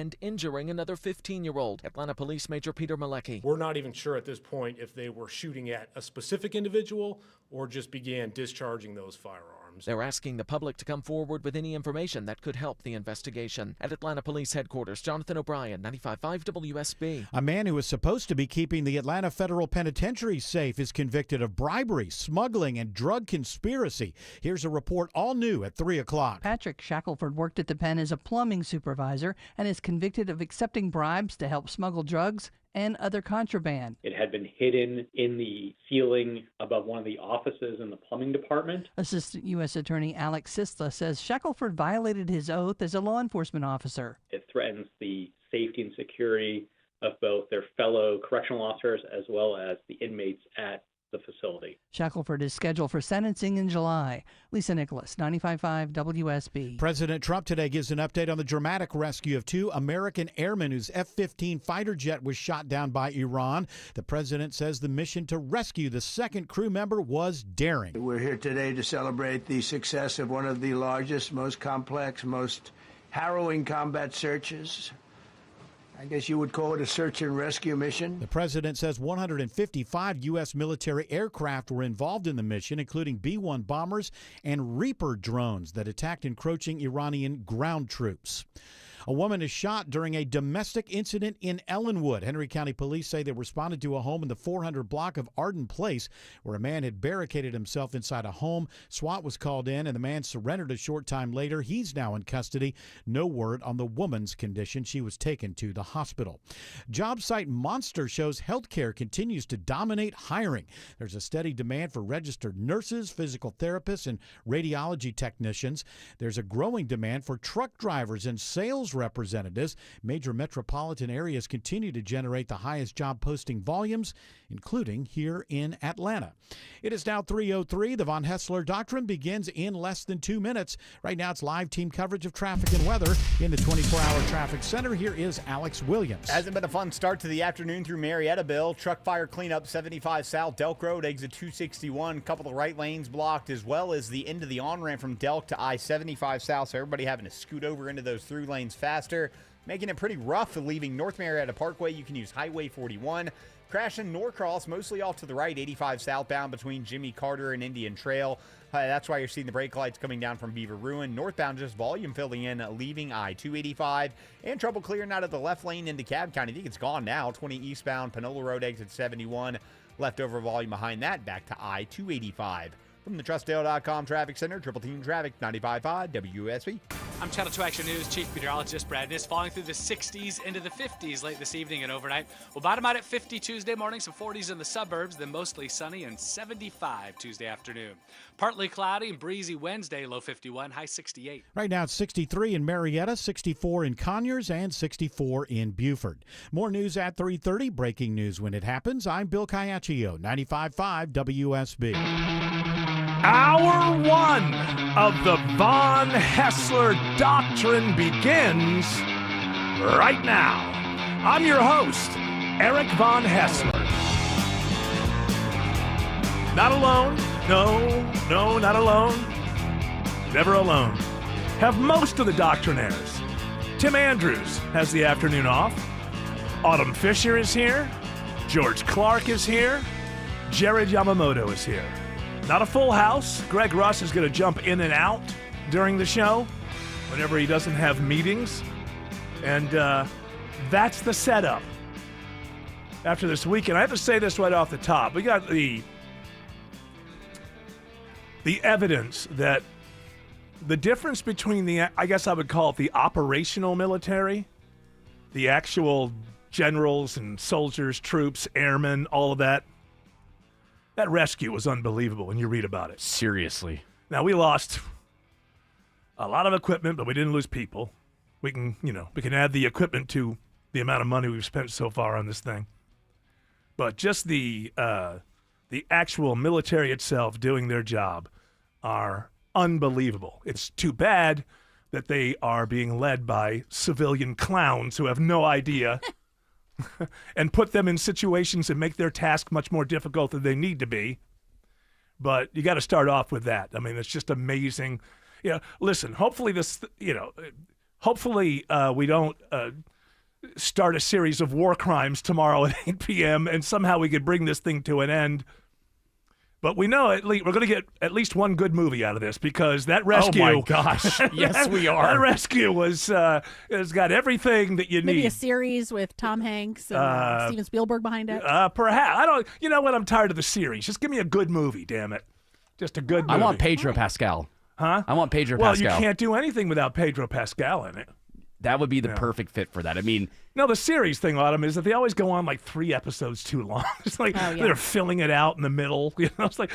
and injuring another 15-year-old. Atlanta Police Major Peter Malecki. We're not even sure at this point if they were shooting at a specific individual or just began discharging those firearms. They're asking the public to come forward with any information that could help the investigation. At Atlanta Police Headquarters, Jonathan O'Brien, 95.5 WSB. A man who was supposed to be keeping the Atlanta Federal Penitentiary safe is convicted of bribery, smuggling, and drug conspiracy. Here's a report all new at 3 o'clock. Patrick Shackelford worked at the pen as a plumbing supervisor and is convicted of accepting bribes to help smuggle drugs and other contraband. It had been hidden in the ceiling above one of the offices in the plumbing department. Assistant U.S. Attorney Alex Sisla says Shackelford violated his oath as a law enforcement officer. It threatens the safety and security of both their fellow correctional officers as well as the inmates at the facility. Shackelford is scheduled for sentencing in July. Lisa Nicholas, 95.5 WSB. President Trump today gives an update on the dramatic rescue of 2 American airmen whose F-15 fighter jet was shot down by Iran. The president says the mission to rescue the second crew member was daring. We're here today to celebrate the success of one of the largest, most complex, most harrowing combat searches. I guess you would call it a search and rescue mission. The president says 155 U.S. military aircraft were involved in the mission, including B-1 bombers and Reaper drones that attacked encroaching Iranian ground troops. A woman is shot during a domestic incident in Ellenwood. Henry County Police say they responded to a home in the 400 block of Arden Place where a man had barricaded himself inside a home. SWAT was called in, and the man surrendered a short time later. He's now in custody. No word on the woman's condition. She was taken to the hospital. Job site monster shows healthcare continues to dominate hiring. There's a steady demand for registered nurses, physical therapists, and radiology technicians. There's a growing demand for truck drivers and sales representatives. Major metropolitan areas continue to generate the highest job posting volumes, including here in Atlanta. It is now 3:03. The Von Hessler Doctrine begins in less than 2 minutes. Right now it's live team coverage of traffic and weather in the 24-hour traffic center. Here is Alex Williams. Hasn't been a fun start to the afternoon through Marietta-Bill. Truck fire cleanup 75 South Delk Road, exit 261. Couple of right lanes blocked, as well as the end of the on-ramp from Delk to I-75 South. So everybody having to scoot over into those through lanes faster, making it pretty rough leaving North Marietta Parkway. You can use Highway 41. Crashing Norcross, mostly off to the right, 85 southbound between Jimmy Carter and Indian Trail. That's why you're seeing the brake lights coming down from Beaver Ruin. Northbound, just volume filling in, leaving I-285. And trouble clearing out of the left lane into Cobb County. I think it's gone now. 20 eastbound, Panola Road, exit 71. Leftover volume behind that, back to I-285. From the TrustDale.com Traffic Center, Triple Team Traffic, 95.5 WSB. I'm Channel 2 Action News Chief Meteorologist Brad Niss. Falling through the 60s into the 50s late this evening and overnight. We'll bottom out at 50 Tuesday morning, some 40s in the suburbs, then mostly sunny, and 75 Tuesday afternoon. Partly cloudy and breezy Wednesday, low 51, high 68. Right now it's 63 in Marietta, 64 in Conyers, and 64 in Beaufort. More news at 3:30. Breaking news when it happens. I'm Bill Caiaccio, 95.5 WSB. Hour 1 of the Von Hessler Doctrine begins right now. I'm your host, Eric Von Hessler. Not alone. No, not alone. Never alone. Have most of the doctrinaires. Tim Andrews has the afternoon off. Autumn Fisher is here. George Clark is here. Jared Yamamoto is here. Not a full house. Greg Russ is going to jump in and out during the show whenever he doesn't have meetings. And that's the setup after this weekend. I have to say this right off the top. We got the evidence that the difference between I guess I would call it the operational military, the actual generals and soldiers, troops, airmen, all of that, that rescue was unbelievable when you read about it. Seriously. Now, we lost a lot of equipment, but we didn't lose people. We can add the equipment to the amount of money we've spent so far on this thing. But just the actual military itself doing their job are unbelievable. It's too bad that they are being led by civilian clowns who have no idea and put them in situations that make their task much more difficult than they need to be. But you got to start off with that. I mean, it's just amazing. Listen, hopefully this, hopefully we don't start a series of war crimes tomorrow at 8 p.m. and somehow we could bring this thing to an end. But we know at least we're going to get at least one good movie out of this because that rescue. Oh my gosh! Yes, we are. That rescue has got everything that you need. Maybe a series with Tom Hanks and Steven Spielberg behind it. Perhaps I don't. You know what? I'm tired of the series. Just give me a good movie, damn it. Just a good movie. I want Pedro Pascal. Huh? I want Pedro Well, Pascal. you can't do anything without Pedro Pascal in it. That would be the perfect fit for that. I mean, no, the series thing, Autumn, is that they always go on like 3 episodes too long. It's like they're filling it out in the middle. You know, it's like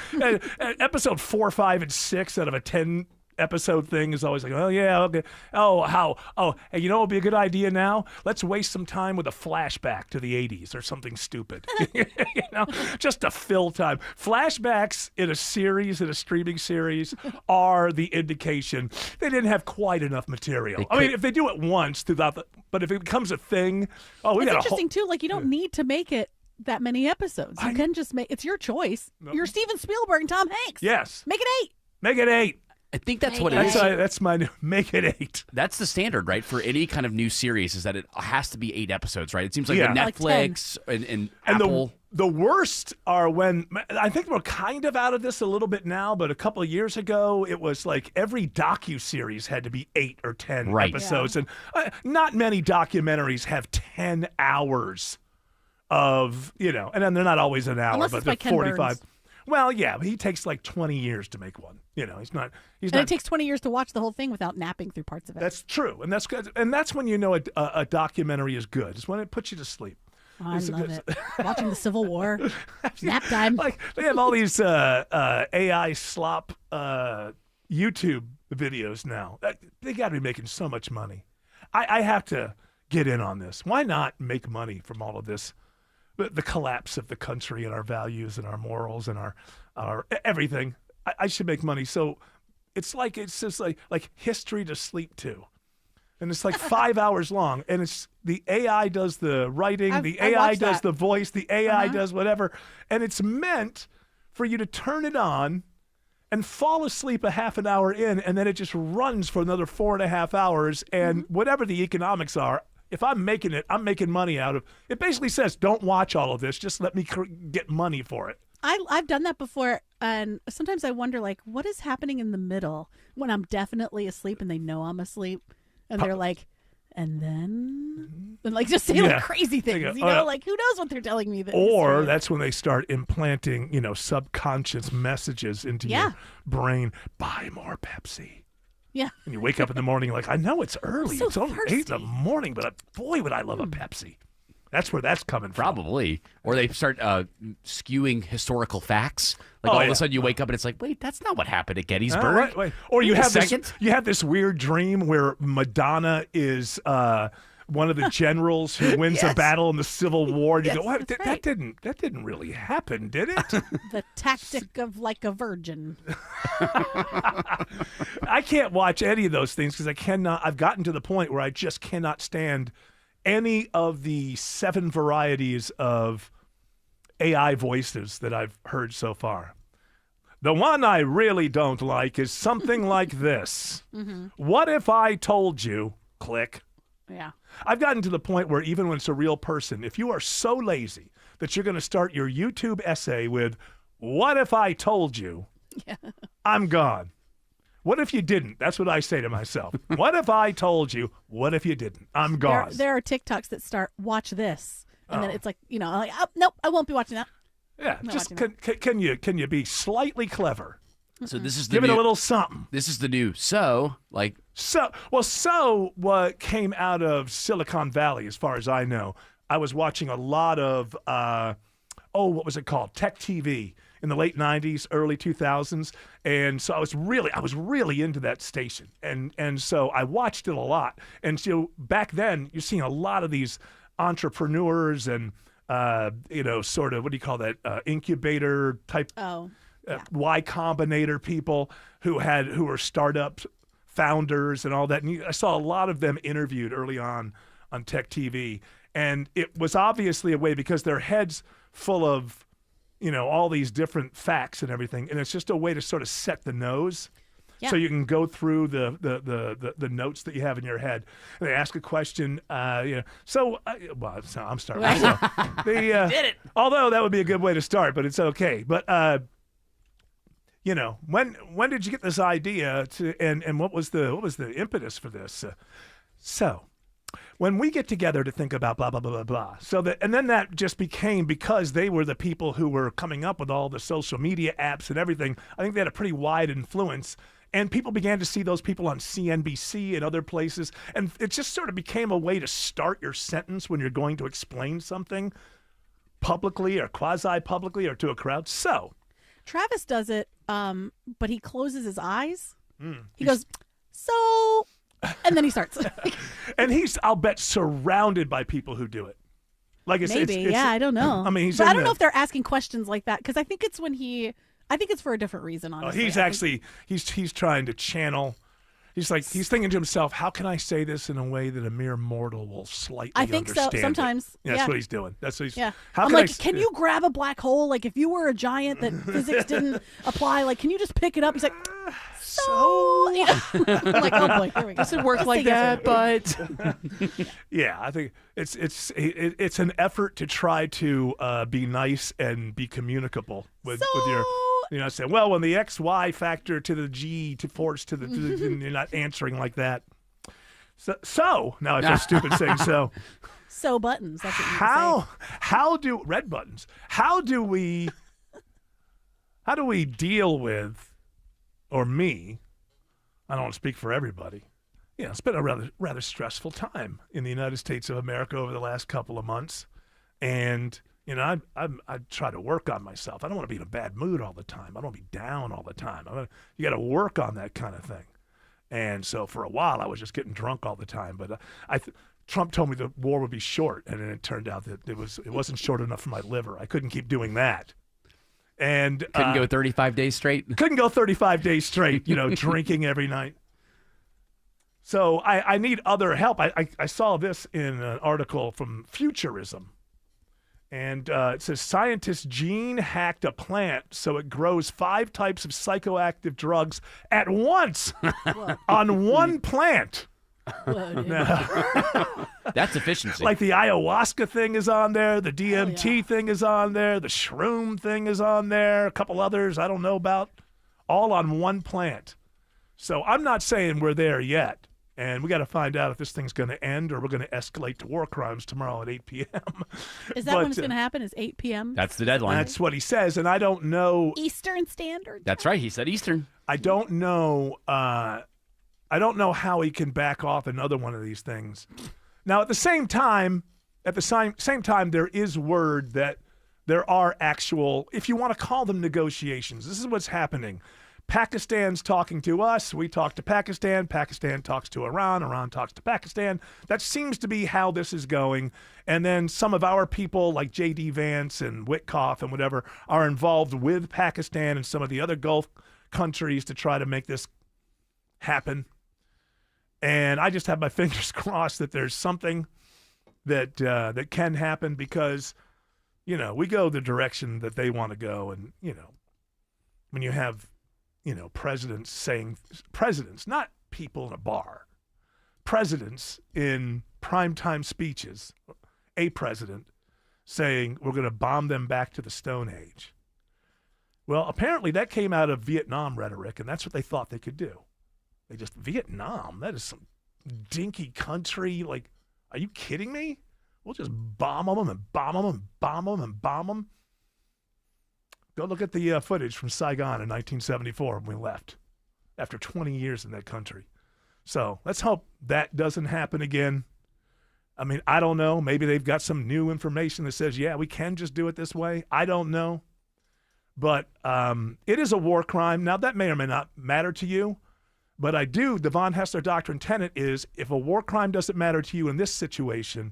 episode 4, 5, and 6 out of a 10-episode thing is always like, oh yeah, okay. Hey, you know what would be a good idea now? Let's waste some time with a flashback to the 80s or something stupid. You know, just to fill time. Flashbacks in a series, in a streaming series, are the indication they didn't have quite enough material. I mean, if they do it once throughout but if it becomes a thing, it's interesting too. Like you don't need to make it that many episodes. You can just make. It's your choice. No. You're Steven Spielberg and Tom Hanks. Yes. Make it 8. Make it 8. I think that's what it is. That's my new, make it 8. That's the standard, right? For any kind of new series is that it has to be 8 episodes, right? It seems like Yeah. with Netflix and And Apple. the worst are when, I think we're kind of out of this a little bit now, but a couple of years ago, it was like every docuseries had to be 8 or 10 episodes. And not many documentaries have 10 hours of, you know, and then they're not always an hour, Unless but it's by they're Ken 45. Burns. Well, yeah, but he takes like 20 years to make one. You know, he's not. And it takes 20 years to watch the whole thing without napping through parts of it. That's true, and that's good. And that's when you know a documentary is good. It's when it puts you to sleep. Oh, I love it. Watching the Civil War, nap time. Like they have all these AI slop YouTube videos now. They got to be making so much money. I have to get in on this. Why not make money from all of this? The collapse of the country and our values and our morals and our everything. I should make money. So it's just like history to sleep to. And it's like 5 hours long. And it's the AI does the writing, the AI does the voice, the AI does whatever. And it's meant for you to turn it on and fall asleep a half an hour in, and then it just runs for another 4.5 hours. And whatever the economics are, if I'm making it, I'm making money out of it. Basically says, don't watch all of this. Just let me get money for it. I've done that before, and sometimes I wonder, like, what is happening in the middle when I'm definitely asleep and they know I'm asleep, and they're like, and then, and like just say like crazy things, you know, like who knows what they're telling me. Or that's when they start implanting, you know, subconscious messages into your brain. Buy more Pepsi. Yeah. And you wake up in the morning like, I know it's early. So it's only 8 in the morning, but boy, would I love a Pepsi. That's where that's coming from. Probably. Or they start skewing historical facts. Like all of a sudden you wake up and it's like, wait, that's not what happened at Gettysburg. Right. Or you have this weird dream where Madonna is one of the generals who wins a battle in the Civil War. And you go, what? That didn't really happen, did it? The tactic of like a virgin. I can't watch any of those things because I've gotten to the point where I just cannot stand any of the 7 varieties of AI voices that I've heard so far. The one I really don't like is something like this. What if I told you, click. Yeah. I've gotten to the point where even when it's a real person, if you are so lazy that you're going to start your YouTube essay with, what if I told you, I'm gone. What if you didn't? That's what I say to myself. What if I told you? What if you didn't? I'm gone. There are TikToks that start, watch this. And then it's like, you know, like, oh, nope, I won't be watting that. Yeah, just can you be slightly clever? So this is give it a little something. This is the new what came out of Silicon Valley, as far as I know. I was watching a lot of what was it called? Tech TV in the late 90s, early 2000s. And so I was really into that station. And so I watched it a lot. And so back then you're seeing a lot of these entrepreneurs and sort of, what do you call that? Incubator type Y Combinator people who were startup founders and all that. And I saw a lot of them interviewed early on Tech TV. And it was obviously a way, because their heads full of, all these different facts and everything. And it's just a way to sort of set the nose. Yeah. So you can go through the notes that you have in your head. And they ask a question. So I'm starting. So, did it. Although that would be a good way to start, but it's okay. But when did you get this idea and what was the impetus for this? So when we get together to think about blah blah blah blah blah, and then that just became, because they were the people who were coming up with all the social media apps and everything. I think they had a pretty wide influence, and people began to see those people on CNBC and other places, and it just sort of became a way to start your sentence when you're going to explain something publicly or quasi-publicly or to a crowd. So Travis does it, but he closes his eyes. He goes, so, and then he starts. And he's, I'll bet, surrounded by people who do it. Like it's, maybe, I don't know. I mean, but I don't know if they're asking questions like that, because I think it's I think it's for a different reason, honestly. He's actually, he's trying to channel. He's thinking to himself, how can I say this in a way that a mere mortal will slightly understand? I think so, sometimes. Yeah, that's what he's doing. That's what he's. Yeah. How I'm like, can you grab a black hole? Like, if you were a giant that physics didn't apply, like, can you just pick it up? He's like, so. I'm like, oh boy, here we go. Doesn't work like that, but. Yeah, I think it's an effort to try to be nice and be communicable with your. Say, well, when the XY factor to the G to force to the, you're not answering like that. So now I feel stupid saying so. So buttons. That's what how do red buttons? How do we deal with, or me? I don't want to speak for everybody. It's been a rather stressful time in the United States of America over the last couple of months, and. I try to work on myself. I don't want to be in a bad mood all the time. I don't want to be down all the time. You got to work on that kind of thing. And so for a while, I was just getting drunk all the time. But Trump told me the war would be short, and then it turned out that it wasn't short enough for my liver. I couldn't keep doing that. And couldn't go 35 days straight. Couldn't go 35 days straight. Drinking every night. So I need other help. I saw this in an article from Futurism. And it says, scientists gene hacked a plant so it grows 5 types of psychoactive drugs at once on one plant. That's efficiency. Like the ayahuasca thing is on there, the DMT thing is on there, the shroom thing is on there, a couple others I don't know about, all on one plant. So I'm not saying we're there yet. And we got to find out if this thing's going to end or we're going to escalate to war crimes tomorrow at 8 p.m. Is that when it's going to happen? Is 8 p.m.? That's the deadline. That's what he says, and I don't know. Eastern Standard? That's right. He said Eastern. I don't know. I don't know how he can back off another one of these things. Now, at the same time, there is word that there are actual, if you want to call them negotiations, this is what's happening. Pakistan's talking to us. We talk to Pakistan. Pakistan talks to Iran. Iran talks to Pakistan. That seems to be how this is going. And then some of our people like J.D. Vance and Witkoff and whatever are involved with Pakistan and some of the other Gulf countries to try to make this happen. And I just have my fingers crossed that there's something that can happen because, we go the direction that they want to go. And, when you have presidents, not people in a bar, presidents in primetime speeches, a president saying we're going to bomb them back to the Stone Age. Well, apparently that came out of Vietnam rhetoric, and that's what they thought they could do. Vietnam, that is some dinky country. Like, are you kidding me? We'll just bomb them and bomb them and bomb them and bomb them. Go look at the footage from Saigon in 1974 when we left after 20 years in that country. So let's hope that doesn't happen again. I mean, I don't know. Maybe they've got some new information that says, yeah, we can just do it this way. I don't know. But it is a war crime. Now, that may or may not matter to you. But the von Hessler doctrine tenet is if a war crime doesn't matter to you in this situation,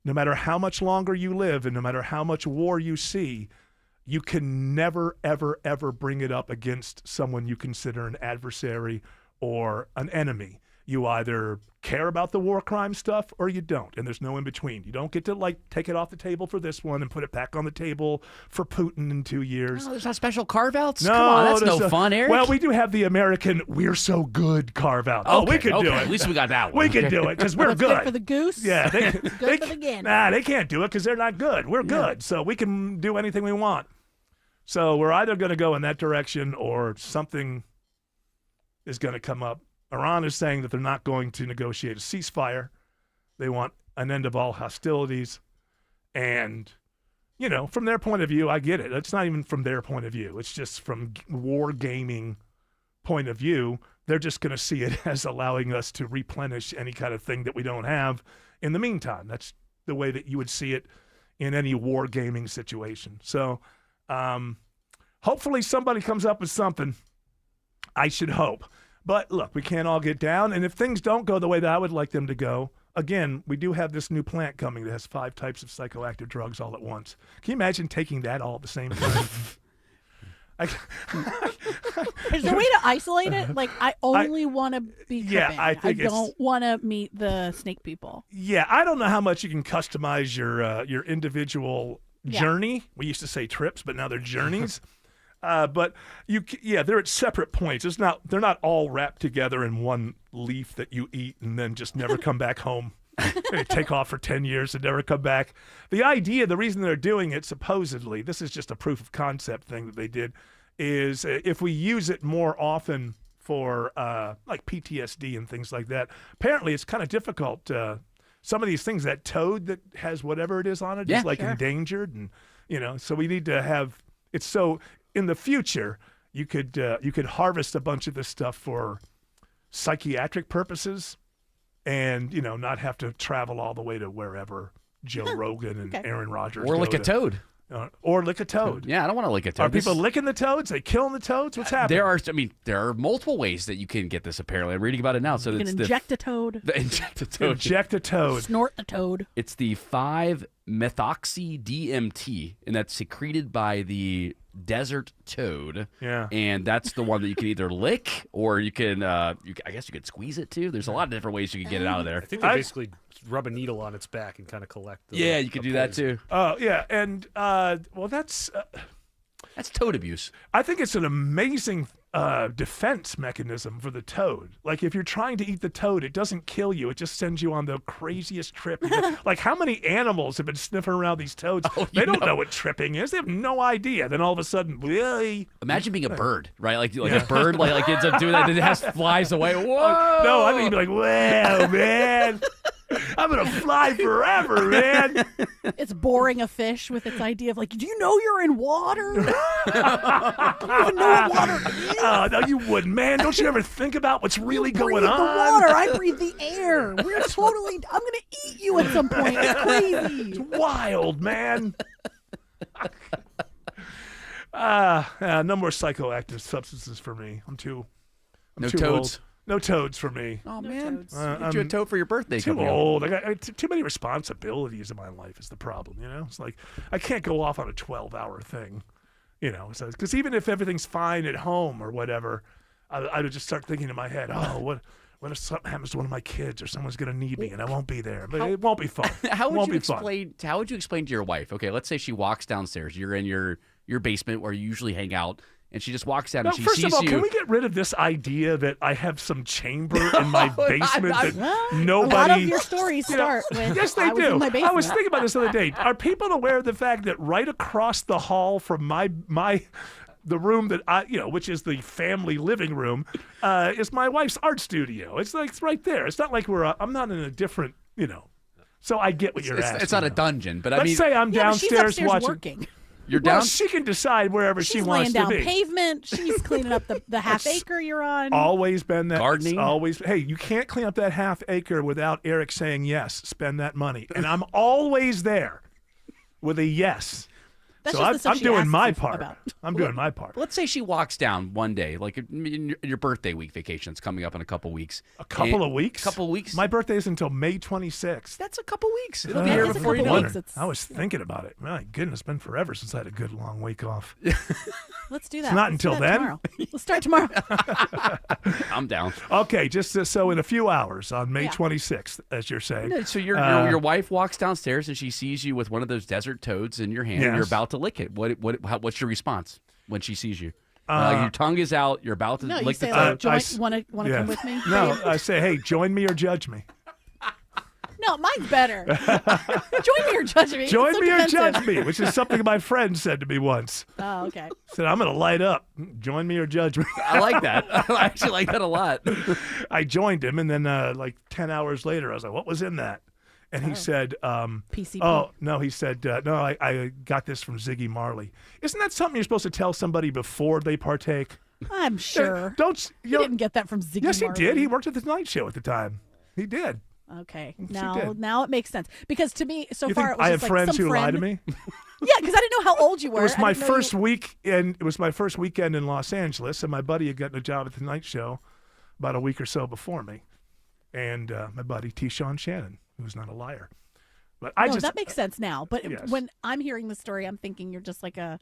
no matter how much longer you live and no matter how much war you see, you can never, ever, ever bring it up against someone you consider an adversary or an enemy You either care about the war crime stuff or you don't, and there's no in between. You don't get to like take it off the table for this one and put it back on the table for Putin in 2 years. Oh, there's not special carve-outs? No, Come on, that's no fun, Eric. Well, we do have the American "we're so good" carve-out. Oh, we could do it. At least we got that one. We can do it because we're What's good for the goose? Yeah, they good for the gander. Nah, they can't do it because they're not good. We're good, so we can do anything we want. So we're either going to go in that direction or something is going to come up. Iran is saying that they're not going to negotiate a ceasefire. They want an end of all hostilities. And, you know, from their point of view, I get it. It's not even from their point of view. It's just from war gaming point of view. They're just going to see it as allowing us to replenish any kind of thing that we don't have in the meantime. That's the way that you would see it in any war gaming situation. So hopefully somebody comes up with something. I should hope. But look, we can't all get down. And if things don't go the way that I would like them to go, again, we do have this new plant coming that has 5 types of psychoactive drugs all at once. Can you imagine taking that all at the same time? Is there a way to isolate it? Like, I only want to be tripping. Yeah, I don't want to meet the snake people. Yeah, I don't know how much you can customize your individual journey. We used to say trips, but now they're journeys. But they're at separate points. They're not all wrapped together in one leaf that you eat and then just never come back home. They take off for 10 years and never come back. The reason they're doing it, supposedly, this is just a proof of concept thing that they did, is if we use it more often for like PTSD and things like that, apparently it's kind of difficult. Some of these things, that toad that has whatever it is on it is endangered, and so we need to have it so. In the future, you could harvest a bunch of this stuff for psychiatric purposes, and not have to travel all the way to wherever Joe Rogan and Aaron Rodgers or lick a toad. Or lick a toad. Yeah, I don't want to lick a toad. Are people licking the toads? Are they killing the toads? What's happening? There are multiple ways that you can get this. Apparently, I'm reading about it now. So you can inject a toad. Inject a toad. Inject a toad. Snort the toad. It's the 5-methoxy-DMT, and that's secreted by the desert toad. Yeah. And that's the one that you can either lick or you can, I guess you could squeeze it too. There's a lot of different ways you can get it out of there. I think they basically rub a needle on its back and kind of collect the Yeah, you can do that too. Oh, yeah. And, that's toad abuse. I think it's an amazing defense mechanism for the toad. Like, if you're trying to eat the toad, it doesn't kill you. It just sends you on the craziest trip. Like, how many animals have been sniffing around these toads? They don't know what tripping is. They have no idea. Then all of a sudden, imagine being a bird, right? Like a bird, like ends up doing that, and it flies away. Whoa! No, I think you'd be like, wow, man. I'm going to fly forever, man. It's boring a fish with its idea of like, do you know you're in water? Do you even know what water is? Oh, no, you wouldn't, man. Don't you ever think about what's really going on? The water. I breathe the air. I'm going to eat you at some point. It's crazy. It's wild, man. No more psychoactive substances for me. I'm too toads. old. No toads for me. Oh, man. Get you a toad for your birthday. Too old. I got too many responsibilities in my life is the problem, It's like I can't go off on a 12-hour thing, because even if everything's fine at home or whatever, I would just start thinking in my head, oh, what if something happens to one of my kids or someone's going to need me and I won't be there? But it won't be fun. How would you explain to your wife, okay, let's say she walks downstairs. You're in your basement where you usually hang out. And she just walks down and she sees you. First of all, can we get rid of this idea that I have some chamber in my basement that nobody... A lot of your stories start with, yes, they do. I was thinking about this the other day. Are people aware of the fact that right across the hall from the room that which is the family living room, is my wife's art studio? It's like it's right there. It's not like I'm not in a different, So I get what you're asking. It's not a dungeon, but let's say I'm downstairs she's watching. Working. You're down. Well, she can decide wherever she wants to be. She's laying down pavement. She's cleaning up the half acre you're on. Always been that. Gardening. Hey, you can't clean up that half acre without Eric saying yes. Spend that money, and I'm always there with a yes. That's So just the stuff I'm she doing asks my you part. about. I'm doing my part. Let's say she walks down one day, like in your birthday week vacation's coming up in a couple weeks. A couple of weeks? Couple weeks. My birthday is until May 26th. That's a couple weeks. It'll be That here is a before you couple know weeks. it. It's- I was thinking about it. My goodness, it's been forever since I had a good long week off. Let's do that. not Let's do until that then? Tomorrow. Let's start tomorrow. I'm down. Okay, just so in a few hours on May Yeah. 26th, as you're saying. So your wife walks downstairs and she sees you with one of those desert toads in your hand. And you're Yes. about to lick it. What's your response when she sees you? Your tongue is out. You're about to No, you lick say the like, toad. want to yeah. come with me? No, babe? I say, hey, join me or judge me. No, mine's better. Join me or judge me. It's Join so me or defensive. judge me, which is something my friend said to me once. Oh, okay. Said, I'm going to light up. Join me or judge me. I like that. I actually like that a lot. I joined him, and then like 10 hours later, I was like, what was in that? And he said, PCP. oh, no, he said, no, I got this from Ziggy Marley. Isn't that something you're supposed to tell somebody before they partake? I'm sure. Don't You didn't get that from Ziggy Yes, he Marley. did. He worked at the Tonight Show at the time. He did. Okay. She Now did. it makes sense. Because to me, so You far think it was I just have like friends some who friend. lie to me? Yeah, because I didn't know how old you were. It was I my didn't know first you... week, and it was my first weekend in Los Angeles, and my buddy had gotten a job at the Tonight Show about a week or so before me, and my buddy T-Shawn Shannon, who's not a liar. But I No, just that makes sense now. But Yes. when I'm hearing the story, I'm thinking you're just like a,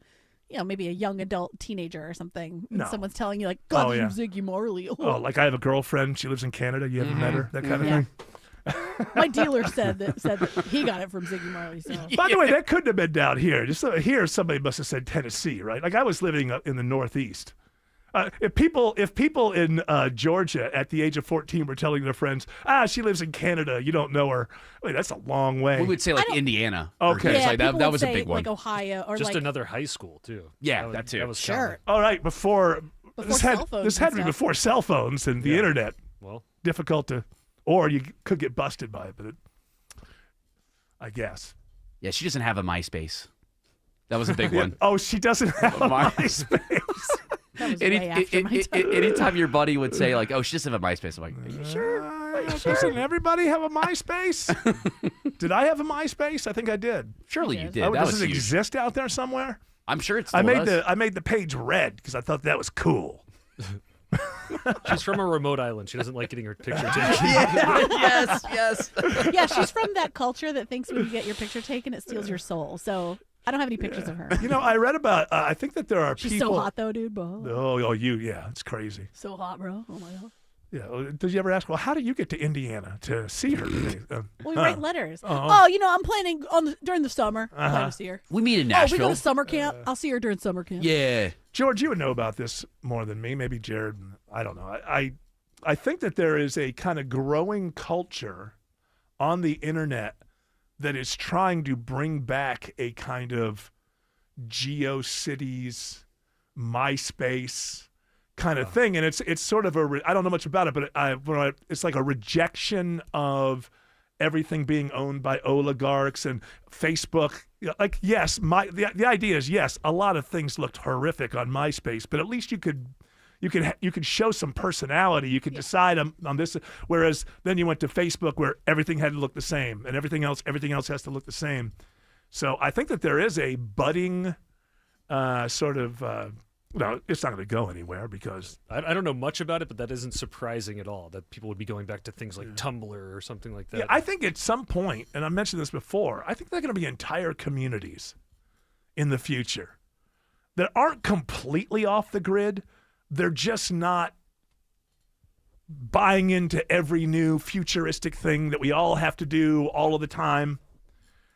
maybe a young adult teenager or something. And No. some's telling you like, God, Oh, you yeah. Ziggy Marley. oh, like I have a girlfriend. She lives in Canada. You haven't met her, that kind of Yeah. thing. My dealer said that he got it from Ziggy Marley. So By the way, that couldn't have been down here. Just here, somebody must have said Tennessee, right? Like I was living up in the Northeast. If people in Georgia at the age of 14 were telling their friends, she lives in Canada, you don't know her. I mean, that's a long way. We would say like Indiana. Okay. Or yeah, like that. people That would was a say, big one. like Ohio or Just like another high school too. Yeah, was, that too. That was Sure. common. All right, before this had cell phones this had to and be stuff. before cell phones and the internet. Well, Difficult to, or you could get busted by it, but I guess. Yeah, she doesn't have a MySpace. That was a big one. Oh, she doesn't have a MySpace. that was way after my time. Anytime your buddy would say like, "Oh, she doesn't have a MySpace," I'm like, "Are you sure? Doesn't everybody have a MySpace? Did I have a MySpace? I think I did. Surely you did. Oh, That does was it huge. exist out there somewhere? I'm sure it's. I made the page red because I thought that was cool. she's from a remote island. She doesn't like getting her picture taken. yes. Yeah, she's from that culture that thinks when you get your picture taken, it steals your soul. So I don't have any pictures of her. You know, I read about. I think that there are She's people. so hot though, dude. Bro. Oh, yeah, it's crazy. So hot, bro. Oh my god. Yeah. Did you ever ask? Well, how do you get to Indiana to see her? Well, we write letters. Oh. I'm planning during the summer. I plan to see her. We meet in Oh, we Nashville. go to summer camp. I'll see her during summer camp. Yeah. George, you would know about this more than me. Maybe Jared. I don't know. I think that there is a kind of growing culture on the internet that is trying to bring back a kind of GeoCities, MySpace kind of thing, and it's sort of I don't know much about it, but it's like a rejection of everything being owned by oligarchs and Facebook. Like, yes, the idea is, yes, a lot of things looked horrific on MySpace, but at least you could show some personality. You could decide on this. Whereas then you went to Facebook where everything had to look the same, and everything else has to look the same. So I think that there is a budding sort of. No, it's not going to go anywhere because I don't know much about it, but that isn't surprising at all. That people would be going back to things like Tumblr or something like that. Yeah, I think at some point, and I mentioned this before, I think there are going to be entire communities in the future that aren't completely off the grid. They're just not buying into every new futuristic thing that we all have to do all of the time.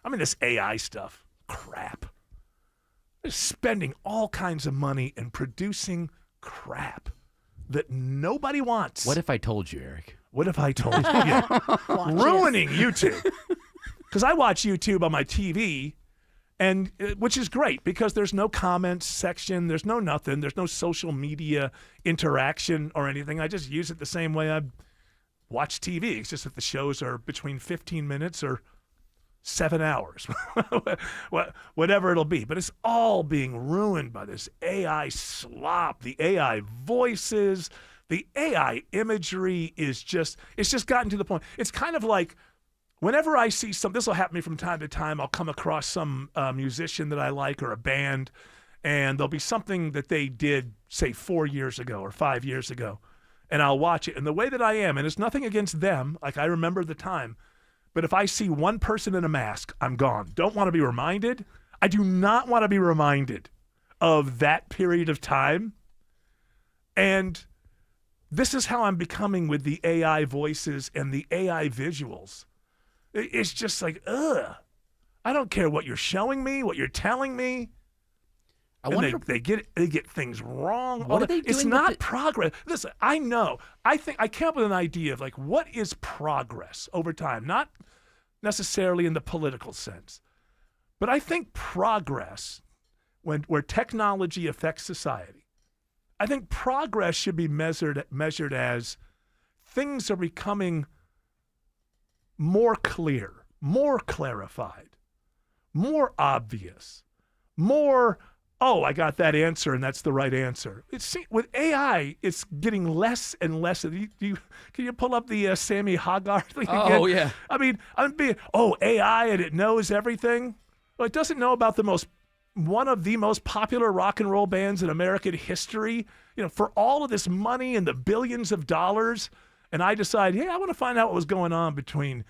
I mean, this AI stuff, crap. They're spending all kinds of money and producing crap that nobody wants. What if I told you, Eric? What if I told you? Yeah. Ruining YouTube. Because I watch YouTube on my TV, and which is great because there's no comments section, there's no nothing, there's no social media interaction or anything. I just use it the same way I watch TV. It's just that the shows are between 15 minutes or 7 hours, whatever it'll be. But it's all being ruined by this AI slop, the AI voices, the AI imagery it's just gotten to the point. It's kind of like whenever I see this will happen to me from time to time. I'll come across some musician that I like or a band, and there'll be something that they did, say, 4 years ago or 5 years ago, and I'll watch it. And the way that I am, and it's nothing against them, like I remember the time, but if I see one person in a mask, I'm gone. Don't want to be reminded. I do not want to be reminded of that period of time. And this is how I'm becoming with the AI voices and the AI visuals. It's just like, ugh. I don't care what you're showing me, what you're telling me. I wonder they get things wrong. What are they doing? It's not progress. Listen, I know. I came up with an idea of like, what is progress over time? Not necessarily in the political sense, but I think progress, where technology affects society, I think progress should be measured as things are becoming more clear, more clarified, more obvious, more, oh, I got that answer and that's the right answer. With AI, it's getting less and less. Can you pull up the Sammy Hagar thing again? Oh, yeah. I mean, AI and it knows everything. Well, it doesn't know about one of the most popular rock and roll bands in American history. For all of this money and the billions of dollars, and I decide, hey, I want to find out what was going on between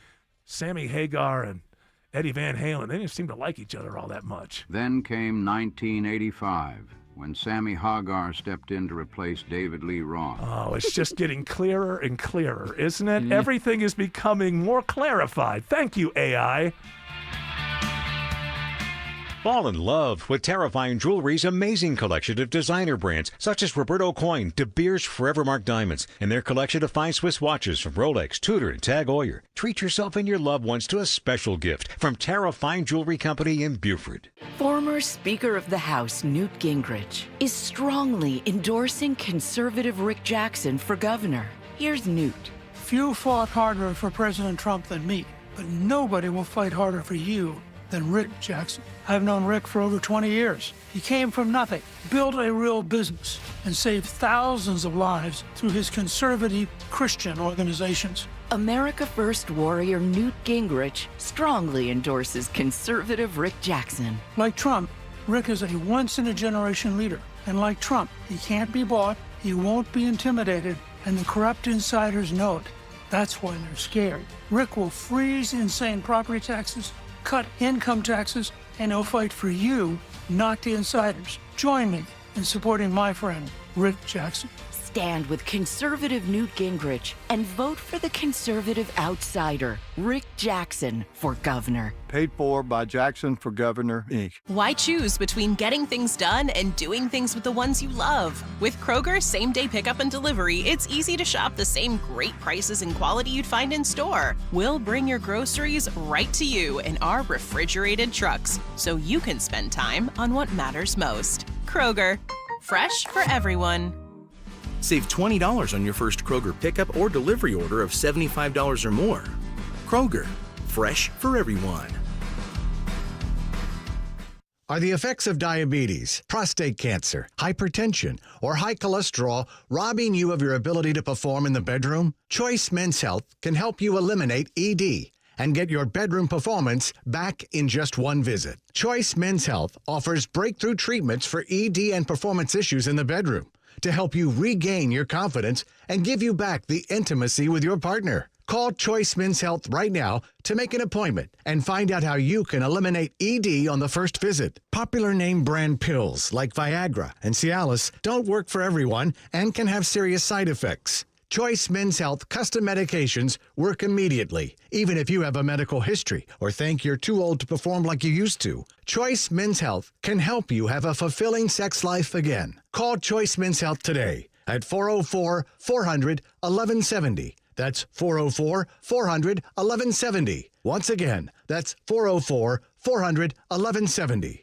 Sammy Hagar and Eddie Van Halen. They didn't seem to like each other all that much. Then came 1985, when Sammy Hagar stepped in to replace David Lee Roth. Oh, it's just getting clearer and clearer, isn't it? Everything is becoming more clarified. Thank you, AI. Fall in love with Terrifying Jewelry's amazing collection of designer brands such as Roberto Coin, De Beers Forever Mark Diamonds, and their collection of fine Swiss watches from Rolex, Tudor, and Tag Heuer. Treat yourself and your loved ones to a special gift from Terrifying Jewelry Company in Beaufort. Former Speaker of the House Newt Gingrich is strongly endorsing conservative Rick Jackson for governor. Here's Newt. Few fought harder for President Trump than me, but nobody will fight harder for you than Rick Jackson. I've known Rick for over 20 years. He came from nothing, built a real business, and saved thousands of lives through his conservative Christian organizations. America First warrior Newt Gingrich strongly endorses conservative Rick Jackson. Like Trump, Rick is a once-in-a-generation leader. And like Trump, he can't be bought, he won't be intimidated, and the corrupt insiders know it. That's why they're scared. Rick will freeze insane property taxes, cut income taxes, and he'll fight for you, not the insiders. Join me in supporting my friend, Rick Jackson. Stand with conservative Newt Gingrich and vote for the conservative outsider, Rick Jackson, for governor. Paid for by Jackson for Governor, Inc. Why choose between getting things done and doing things with the ones you love? With Kroger same-day pickup and delivery, it's easy to shop the same great prices and quality you'd find in store. We'll bring your groceries right to you in our refrigerated trucks, so you can spend time on what matters most. Kroger, fresh for everyone. Save $20 on your first Kroger pickup or delivery order of $75 or more. Kroger, fresh for everyone. Are the effects of diabetes, prostate cancer, hypertension, or high cholesterol robbing you of your ability to perform in the bedroom? Choice Men's Health can help you eliminate ED and get your bedroom performance back in just one visit. Choice Men's Health offers breakthrough treatments for ED and performance issues in the bedroom to help you regain your confidence and give you back the intimacy with your partner. Call Choice Men's Health right now to make an appointment and find out how you can eliminate ED on the first visit. Popular name brand pills like Viagra and Cialis don't work for everyone and can have serious side effects. Choice Men's Health custom medications work immediately, even if you have a medical history or think you're too old to perform like you used to. Choice Men's Health can help you have a fulfilling sex life again. Call Choice Men's Health today at 404-400-1170. That's 404-400-1170. Once again, that's 404-400-1170.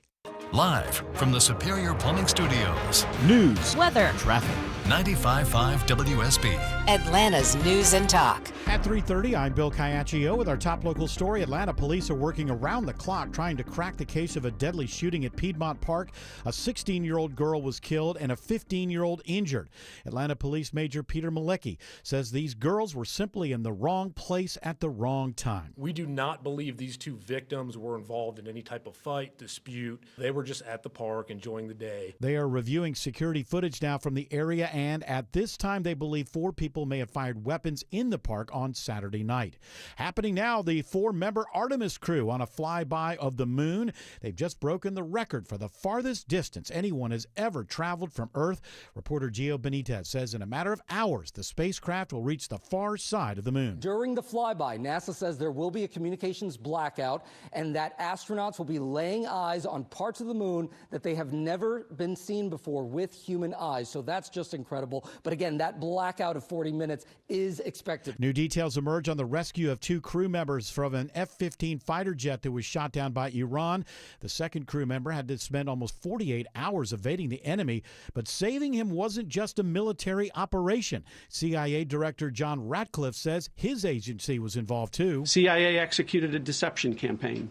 Live from the Superior Plumbing Studios. News, weather, traffic, 95.5 WSB. Atlanta's News and Talk. At 3:30, I'm Bill Caiaccio with our top local story. Atlanta police are working around the clock trying to crack the case of a deadly shooting at Piedmont Park. A 16-year-old girl was killed and a 15-year-old injured. Atlanta Police Major Peter Malecki says these girls were simply in the wrong place at the wrong time. We do not believe these two victims were involved in any type of fight, dispute. They were just at the park enjoying the day. They are reviewing security footage now from the area, and at this time they believe 4 people may have fired weapons in the park on Saturday night. Happening now, the 4-member Artemis crew on a flyby of the moon. They've just broken the record for the farthest distance anyone has ever traveled from Earth. Reporter Gio Benitez says in a matter of hours, the spacecraft will reach the far side of the moon. During the flyby, NASA says there will be a communications blackout and that astronauts will be laying eyes on parts of the moon that they have never been seen before with human eyes. So that's just incredible. But again, that blackout of 40 minutes is expected. New details emerge on the rescue of 2 crew members from an F-15 fighter jet that was shot down by Iran. The second crew member had to spend almost 48 hours evading the enemy, but saving him wasn't just a military operation. CIA Director John Ratcliffe says his agency was involved too. CIA executed a deception campaign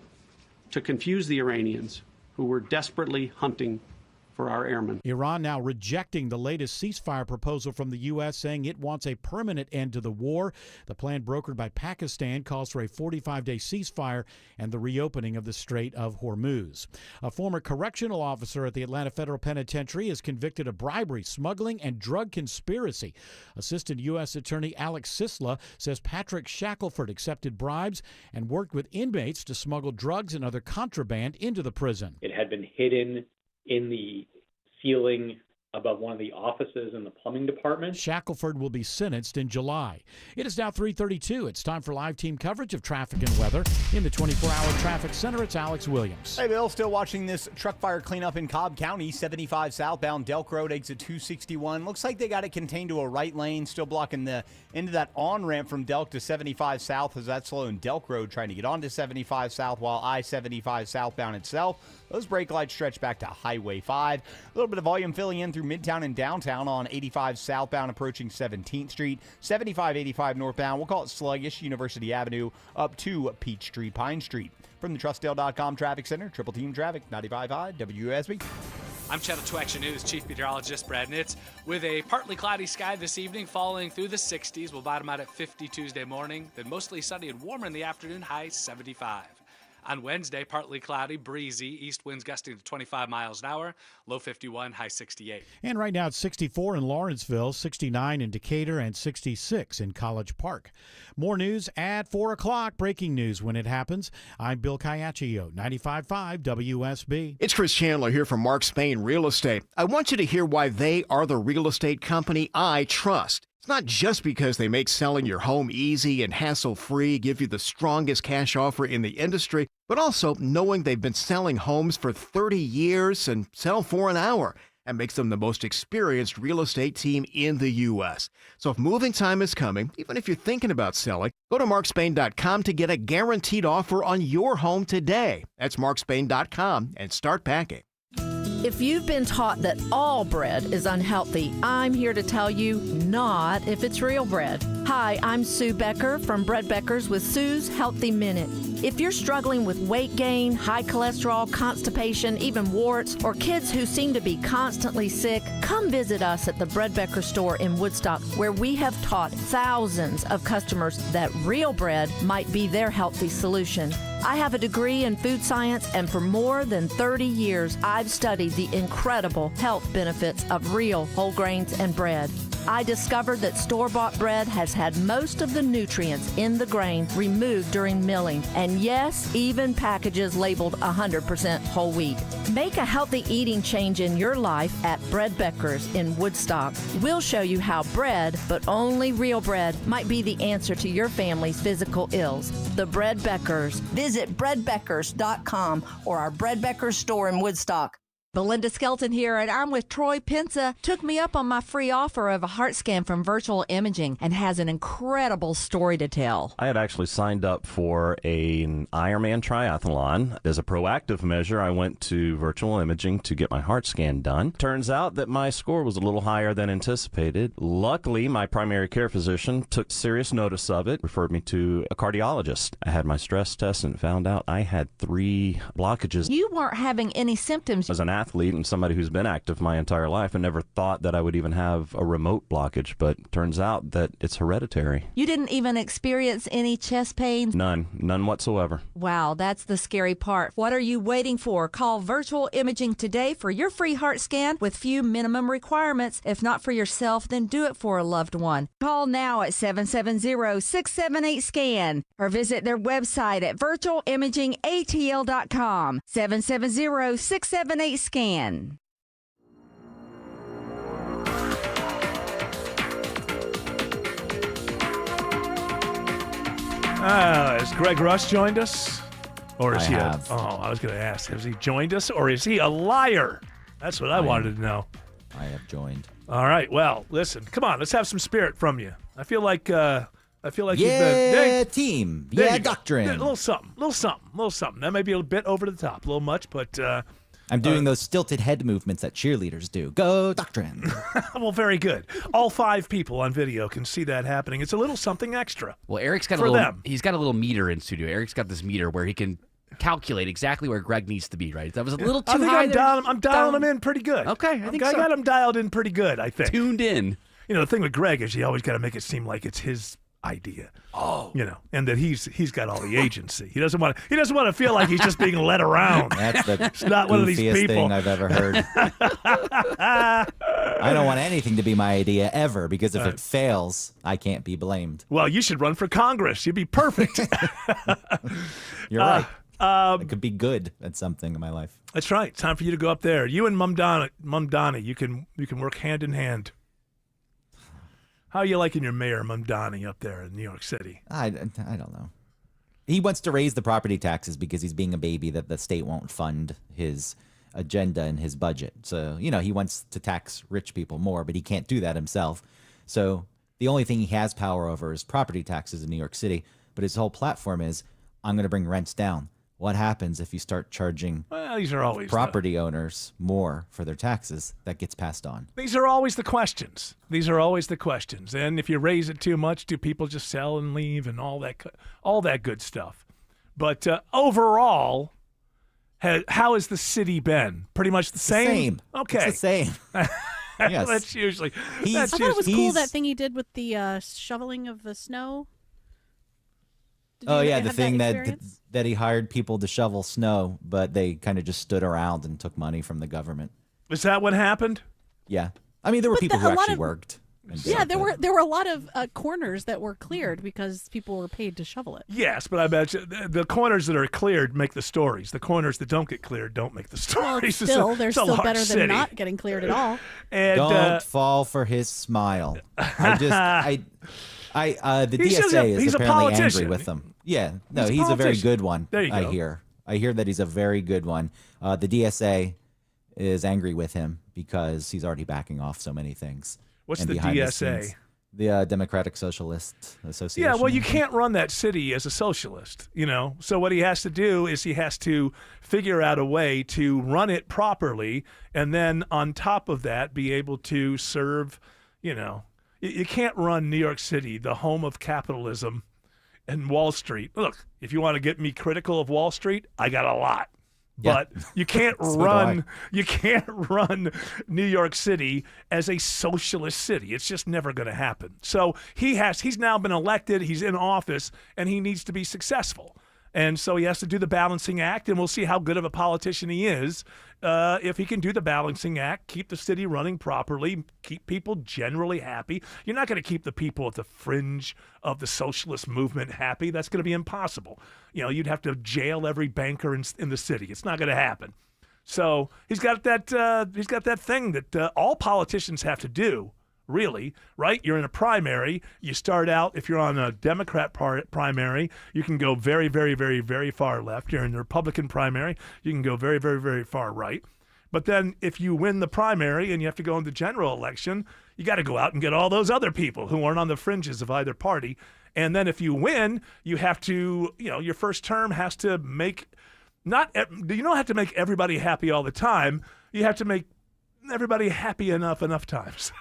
to confuse the Iranians, who were desperately hunting for our airmen. Iran now rejecting the latest ceasefire proposal from the U.S., saying it wants a permanent end to the war. The plan brokered by Pakistan calls for a 45-day ceasefire and the reopening of the Strait of Hormuz. A former correctional officer at the Atlanta Federal Penitentiary is convicted of bribery, smuggling, and drug conspiracy. Assistant U.S. Attorney Alex Sisla says Patrick Shackelford accepted bribes and worked with inmates to smuggle drugs and other contraband into the prison. It had been hidden in the ceiling above one of the offices in the plumbing department. Shackelford will be sentenced in July. It is now 3:32. It's time for live team coverage of traffic and weather. In the 24-hour traffic center, it's Alex Williams. Hey, Bill, still watching this truck fire cleanup in Cobb County, 75 southbound Delk Road, exit 261. Looks like they got it contained to a right lane, still blocking the into that on-ramp from Delk to 75 south as that's slow in Delk Road, trying to get onto 75 south while I-75 southbound itself. Those brake lights stretch back to Highway 5. A little bit of volume filling in through Midtown and downtown on 85 southbound approaching 17th Street. 75-85 northbound, we'll call it sluggish, University Avenue up to Peachtree Pine Street. From the TrustDale.com Traffic Center, Triple Team Traffic, 95.5 WSB. I'm Channel 2 Action News Chief Meteorologist Brad Nitz. With a partly cloudy sky this evening, falling through the 60s. We'll bottom out at 50 Tuesday morning, then mostly sunny and warmer in the afternoon, high 75. On Wednesday, partly cloudy, breezy, east winds gusting to 25 miles an hour, low 51, high 68. And right now it's 64 in Lawrenceville, 69 in Decatur, and 66 in College Park. More news at 4 o'clock. Breaking news when it happens. I'm Bill Caiaccio, 95.5 WSB. It's Chris Chandler here from Mark Spain Real Estate. I want you to hear why they are the real estate company I trust. It's not just because they make selling your home easy and hassle-free, give you the strongest cash offer in the industry, but also knowing they've been selling homes for 30 years and sell for an hour. And makes them the most experienced real estate team in the U.S. So if moving time is coming, even if you're thinking about selling, go to markspain.com to get a guaranteed offer on your home today. That's markspain.com and start packing. If you've been taught that all bread is unhealthy, I'm here to tell you not if it's real bread. Hi, I'm Sue Becker from Bread Beckers with Sue's Healthy Minute. If you're struggling with weight gain, high cholesterol, constipation, even warts, or kids who seem to be constantly sick, come visit us at the Bread Becker store in Woodstock, where we have taught thousands of customers that real bread might be their healthy solution. I have a degree in food science, and for more than 30 years, I've studied the incredible health benefits of real whole grains and bread. I discovered that store-bought bread has had most of the nutrients in the grain removed during milling, and yes, even packages labeled 100% whole wheat. Make a healthy eating change in your life at Bread Beckers in Woodstock. We'll show you how bread, but only real bread, might be the answer to your family's physical ills. The Bread Beckers. Visit breadbeckers.com or our Bread Beckers store in Woodstock. Belinda Skelton here, and I'm with Troy Pensa. Took me up on my free offer of a heart scan from Virtual Imaging and has an incredible story to tell. I had actually signed up for an Ironman triathlon. As a proactive measure, I went to Virtual Imaging to get my heart scan done. Turns out that my score was a little higher than anticipated. Luckily, my primary care physician took serious notice of it, referred me to a cardiologist. I had my stress test and found out I had 3 blockages. You weren't having any symptoms. As an athlete and somebody who's been active my entire life, I never thought that I would even have a remote blockage, but turns out that it's hereditary. You didn't even experience any chest pains? None whatsoever. Wow, that's the scary part. What are you waiting for? Call Virtual Imaging today for your free heart scan with few minimum requirements. If not for yourself, then do it for a loved one. Call now at 770-678-SCAN or visit their website at virtualimagingatl.com. 770-678-SCAN. Has Greg Rush joined us? Or is I he have. I was going to ask, has he joined us or is he a liar? That's what I wanted to know. I have joined. All right. Well, listen. Come on. Let's have some spirit from you. I feel like you've Yeah, been team. there Yeah, you go. doctrine. A little something. That may be a bit over the top, a little much, but I'm doing those stilted head movements that cheerleaders do. Go, doctrine. well, very good. All 5 people on video can see that happening. It's a little something extra. Well, Eric's got for a little. them. He's got a little meter in studio. Eric's got this meter where he can calculate exactly where Greg needs to be. Right? That was a little too I think high. I'm dialing him in pretty good. Okay, I think I so. got him dialed in pretty good. I think Tuned in. You know, the thing with Greg is you always got to make it seem like it's his idea. Oh, you know, and that he's got all the agency. He doesn't want to feel like he's just being led around. That's the It's not one of these goofiest people. thing I've ever heard. I don't want anything to be my idea ever, because if it fails, I can't be blamed. Well, you should run for Congress. You'd be perfect. You're right. I could be good at something in my life. That's right. Time for you to go up there. You and Mom Donnie, you can work hand in hand. How are you liking your mayor, Mom Donnie, up there in New York City? I don't know. He wants to raise the property taxes because he's being a baby that the state won't fund his agenda and his budget. So, you know, he wants to tax rich people more, but he can't do that himself. So the only thing he has power over is property taxes in New York City. But his whole platform is, I'm going to bring rents down. What happens if you start charging These are always property owners more for their taxes? That gets passed on. These are always the questions. And if you raise it too much, do people just sell and leave and all that good stuff? But overall, how has the city been? Pretty much the same? Okay. It's the same. Yes. That's usually. I thought it was cool that thing he did with the shoveling of the snow. Oh yeah, the have thing that that experience? that he hired people to shovel snow, but they kind of just stood around and took money from the government. Is that what happened? Yeah, I mean there were But people a who lot actually of- worked. and Yeah, did there it. were a lot of corners that were cleared because people were paid to shovel it. Yes, but I bet you the corners that are cleared make the stories. The corners that don't get cleared don't make the stories. Still, they're It's a still large better city. than not getting cleared at all. And Don't fall for his smile. The He's just DSA he's is a apparently angry politician. with them. Yeah, no, He's a he's a very politician. good one. There you go. I hear that he's a very good one. The DSA is angry with him because he's already backing off so many things. What's And the behind DSA? scenes, The Democratic Socialist Association. Yeah, well, you can't run that city as a socialist, you know. So what he has to do is he has to figure out a way to run it properly, and then on top of that, be able to serve, you know. You can't run New York City, the home of capitalism, and Wall Street. Look, if you want to get me critical of Wall Street, I got a lot. Yeah. But you can't So do run New York City as a socialist city. It's just never going to happen. So he's now been elected, he's in office, and he needs to be successful. And so he has to do the balancing act, and we'll see how good of a politician he is. If he can do the balancing act, keep the city running properly, keep people generally happy. You're not going to keep the people at the fringe of the socialist movement happy. That's going to be impossible. You know, you'd have to jail every banker in the city. It's not going to happen. So he's got that thing that all politicians have to do. Really, right? You're in a primary. You start out, if you're on a Democrat primary, you can go very, very, very, very far left. You're in the Republican primary, you can go very, very, very far right. But then if you win the primary and you have to go in the general election, you got to go out and get all those other people who aren't on the fringes of either party. And then if you win, you have to, your first term has to make you don't have to make everybody happy all the time. You have to make everybody happy enough times.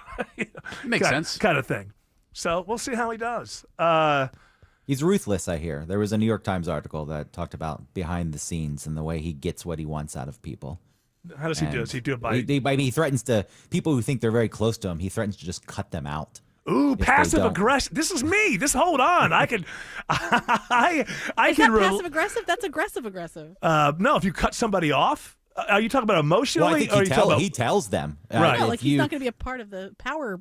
Makes sense. Kind of thing. So we'll see how he does. He's ruthless, I hear. There was a New York Times article that talked about behind the scenes and the way he gets what he wants out of people. How does he do it? Does he do it by... He threatens to, people who think they're very close to him, he threatens to just cut them out. Ooh, passive aggressive. This is me. Hold on. I can. I Is can. that passive aggressive? That's aggressive aggressive. No, if you cut somebody off, are you talking about emotionally? Well, I think he tells them. Right. No, like he's not going to be a part of the power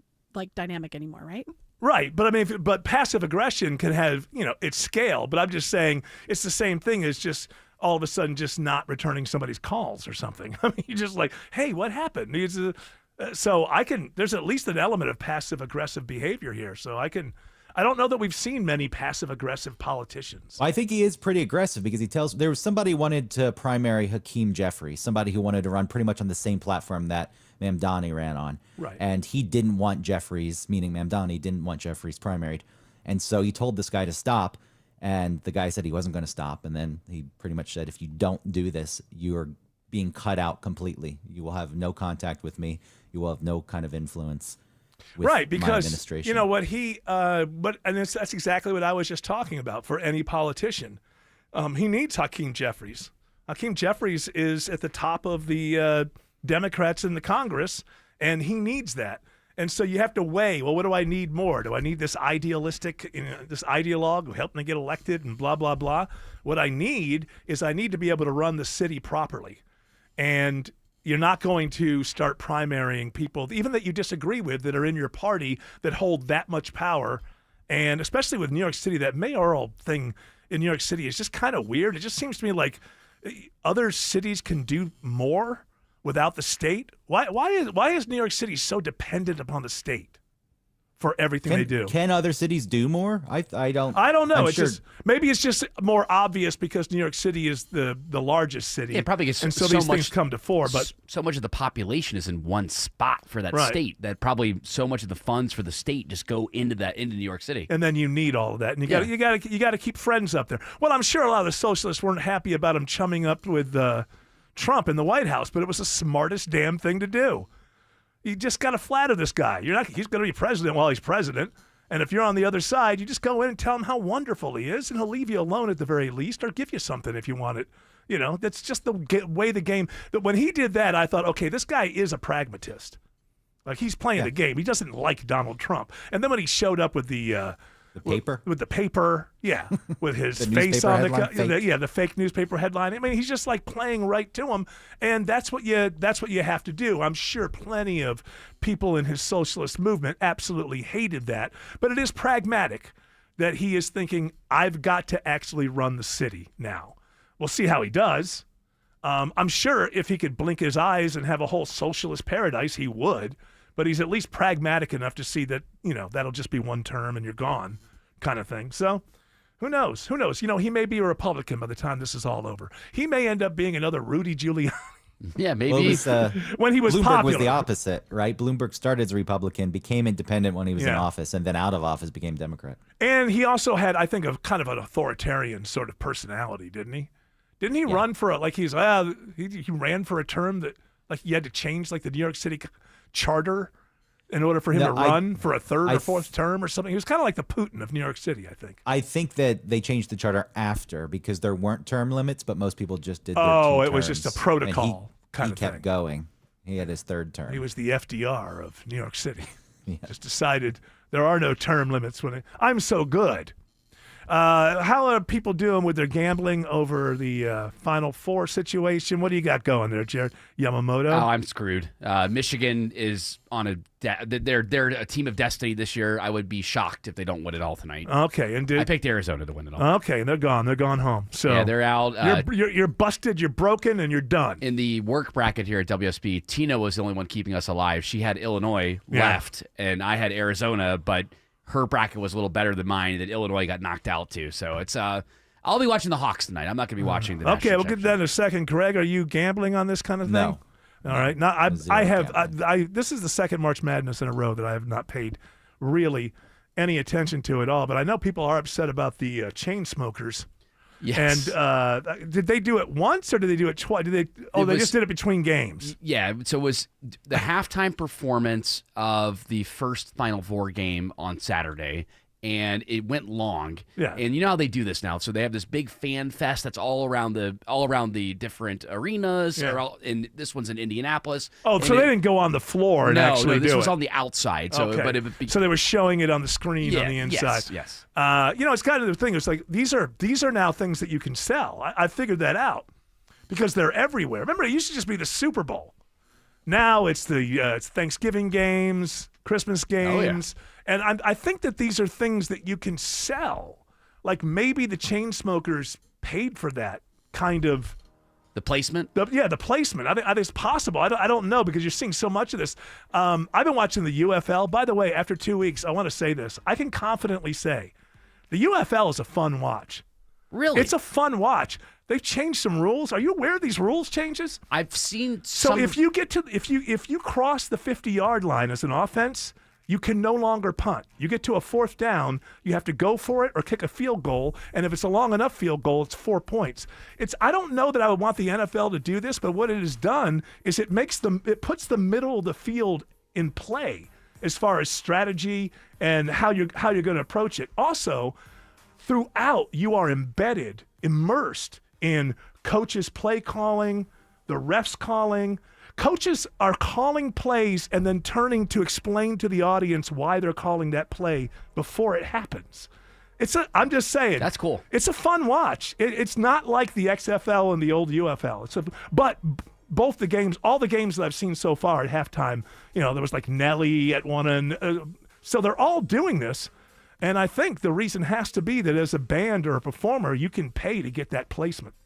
dynamic anymore, right? Right, but I mean, but passive aggression can have its scale. But I'm just saying it's the same thing as just all of a sudden just not returning somebody's calls or something. I mean, you're just like, hey, what happened? So there's at least an element of passive aggressive behavior here. So I don't know that we've seen many passive aggressive politicians. I think he is pretty aggressive because there was somebody who wanted to primary Hakeem Jeffries, somebody who wanted to run pretty much on the same platform that Mamdani ran on. Right. And he didn't want Jeffries, meaning Mamdani didn't want Jeffries primaried. And so he told this guy to stop, and the guy said he wasn't going to stop. And then he pretty much said, if you don't do this, you are being cut out completely. You will have no contact with me. You will have no kind of influence with right, my because administration. you know what that's exactly what I was just talking about for any politician. He needs Hakeem Jeffries. Hakeem Jeffries is at the top of the Democrats in the Congress, and he needs that. And so you have to weigh, well, what do I need more? Do I need this idealistic, this ideologue who helped me get elected and blah, blah, blah? What I need to be able to run the city properly. And you're not going to start primarying people, even that you disagree with, that are in your party that hold that much power. And especially with New York City, that mayoral thing in New York City is just kind of weird. It just seems to me like other cities can do more without the state. Why is New York City so dependent upon the state for everything they do? Can other cities do more? I don't know. Maybe It's just more obvious because New York City is the largest city. Yeah, it probably gets and so these things come to fore. But so much of the population is in one spot for that state that probably so much of the funds for the state just go into New York City. And then you need all of that, and you got to keep friends up there. Well, I'm sure a lot of the socialists weren't happy about him chumming up with Trump in the White House, but it was the smartest damn thing to do. You just got to flatter this guy. He's going to be president while he's president. And if you're on the other side, you just go in and tell him how wonderful he is, and he'll leave you alone at the very least, or give you something if you want it. That's just the way the game. That when he did that, I thought, okay, this guy is a pragmatist. Like he's playing the game. He doesn't like Donald Trump. And then when he showed up with the paper, with the paper, with his the face on the fake newspaper headline. I mean, he's just like playing right to him, and that's what you have to do. I'm sure plenty of people in his socialist movement absolutely hated that, but it is pragmatic that he is thinking, I've got to actually run the city now. We'll see how he does. I'm sure if he could blink his eyes and have a whole socialist paradise, he would. But he's at least pragmatic enough to see that, that'll just be one term and you're gone kind of thing. So who knows? He may be a Republican by the time this is all over. He may end up being another Rudy Giuliani. Yeah, maybe. When he was Bloomberg popular. was the opposite, right? Bloomberg started as a Republican, became independent when he was in office, and then out of office became Democrat. And he also had, I think, a kind of an authoritarian sort of personality, didn't he? Didn't he run for he ran for a term that like you had to change like the New York City charter in order for him to run for a third or fourth term or something? He was kind of like the Putin of New York City, I think. I think that they changed the charter after because there weren't term limits, but most people just did their 2 it terms. was just a protocol kind he of kept thing. going. He had his third term. He was the FDR of New York City. Just decided there are no term limits when I'm so good. How are people doing with their gambling over the Final Four situation? What do you got going there, Jared Yamamoto? Oh, I'm screwed. Michigan is on they're a team of destiny this year. I would be shocked if they don't win it all tonight. Okay, and I picked Arizona to win it all. Okay, and they're gone. They're gone home. So yeah, they're out. You're busted. You're broken, and you're done. In the work bracket here at WSB, Tina was the only one keeping us alive. She had Illinois left, and I had Arizona, but her bracket was a little better than mine. That Illinois got knocked out too. So it's I'll be watching the Hawks tonight. I'm not going to be watching the. Okay, we'll get that in a second. Greg, are you gambling on this kind of thing? No. All right. Now Zero gambling. this is the second March Madness in a row that I have not paid really any attention to at all. But I know people are upset about the chain smokers. Yes. And did they do it once or did they do it twice? They just did it between games. Yeah. So it was the halftime performance of the first Final Four game on Saturday, and it went long. Yeah. And you know how they do this now. So they have this big fan fest that's all around the different arenas. Yeah. And this one's in Indianapolis. Oh, so they didn't go on the floor and actually no, this do was it. on the outside. So, Okay. but So they were showing it on the screen on the inside. Yes. It's kind of the thing. It's like these are now things that you can sell. I figured that out because they're everywhere. Remember, it used to just be the Super Bowl. Now it's it's Thanksgiving games, Christmas games, and I think that these are things that you can sell. Like maybe the chain smokers paid for that kind of. The placement? The placement. I think it's possible. I don't know because you're seeing so much of this. I've been watching the UFL. By the way, after 2 weeks, I want to say this. I can confidently say the UFL is a fun watch. Really? It's a fun watch. They've changed some rules. Are you aware of these rules changes? I've seen So some. if you cross the 50-yard line as an offense, you can no longer punt. You get to a fourth down, you have to go for it or kick a field goal, and if it's a long enough field goal, it's 4 points. I don't know that I would want the NFL to do this, but what it has done is it puts the middle of the field in play as far as strategy and how you're going to approach it. Also, throughout you are immersed in coaches' play calling, the refs calling. Coaches are calling plays and then turning to explain to the audience why they're calling that play before it happens. I'm just saying. That's cool. It's a fun watch. It's not like the XFL and the old UFL. But both the games, all the games that I've seen so far at halftime, there was like Nelly at one end. So they're all doing this. And I think the reason has to be that as a band or a performer, you can pay to get that placement.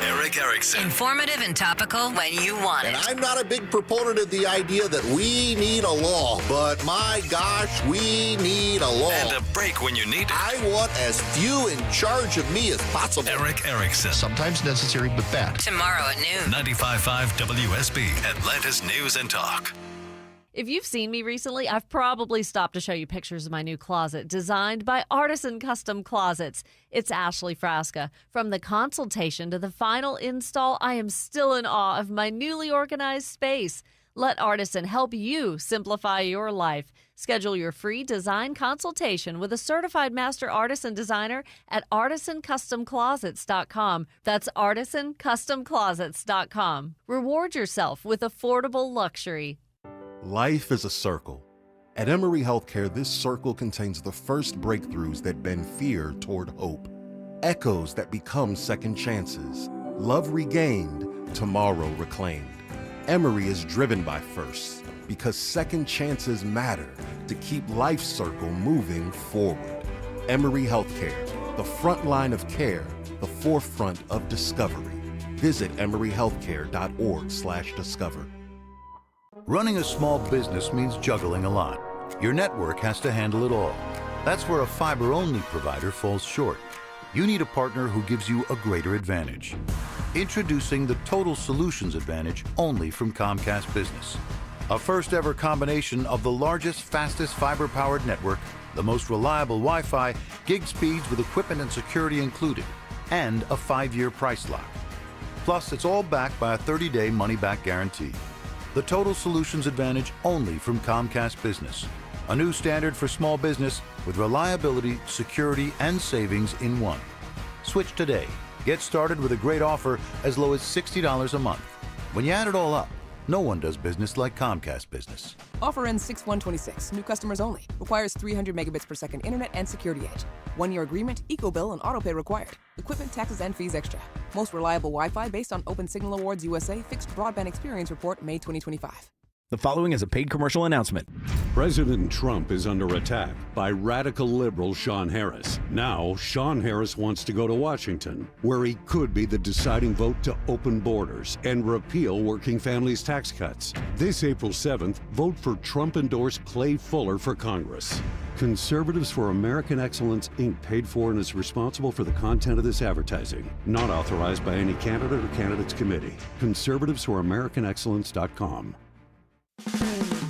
Eric Erickson. Informative and topical when you want it. And I'm not a big proponent of the idea that we need a law, but my gosh, we need a law. And a break when you need it. I want as few in charge of me as possible. Eric Erickson. Sometimes necessary, but bad. Tomorrow at noon. 95.5 WSB, Atlanta's News and Talk. If you've seen me recently, I've probably stopped to show you pictures of my new closet designed by Artisan Custom Closets. It's Ashley Frasca. From the consultation to the final install, I am still in awe of my newly organized space. Let Artisan help you simplify your life. Schedule your free design consultation with a certified master artisan designer at artisancustomclosets.com. That's artisancustomclosets.com. Reward yourself with affordable luxury. Life is a circle. At Emory Healthcare, this circle contains the first breakthroughs that bend fear toward hope, echoes that become second chances, love regained, tomorrow reclaimed. Emory is driven by firsts because second chances matter to keep life's circle moving forward. Emory Healthcare, the front line of care, the forefront of discovery. Visit emoryhealthcare.org/discover. Running a small business means juggling a lot. Your network has to handle it all. That's where a fiber-only provider falls short. You need a partner who gives you a greater advantage. Introducing the Total Solutions Advantage only from Comcast Business. A first-ever combination of the largest, fastest fiber-powered network, the most reliable Wi-Fi, gig speeds with equipment and security included, and a 5-year price lock. Plus, it's all backed by a 30-day money-back guarantee. The Total Solutions Advantage only from Comcast Business. A new standard for small business with reliability, security, and savings in one. Switch today. Get started with a great offer as low as $60 a month. When you add it all up, no one does business like Comcast Business. Offer ends 6/1/26. New customers only. Requires 300 megabits per second internet and security edge. 1-year agreement, eco-bill, and autopay required. Equipment, taxes, and fees extra. Most reliable Wi-Fi based on Open Signal Awards USA Fixed Broadband Experience Report, May 2025. The following is a paid commercial announcement. President Trump is under attack by radical liberal Sean Harris. Now, Sean Harris wants to go to Washington, where he could be the deciding vote to open borders and repeal working families' tax cuts. This April 7th, vote for Trump-endorsed Clay Fuller for Congress. Conservatives for American Excellence, Inc. paid for and is responsible for the content of this advertising. Not authorized by any candidate or candidates committee. ConservativeSforAmericanExcellence.com.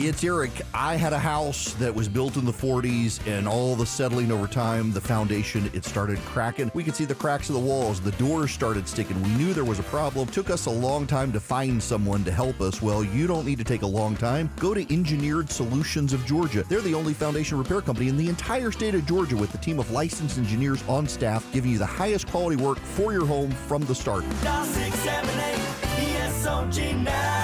It's Eric. I had a house that was built in the 40s, and all the settling over time, the foundation, it started cracking. We could see the cracks of the walls. The doors started sticking. We knew there was a problem. Took us a long time to find someone to help us. Well, you don't need to take a long time. Go to Engineered Solutions of Georgia. They're the only foundation repair company in the entire state of Georgia with a team of licensed engineers on staff giving you the highest quality work for your home from the start. Dial 678 ESOG now.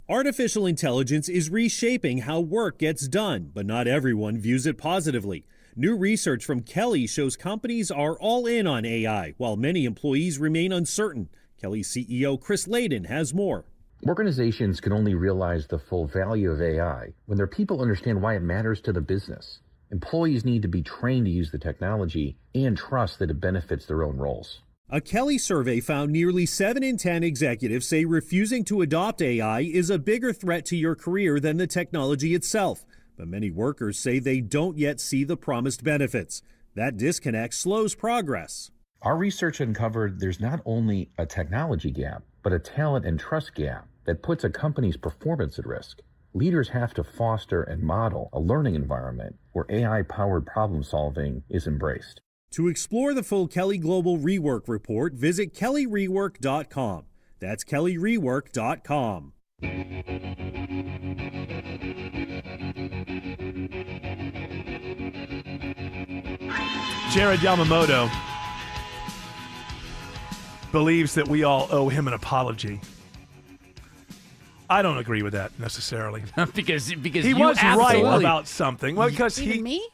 Artificial intelligence is reshaping how work gets done, but not everyone views it positively. New research from Kelly shows companies are all in on AI, while many employees remain uncertain. Kelly CEO Chris Layden has more. Organizations can only realize the full value of AI when their people understand why it matters to the business. Employees need to be trained to use the technology and trust that it benefits their own roles. A Kelly survey found nearly 7 in 10 executives say refusing to adopt AI is a bigger threat to your career than the technology itself. But many workers say they don't yet see the promised benefits. That disconnect slows progress. Our research uncovered there's not only a technology gap, but a talent and trust gap that puts a company's performance at risk. Leaders have to foster and model a learning environment where AI-powered problem solving is embraced. To explore the full Kelly Global Rework Report, visit kellyrework.com. That's kellyrework.com. Jared Yamamoto believes that we all owe him an apology. I don't agree with that necessarily. because he you was right absolutely- about something. Well, because Even me?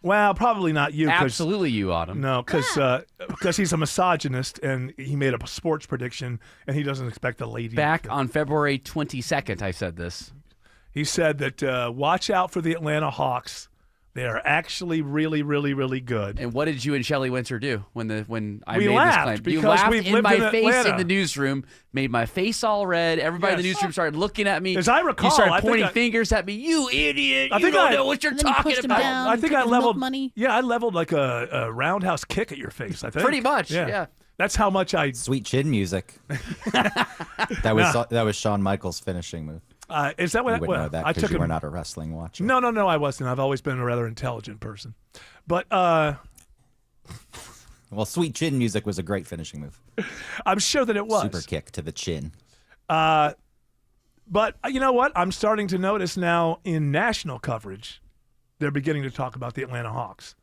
Well, probably not you. Absolutely you, Autumn. No, because he's a misogynist and he made a sports prediction and he doesn't expect a lady. Back on February 22nd, I said this. He said that watch out for the Atlanta Hawks. They are actually really, really, really good. And what did you and Shelley Winter do when I We made laughed this claim? You because laughed we've in lived my in face Atlanta. in the newsroom, made my face all red. Everybody in the Yes. newsroom started looking at me. As I recall, you started I think pointing I- fingers at me. You idiot! I You think don't I- know what you're And then you talking pushed him about. down. I think took I his milk leveled. money. Yeah, I leveled like a roundhouse kick at your face. I think Pretty much, yeah. That's how much I. Sweet chin music. that was Shawn Michaels' finishing move. Is that what? You wouldn't know that I because took you him. were not a wrestling watcher. No, I wasn't. I've always been a rather intelligent person. But Well, sweet chin music was a great finishing move. I'm sure that it was. Super kick to the chin. But you know what? I'm starting to notice now in national coverage, they're beginning to talk about the Atlanta Hawks.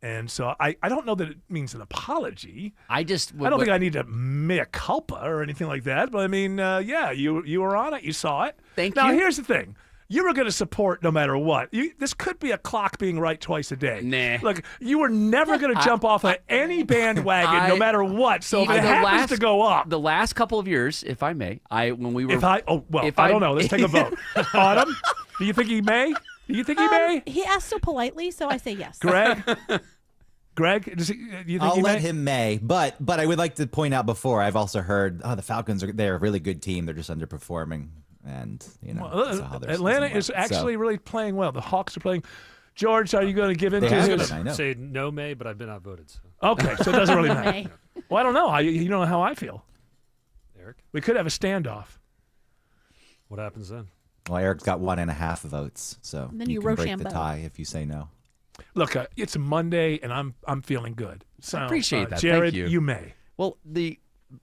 And so I don't know that it means an apology. I don't think I need to mea culpa or anything like that. But I mean, yeah, you were on it. You saw it. Thank you. Now, you. here's the thing. You were going to support no matter what. This could be a clock being right twice a day. Nah. Look, you were never going to jump off of any bandwagon no matter what. So if it happens to go up. The last couple of years, if I may, I don't know. Let's take a vote. Autumn, do you think he may? Do you think he may? He asked so politely, so I say yes. Greg, do you think I'll he let may? him may, but I would like to point out before I've also heard the Falcons they're a really good team. They're just underperforming, and that's how their Atlanta season is went. actually really playing well. The Hawks are playing. George, are you going to give in They to have his? been, I know. Say no, May, but I've been outvoted. So. Okay, so it doesn't really matter. May. Well, I don't know. You don't know how I feel. Eric, We could have a standoff. what happens then? Well, Eric's got 1.5 votes, so And then you you can break the Rochambeau. tie if you say no. Look, it's a Monday, and I'm feeling good. So I appreciate that. Jared, Thank you. may. Well,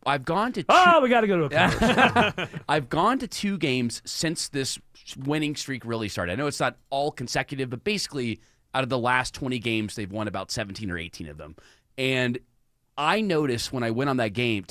I've gone to. We got to go to a commercial. I've gone to 2 games since this winning streak really started. I know it's not all consecutive, but basically out of the last 20 games, they've won about 17 or 18 of them. And I noticed when I went on that game,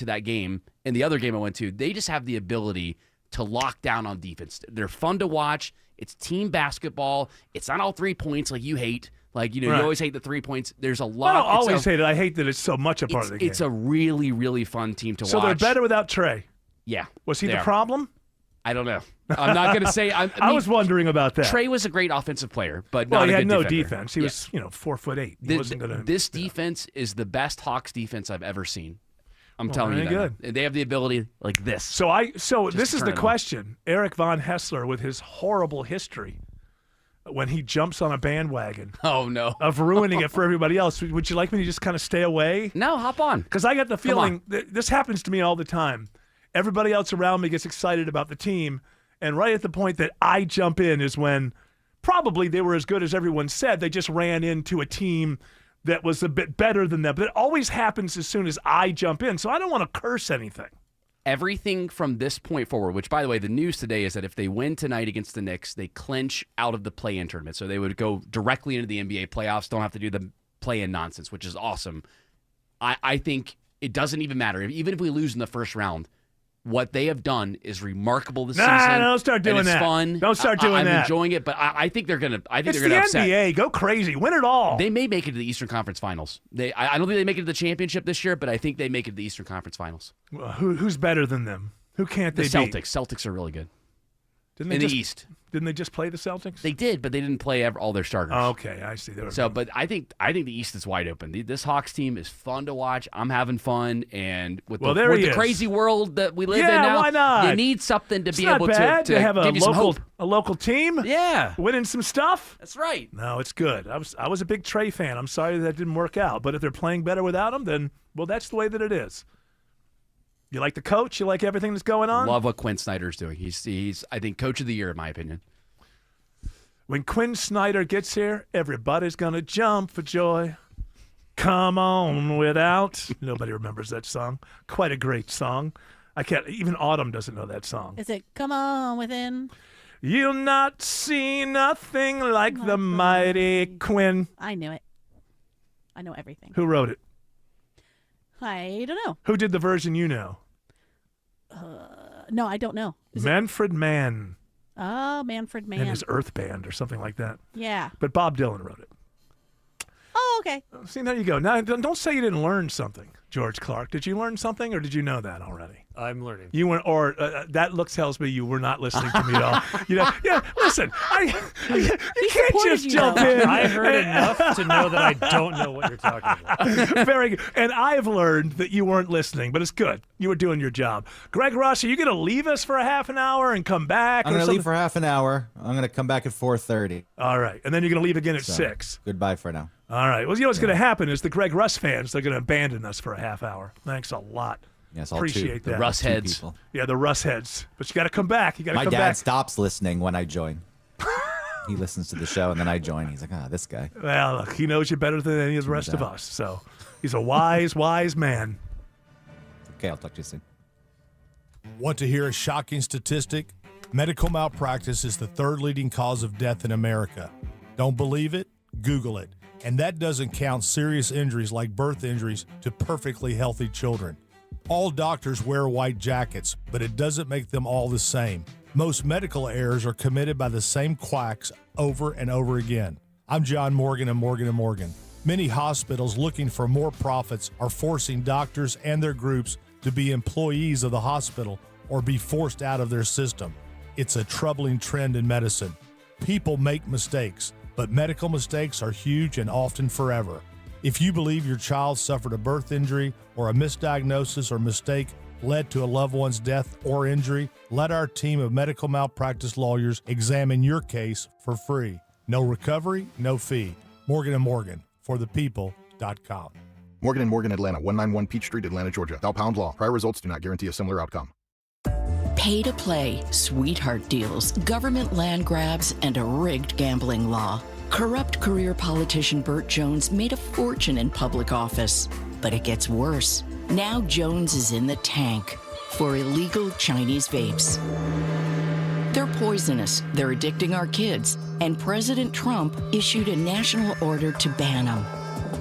and the other game I went to, they just have the ability to lock down on defense. They're fun to watch. It's team basketball. It's not all 3 points like you hate. Like, you Right. always hate the 3 points. There's a lot. I don't always hate it. I hate that it's so much a part of the game. It's a really, really fun team to So watch. they're better without Trey. Yeah. Was he they the are. problem? I don't know. I'm not going to say. I was wondering about that. Trey was a great offensive player, but well, not he a had good no defender. defense. He was, 4'8". He wasn't gonna. This defense is the best Hawks defense I've ever seen. I'm Well, telling you very that. good. They have the ability like this. So this is turn the it on. question. Eric Von Hessler, with his horrible history, when he jumps on a bandwagon. Oh no! Of ruining it for everybody else. Would you like me to just kind of stay away? No, hop on. Because I got the feeling that this happens to me all the time. Everybody else around me gets excited about the team, and right at the point that I jump in is when probably they were as good as everyone said. They just ran into a team that was a bit better than them. But it always happens as soon as I jump in, so I don't want to curse anything. Everything from this point forward, which, by the way, the news today is that if they win tonight against the Knicks, they clinch out of the play-in tournament. So they would go directly into the NBA playoffs, don't have to do the play-in nonsense, which is awesome. I think it doesn't even matter. Even if we lose in the first round, what they have done is remarkable this season. Don't start doing and it's that. fun. Don't start doing I'm that. enjoying it, but I think they're gonna. I think It's they're gonna the upset. NBA. Go crazy. Win it all. They may make it to the Eastern Conference Finals. I don't think they make it to the championship this year, but I think they make it to the Eastern Conference Finals. Well, who's better than them? Who can't The they Celtics. beat? Celtics are really good. Didn't they in just, the East. Didn't they just play the Celtics? They did, but they didn't play all their starters. Okay, I see. But I think the East is wide open. This Hawks team is fun to watch. I'm having fun, and with the crazy world that we live in now, why not? you need something to It's be not able bad to have give you some hope. a local team. Yeah, winning some stuff. That's right. No, it's good. I was a big Trey fan. I'm sorry that didn't work out, but if they're playing better without him, then that's the way that it is. You like the coach? You like everything that's going on? Love what Quinn Snyder's doing. He's I think coach of the year in my opinion. When Quinn Snyder gets here, everybody's gonna jump for joy. Come on without. Nobody remembers that song. Quite a great song. I can't. Even Autumn doesn't know that song. Is it Come On Within? You'll not see nothing like the mighty Quinn. I knew it. I know everything. Who wrote it? I don't know. Who did the version you know? No, I don't know. Manfred Mann. Oh, Manfred Mann. And his Earth Band or something like that. Yeah. But Bob Dylan wrote it. Oh, okay. See, there you go. Now, don't say you didn't learn something, George Clark. Did you learn something, or did you know that already? I'm learning. You weren't, or that look tells me you were not listening to me at all. Yeah. Listen, you can't just jump in. I heard enough to know that I don't know what you're talking about. Very good. And I've learned that you weren't listening, but it's good. You were doing your job. Greg Ross, are you going to leave us for a half an hour and come back? I'm going to leave for half an hour. I'm going to come back at 4:30. All right, and then you're going to leave again at 6. Goodbye for now. All right. Well, you know what's going to happen is the Greg Russ fans, they're going to abandon us for a half hour. Thanks a lot. Yes, all Appreciate two. that. The Russ heads. Yeah, the Russ heads. But you got to come back. You got to My come dad back. stops listening when I join. He listens to the show, and then I join. He's like, this guy. Well, look, he knows you better than any of the rest of us. So he's a wise, wise man. Okay, I'll talk to you soon. Want to hear a shocking statistic? Medical malpractice is the third leading cause of death in America. Don't believe it? Google it. And that doesn't count serious injuries like birth injuries to perfectly healthy children. All doctors wear white jackets, but it doesn't make them all the same. Most medical errors are committed by the same quacks over and over again. I'm John Morgan of Morgan & Morgan. Many hospitals looking for more profits are forcing doctors and their groups to be employees of the hospital or be forced out of their system. It's a troubling trend in medicine. People make mistakes, but medical mistakes are huge and often forever. If you believe your child suffered a birth injury or a misdiagnosis or mistake led to a loved one's death or injury, let our team of medical malpractice lawyers examine your case for free. No recovery, no fee. Morgan & Morgan, forthepeople.com. Morgan & Morgan, Atlanta, 191 Peach Street, Atlanta, Georgia. Thou pound law. Prior results do not guarantee a similar outcome. Pay to play, sweetheart deals, government land grabs, and a rigged gambling law. Corrupt career politician Burt Jones made a fortune in public office. But it gets worse. Now Jones is in the tank for illegal Chinese vapes. They're poisonous, they're addicting our kids, and President Trump issued a national order to ban them.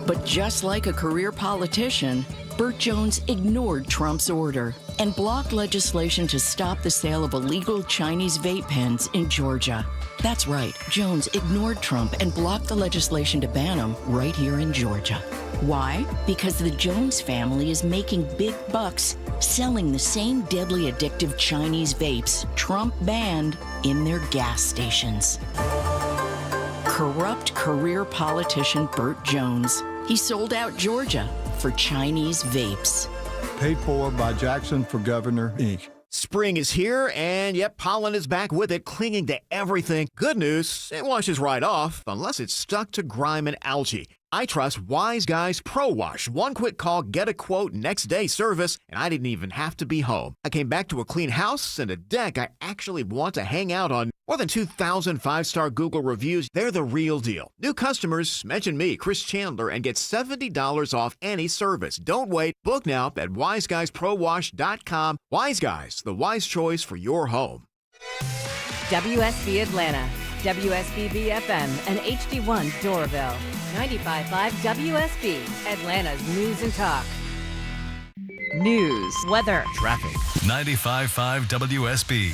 But just like a career politician, Burt Jones ignored Trump's order and blocked legislation to stop the sale of illegal Chinese vape pens in Georgia. That's right, Jones ignored Trump and blocked the legislation to ban them right here in Georgia. Why? Because the Jones family is making big bucks selling the same deadly addictive Chinese vapes Trump banned in their gas stations. Corrupt career politician Burt Jones. He sold out Georgia for Chinese vapes. Paid for by Jackson for Governor, Inc. Spring is here, and yep, pollen is back with it, clinging to everything. Good news, it washes right off, unless it's stuck to grime and algae. I trust Wise Guys Pro Wash. One quick call, get a quote, next day service, and I didn't even have to be home. I came back to a clean house and a deck I actually want to hang out on. More than 2,000 five-star Google reviews. They're the real deal. New customers, mention me, Chris Chandler, and get $70 off any service. Don't wait. Book now at wiseguysprowash.com. Wise Guys, the wise choice for your home. WSB Atlanta, WSB BFM, and HD1 Doraville. 95.5 WSB, Atlanta's News and Talk. News, weather, traffic. 95.5 WSB,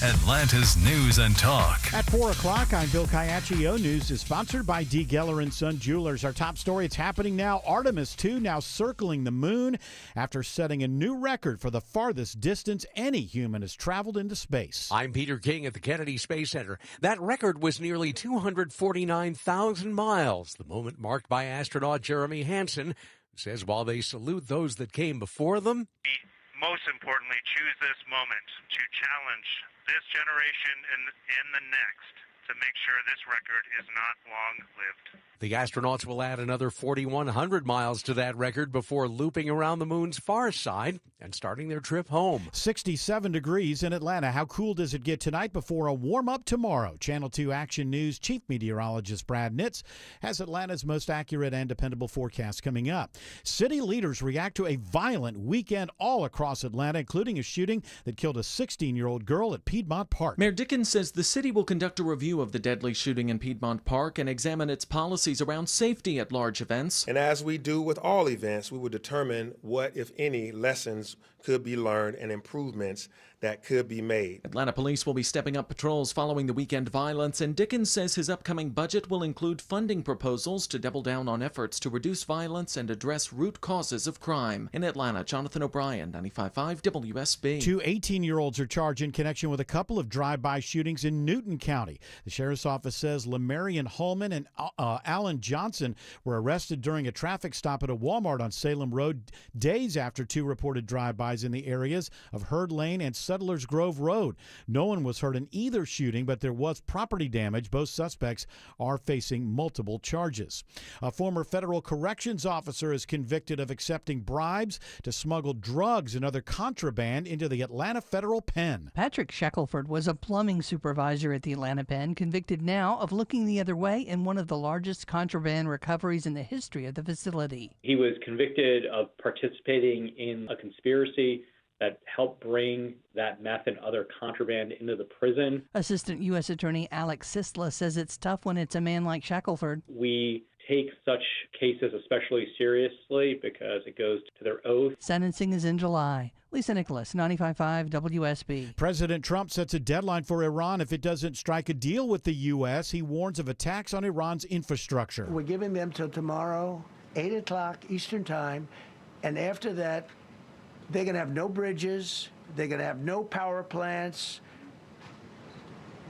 Atlanta's News and Talk. At 4 o'clock, I'm Bill Kayaccio. News is sponsored by D. Geller & Son Jewelers. Our top story, it's happening now. Artemis 2 now circling the moon after setting a new record for the farthest distance any human has traveled into space. I'm Peter King at the Kennedy Space Center. That record was nearly 249,000 miles, the moment marked by astronaut Jeremy Hansen, who says while they salute those that came before them, most importantly, choose this moment to challenge this generation and the next to make sure this record is not long-lived. the astronauts will add another 4,100 miles to that record before looping around the moon's far side and starting their trip home. 67 degrees in Atlanta. How cool does it get tonight before a warm-up tomorrow? Channel 2 Action News Chief Meteorologist Brad Nitz has Atlanta's most accurate and dependable forecast coming up. City leaders react to a violent weekend all across Atlanta, including a shooting that killed a 16-year-old girl at Piedmont Park. Mayor Dickens says the city will conduct a review of the deadly shooting in Piedmont Park and examine its policies around safety at large events. And as we do with all events, we will determine what, if any, lessons could be learned and improvements that could be made. Atlanta police will be stepping up patrols following the weekend violence, and Dickens says his upcoming budget will include funding proposals to double down on efforts to reduce violence and address root causes of crime. In Atlanta, Jonathan O'Brien, 95.5 WSB. Two 18-year-olds are charged in connection with a couple of drive-by shootings in Newton County. The sheriff's office says Lemarian Holman and Alan Johnson were arrested during a traffic stop at a Walmart on Salem Road days after two reported drive-bys in the areas of Herd Lane and Settlers Grove Road. No one was hurt in either shooting, but there was property damage. Both suspects are facing multiple charges. A former federal corrections officer is convicted of accepting bribes to smuggle drugs and other contraband into the Atlanta Federal Pen. Patrick Shackelford was a plumbing supervisor at the Atlanta Pen, convicted now of looking the other way in one of the largest contraband recoveries in the history of the facility. He was convicted of participating in a conspiracy that helped bring that meth and other contraband into the prison. Assistant U.S. Attorney Alex Sisla says it's tough when it's a man like Shackelford. We take such cases especially seriously because it goes to their oath. Sentencing is in July. Lisa Nicholas, 95.5 WSB. President Trump sets a deadline for Iran if it doesn't strike a deal with the U.S. He warns of attacks on Iran's infrastructure. We're giving them till tomorrow, 8 o'clock Eastern Time, and after that, they're going to have no bridges, they're going to have no power plants.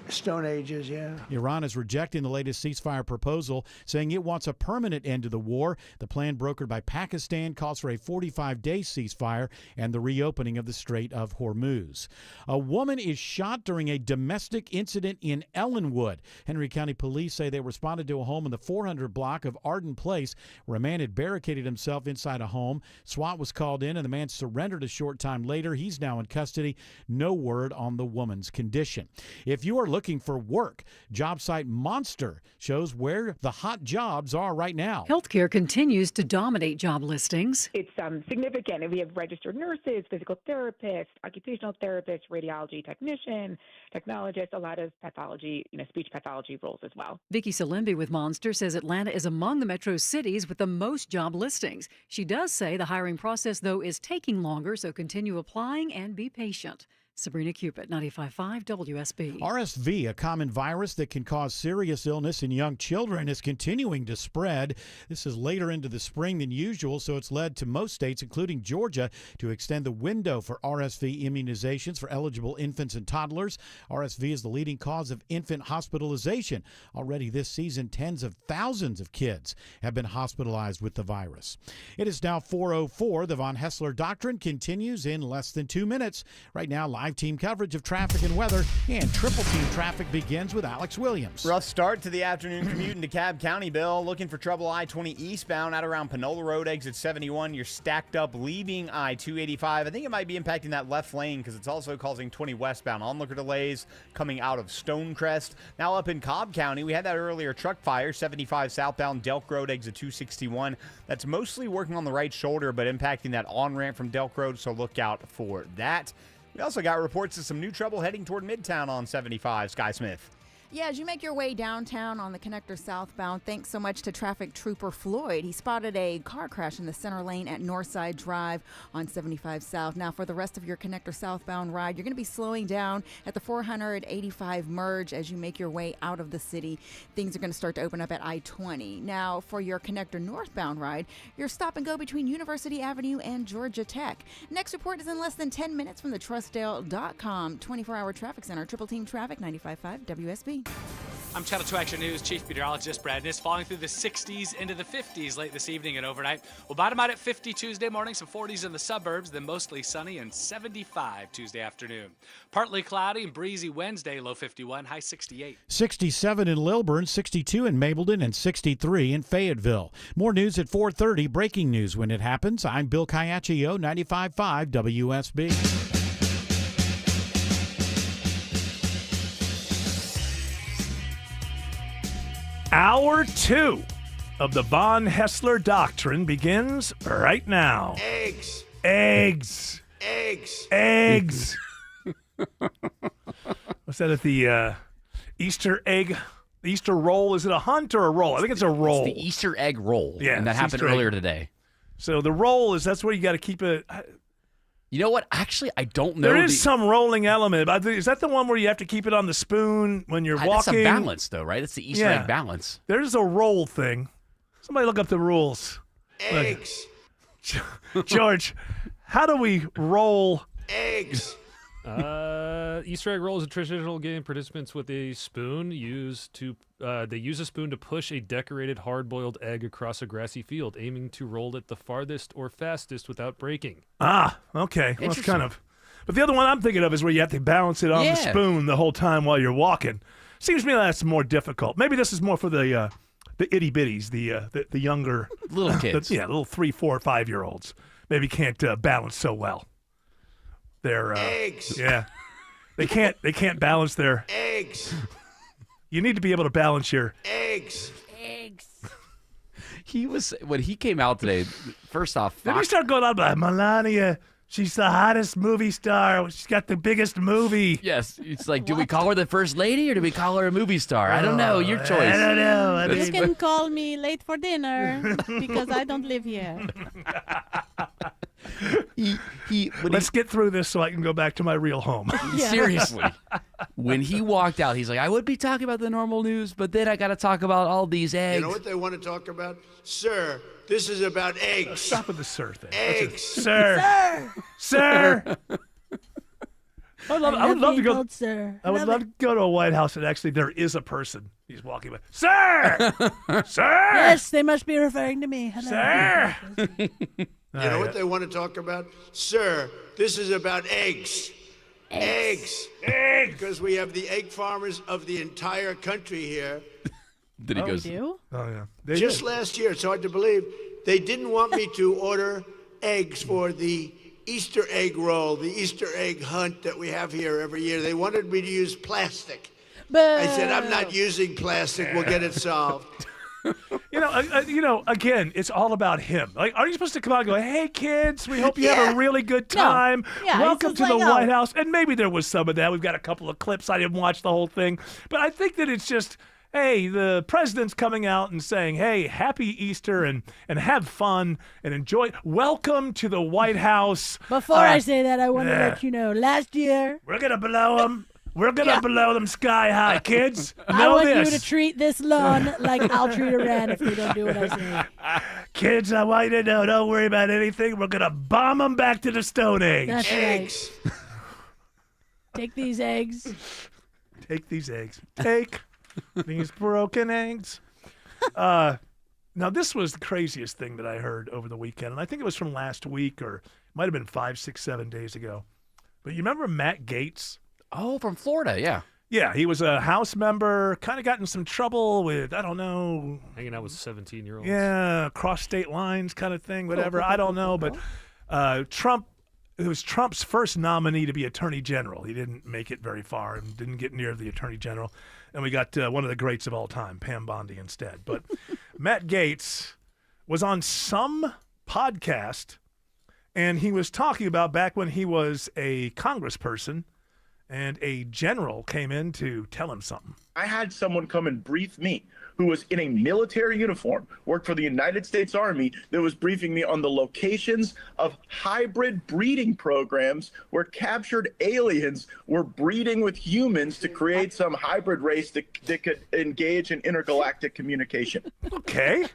Stone Ages, yeah. Iran is rejecting the latest ceasefire proposal, saying it wants a permanent end to the war. The plan brokered by Pakistan calls for a 45-day ceasefire and the reopening of the Strait of Hormuz. A woman is shot during a domestic incident in Ellenwood. Henry County Police say they responded to a home in the 400 block of Arden Place where a man had barricaded himself inside a home. SWAT was called in and the man surrendered a short time later. He's now in custody. No word on the woman's condition. If you are looking for work, job site Monster shows where the hot jobs are right now. Healthcare continues to dominate job listings. It's significant. We have registered nurses, physical therapists, occupational therapists, radiology technician, technologists, a lot of pathology, speech pathology roles as well. Vicki Salimbi with Monster says Atlanta is among the metro cities with the most job listings. She does say the hiring process, though, is taking longer, so continue applying and be patient. Sabrina Cupid, 95.5 WSB. RSV, a common virus that can cause serious illness in young children, is continuing to spread. This is later into the spring than usual, so it's led to most states, including Georgia, to extend the window for RSV immunizations for eligible infants and toddlers. RSV is the leading cause of infant hospitalization. Already this season, tens of thousands of kids have been hospitalized with the virus. It is now 4:04. The Von Hessler Doctrine continues in less than 2 minutes. Right now, live team coverage of traffic and weather, and triple team traffic begins with Alex Williams. Rough start to the afternoon commute in DeKalb County, Bill. Looking for trouble I-20 eastbound out around Panola Road, exit 71. You're stacked up leaving I-285. I think it might be impacting that left lane because it's also causing 20 westbound onlooker delays coming out of Stonecrest. Now up in Cobb County, we had that earlier truck fire, 75 southbound Delk Road, exit 261. That's mostly working on the right shoulder, but impacting that on-ramp from Delk Road, so look out for that. We also got reports of some new trouble heading toward Midtown on 75. Sky Smith. Yeah, as you make your way downtown on the connector southbound, thanks so much to traffic trooper Floyd. He spotted a car crash in the center lane at Northside Drive on 75 South. Now, for the rest of your connector southbound ride, you're going to be slowing down at the 485 merge as you make your way out of the city. Things are going to start to open up at I-20. Now, for your connector northbound ride, your stop and go between University Avenue and Georgia Tech. Next report is in less than 10 minutes from the Trustdale.com 24-hour traffic center. Triple team traffic, 95.5 WSB. I'm Channel 2 Action News Chief Meteorologist Brad Niss. Falling through the 60s into the 50s late this evening and overnight. We'll bottom out at 50 Tuesday morning, some 40s in the suburbs, then mostly sunny and 75 Tuesday afternoon. Partly cloudy and breezy Wednesday, low 51, high 68. 67 in Lilburn, 62 in Mableton, and 63 in Fayetteville. More news at 4:30. Breaking news when it happens. I'm Bill Caiaccio, 95.5 WSB. Hour 2 of the Von Hessler Doctrine begins right now. Eggs. Eggs. Eggs. Eggs. Was that at the Easter egg? The Easter roll? Is it a hunt or a roll? I think it's a roll. It's the Easter egg roll. Yeah, and that happened Easter earlier egg. today. So the roll that's where you got to keep it. You know what? Actually, I don't know. There is some rolling element. Is that the one where you have to keep it on the spoon when you're walking? That's a balance, though, right? It's the Easter egg balance. There's a roll thing. Somebody look up the rules. Eggs. George, how do we roll eggs? Easter egg roll is a traditional game. Participants with a spoon use a spoon to push a decorated hard-boiled egg across a grassy field, aiming to roll it the farthest or fastest without breaking. Ah, okay. Well, that's kind of. But the other one I'm thinking of is where you have to balance it on the spoon the whole time while you're walking. Seems to me that's more difficult. Maybe this is more for the itty bitties, the younger little kids. Little 3, 4, 5-year-olds. Maybe can't balance so well. They're eggs. Yeah, they can't balance their eggs. You need to be able to balance your eggs. When he came out today, first off, Then you start going on about Melania. She's the hottest movie star. She's got the biggest movie. Yes, it's like, do we call her the first lady or do we call her a movie star? I don't know. Your choice. I don't know. You can call me late for dinner because I don't live here. Let's get through this so I can go back to my real home. Seriously. When he walked out, he's like, I would be talking about the normal news, but then I got to talk about all these eggs. You know what they want to talk about? Sir, this is about eggs. Stop with the sir thing. Eggs. Sir. Sir. I would love to go. Sir. I would love to go to a White House and actually there is a person. He's walking by. Sir! Sir! Yes, they must be referring to me. Hello. Sir! You know what they want to talk about? Sir, this is about eggs. Eggs. Because we have the egg farmers of the entire country here. Then he goes, We do? Oh, yeah. Just last year, it's hard to believe, they didn't want me to order eggs for the Easter egg roll, the Easter egg hunt that we have here every year. They wanted me to use plastic. I said, I'm not using plastic. We'll get it solved. Again, it's all about him. Like, are you supposed to come out and go, hey, kids, we hope you have a really good time. Yeah, Welcome it's to the like, White House. And maybe there was some of that. We've got a couple of clips. I didn't watch the whole thing. But I think that it's just, hey, the president's coming out and saying, hey, happy Easter and have fun and enjoy. Welcome to the White House. Before I say that, I want to let you know, last year... We're going to blow them. We're going to blow them sky high, kids. I want you to treat this lawn like I'll treat Iran if they don't do what I say. Kids, I want you to know, don't worry about anything. We're going to bomb them back to the Stone Age. That's right. Take these eggs. Take these eggs. Take these broken eggs. Now, this was the craziest thing that I heard over the weekend, and I think it was from last week, or it might have been 5, 6, 7 days ago. But you remember Matt Gaetz? Oh, from Florida, yeah. Yeah, he was a House member, kind of got in some trouble with, I don't know. Hanging out with 17-year-olds. Yeah, cross state lines kind of thing, whatever. I don't know, but Trump, it was Trump's first nominee to be Attorney General. He didn't make it very far and didn't get near the Attorney General. And we got one of the greats of all time, Pam Bondi, instead. But Matt Gaetz was on some podcast, and he was talking about back when he was a congressperson, and a general came in to tell him something. I had someone come and brief me who was in a military uniform, worked for the United States Army, that was briefing me on the locations of hybrid breeding programs where captured aliens were breeding with humans to create some hybrid race that could engage in intergalactic communication. Okay.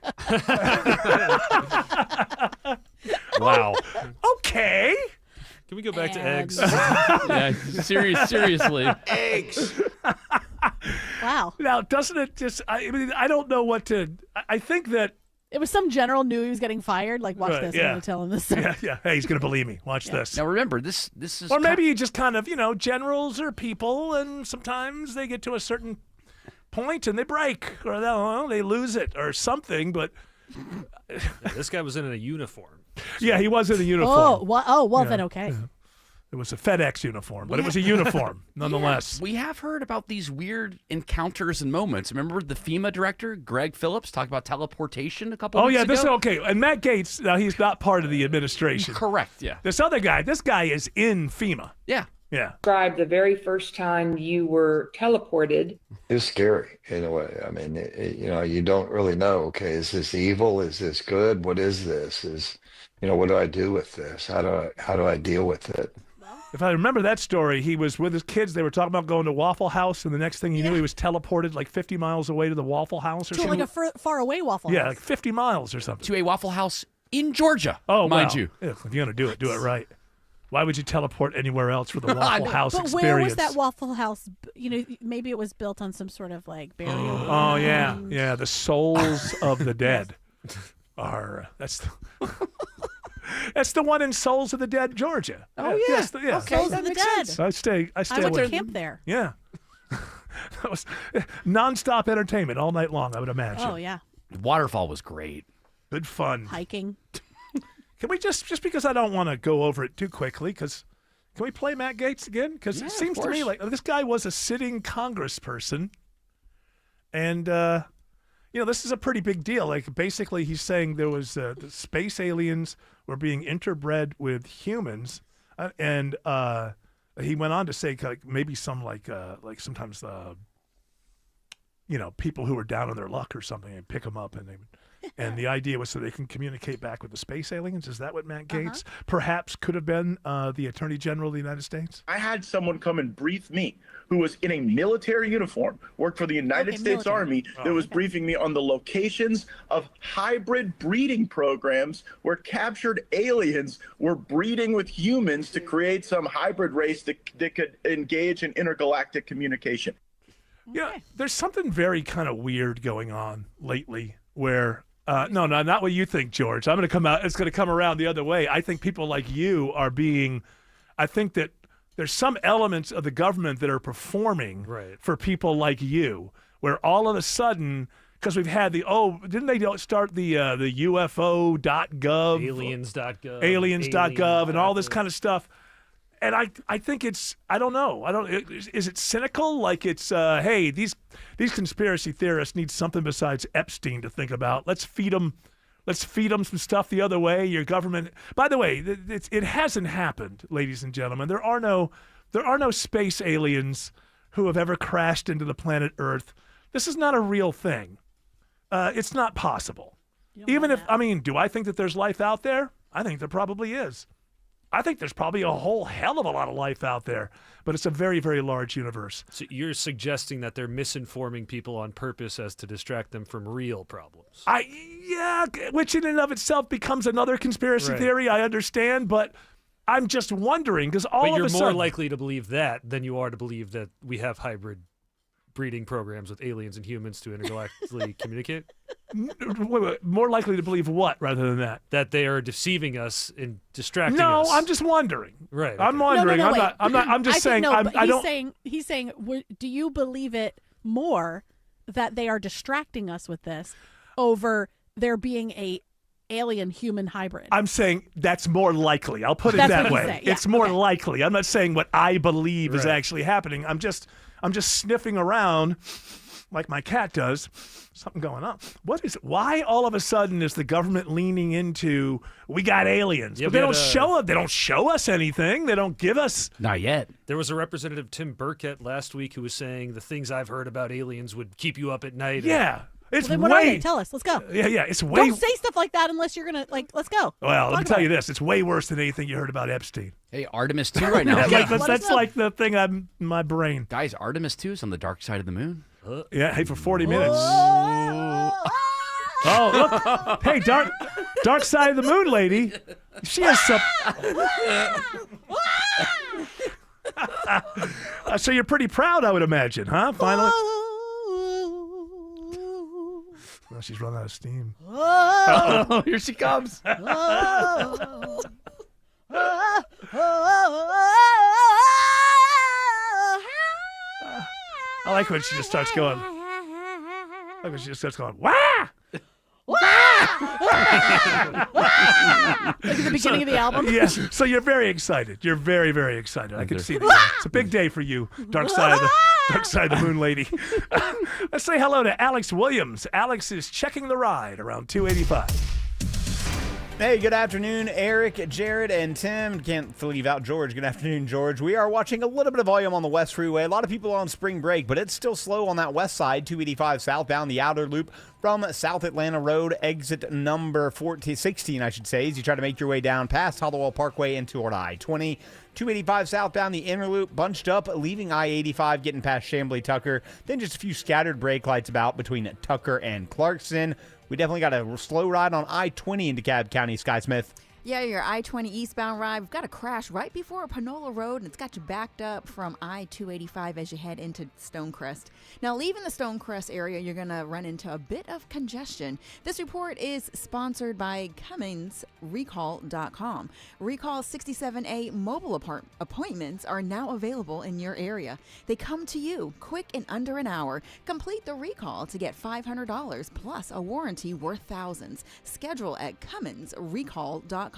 Wow. Okay. Can we go back to eggs? Yeah, seriously. Eggs. Wow. Now, doesn't it just, I mean, I don't know what to, I think that. It was some general knew he was getting fired. Like, watch this. I'm going to tell him this. Yeah. Hey, he's going to believe me. Watch this. Now, remember, this is. Or maybe he just kind of, generals are people, and sometimes they get to a certain point and they break, or they lose it, or something, but. Yeah, this guy was in a uniform. Yeah, he was in a uniform. Then okay. Yeah. It was a FedEx uniform, but it was a uniform nonetheless. We have heard about these weird encounters and moments. Remember the FEMA director, Greg Phillips, talked about teleportation a couple weeks ago? Okay. And Matt Gaetz, now he's not part of the administration. Correct, yeah. This other guy, this guy is in FEMA. Yeah. Yeah. Describe the very first time you were teleported. It's scary in a way. I mean, you don't really know. Okay, is this evil? Is this good? What is this? What do I do with this? How do I deal with it? If I remember that story, he was with his kids. They were talking about going to Waffle House, and the next thing he knew, he was teleported like 50 miles away to the Waffle House or something. Like a far away Waffle House. Yeah, like 50 miles or something. To a Waffle House in Georgia. Oh, mind you. Yeah, if you're going to do it right. Why would you teleport anywhere else for the Waffle House but experience? Where was that Waffle House? Maybe it was built on some sort of like burial. Oh yeah, yeah. The souls of the dead are that's the one in Souls of the Dead, Georgia. Oh yeah, yes, Souls of the Dead. I stay. I went to camp there. Yeah, that was nonstop entertainment all night long. I would imagine. Oh yeah. Waterfall was great. Good fun. Hiking. Can we just because I don't want to go over it too quickly, because can we play Matt Gaetz again? Because it seems to me like this guy was a sitting congressperson, and this is a pretty big deal. Like basically, he's saying there was the space aliens were being interbred with humans, and he went on to say like maybe some like sometimes people who were down on their luck or something and pick them up and they would. And the idea was so they can communicate back with the space aliens. Is that what Matt Gaetz perhaps could have been the Attorney General of the United States? I had someone come and brief me who was in a military uniform, worked for the United States Army, that was briefing me on the locations of hybrid breeding programs where captured aliens were breeding with humans to create some hybrid race that could engage in intergalactic communication. Yeah, there's something very kind of weird going on lately where no, not what you think, George. I'm going to come out. It's going to come around the other way. I think people like you are being. I think that there's some elements of the government that are performing for people like you, where all of a sudden, because we've had didn't they start the UFO.gov, aliens.gov, and all this kind of stuff. And I think it's, I don't know. Is it cynical? Like it's, hey, these conspiracy theorists need something besides Epstein to think about. Let's feed them some stuff the other way. Your government. By the way, it hasn't happened, ladies and gentlemen. There are no space aliens who have ever crashed into the planet Earth This is not a real thing. It's not possible. Even if, do I think that there's life out there? I think there probably is. I think there's probably a whole hell of a lot of life out there, but it's a very, very large universe. So you're suggesting that they're misinforming people on purpose as to distract them from real problems. Yeah, which in and of itself becomes another conspiracy theory, I understand, but I'm just wondering, because all of a sudden... But you're more likely to believe that than you are to believe that we have hybrid breeding programs with aliens and humans to intergalactically communicate? Wait, more likely to believe what rather than that? That they are deceiving us and distracting us. No, I'm just wondering. Right. I'm wondering. No, I'm just saying. He's saying, do you believe it more that they are distracting us with this over there being a alien human hybrid? I'm saying that's more likely. I'll put it that way. It's more likely. I'm not saying what I believe is actually happening. I'm just sniffing around like my cat does. Something going on. What is it? Why all of a sudden is the government leaning into we got aliens? Yeah, but they don't show up. They don't show us anything. They don't give us. Not yet. There was a representative, Tim Burkett, last week who was saying the things I've heard about aliens would keep you up at night. Yeah. It's then what are they? Tell us. Let's go. Yeah. It's way. Don't say stuff like that unless you're gonna let's go. Well, let me tell you this: it's way worse than anything you heard about Epstein. Hey, Artemis 2 right now. That's like the thing in my brain. Guys, Artemis 2 is on the dark side of the moon. Yeah. Hey, for 40 minutes. Oh, look! Hey, dark side of the moon, lady. She has some. So you're pretty proud, I would imagine, huh? Finally. Oh, she's running out of steam. Oh, here she comes. I like when she just starts going. Wah! Like at the beginning of the album? Yes. So you're very excited. You're very, very excited. I can see that. It's a big day for you, Dark Side of the Moon lady. Let's say hello to Alex Williams. Alex is checking the ride around 285. Hey, good afternoon, Eric, Jared, and Tim. Can't leave out George. Good afternoon, George. We are watching a little bit of volume on the West Freeway. A lot of people on spring break, but it's still slow on that west side, 285 southbound, the outer loop from South Atlanta Road, exit number 16, I should say, as you try to make your way down past Hollowell Parkway and toward I-20. 285 southbound, the inner loop bunched up, leaving I-85, getting past Chamblee Tucker. Then just a few scattered brake lights about between Tucker and Clarkson. We definitely got a slow ride on I-20 in DeKalb County, Sky Smith. Yeah, your I-20 eastbound ride. We've got a crash right before Panola Road, and it's got you backed up from I-285 as you head into Stonecrest. Now, leaving the Stonecrest area, you're going to run into a bit of congestion. This report is sponsored by CumminsRecall.com. Recall 67A mobile appointments are now available in your area. They come to you quick in under an hour. Complete the recall to get $500 plus a warranty worth thousands. Schedule at CumminsRecall.com.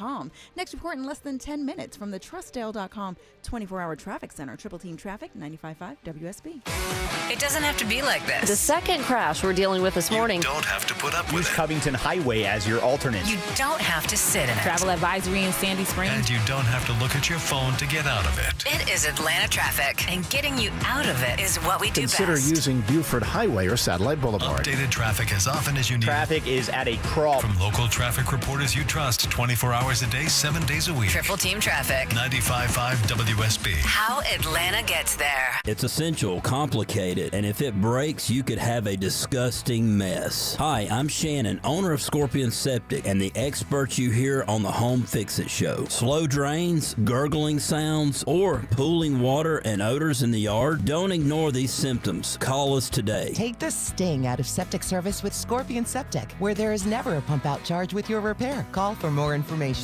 Next report in less than 10 minutes from the Trustdale.com 24-hour traffic center. Triple Team Traffic, 95.5 WSB. It doesn't have to be like this. The second crash we're dealing with this morning. You don't have to put up with Use it. Covington Highway as your alternate. You don't have to sit in it. Travel advisory in Sandy Springs. And you don't have to look at your phone to get out of it. It is Atlanta traffic, and getting you out of it is what we do Consider best. using Buford Highway or Satellite Boulevard. Updated traffic as often as you need. Traffic is at a crawl. From local traffic reporters you trust 24 hours a day, 7 days a week. Triple Team Traffic. 95.5 WSB. How Atlanta gets there. It's essential, complicated, and if it breaks, you could have a disgusting mess. Hi, I'm Shannon, owner of Scorpion Septic, and the experts you hear on the Home Fix-It Show. Slow drains, gurgling sounds, or pooling water and odors in the yard? Don't ignore these symptoms. Call us today. Take the sting out of septic service with Scorpion Septic, where there is never a pump-out charge with your repair. Call for more information.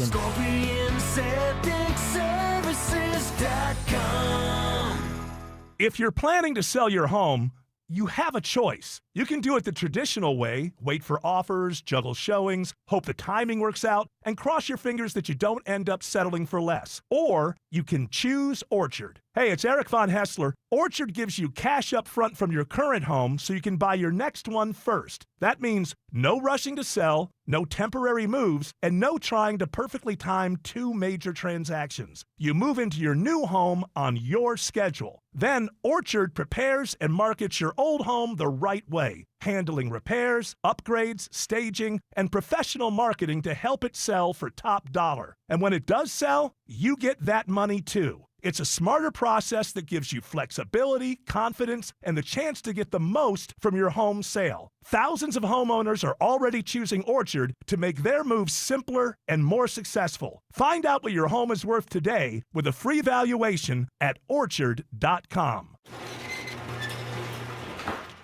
If you're planning to sell your home, you have a choice. You can do it the traditional way, wait for offers, juggle showings, hope the timing works out, and cross your fingers that you don't end up settling for less. Or you can choose Orchard. Hey, it's Eric Von Hessler. Orchard gives you cash up front from your current home so you can buy your next one first. That means no rushing to sell, no temporary moves, and no trying to perfectly time two major transactions. You move into your new home on your schedule. Then Orchard prepares and markets your old home the right way. way, handling repairs, upgrades, staging, and professional marketing to help it sell for top dollar. And when it does sell, you get that money too. It's a smarter process that gives you flexibility, confidence, and the chance to get the most from your home sale. Thousands of homeowners are already choosing Orchard to make their moves simpler and more successful. Find out what your home is worth today with a free valuation at Orchard.com.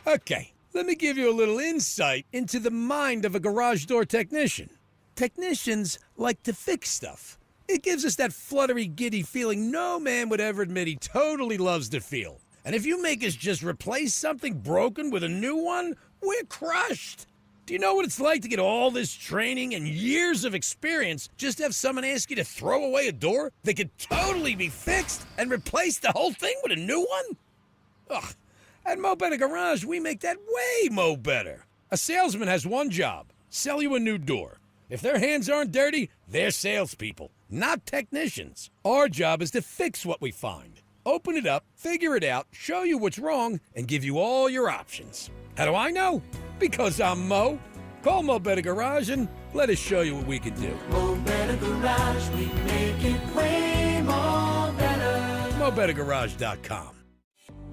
Okay, let me give you a little insight into the mind of a garage door technician. Technicians like to fix stuff. It gives us that fluttery, giddy feeling no man would ever admit he totally loves to feel. And if you make us just replace something broken with a new one, we're crushed. Do you know what it's like to get all this training and years of experience just to have someone ask you to throw away a door that could totally be fixed and replace the whole thing with a new one? Ugh. At Mo Better Garage, we make that way mo better. A salesman has one job, sell you a new door. If their hands aren't dirty, they're salespeople, not technicians. Our job is to fix what we find. Open it up, figure it out, show you what's wrong, and give you all your options. How do I know? Because I'm Mo. Call Mo Better Garage and let us show you what we can do. Mo Better Garage, we make it way more better. MoBetterGarage.com.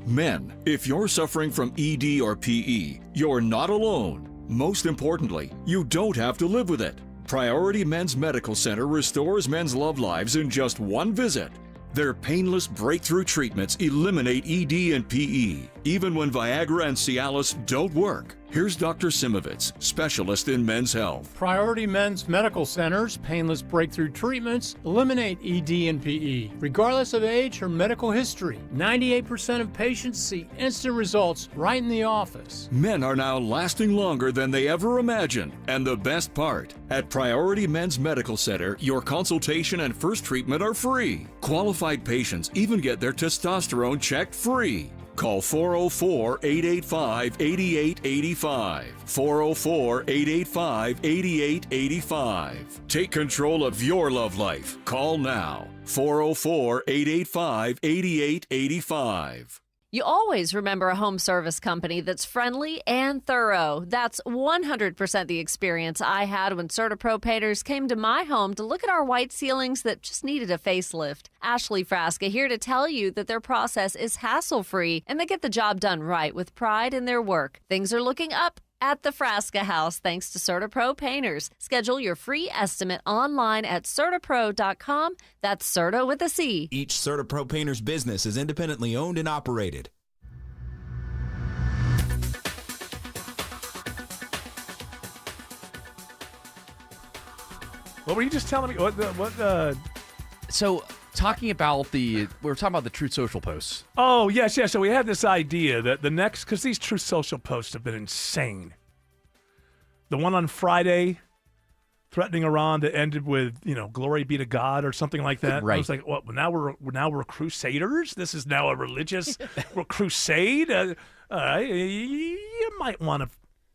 Men, if you're suffering from ED or PE, you're not alone. Most importantly, you don't have to live with it. Priority Men's Medical Center restores men's love lives in just one visit. Their painless breakthrough treatments eliminate ED and PE, even when Viagra and Cialis don't work. Here's Dr. Simovitz, specialist in men's health. Priority Men's Medical Center's painless breakthrough treatments eliminate ED and PE, regardless of age or medical history. 98% of patients see instant results right in the office. Men are now lasting longer than they ever imagined. And the best part, at Priority Men's Medical Center, your consultation and first treatment are free. Qualified patients even get their testosterone checked free. Call 404-885-8885. 404-885-8885. Take control of your love life. Call now. 404-885-8885. You always remember a home service company that's friendly and thorough. That's 100% the experience I had when CertaPro painters came to my home to look at our white ceilings that just needed a facelift. Ashley Frasca here to tell you that their process is hassle-free and they get the job done right with pride in their work. Things are looking up at the Frasca House thanks to CertaPro painters. Schedule your free estimate online at CertaPro.com. That's Certa with a C. Each CertaPro painter's business is independently owned and operated. What were you just telling me? So talking about we were talking about the Truth Social posts. Oh, yes. So we had this idea that the next, because these Truth Social posts have been insane. The one on Friday threatening Iran that ended with, glory be to God or something like that. Right. I was like, what? Now we're crusaders? This is now a religious crusade? You might want to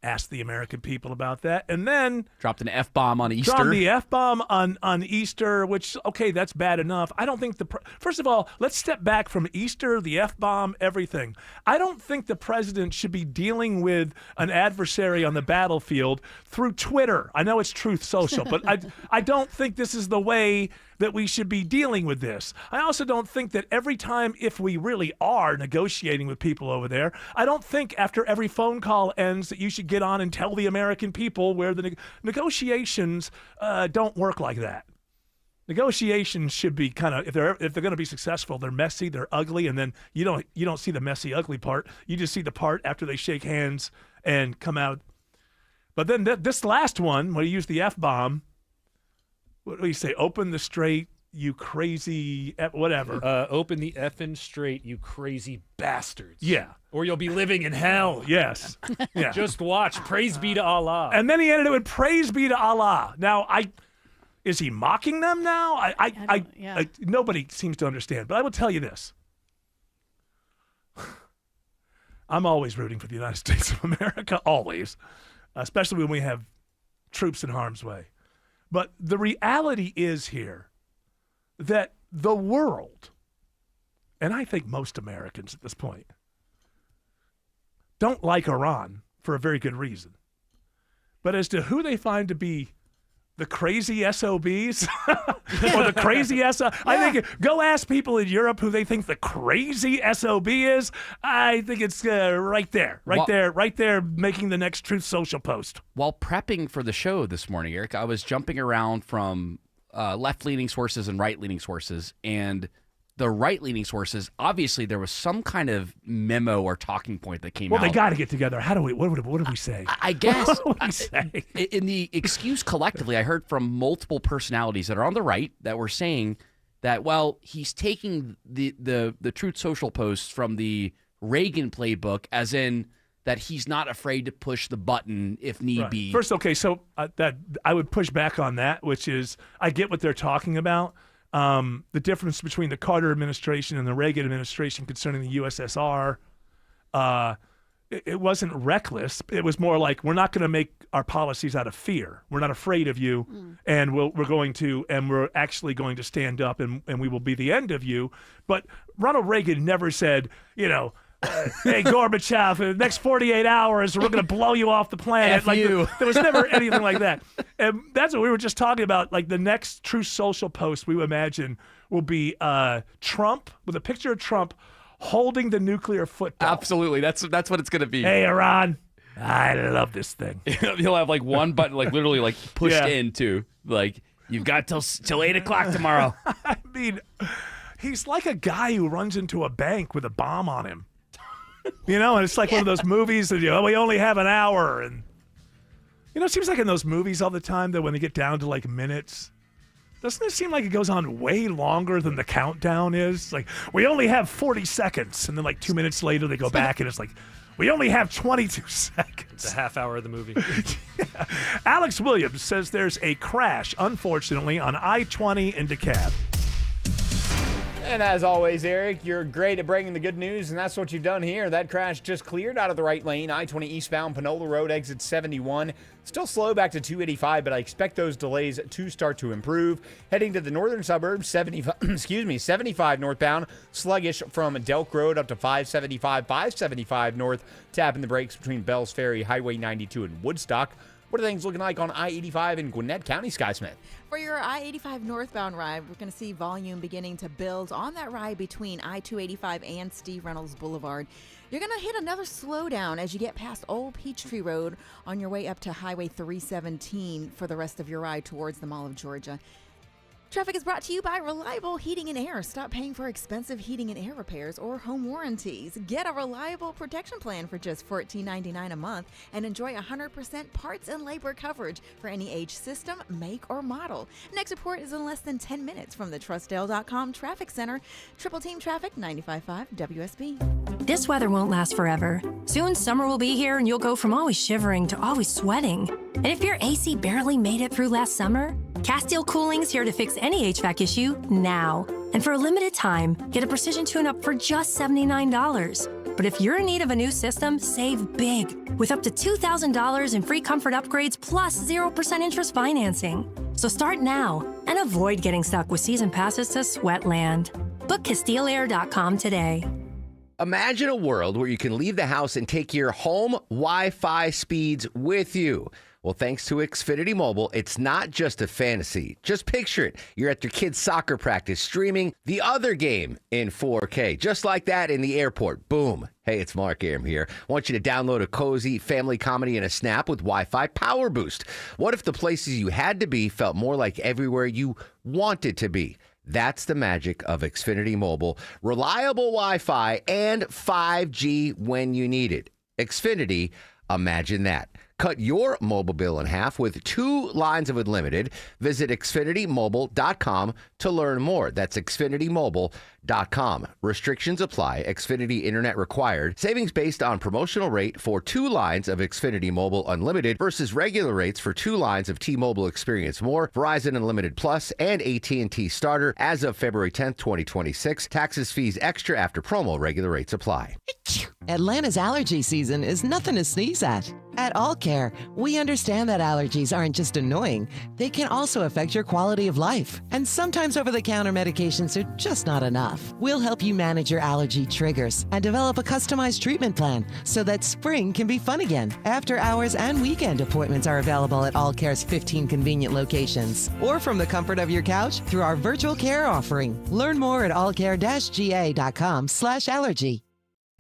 ask the American people about that. And then dropped an F-bomb on Easter. Dropped the F-bomb on Easter, which, okay, that's bad enough. I don't think first of all, let's step back from Easter, the F-bomb, everything. I don't think the president should be dealing with an adversary on the battlefield through Twitter. I know it's Truth Social, but I don't think this is the way that we should be dealing with this. I also don't think that every time, if we really are negotiating with people over there, I don't think after every phone call ends that you should get on and tell the American people where the negotiations don't work like that. Negotiations should be kind of, if they're going to be successful, they're messy, they're ugly, and then you don't see the messy, ugly part. You just see the part after they shake hands and come out. But then this last one, where you use the F-bomb, what do you say? Open the straight, you crazy, whatever. Open the effing straight, you crazy bastards. Yeah. Or you'll be living in hell. Yes. Yeah. Just watch. Praise be to Allah. And then he ended it with praise be to Allah. Now, is he mocking them now? Nobody seems to understand. But I will tell you this. I'm always rooting for the United States of America, always. Especially when we have troops in harm's way. But the reality is here that the world, and I think most Americans at this point, don't like Iran for a very good reason. But as to who they find to be the crazy SOBs or the crazy SOB, I think go ask people in Europe who they think the crazy SOB is. I think it's right there, making the next Truth Social post. While prepping for the show this morning, Eric, I was jumping around from left-leaning sources and right-leaning sources, and the right-leaning sources, obviously there was some kind of memo or talking point that came out. Well, they got to get together. How do we? What do we say? I guess What do we say? In the excuse collectively, I heard from multiple personalities that are on the right that were saying that, well, he's taking the Truth Social posts from the Reagan playbook, as in that he's not afraid to push the button if need be. First, okay, so that I would push back on that, which is I get what they're talking about. The difference between the Carter administration and the Reagan administration concerning the USSR, it wasn't reckless. It was more like, we're not going to make our policies out of fear. We're not afraid of you, and we're actually going to stand up, and we will be the end of you. But Ronald Reagan never said, hey, Gorbachev, in the next 48 hours, we're going to blow you off the planet. There was never anything like that. And that's what we were just talking about. Like, the next Truth Social post we imagine will be Trump, with a picture of Trump holding the nuclear football. Absolutely. That's what it's going to be. Hey, Iran, I love this thing. He'll have like one button, like literally like pushed into, like, you've got till 8 o'clock tomorrow. I mean, he's like a guy who runs into a bank with a bomb on him. And it's like one of those movies that, we only have an hour. And, it seems like in those movies all the time that when they get down to like minutes, doesn't it seem like it goes on way longer than the countdown is? Like, we only have 40 seconds. And then like 2 minutes later, they go back and it's like, we only have 22 seconds. It's a half hour of the movie. Yeah. Alex Williams says there's a crash, unfortunately, on I-20 in DeKalb. And as always, Eric, you're great at breaking the good news, and that's what you've done here. That crash just cleared out of the right lane. I-20 eastbound, Panola Road, exit 71. Still slow back to 285, but I expect those delays to start to improve. Heading to the northern suburbs, 75 northbound, sluggish from Delk Road up to 575 north, tapping the brakes between Bells Ferry, Highway 92, and Woodstock. What are things looking like on I-85 in Gwinnett County, Sky Smith? For your I-85 northbound ride, we're going to see volume beginning to build on that ride between I-285 and Steve Reynolds Boulevard. You're going to hit another slowdown as you get past Old Peachtree Road on your way up to Highway 317 for the rest of your ride towards the Mall of Georgia. Traffic is brought to you by Reliable Heating and Air. Stop paying for expensive heating and air repairs or home warranties. Get a reliable protection plan for just $14.99 a month and enjoy 100% parts and labor coverage for any age, system, make, or model. Next report is in less than 10 minutes from the TrustDale.com Traffic Center. Triple Team Traffic, 95.5 WSB. This weather won't last forever. Soon summer will be here and you'll go from always shivering to always sweating. And if your AC barely made it through last summer, Castile Cooling's here to fix any HVAC issue now. And for a limited time, get a precision tune-up for just $79. But if you're in need of a new system, save big with up to $2,000 in free comfort upgrades plus 0% interest financing. So start now and avoid getting stuck with season passes to Sweatland. Book CastileAir.com today. Imagine a world where you can leave the house and take your home Wi-Fi speeds with you. Well, thanks to Xfinity Mobile, it's not just a fantasy. Just picture it. You're at your kid's soccer practice streaming the other game in 4K. Just like that in the airport. Boom. Hey, it's Mark Aram here. I want you to download a cozy family comedy in a snap with Wi-Fi Power Boost. What if the places you had to be felt more like everywhere you wanted to be? That's the magic of Xfinity Mobile. Reliable Wi-Fi and 5G when you need it. Xfinity, imagine that. Cut your mobile bill in half with 2 lines of unlimited. Visit XfinityMobile.com to learn more. That's XfinityMobile.com. Restrictions apply. Xfinity Internet required. Savings based on promotional rate for 2 lines of Xfinity Mobile Unlimited versus regular rates for 2 lines of T-Mobile Experience More, Verizon Unlimited Plus, and AT&T Starter as of February 10th, 2026. Taxes, fees extra after promo. Regular rates apply. Atlanta's allergy season is nothing to sneeze at. At All Care, we understand that allergies aren't just annoying, they can also affect your quality of life. And sometimes over-the-counter medications are just not enough. We'll help you manage your allergy triggers and develop a customized treatment plan so that spring can be fun again. After hours and weekend appointments are available at All Care's 15 convenient locations, or from the comfort of your couch through our virtual care offering. Learn more at allcare-ga.com/allergy.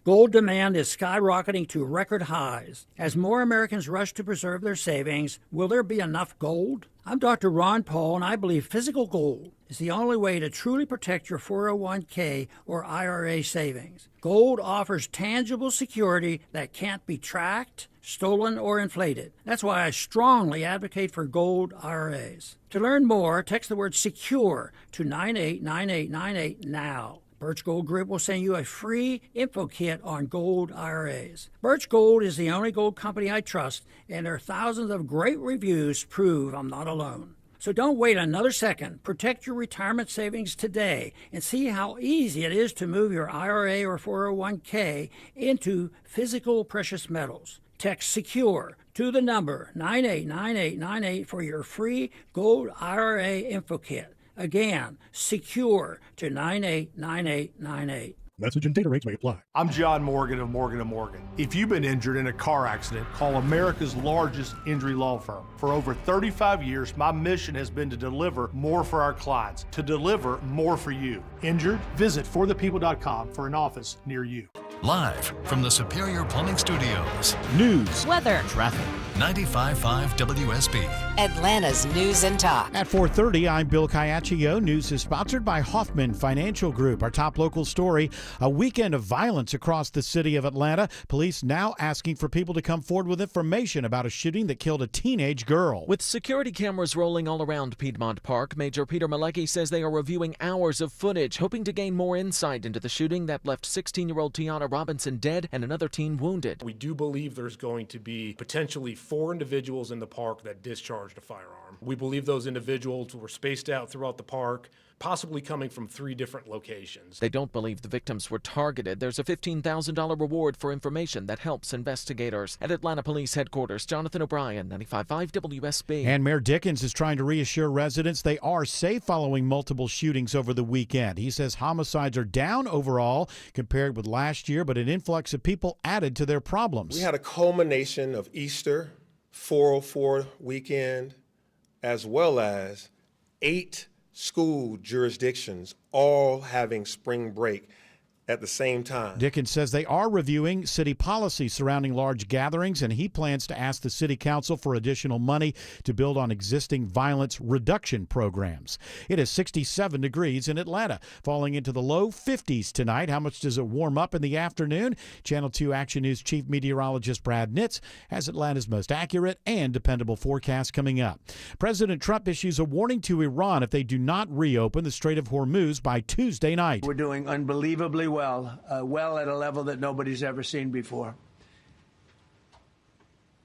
Gold demand is skyrocketing to record highs. As more Americans rush to preserve their savings, will there be enough gold? I'm Dr. Ron Paul, and I believe physical gold is the only way to truly protect your 401k or IRA savings. Gold offers tangible security that can't be tracked, stolen, or inflated. That's why I strongly advocate for gold IRAs. To learn more, text the word SECURE to 989898 now. Birch Gold Group will send you a free info kit on gold IRAs. Birch Gold is the only gold company I trust, and their thousands of great reviews prove I'm not alone. So don't wait another second. Protect your retirement savings today and see how easy it is to move your IRA or 401k into physical precious metals. Text SECURE to the number 989898 for your free gold IRA info kit. Again, SECURE to 989898. Message and data rates may apply. I'm John Morgan of Morgan & Morgan. If you've been injured in a car accident, call America's largest injury law firm. For over 35 years, my mission has been to deliver more for our clients, to deliver more for you. Injured? Visit forthepeople.com for an office near you. Live from the Superior Plumbing Studios. News, weather, traffic. 95.5 WSB. Atlanta's News and Talk. At 4:30, I'm Bill Caiaccio. News is sponsored by Hoffman Financial Group. Our top local story, a weekend of violence across the city of Atlanta. Police now asking for people to come forward with information about a shooting that killed a teenage girl. With security cameras rolling all around Piedmont Park, Major Peter Malecki says they are reviewing hours of footage, hoping to gain more insight into the shooting that left 16-year-old Tiana Robinson dead and another teen wounded. We do believe there's going to be potentially 4 individuals in the park that discharged a firearm. We believe those individuals were spaced out throughout the park, possibly coming from 3 different locations. They don't believe the victims were targeted. There's a $15,000 reward for information that helps investigators. At Atlanta Police Headquarters, Jonathan O'Brien, 95.5 WSB. And Mayor Dickens is trying to reassure residents they are safe following multiple shootings over the weekend. He says homicides are down overall compared with last year, but an influx of people added to their problems. We had a culmination of Easter, 404 weekend, as well as 8 school jurisdictions all having spring break at the same time. Dickens says they are reviewing city policy surrounding large gatherings, and he plans to ask the city council for additional money to build on existing violence reduction programs. It is 67 degrees in Atlanta, falling into the low 50s tonight. How much does it warm up in the afternoon? Channel 2 Action News Chief Meteorologist Brad Nitz has Atlanta's most accurate and dependable forecast coming up. President Trump issues a warning to Iran if they do not reopen the Strait of Hormuz by Tuesday night. We're doing unbelievably well at a level that nobody's ever seen before.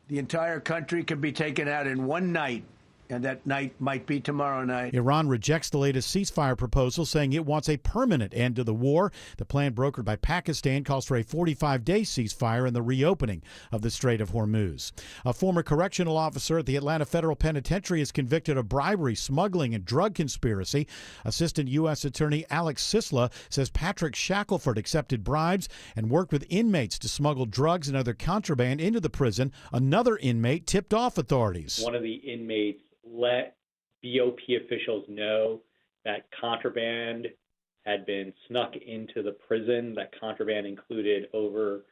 The entire country can be taken out in one night, and that night might be tomorrow night. Iran rejects the latest ceasefire proposal, saying it wants a permanent end to the war. The plan brokered by Pakistan calls for a 45-day ceasefire and the reopening of the Strait of Hormuz. A former correctional officer at the Atlanta Federal Penitentiary is convicted of bribery, smuggling, and drug conspiracy. Assistant U.S. Attorney Alex Sisla says Patrick Shackelford accepted bribes and worked with inmates to smuggle drugs and other contraband into the prison. Another inmate tipped off authorities. One of the inmates let BOP officials know that contraband had been snuck into the prison. That contraband included over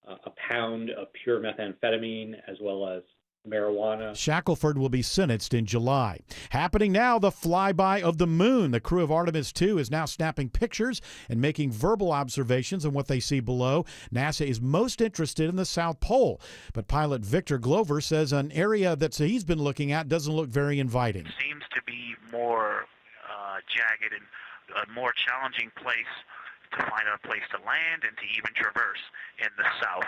a pound of pure methamphetamine as well as marijuana. Shackelford will be sentenced in July. Happening now, the flyby of the moon. The crew of Artemis 2 is now snapping pictures and making verbal observations on what they see below. NASA is most interested in the South Pole, but pilot Victor Glover says an area that he's been looking at doesn't look very inviting. Seems to be more jagged and a more challenging place to find a place to land and to even traverse in the south.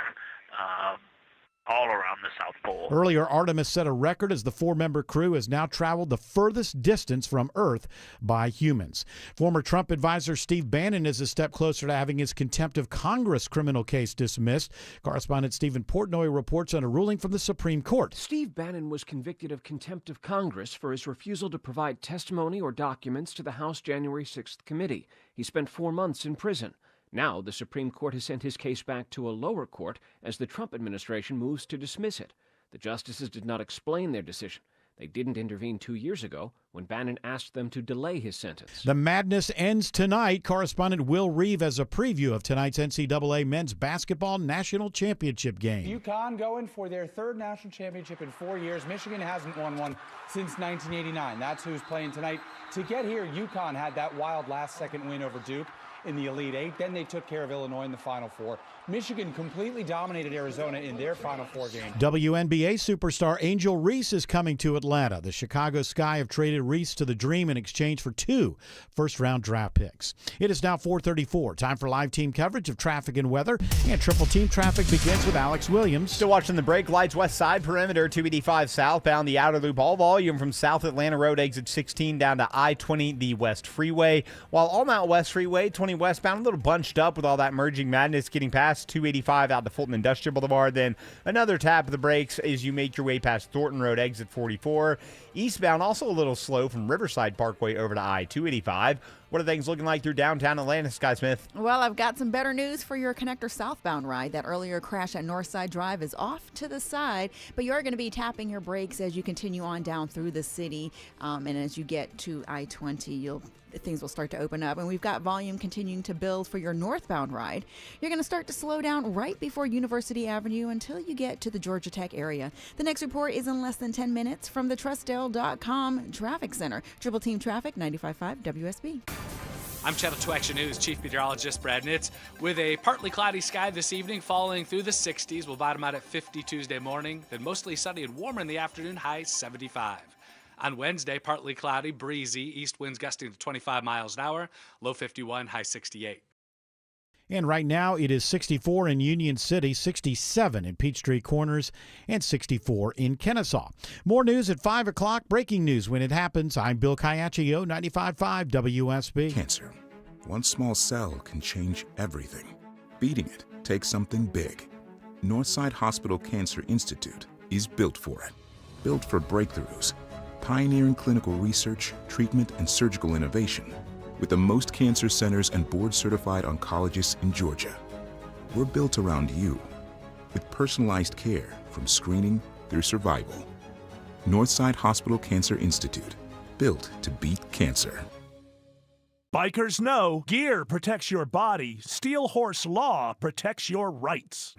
all around the South Pole. Earlier, Artemis set a record as the 4-member crew has now traveled the furthest distance from Earth by humans. Former Trump advisor Steve Bannon is a step closer to having his contempt of Congress criminal case dismissed. Correspondent Stephen Portnoy reports on a ruling from the Supreme Court. Steve Bannon was convicted of contempt of Congress for his refusal to provide testimony or documents to the House January 6th committee. He spent 4 months in prison. Now, the Supreme Court has sent his case back to a lower court as the Trump administration moves to dismiss it. The justices did not explain their decision. They didn't intervene 2 years ago when Bannon asked them to delay his sentence. The madness ends tonight. Correspondent Will Reeve has a preview of tonight's NCAA men's basketball national championship game. UConn going for their third national championship in 4 years. Michigan hasn't won one since 1989. That's who's playing tonight. To get here, UConn had that wild last-second win over Duke in the Elite Eight. Then they took care of Illinois in the Final Four. Michigan completely dominated Arizona in their Final Four game. WNBA superstar Angel Reese is coming to Atlanta. The Chicago Sky have traded Reese to the Dream in exchange for 2 first-round draft picks. It is now 4:34. Time for live team coverage of traffic and weather. And Triple Team traffic begins with Alex Williams. Still watching the break. Lights west side perimeter, 285 southbound. The outer loop, all volume from South Atlanta Road, exit 16 down to I-20, the West Freeway. While all Mount West Freeway, 20 westbound, a little bunched up with all that merging madness getting past 285 out to Fulton Industrial Boulevard. Then another tap of the brakes as you make your way past Thornton Road, exit 44. Eastbound, also a little slow from Riverside Parkway over to I-285. What are things looking like through downtown Atlanta, Sky Smith? Well, I've got some better news for your connector southbound ride. That earlier crash at Northside Drive is off to the side, but you are going to be tapping your brakes as you continue on down through the city. And as you get to I-20, things will start to open up. And we've got volume continuing to build for your northbound ride. You're going to start to slow down right before University Avenue until you get to the Georgia Tech area. The next report is in less than 10 minutes from the Trustdale.com Traffic Center. Triple Team Traffic, 95.5 WSB. I'm Channel 2 Action News Chief Meteorologist Brad Nitz. With a partly cloudy sky this evening, falling through the 60s. We'll bottom out at 50 Tuesday morning, then mostly sunny and warmer in the afternoon, high 75. On Wednesday, partly cloudy, breezy, east winds gusting to 25 miles an hour, low 51, high 68. And right now it is 64 in Union City, 67 in Peachtree Corners, and 64 in Kennesaw. More news at 5 o'clock. Breaking news when it happens. I'm Bill Caiaccio, 95.5 WSB. Cancer. One small cell can change everything. Beating it takes something big. Northside Hospital Cancer Institute is built for it. Built for breakthroughs. Pioneering clinical research, treatment, and surgical innovation. With the most cancer centers and board-certified oncologists in Georgia. We're built around you, with personalized care from screening through survival. Northside Hospital Cancer Institute, built to beat cancer. Bikers know gear protects your body. Steel Horse Law protects your rights.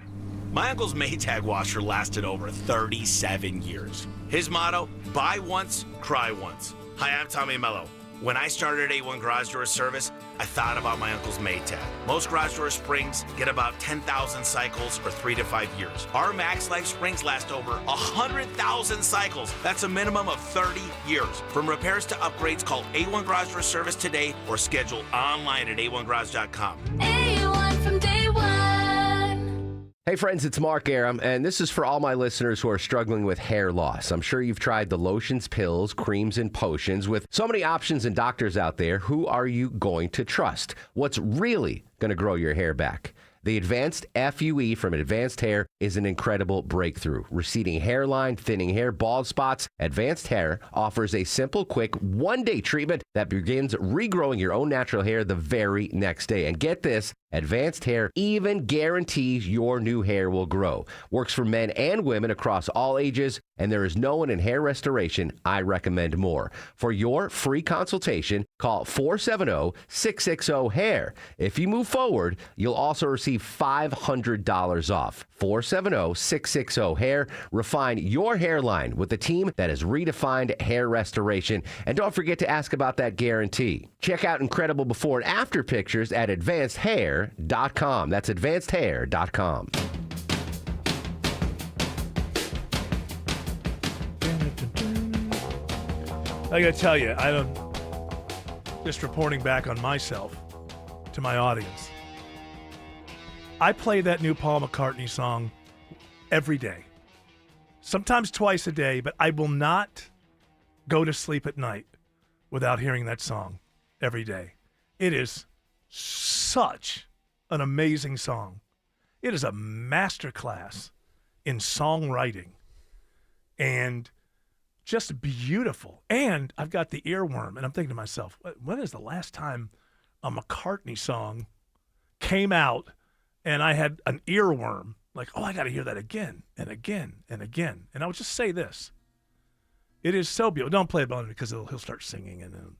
My uncle's Maytag washer lasted over 37 years. His motto, buy once, cry once. Hi, I'm Tommy Mello. When I started A1 Garage Door Service, I thought about my uncle's Maytag. Most garage door springs get about 10,000 cycles for 3 to 5 years. Our Max Life springs last over 100,000 cycles. That's a minimum of 30 years. From repairs to upgrades, call A1 Garage Door Service today or schedule online at a1garage.com. A1 from day one. Hey friends, it's Mark Aram, and this is for all my listeners who are struggling with hair loss. I'm sure you've tried the lotions, pills, creams, and potions. With so many options and doctors out there, who are you going to trust? What's really going to grow your hair back? The Advanced FUE from Advanced Hair is an incredible breakthrough. Receding hairline, thinning hair, bald spots. Advanced Hair offers a simple, quick, one-day treatment that begins regrowing your own natural hair the very next day. And get this, Advanced Hair even guarantees your new hair will grow. Works for men and women across all ages, and there is no one in hair restoration I recommend more. For your free consultation, call 470-660-HAIR. If you move forward, you'll also receive $500 off. 470-660-HAIR. Refine your hairline with a team that has redefined hair restoration. And don't forget to ask about that guarantee. Check out incredible before and after pictures at advancedhair.com. That's advancedhair.com. I gotta tell you, just reporting back on myself to my audience. I play that new Paul McCartney song every day. sometimes twice a day, but I will not go to sleep at night without hearing that song every day. It is such an amazing song. It is a masterclass in songwriting and just beautiful. And I've got the earworm, and I'm thinking to myself, when is the last time a McCartney song came out and I had an earworm? Like, oh, I got to hear that again and again and again. And I would just say this. It is so beautiful. Don't play about it because he'll start singing and then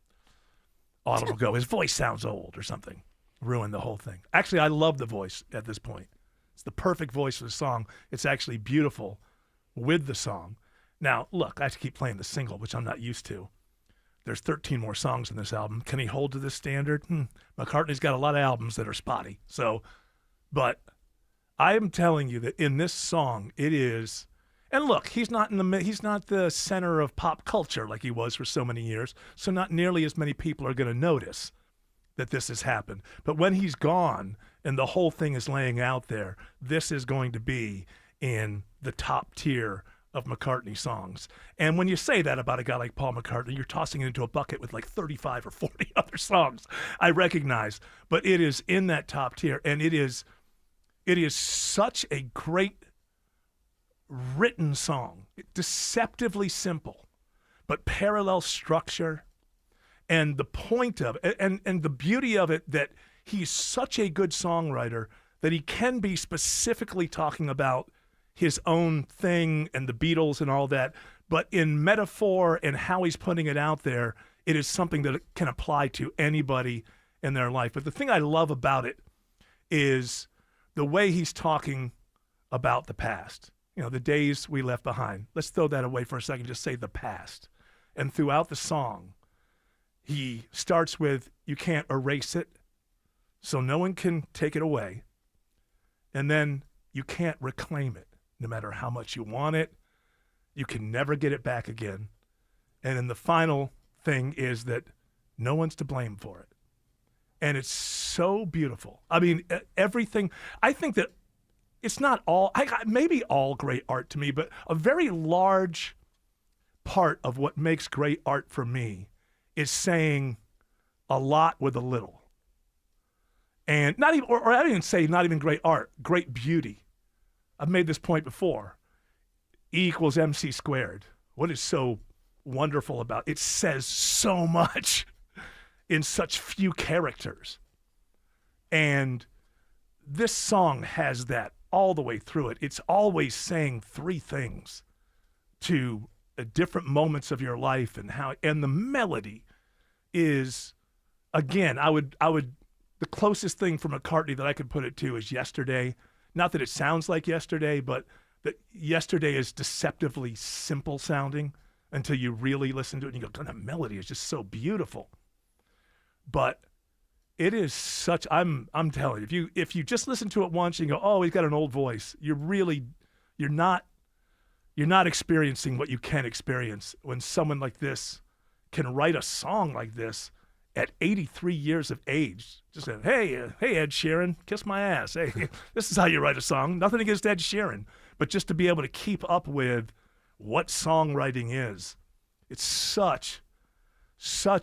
Autumn will go, his voice sounds old or something. Ruin the whole thing. Actually, I love the voice at this point. It's the perfect voice for the song. It's actually beautiful with the song. Now, look, I have to keep playing the single, which I'm not used to. There's 13 more songs in this album. Can he hold to this standard? McCartney's got a lot of albums that are spotty. So, but I am telling you that in this song, it is. And look, he's not the center of pop culture like he was for so many years. So not nearly as many people are going to notice that this has happened. But when he's gone and the whole thing is laying out there, this is going to be in the top tier of McCartney songs. And when you say that about a guy like Paul McCartney, you're tossing it into a bucket with like 35 or 40 other songs. I recognize, but it is in that top tier, and it is such a great written song. Deceptively simple, but parallel structure. And the point of it, and the beauty of it, that he's such a good songwriter that he can be specifically talking about his own thing and the Beatles and all that, but in metaphor and how he's putting it out there, it is something that can apply to anybody in their life. But the thing I love about it is the way he's talking about the past. You know, the days we left behind. Let's throw that away for a second, just say the past. And throughout the song, he starts with, you can't erase it, so no one can take it away. And then you can't reclaim it. No matter how much you want it, you can never get it back again. And then the final thing is that no one's to blame for it. And it's so beautiful. I mean, everything. I think that it's not all, maybe all great art to me, but a very large part of what makes great art for me is saying a lot with a little. And not even, or I didn't say not even great art, great beauty. I've made this point before. E equals MC squared. What is so wonderful about it? It says so much in such few characters. And this song has that all the way through it. It's always saying three things to different moments of your life, and the melody is, again, I would the closest thing for McCartney that I could put it to is Yesterday. Not that it sounds like Yesterday, but that Yesterday is deceptively simple sounding until you really listen to it and you go, God, that melody is just so beautiful. But it is such, I'm telling you, if you just listen to it once and you go, oh, he's got an old voice, you're not experiencing what you can experience when someone like this can write a song like this at 83 years of age. Just say, hey, Ed Sheeran, kiss my ass. Hey, this is how you write a song. Nothing against Ed Sheeran, but just to be able to keep up with what songwriting is. It's such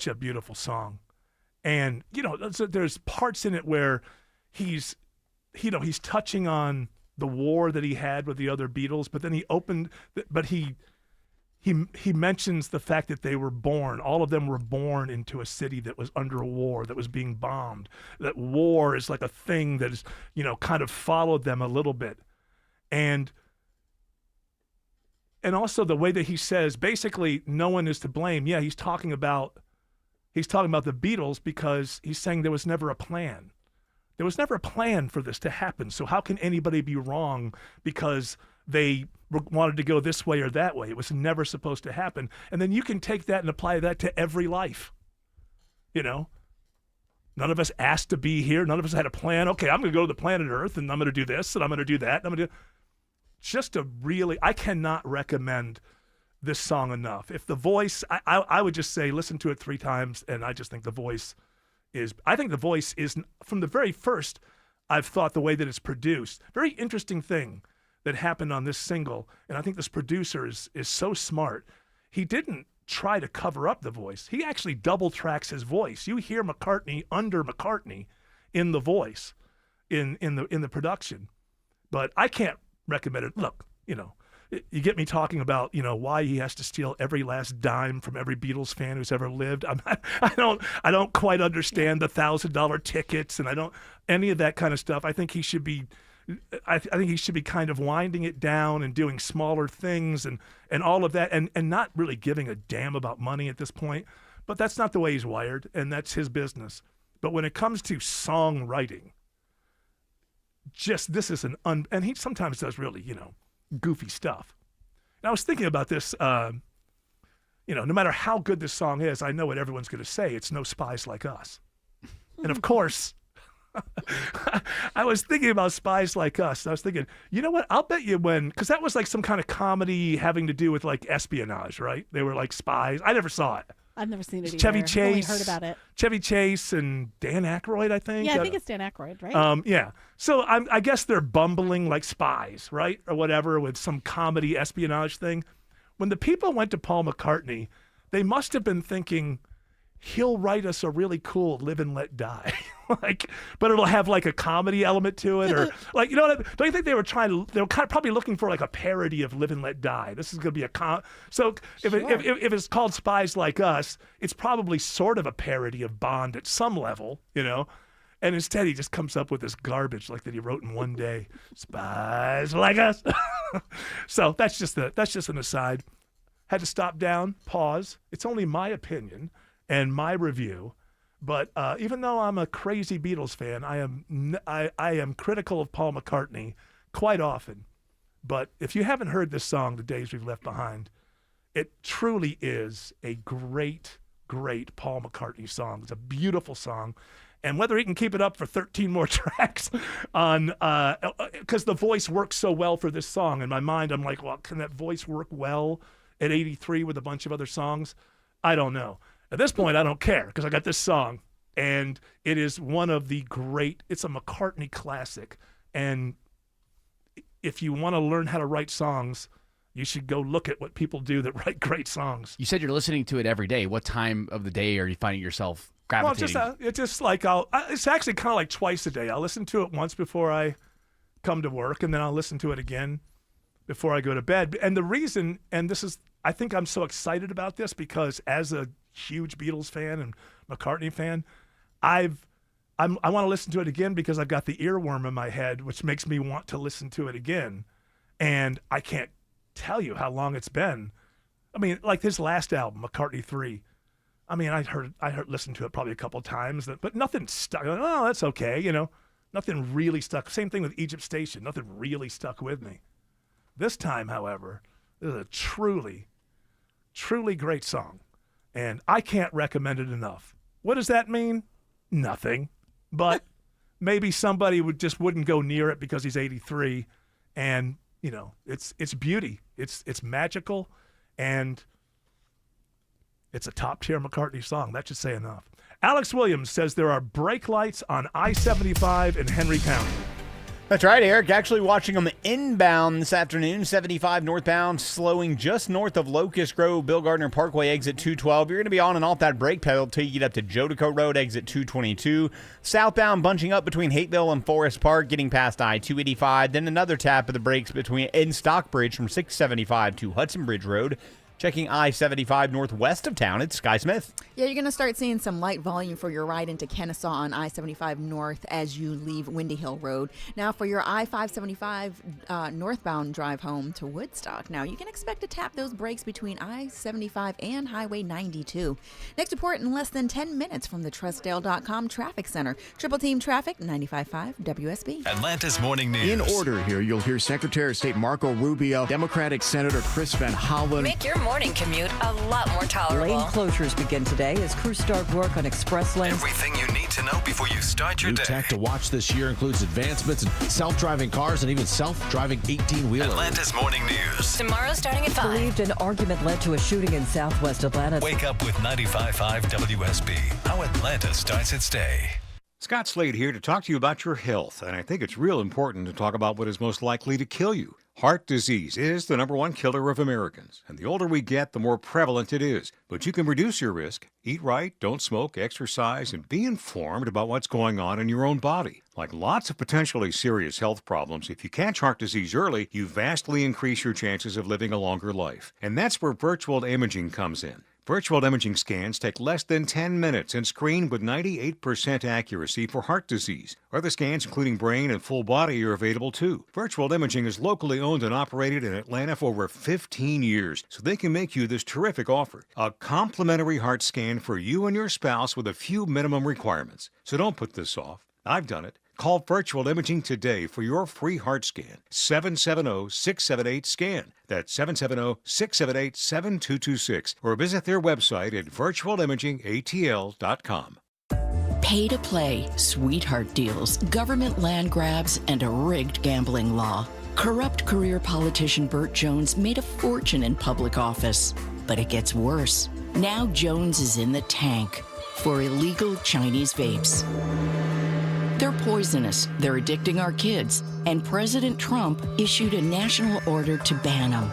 a beautiful song. And, there's parts in it where he's touching on the war that he had with the other Beatles, but then he mentions the fact that they were born, all of them were born into a city that was under a war, that was being bombed. That war is like a thing that is, kind of followed them a little bit. And also the way that he says, basically, no one is to blame. Yeah, he's talking about the Beatles because he's saying there was never a plan. There was never a plan for this to happen. So how can anybody be wrong because they wanted to go this way or that way? It was never supposed to happen. And then you can take that and apply that to every life. None of us asked to be here. None of us had a plan. Okay, I'm going to go to the planet Earth, and I'm going to do this, and I'm going to do that. And I'm going to do... I cannot recommend this song enough. If the voice, I would just say listen to it 3 times, and I just think the voice is, from the very first, I've thought the way that it's produced. Very interesting thing that happened on this single, and I think this producer is so smart. He didn't try to cover up the voice. He actually double tracks his voice. You hear McCartney under McCartney in the voice, in the production. But I can't recommend it. Look, you get me talking about, why he has to steal every last dime from every Beatles fan who's ever lived. I don't quite understand the $1,000 tickets, and I don't any of that kind of stuff. I think he should be kind of winding it down and doing smaller things and all of that, and not really giving a damn about money at this point. But that's not the way he's wired, and that's his business. But when it comes to songwriting, this is and he sometimes does really, goofy stuff. And I was thinking about this, no matter how good this song is, I know what everyone's going to say. It's No Spies Like Us. And of course, I was thinking about Spies Like Us. I was thinking, you know what? I'll bet you because that was like some kind of comedy having to do with like espionage, right? They were like spies. I never saw it. I've never seen it either. Chevy Chase. I've only heard about it. Chevy Chase and Dan Aykroyd, I think. Yeah, I think it's Dan Aykroyd, right? Yeah. So I guess they're bumbling like spies, right? Or whatever, with some comedy espionage thing. When the people went to Paul McCartney, they must have been thinking, he'll write us a really cool Live and Let Die. But it'll have like a comedy element to it, or like, don't you think they were probably looking for like a parody of Live and Let Die? This is going to be so if it's called Spies Like Us, it's probably sort of a parody of Bond at some level, and instead he just comes up with this garbage like that he wrote in one day, Spies Like Us. So that's just an aside. Had to stop down, pause. It's only my opinion and my review. But even though I'm a crazy Beatles fan, I am critical of Paul McCartney quite often. But if you haven't heard this song, The Days We've Left Behind, it truly is a great, great Paul McCartney song. It's a beautiful song. And whether he can keep it up for 13 more tracks because the voice works so well for this song. In my mind, I'm like, well, can that voice work well at 83 with a bunch of other songs? I don't know. At this point, I don't care because I got this song, and it is one of the great. It's a McCartney classic, and if you want to learn how to write songs, you should go look at what people do that write great songs. You said you're listening to it every day. What time of the day are you finding yourself gravitating? Well, it's just like it's actually kind of like twice a day. I'll listen to it once before I come to work, and then I'll listen to it again before I go to bed. And the reason, and this is, I think I'm so excited about this because as a huge Beatles fan and McCartney fan, I want to listen to it again because I've got the earworm in my head, which makes me want to listen to it again. And I can't tell you how long it's been. I mean, like his last album, McCartney 3. I mean, I listened to it probably a couple of times, but nothing stuck. Oh, that's okay, Nothing really stuck. Same thing with Egypt Station. Nothing really stuck with me. This time, however, this is a truly, truly great song. And I can't recommend it enough. What does that mean? Nothing. But maybe somebody wouldn't go near it because he's 83. And, it's beauty. It's magical. And it's a top-tier McCartney song. That should say enough. Alex Williams says there are brake lights on I-75 in Henry County. That's right, Eric. Actually watching them inbound this afternoon. 75 northbound, slowing just north of Locust Grove, Bill Gardner Parkway, exit 212. You're going to be on and off that brake pedal until you get up to Jodico Road, exit 222. Southbound, bunching up between Hateville and Forest Park, getting past I-285. Then another tap of the brakes in Stockbridge from 675 to Hudson Bridge Road. Checking I-75 northwest of town, it's Sky Smith. Yeah, you're going to start seeing some light volume for your ride into Kennesaw on I-75 north as you leave Windy Hill Road. Now, for your I-575 northbound drive home to Woodstock, now you can expect to tap those brakes between I-75 and Highway 92. Next report in less than 10 minutes from the TrustDale.com Traffic Center. Triple Team Traffic, 95.5 WSB. Atlanta's Morning News. In order here, you'll hear Secretary of State Marco Rubio, Democratic Senator Chris Van Hollen. Make your morning commute a lot more tolerable. Lane closures begin today as crews start work on express lanes. Everything you need to know before you start your New day. tech to watch this year includes advancements in self-driving cars and even self-driving 18-wheelers. Atlanta's Morning News. Tomorrow starting at 5. Believed an argument led to a shooting in southwest Atlanta. Wake up with 95.5 WSB. How Atlanta starts its day. Scott Slade here to talk to you about your health, and I think it's real important to talk about what is most likely to kill you. Heart disease is the #1 killer of Americans, and the older we get, the more prevalent it is. But you can reduce your risk. Eat right, don't smoke, exercise, and be informed about what's going on in your own body. Like lots of potentially serious health problems, if you catch heart disease early, you vastly increase your chances of living a longer life. And that's where virtual imaging comes in. Virtual imaging scans take less than 10 minutes and screen with 98% accuracy for heart disease. Other scans, including brain and full body, are available too. Virtual imaging is locally owned and operated in Atlanta for over 15 years, so they can make you this terrific offer. A complimentary heart scan for you and your spouse with a few minimum requirements. So don't put this off. I've done it. Call Virtual Imaging today for your free heart scan. 770-678-SCAN. That's 770-678-7226. Or visit their website at virtualimagingatl.com. Pay to play, sweetheart deals, government land grabs, and a rigged gambling law. Corrupt career politician Burt Jones made a fortune in public office. But it gets worse. Now Jones is in the tank for illegal Chinese vapes. They're poisonous, they're addicting our kids, and President Trump issued a national order to ban them.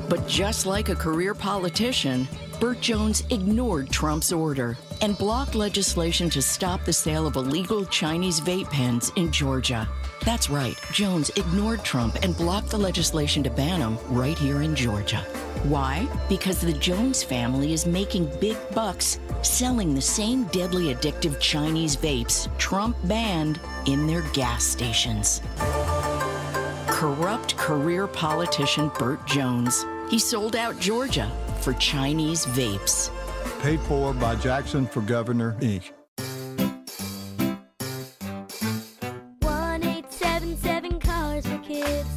But just like a career politician, Burt Jones ignored Trump's order and blocked legislation to stop the sale of illegal Chinese vape pens in Georgia. That's right, Jones ignored Trump and blocked the legislation to ban them right here in Georgia. Why? Because the Jones family is making big bucks selling the same deadly addictive Chinese vapes Trump banned in their gas stations. Corrupt career politician Burt Jones. He sold out Georgia for Chinese vapes. Paid for by Jackson for Governor, Inc. 1-877 Cars for Kids.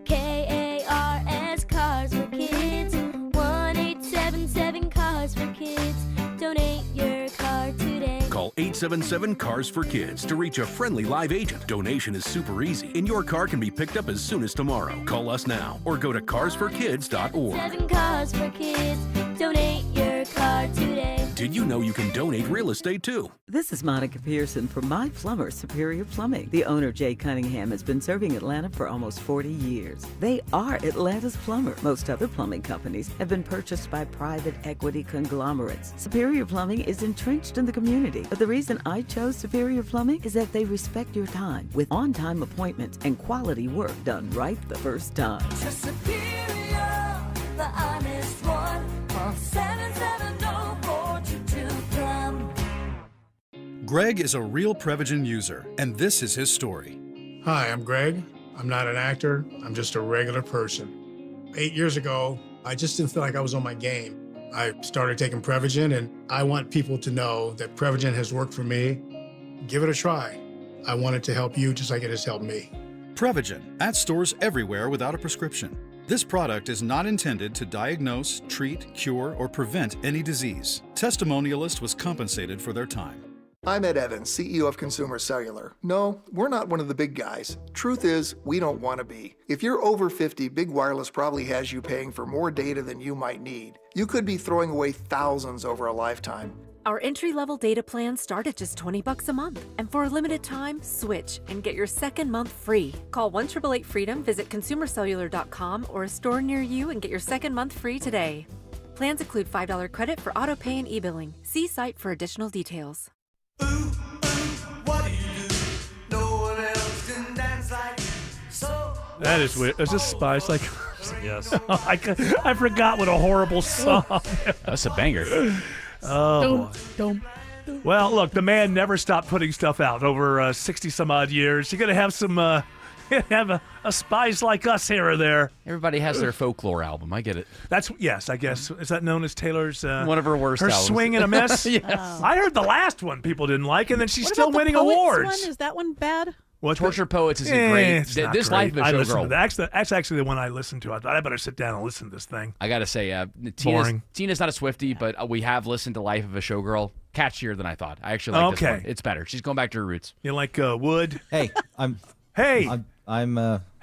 KARS Cars for Kids. 1-877 Cars for Kids. Donate your car today. Call 877-CARS for Kids to reach a friendly live agent. Donation is super easy, and your car can be picked up as soon as tomorrow. Call us now or go to carsforkids.org. 7 Cars for Kids. Donate your car today. Did you know you can donate real estate too? This is Monica Pearson from My Plumber Superior Plumbing. The owner, Jay Cunningham, has been serving Atlanta for almost 40 years. They are Atlanta's plumber. Most other plumbing companies have been purchased by private equity conglomerates. Superior Plumbing is entrenched in the community, but the reason I chose Superior Plumbing is that they respect your time with on-time appointments and quality work done right the first time. Superior, the honest one. Call 770-422 Plum. Greg is a real Prevagen user, and this is his story. Hi, I'm Greg. I'm not an actor. I'm just a regular person. 8 years ago, I just didn't feel like I was on my game. I started taking Prevagen, and I want people to know that Prevagen has worked for me. Give it a try. I want it to help you just like it has helped me. Prevagen, at stores everywhere without a prescription. This product is not intended to diagnose, treat, cure, or prevent any disease. Testimonialist was compensated for their time. I'm Ed Evans, CEO of Consumer Cellular. No, we're not one of the big guys. Truth is, we don't want to be. If you're over 50, Big Wireless probably has you paying for more data than you might need. You could be throwing away thousands over a lifetime. Our entry-level data plans start at just $20 a month. And for a limited time, switch and get your second month free. Call 1-888-FREEDOM, visit consumercellular.com or a store near you and get your second month free today. Plans include $5 credit for auto pay and e-billing. See site for additional details. That is weird. Is this Spice? Like, yes. I forgot what a horrible song. That's a banger. Oh, boy. Well, look, the man never stopped putting stuff out over 60 some odd years. You're gonna have some, have a Spies Like Us here or there. Everybody has their folklore album. I get it. Yes, I guess. Is that known as Taylor's? One of her worst her albums. Swing and a Miss? Yes. I heard the last one people didn't like, and then she's What still about the winning Poets awards. One? Is that one bad? What Torture Poets is a great. This Life of a I listened Showgirl. to that. That's actually the one I listened to. I thought I better sit down and listen to this thing. I got to say, Boring. Tina's not a Swiftie, but we have listened to Life of a Showgirl. Catchier than I thought. I actually like this one. It's better. She's going back to her roots. You like Wood? Hey, I'm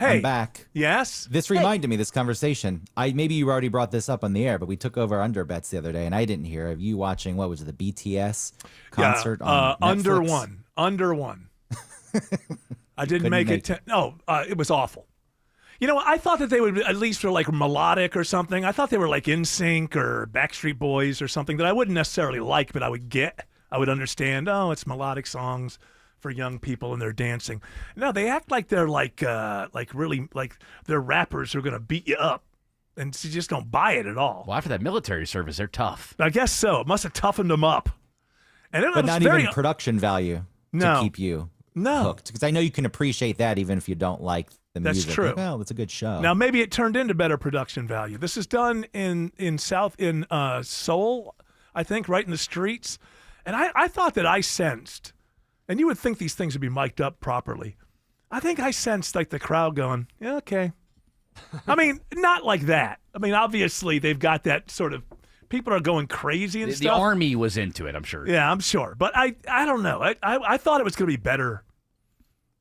back. Yes? This reminded me, this conversation. Maybe you already brought this up on the air, but we took over Under Bets the other day, and I didn't hear of you watching, what was it, the BTS concert on Netflix? Under one. I didn't make it. No, it was awful. You know, I thought that they would at least were like melodic or something. I thought they were like NSYNC or Backstreet Boys or something that I wouldn't necessarily like, but I would understand. Oh, it's melodic songs for young people and they're dancing. No, they act like they're like really like they're rappers who are going to beat you up, and you just don't buy it at all. Well, after that military service, they're tough. I guess so. It must have toughened them up. And but not even production value to keep you hooked. Because I know you can appreciate that even if you don't like the music. That's true. Like, well, it's a good show. Now maybe it turned into better production value. This is done in Seoul, I think, right in the streets. And I thought that I sensed, and you would think these things would be mic'd up properly. I think I sensed like the crowd going, yeah, okay. I mean, not like that. I mean, obviously they've got that sort of, people are going crazy and The stuff. Army was into it, I'm sure. Yeah, I'm sure. But I don't know. I thought it was going to be better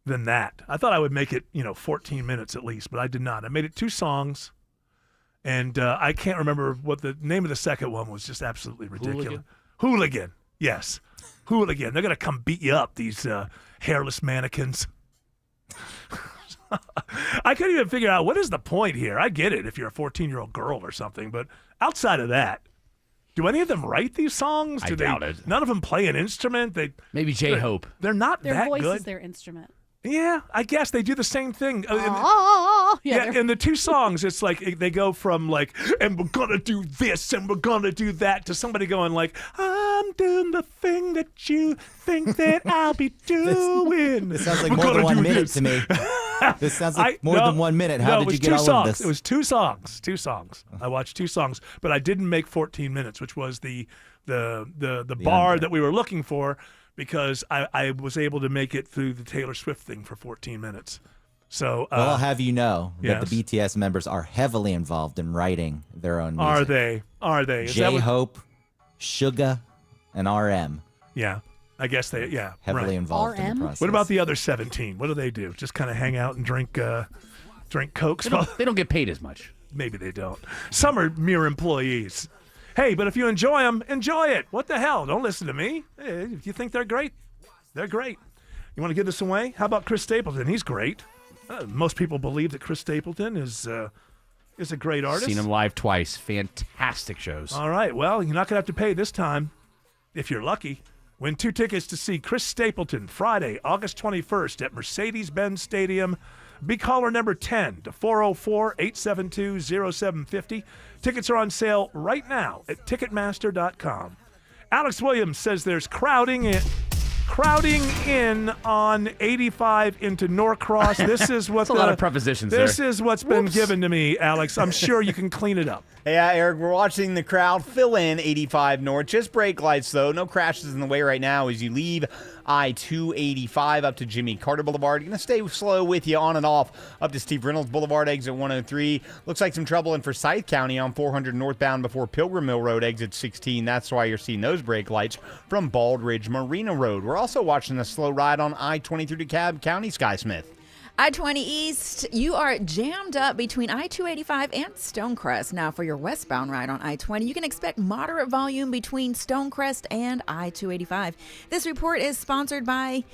than that. I thought I would make it, 14 minutes at least, but I did not. I made it 2 songs, and I can't remember what the name of the second one was. Just absolutely ridiculous. Hooligan. Yes. Hooligan. They're going to come beat you up, these hairless mannequins. I couldn't even figure out what is the point here. I get it if you're a 14-year-old girl or something, but outside of that, do any of them write these songs? I doubt it. None of them play an instrument. Maybe J-Hope. They're not Their that voice good. is their instrument. Yeah, I guess they do the same thing. Yeah, in the 2 songs, it's like they go from like, and we're gonna do this and we're gonna do that, to somebody going like, I'm doing the thing that you think that I'll be doing. This sounds like more than 1 minute to me. This sounds like more than 1 minute. How did you get all of this? It was 2 songs. 2 songs. I watched 2 songs, but I didn't make 14 minutes, which was the bar that we were looking for, because I was able to make it through the Taylor Swift thing for 14 minutes. So well, I'll have you know that yes. the BTS members are heavily involved in writing their own music. Are they? J-Hope, Suga, and RM. Yeah, I guess they. Yeah, heavily involved in the process. What about the other 17? What do they do? Just kind of hang out and drink Cokes? They don't get paid as much. Maybe they don't. Some are mere employees. Hey, but if you enjoy them, enjoy it. What the hell? Don't listen to me. Hey, if you think they're great, they're great. You want to give this away? How about Chris Stapleton? He's great. Most people believe that Chris Stapleton is a great artist. Seen him live twice. Fantastic shows. All right. Well, you're not going to have to pay this time, if you're lucky. Win 2 tickets to see Chris Stapleton Friday, August 21st at Mercedes-Benz Stadium. Be caller number 10 to 404-872-0750. Tickets are on sale right now at Ticketmaster.com. Alex Williams says there's crowding in on 85 into Norcross. This is what a lot of prepositions This there. is what's been given to me, Alex. I'm sure you can clean it up. Yeah, Eric, we're watching the crowd fill in 85 North. Just brake lights, though. No crashes in the way right now as you leave I-285 up to Jimmy Carter Boulevard. You're going to stay slow with you on and off up to Steve Reynolds Boulevard, exit 103. Looks like some trouble in Forsyth County on 400 northbound before Pilgrim Mill Road, exit 16. That's why you're seeing those brake lights from Bald Ridge Marina Road. We're also watching a slow ride on I-20 through DeKalb County, Skysmith. I-20 East, you are jammed up between I-285 and Stonecrest. Now, for your westbound ride on I-20, you can expect moderate volume between Stonecrest and I-285. This report is sponsored by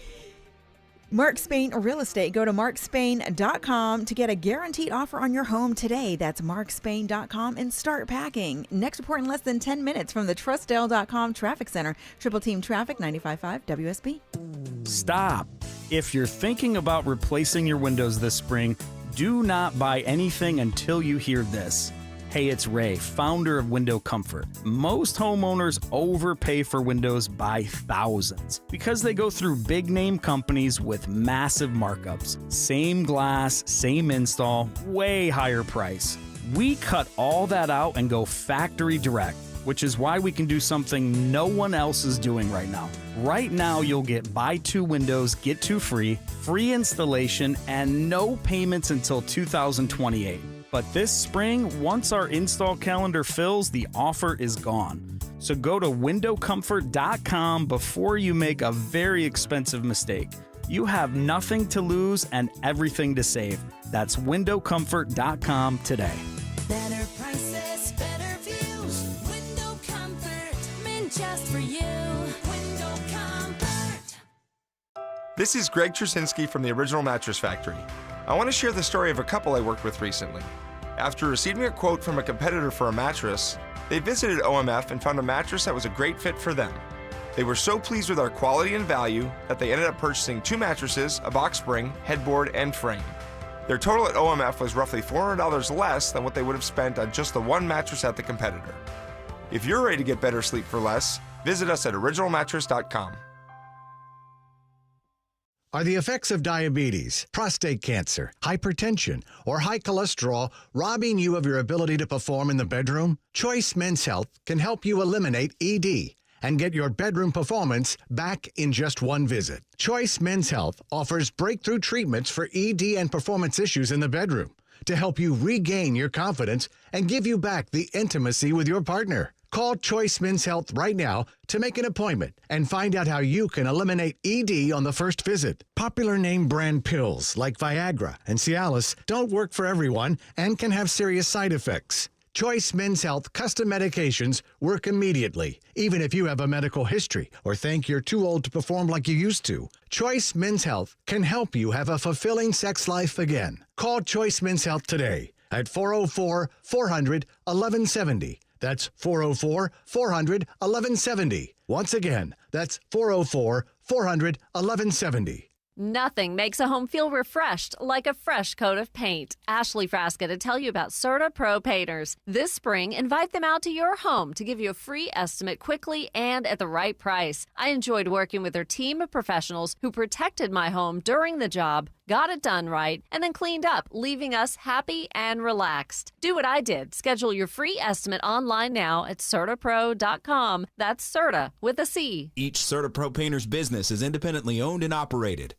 Mark Spain Real Estate. Go to markspain.com to get a guaranteed offer on your home today. That's markspain.com and start packing. Next report in less than 10 minutes from the Trustdale.com Traffic Center. Triple Team Traffic, 95.5 WSB. Stop. If you're thinking about replacing your windows this spring, do not buy anything until you hear this. Hey, it's Ray, founder of Window Comfort. Most homeowners overpay for windows by thousands because they go through big name companies with massive markups. Same glass, same install, way higher price. We cut all that out and go factory direct, which is why we can do something no one else is doing right now. Right now, you'll get buy 2 windows, get 2 free, free installation, and no payments until 2028. But this spring, once our install calendar fills, the offer is gone. So go to windowcomfort.com before you make a very expensive mistake. You have nothing to lose and everything to save. That's windowcomfort.com today. Better prices, better views. Window Comfort, meant just for you. Window Comfort. This is Greg Trusinski from the Original Mattress Factory. I want to share the story of a couple I worked with recently. After receiving a quote from a competitor for a mattress, they visited OMF and found a mattress that was a great fit for them. They were so pleased with our quality and value that they ended up purchasing 2 mattresses, a box spring, headboard, and frame. Their total at OMF was roughly $400 less than what they would have spent on just the one mattress at the competitor. If you're ready to get better sleep for less, visit us at originalmattress.com. Are the effects of diabetes, prostate cancer, hypertension, or high cholesterol robbing you of your ability to perform in the bedroom? Choice Men's Health can help you eliminate ED and get your bedroom performance back in just one visit. Choice Men's Health offers breakthrough treatments for ED and performance issues in the bedroom to help you regain your confidence and give you back the intimacy with your partner. Call Choice Men's Health right now to make an appointment and find out how you can eliminate ED on the first visit. Popular name brand pills like Viagra and Cialis don't work for everyone and can have serious side effects. Choice Men's Health custom medications work immediately, even if you have a medical history or think you're too old to perform like you used to. Choice Men's Health can help you have a fulfilling sex life again. Call Choice Men's Health today at 404-400-1170. That's 404-400-1170. Once again, that's 404-400-1170. Nothing makes a home feel refreshed like a fresh coat of paint. Ashley Frasca to tell you about Serta Pro Painters. This spring, invite them out to your home to give you a free estimate quickly and at the right price. I enjoyed working with their team of professionals who protected my home during the job, got it done right, and then cleaned up, leaving us happy and relaxed. Do what I did. Schedule your free estimate online now at CertaPro.com. That's Serta with a C. Each Serta Pro Painters business is independently owned and operated.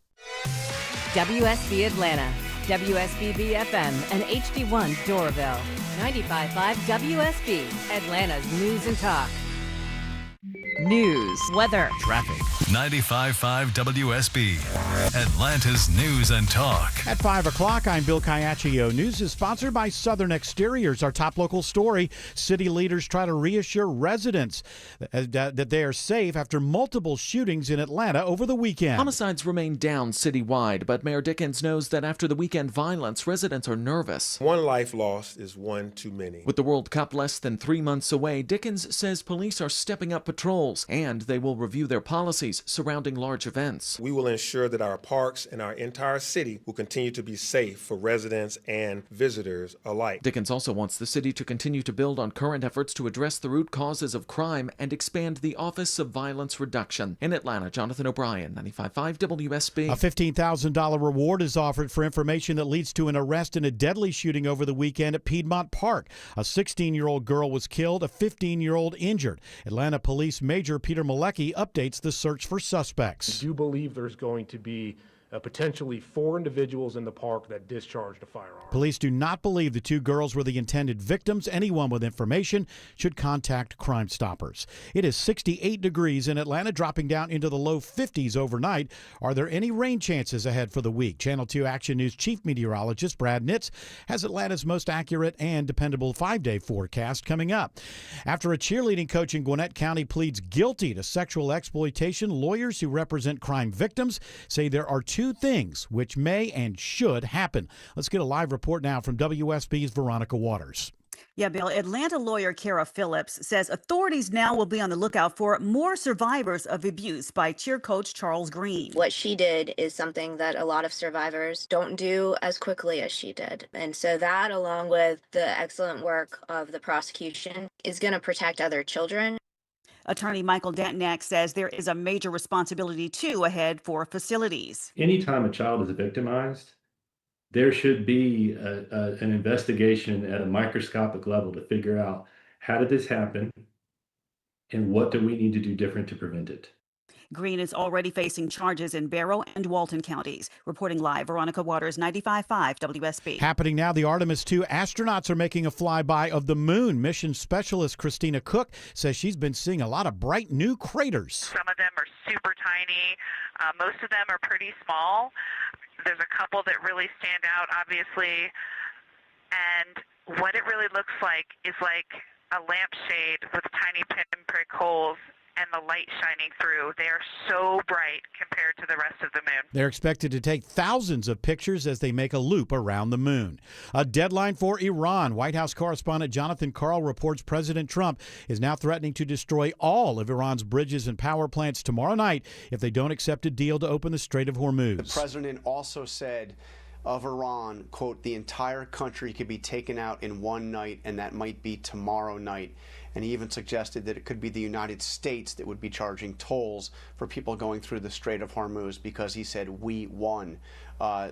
WSB Atlanta, WSB BFM, and HD1 Doraville. 95.5 WSB, Atlanta's news and talk. News, weather, traffic. 95.5 WSB, Atlanta's news and talk. At 5 o'clock, I'm Bill Caiaccio. News is sponsored by Southern Exteriors. Our top local story, city leaders try to reassure residents that they are safe after multiple shootings in Atlanta over the weekend. Homicides remain down citywide, but Mayor Dickens knows that after the weekend violence, residents are nervous. One life lost is one too many. With the World Cup less than 3 months away, Dickens says police are stepping up patrols and they will review their policies surrounding large events. We will ensure that our parks and our entire city will continue to be safe for residents and visitors alike. Dickens also wants the city to continue to build on current efforts to address the root causes of crime and expand the Office of Violence Reduction. In Atlanta, Jonathan O'Brien, 95.5 WSB. A $15,000 reward is offered for information that leads to an arrest in a deadly shooting over the weekend at Piedmont Park. A 16-year-old girl was killed, a 15-year-old injured. Atlanta Police Major Peter Malecki updates the search for suspects. I do believe there's going to be potentially 4 individuals in the park that discharged a firearm. Police do not believe the 2 girls were the intended victims. Anyone with information should contact Crime Stoppers. It is 68 degrees in Atlanta, dropping down into the low 50s overnight. Are there any rain chances ahead for the week? Channel 2 Action News Chief Meteorologist Brad Nitz has Atlanta's most accurate and dependable 5-day forecast coming up. After a cheerleading coach in Gwinnett County pleads guilty to sexual exploitation, lawyers who represent crime victims say there are 2 things which may and should happen. Let's get a live report now from WSB's Veronica Waters. Yeah, Bill, Atlanta lawyer Kara Phillips says authorities now will be on the lookout for more survivors of abuse by cheer coach Charles Green. What she did is something that a lot of survivors don't do as quickly as she did. And so that, along with the excellent work of the prosecution, is going to protect other children. Attorney Michael Dantnack says there is a major responsibility, too, ahead for facilities. Anytime a child is victimized, there should be an investigation at a microscopic level to figure out how did this happen and what do we need to do different to prevent it. Green is already facing charges in Barrow and Walton counties. Reporting live, Veronica Waters, 95.5 WSB. Happening now, the Artemis II astronauts are making a flyby of the moon. Mission specialist Christina Cook says she's been seeing a lot of bright new craters. Some of them are super tiny. Most of them are pretty small. There's a couple that really stand out, obviously. And what it really looks like is like a lampshade with tiny pinprick holes. and the light shining through. They are so bright compared to the rest of the moon. They're expected to take thousands of pictures as they make a loop around the moon. A deadline for Iran. White House correspondent Jonathan Karl reports President Trump is now threatening to destroy all of Iran's bridges and power plants tomorrow night if they don't accept a deal to open the Strait of Hormuz. The president also said of Iran, quote, the entire country could be taken out in one night, and that might be tomorrow night. And he even suggested that it could be the United States that would be charging tolls for people going through the Strait of Hormuz because he said we won.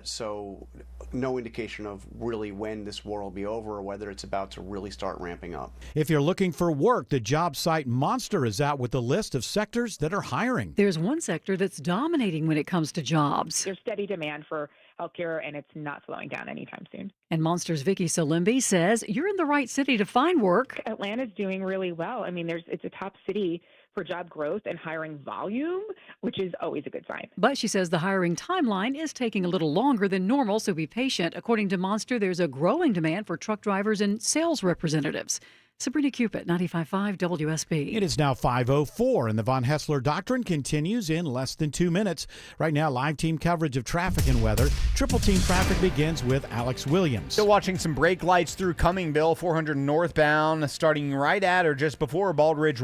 So no indication of really when this war will be over or whether it's about to really start ramping up. If you're looking for work, the job site Monster is out with a list of sectors that are hiring. There's one sector that's dominating when it comes to jobs. There's steady demand for healthcare, and it's not slowing down anytime soon. And Monster's Vicky Salimbi says you're in the right city to find work. Atlanta's doing really well. I mean, it's a top city for job growth and hiring volume, which is always a good sign. But she says the hiring timeline is taking a little longer than normal, so be patient. According to Monster, there's a growing demand for truck drivers and sales representatives. Sabrina Cupid, 95.5 WSB. It is now 5:04, and the Von Hessler Doctrine continues in less than 2 minutes. Right now, live team coverage of traffic and weather. Triple team traffic begins with Alex Williams. Still watching some brake lights through Cummingville, 400 northbound, starting right at or just before Baldridge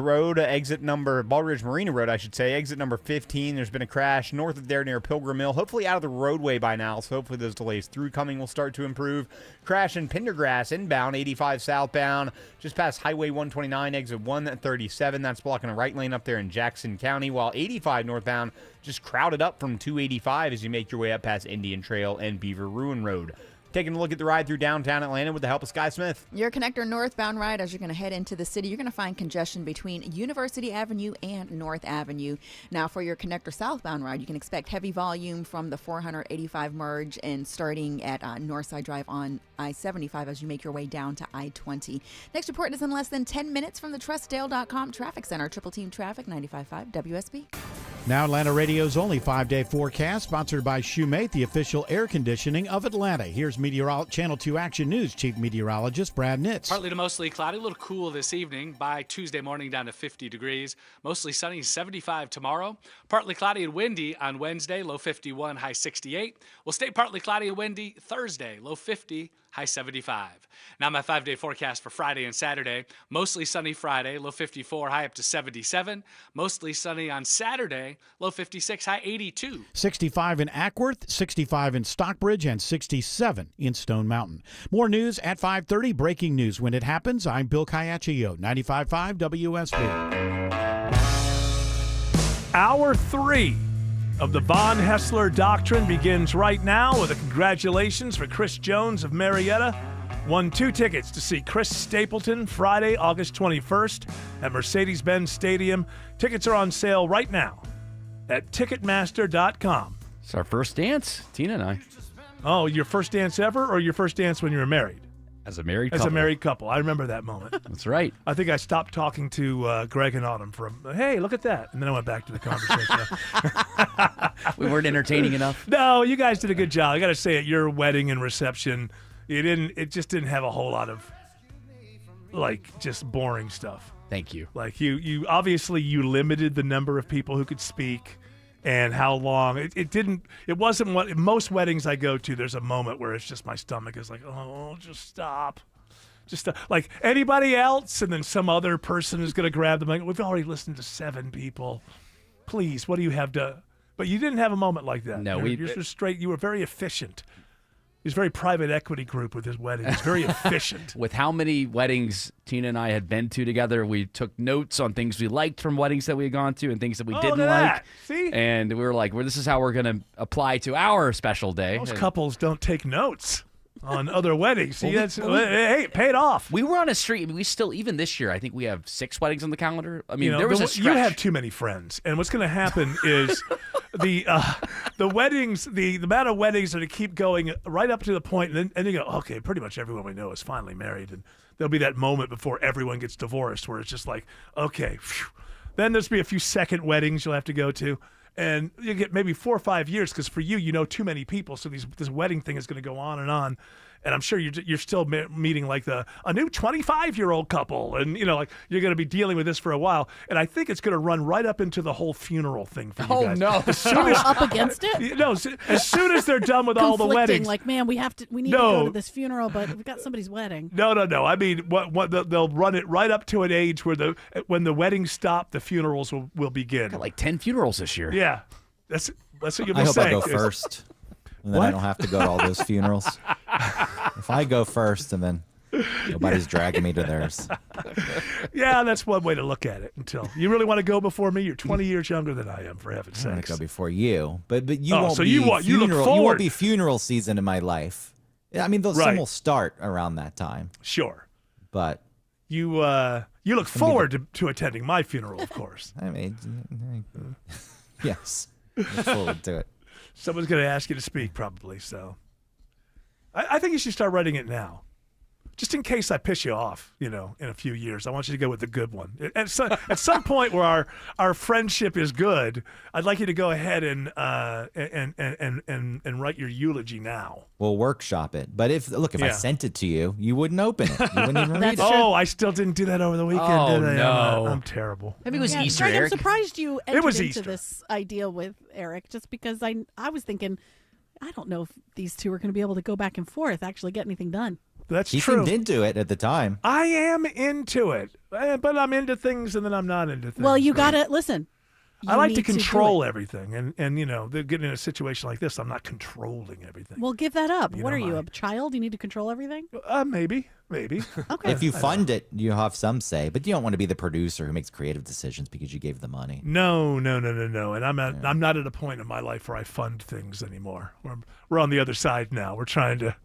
Marina Road, I should say, exit number 15. There's been a crash north of there near Pilgrim Mill, hopefully out of the roadway by now, so hopefully those delays through Cumming will start to improve. Crash in Pendergrass inbound, 85 southbound, just past Highway 129, exit 137. That's blocking a right lane up there in Jackson County, while 85 northbound just crowded up from 285 as you make your way up past Indian Trail and Beaver Ruin Road. Taking a look at the ride through downtown Atlanta with the help of Sky Smith. Your connector northbound ride, as you're going to head into the city, you're going to find congestion between University Avenue and North Avenue. Now, for your connector southbound ride, you can expect heavy volume from the 485 merge and starting at Northside Drive on I-75 as you make your way down to I-20. Next report is in less than 10 minutes from the TrustDale.com Traffic Center. Triple Team Traffic, 95.5 WSB. Now Atlanta Radio's only 5-day forecast, sponsored by Shoemate, the official air conditioning of Atlanta. Here's Channel 2 Action News Chief Meteorologist Brad Nitz. Partly to mostly cloudy, a little cool this evening. By Tuesday morning, down to 50 degrees. Mostly sunny, 75 tomorrow. Partly cloudy and windy on Wednesday, low 51, high 68. We'll stay partly cloudy and windy Thursday, low 50, high 75. Now my 5-day forecast for Friday and Saturday. Mostly sunny Friday, low 54, high up to 77. Mostly sunny on Saturday, low 56, high 82. 65 in Ackworth, 65 in Stockbridge, and 67 in Stone Mountain. More news at 5:30. Breaking news when it happens. I'm Bill Caiaccio, 95.5 WSB. Hour 3 of the Von Hessler Doctrine begins right now with a congratulations for Chris Jones of Marietta. Won 2 tickets to see Chris Stapleton Friday, August 21st at Mercedes-Benz Stadium. Tickets are on sale right now at Ticketmaster.com. It's our first dance, Tina and I. Oh, your first dance ever, or your first dance when you were married? As a married couple. As a married couple. I remember that moment. That's right. I think I stopped talking to Greg and Autumn hey, look at that. And then I went back to the conversation. We weren't entertaining enough? No, you guys did a good job. I got to say, at your wedding and reception, it just didn't have a whole lot of, just boring stuff. Thank you. You obviously you limited the number of people who could speak and how long. It wasn't what most weddings I go to, there's a moment where it's just my stomach is like, oh, just stop. Just like anybody else, and then some other person is going to grab the mic. We've already listened to 7 people. Please, what do you have to? But you didn't have a moment like that. No, you're just straight. You were very efficient. He's very private equity group with his wedding. He's very efficient. With how many weddings Tina and I had been to together, we took notes on things we liked from weddings that we had gone to and things that we didn't like. See? And we were like, this is how we're going to apply to our special day. Most couples don't take notes on other weddings. See, hey, pay it off. We were on a streak. I mean, we still, even this year, I think we have 6 weddings on the calendar. I mean, there was a stretch. You have too many friends. And what's going to happen is the weddings, the amount of weddings that keep going right up to the point, and then you go, okay, pretty much everyone we know is finally married. And there'll be that moment before everyone gets divorced where it's just like, okay, phew. Then there's be a few second weddings you'll have to go to. And you get maybe 4 or 5 years because for you know too many people. So this wedding thing is going to go on. And I'm sure you're still meeting like a new 25-year-old couple, and like you're going to be dealing with this for a while. And I think it's going to run right up into the whole funeral thing for you guys. No! As soon as, up against it? No, as soon as they're done with all the weddings, like, man, we need to go to this funeral, but we've got somebody's wedding. No. I mean, they'll run it right up to an age where when the weddings stop, the funerals will begin. Got like 10 funerals this year. Yeah, that's what you'll be I hope saying. I go first, and then I don't have to go to all those funerals. If I go first, and then nobody's dragging me to theirs. Yeah, that's one way to look at it. Until you really want to go before me, you're 20 years younger than I am, for heaven's sakes. I want to go before you, but you Oh, won't. so be you look funeral. forward. You won't be funeral season in my life. I mean, some Right. will start around that time. Sure, but you look forward to attending my funeral, of course. I mean, yes, look forward to it. Someone's going to ask you to speak, probably. So, I think you should start writing it now, just in case I piss you off. In a few years, I want you to go with the good one. At some point where our friendship is good, I'd like you to go ahead and write your eulogy now. We'll workshop it. But if I sent it to you, you wouldn't open it. You wouldn't even read it. Oh, I still didn't do that over the weekend, Oh, did I? no. I'm terrible. Maybe it was Easter, Greg, I'm Eric. surprised you entered was into Easter. this idea with Eric, just because I was thinking, I don't know if these two are going to be able to go back and forth, actually get anything done. That's He true. seemed into it at the time. I am into it, but I'm into things and then I'm not into things. Well, you got to listen. I like to need do control it. everything, and they're getting in a situation like this. I'm not controlling everything. Well, give that up. What know, are you, a child? You need to control everything? Maybe. Okay. If you fund it, you have some say, but you don't want to be the producer who makes creative decisions because you gave the money. No. And I'm not at a point in my life where I fund things anymore. We're on the other side now. We're trying to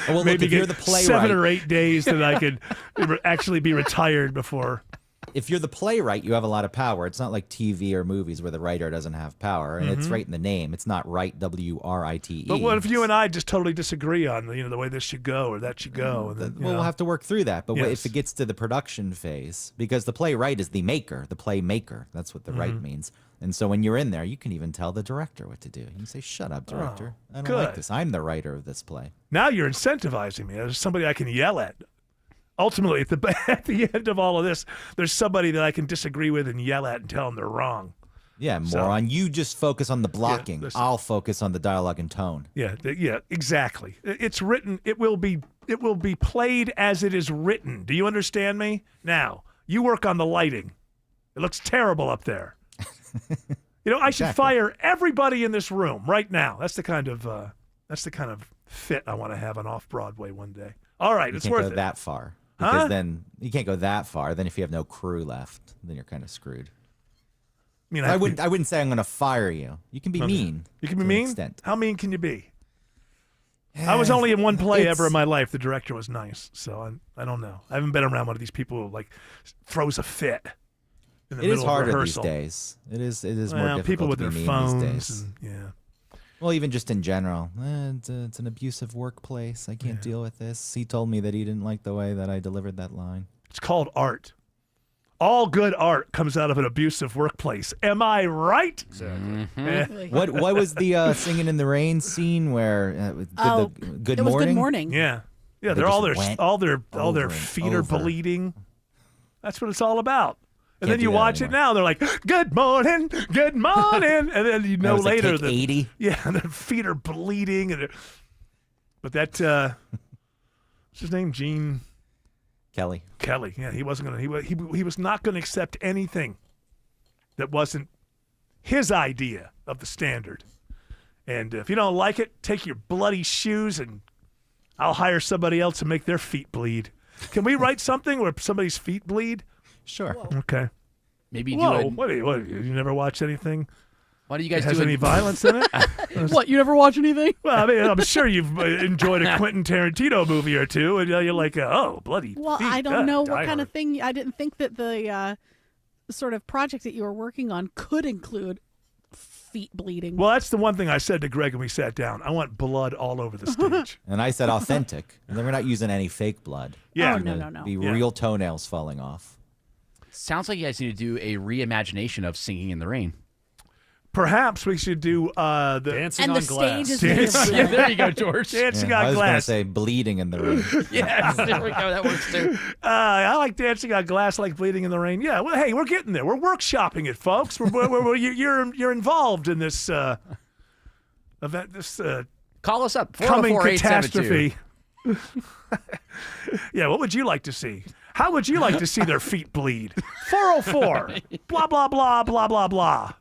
Well, maybe look, if you're get the playwright, 7 or 8 days that I could actually be retired before. If you're the playwright, you have a lot of power. It's not like TV or movies where the writer doesn't have power, and it's right in the name. It's not write, W-R-I-T-E. But what if you and I just totally disagree on the way this should go or that should go? And then, we'll have to work through that. But Yes. if it gets to the production phase, because the playwright is the maker, the playmaker. That's what the right means. And so when you're in there, you can even tell the director what to do. You can say, "Shut up, director. I don't like good. this. I'm the writer of this play." Now you're incentivizing me. There's somebody I can yell at. Ultimately, at the end of all of this, there's somebody that I can disagree with and yell at and tell them they're wrong. Yeah, moron. You just focus on the blocking. I'll focus on the dialogue and tone. Yeah, exactly. It's written. It will be played as it is written. Do you understand me? Now, you work on the lighting. It looks terrible up there. I should fire everybody in this room right now. That's the kind of fit I want to have on Off-Broadway one day. All right, it's You worth can't it. go that far. Because then you can't go that far. Then if you have no crew left, then you're kind of screwed. I mean, I wouldn't say I'm going to fire you. You can be Okay. mean. You can be to an mean? extent. How mean can you be? I was only in one play ever in my life. The director was nice, so I don't know. I haven't been around one of these people who throws a fit in the It middle is of harder rehearsal. these days. It is more Well, difficult people with to their be mean phones these days. and Well, even just in general, it's an abusive workplace. I can't deal with this. He told me that he didn't like the way that I delivered that line. It's called art. All good art comes out of an abusive workplace. Am I right? Exactly. What was the singing in the rain scene where good it was morning? Good Morning. Yeah. They They're just all their went over and feet over. are bleeding. That's what it's all about. And Can't then you do that watch it now, they're like, "Good morning, good morning," and then That was a later take 80. Yeah, and their feet are bleeding, but that what's his name, Gene Kelly. Yeah, he wasn't gonna. He was not gonna accept anything that wasn't his idea of the standard. And if you don't like it, take your bloody shoes and I'll hire somebody else to make their feet bleed. Can we write something where somebody's feet bleed? Sure. Okay. Maybe Whoa, do it. what? You never watch anything? Why do you guys that has do any it? violence in it? What, you never watch anything? Well, I mean, I'm sure you've enjoyed a Quentin Tarantino movie or two, and you're like, oh, bloody Well, feet, I don't know what die kind hard. of thing. I didn't think that the sort of project that you were working on could include feet bleeding. Well, that's the one thing I said to Greg when we sat down. I want blood all over the stage. And I said authentic. And then we're not using any fake blood. Yeah. Oh, It's no, gonna no, no. Be Yeah. real toenails falling off. Sounds like you guys need to do a reimagination of Singing in the Rain. Perhaps we should do the Dancing and on the glass. stage is Yeah, there you go, George. Dancing I on was going to glass. say bleeding in the rain. Yes, there we go. That works too. I like dancing on glass, like bleeding in the rain. Yeah, well, hey, we're getting there. We're workshopping it, folks. You're involved in this event. This Call us up. coming 404-872. catastrophe. Yeah, what would you like to see? How would you like to see their feet bleed? 404. Blah blah blah blah blah blah.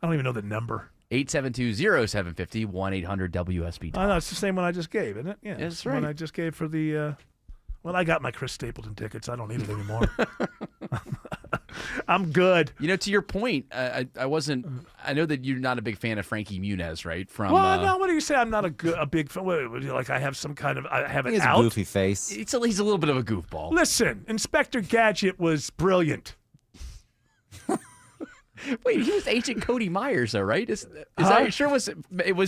I don't even know the number. 872-0750, 1-800-WSB. I know it's the same one I just gave, isn't it? Yeah, That's it's the one right. I just gave for the. Well, I got my Chris Stapleton tickets. I don't need it anymore. I'm good. You know, to your point, I know that you're not a big fan of Frankie Muniz, right? From Well, no. What do you say? I'm not a big fan. What, like I have some kind of. I have it He has out. a goofy face. he's a little bit of a goofball. Listen, Inspector Gadget was brilliant. Wait, he was Agent Cody Myers, though, right? Is Huh? that sure? Was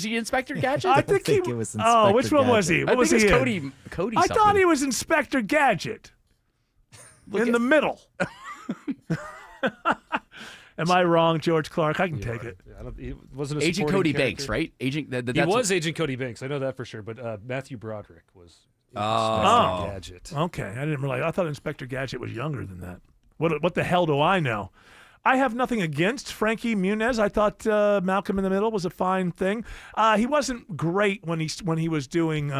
he Inspector Gadget? I think it was Inspector Oh, which one was he? Gadget. What was think he it's in? Cody I something. thought he was Inspector Gadget. In the middle. Am I wrong, George Clark? I can take it. He wasn't a Agent supporting Cody character. Banks, right? Agent. He was Agent Cody Banks. I know that for sure. But Matthew Broderick was Oh, Inspector Gadget. Okay, I didn't realize. I thought Inspector Gadget was younger than that. What the hell do I know? I have nothing against Frankie Muniz. I thought Malcolm in the Middle was a fine thing. He wasn't great when he was doing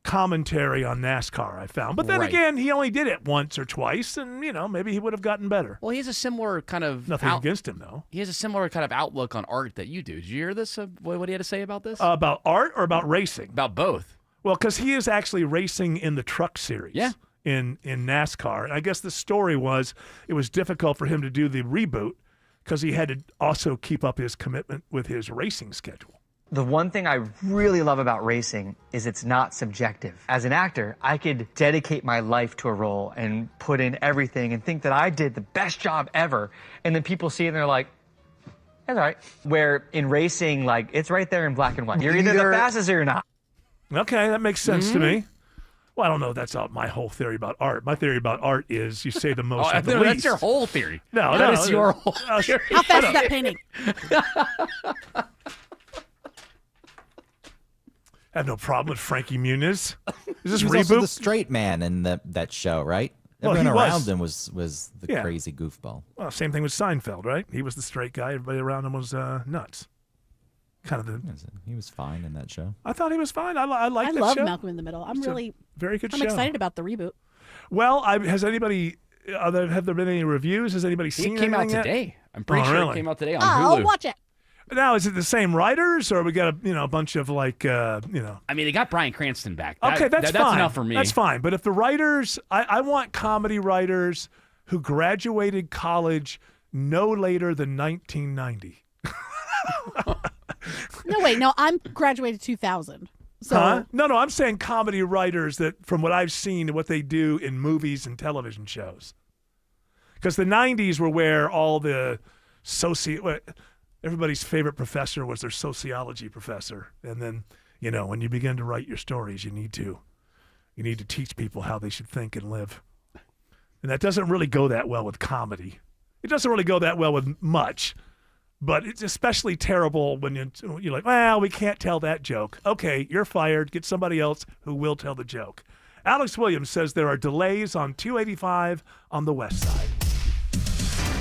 commentary on NASCAR, I found. But then Right. again, he only did it once or twice, and maybe he would have gotten better. Well, he has a similar kind of Nothing against him though. He has a similar kind of outlook on art that you do. Did you hear this? What he had to say about this? About art or about racing? About both. Well, because he is actually racing in the truck series. Yeah. In NASCAR. And I guess the story was it was difficult for him to do the reboot because he had to also keep up his commitment with his racing schedule. The one thing I really love about racing is it's not subjective. As an actor, I could dedicate my life to a role and put in everything and think that I did the best job ever. And then people see it and they're like, that's all right. Where in racing, like, it's right there in black and white. You're either the fastest or you're not. Okay, that makes sense to me. Well, I don't know. That's not my whole theory about art. My theory about art is you say the most of the no, least. that's your whole theory. No, that no, is your whole theory. How fast is that painting? I have no problem with Frankie Muniz. Is this He was also reboot? the straight man in that show, right? Well, Everyone he was. around him was the Yeah. crazy goofball. Well, same thing with Seinfeld, right? He was the straight guy. Everybody around him was nuts. Kind of the. He was fine in that show. I thought he was fine. I like I that love show. Malcolm in the Middle. I'm It's a really very good I'm show. excited about the reboot. Well, has anybody? Have there been any reviews? Has anybody seen It came out anything yet? today. I'm pretty Oh, sure really? it came out today on I'll Hulu. watch it. Now, is it the same writers, or we got a bunch of like I mean, they got Bryan Cranston back. That- Okay, that's that's fine. enough for me. That's fine. But if the writers, I want comedy writers who graduated college no later than 1990. No, wait. No, I'm graduated 2000. So Huh? No, I'm saying comedy writers that, from what I've seen, what they do in movies and television shows. Because the 90s were where all the everybody's favorite professor was their sociology professor. And then, when you begin to write your stories, you need to teach people how they should think and live. And that doesn't really go that well with comedy. It doesn't really go that well with much. But it's especially terrible when you're like, well, we can't tell that joke. Okay, you're fired. Get somebody else who will tell the joke. Alex Williams says there are delays on 285 on the west side.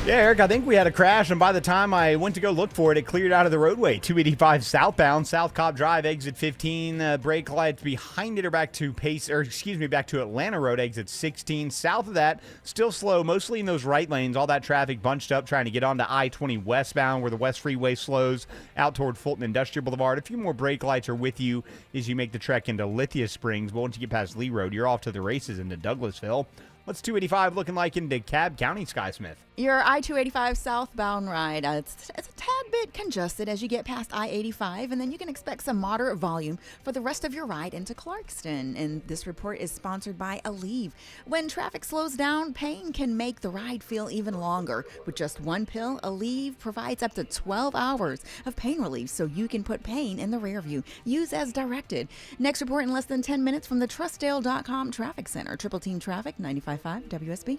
Yeah, Eric, I think we had a crash, and by the time I went to go look for it, it cleared out of the roadway. 285 southbound, South Cobb Drive, exit 15. Brake lights behind it are back to back to Atlanta Road, exit 16. South of that, still slow, mostly in those right lanes. All that traffic bunched up trying to get onto I-20 westbound, where the West Freeway slows out toward Fulton Industrial Boulevard. A few more brake lights are with you as you make the trek into Lithia Springs. But once you get past Lee Road, you're off to the races into Douglasville. What's 285 looking like in DeKalb County, Sky Smith? Your I-285 southbound ride, it's a tad bit congested as you get past I-85, and then you can expect some moderate volume for the rest of your ride into Clarkston. And this report is sponsored by Aleve. When traffic slows down, pain can make the ride feel even longer. With just one pill, Aleve provides up to 12 hours of pain relief so you can put pain in the rear view. Use as directed. Next report in less than 10 minutes from the Trustdale.com Traffic Center. Triple Team Traffic, 95.5 WSB.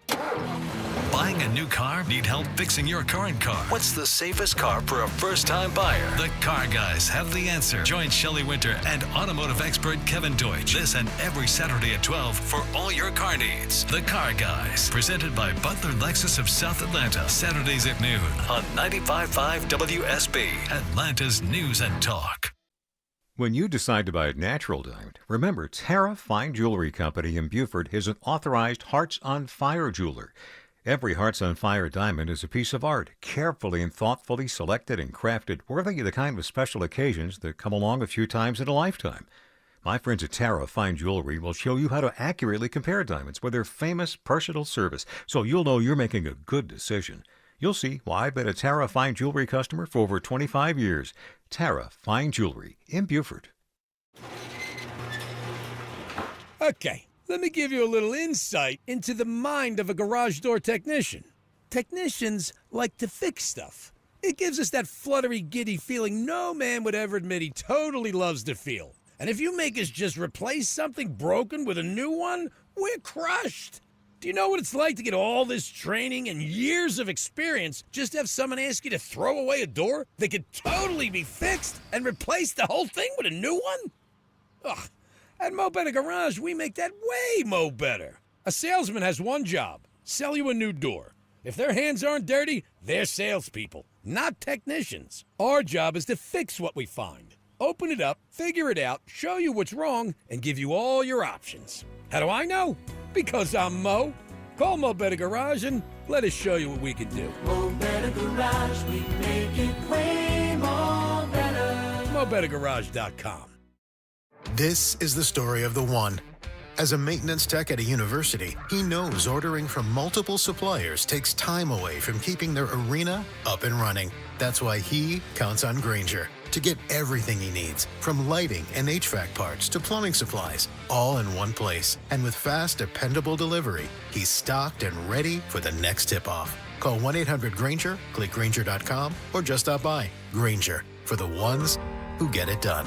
Buying a new car? Need help fixing your current car? What's the safest car for a first-time buyer? The Car Guys have the answer. Join Shelley Winter and automotive expert Kevin Deutsch this and every Saturday at 12 for all your car needs. The Car Guys, presented by Butler Lexus of South Atlanta. Saturdays at noon on 95.5 WSB, Atlanta's News and Talk. When you decide to buy a natural diamond, remember Tara Fine Jewelry Company in Beaufort is an authorized Hearts on Fire jeweler. Every Hearts on Fire diamond is a piece of art, carefully and thoughtfully selected and crafted, worthy of the kind of special occasions that come along a few times in a lifetime. My friends at Tara Fine Jewelry will show you how to accurately compare diamonds with their famous personal service, so you'll know you're making a good decision. You'll see why I've been a Tara Fine Jewelry customer for over 25 years. Tara Fine Jewelry in Beaufort. Okay, let me give you a little insight into the mind of a garage door technician. Technicians like to fix stuff. It gives us that fluttery, giddy feeling no man would ever admit he totally loves to feel. And if you make us just replace something broken with a new one, we're crushed. Do you know what it's like to get all this training and years of experience just to have someone ask you to throw away a door that could totally be fixed and replace the whole thing with a new one? Ugh. At Mo Better Garage, we make that way mo better. A salesman has one job, sell you a new door. If their hands aren't dirty, they're salespeople, not technicians. Our job is to fix what we find. Open it up, figure it out, show you what's wrong, and give you all your options. How do I know? Because I'm Mo. Call Mo Better Garage and let us show you what we can do. Mo Better Garage, we make it way more better. MoBetterGarage.com. This is the story of the one. As a maintenance tech at a university, he knows ordering from multiple suppliers takes time away from keeping their arena up and running. That's why he counts on Grainger to get everything he needs, from lighting and HVAC parts to plumbing supplies, all in one place. And with fast, dependable delivery, he's stocked and ready for the next tip-off. Call 1-800-GRAINGER, click Grainger.com, or just stop by. Grainger, for the ones who get it done.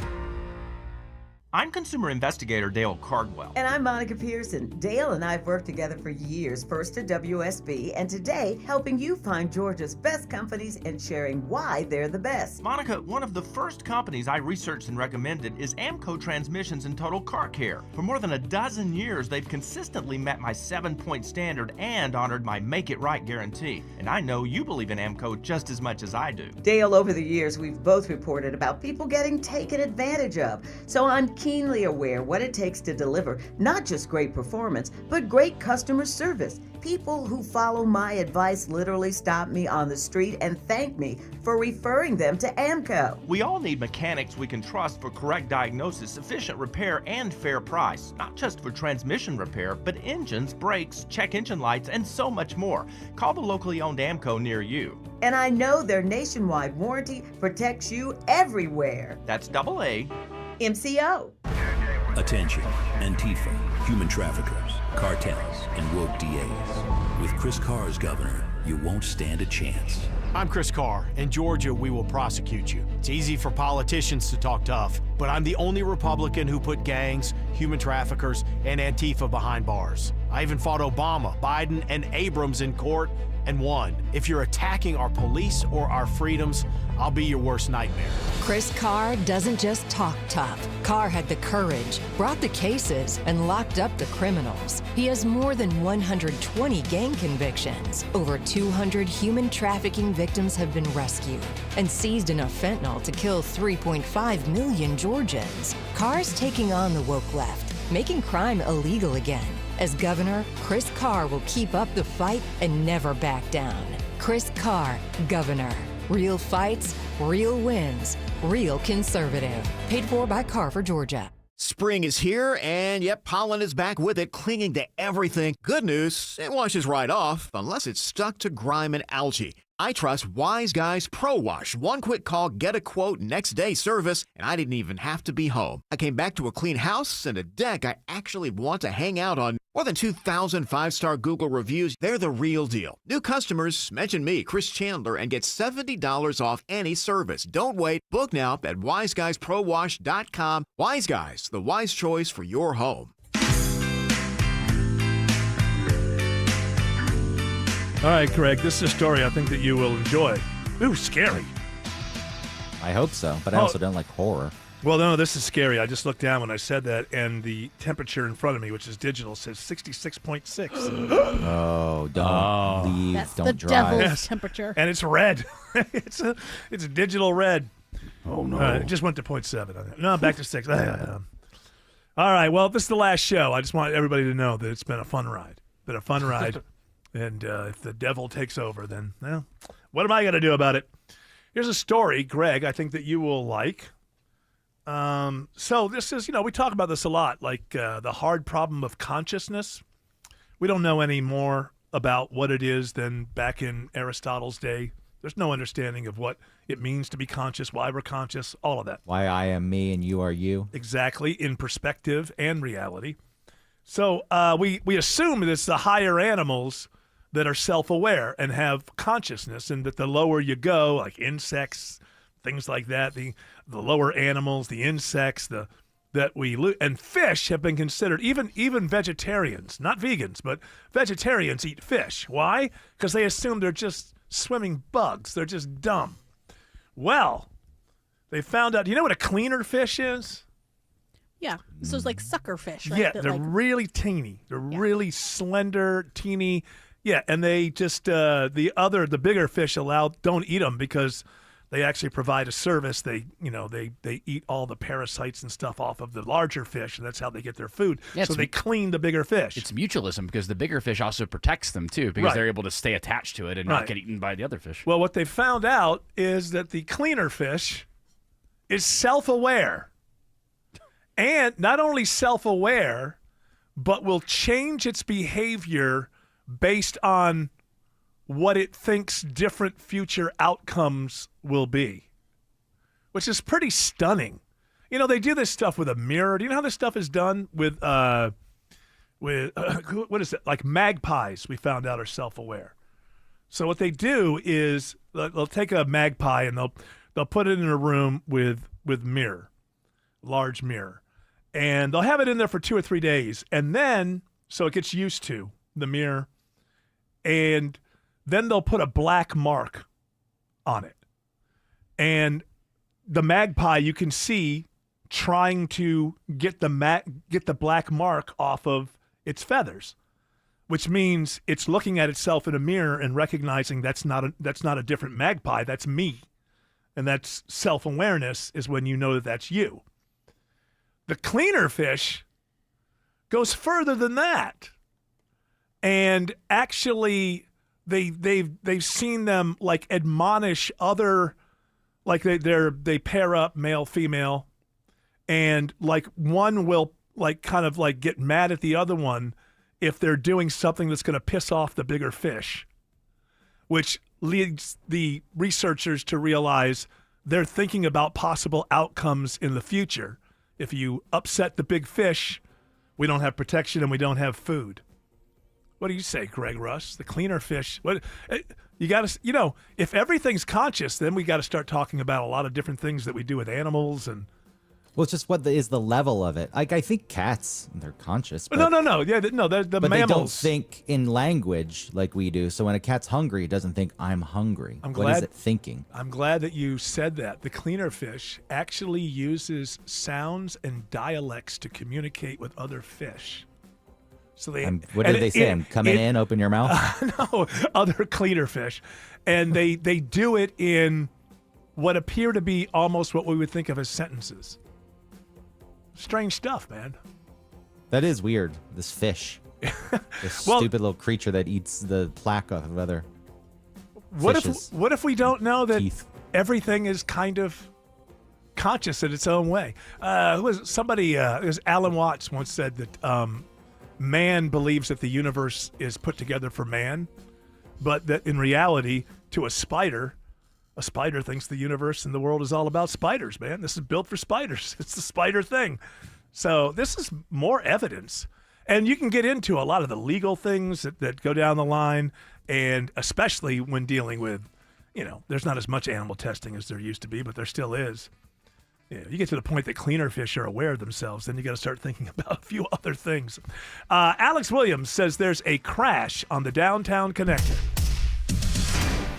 I'm consumer investigator Dale Cardwell. And I'm Monica Pearson. Dale and I have worked together for years, first at WSB, and today helping you find Georgia's best companies and sharing why they're the best. Monica, one of the first companies I researched and recommended is Amco Transmissions and Total Car Care. For more than a dozen years, they've consistently met my 7-point standard and honored my Make It Right guarantee. And I know you believe in Amco just as much as I do. Dale, over the years, we've both reported about people getting taken advantage of. So I'm keenly aware what it takes to deliver not just great performance, but great customer service. People who follow my advice literally stop me on the street and thank me for referring them to Amco. We all need mechanics we can trust for correct diagnosis, efficient repair, and fair price. Not just for transmission repair, but engines, brakes, check engine lights, and so much more. Call the locally owned Amco near you. And I know their nationwide warranty protects you everywhere. That's AA. MCO. Attention, Antifa, human traffickers, cartels, and woke DAs. With Chris Carr as governor, you won't stand a chance. I'm Chris Carr. In Georgia, we will prosecute you. It's easy for politicians to talk tough, but I'm the only Republican who put gangs, human traffickers, and Antifa behind bars. I even fought Obama, Biden, and Abrams in court and won. If you're attacking our police or our freedoms, I'll be your worst nightmare. Chris Carr doesn't just talk tough. Carr had the courage, brought the cases, and locked up the criminals. He has more than 120 gang convictions. Over 200 human trafficking victims have been rescued and seized enough fentanyl to kill 3.5 million Georgians. Carr's taking on the woke left, making crime illegal again. As governor, Chris Carr will keep up the fight and never back down. Chris Carr, governor. Real fights, real wins, real conservative. Paid for by Carr for Georgia. Spring is here, and yep, pollen is back with it, clinging to everything. Good news, it washes right off, unless it's stuck to grime and algae. I trust Wise Guys Pro Wash. One quick call, get a quote, next day service, and I didn't even have to be home. I came back to a clean house and a deck I actually want to hang out on. More than 2,000 five-star Google reviews. They're the real deal. New customers, mention me, Chris Chandler, and get $70 off any service. Don't wait. Book now at wiseguysprowash.com. Wise Guys, the wise choice for your home. All right, Craig, this is a story I think that you will enjoy. Ooh, scary. I hope so, but I also don't like horror. Well, no, this is scary. I just looked down when I said that, and the temperature in front of me, which is digital, says 66.6. Oh, don't leave. That's don't the drive. devil's temperature. And it's red. it's digital red. Oh, no. It just went to 0.7. No, back to 6. All right, well, this is the last show. I just want everybody to know that it's been a fun ride. And if the devil takes over, then, well, what am I going to do about it? Here's a story, Greg, I think that you will like. So this is, we talk about this a lot, like the hard problem of consciousness. We don't know any more about what it is than back in Aristotle's day. There's no understanding of what it means to be conscious, why we're conscious, all of that. Why I am me and you are you. Exactly, in perspective and reality. So we assume that it's the higher animals that are self-aware and have consciousness, and that the lower you go, like insects, things like that, the lower animals, the insects, and fish have been considered, even vegetarians, not vegans, but vegetarians eat fish. Why? Because they assume they're just swimming bugs. They're just dumb. Well, they found out, you know what a cleaner fish is? Yeah. So it's like sucker fish, right? Yeah, That, they're like, really teeny. They're really slender, teeny. Yeah, and they just the bigger fish don't eat them because they actually provide a service. They eat all the parasites and stuff off of the larger fish, and that's how they get their food. Yeah, so they clean the bigger fish. It's mutualism because the bigger fish also protects them too, because they're able to stay attached to it and not get eaten by the other fish. Well, what they found out is that the cleaner fish is self-aware. And not only self-aware, but will change its behavior based on what it thinks different future outcomes will be, which is pretty stunning. They do this stuff with a mirror. Do you know how this stuff is done with what is it? Like magpies, we found out, are self-aware. So what they do is they'll take a magpie and they'll put it in a room with large mirror. And they'll have it in there for 2 or 3 days. And then, so it gets used to the mirror. And then they'll put a black mark on it. And the magpie, you can see trying to get the black mark off of its feathers, which means it's looking at itself in a mirror and recognizing that's not a different magpie, that's me. And that's self-awareness, is when you know that that's you. The cleaner fish goes further than that, and actually, they've seen them like admonish other, like they pair up male female, and like one will like kind of like get mad at the other one if they're doing something that's going to piss off the bigger fish, which leads the researchers to realize they're thinking about possible outcomes in the future. If you upset the big fish, we don't have protection and we don't have food. What do you say, Greg Russ? The cleaner fish. What you got to, if everything's conscious, then we got to start talking about a lot of different things that we do with animals and. Well, it's just what is the level of it. Like I think cats, they're conscious. But, no. Yeah, no, they're the but mammals. They don't think in language like we do. So when a cat's hungry, it doesn't think I'm hungry. What is it thinking? I'm glad that you said that. The cleaner fish actually uses sounds and dialects to communicate with other fish. So they. What did they say? I'm coming in. Open your mouth. No, other cleaner fish, and they do it in what appear to be almost what we would think of as sentences. Strange stuff, man. That is weird. This fish, this stupid little creature that eats the plaque off of other fishes. What if we don't know that everything is kind of conscious in its own way? It was Alan Watts once said that man believes that the universe is put together for man, but that in reality, to a spider thinks the universe and the world is all about spiders, man. This is built for spiders. It's the spider thing. So this is more evidence. And you can get into a lot of the legal things that go down the line, and especially when dealing with, there's not as much animal testing as there used to be, but there still is. You get to the point that cleaner fish are aware of themselves, then you got to start thinking about a few other things. Alex Williams says there's a crash on the downtown connector.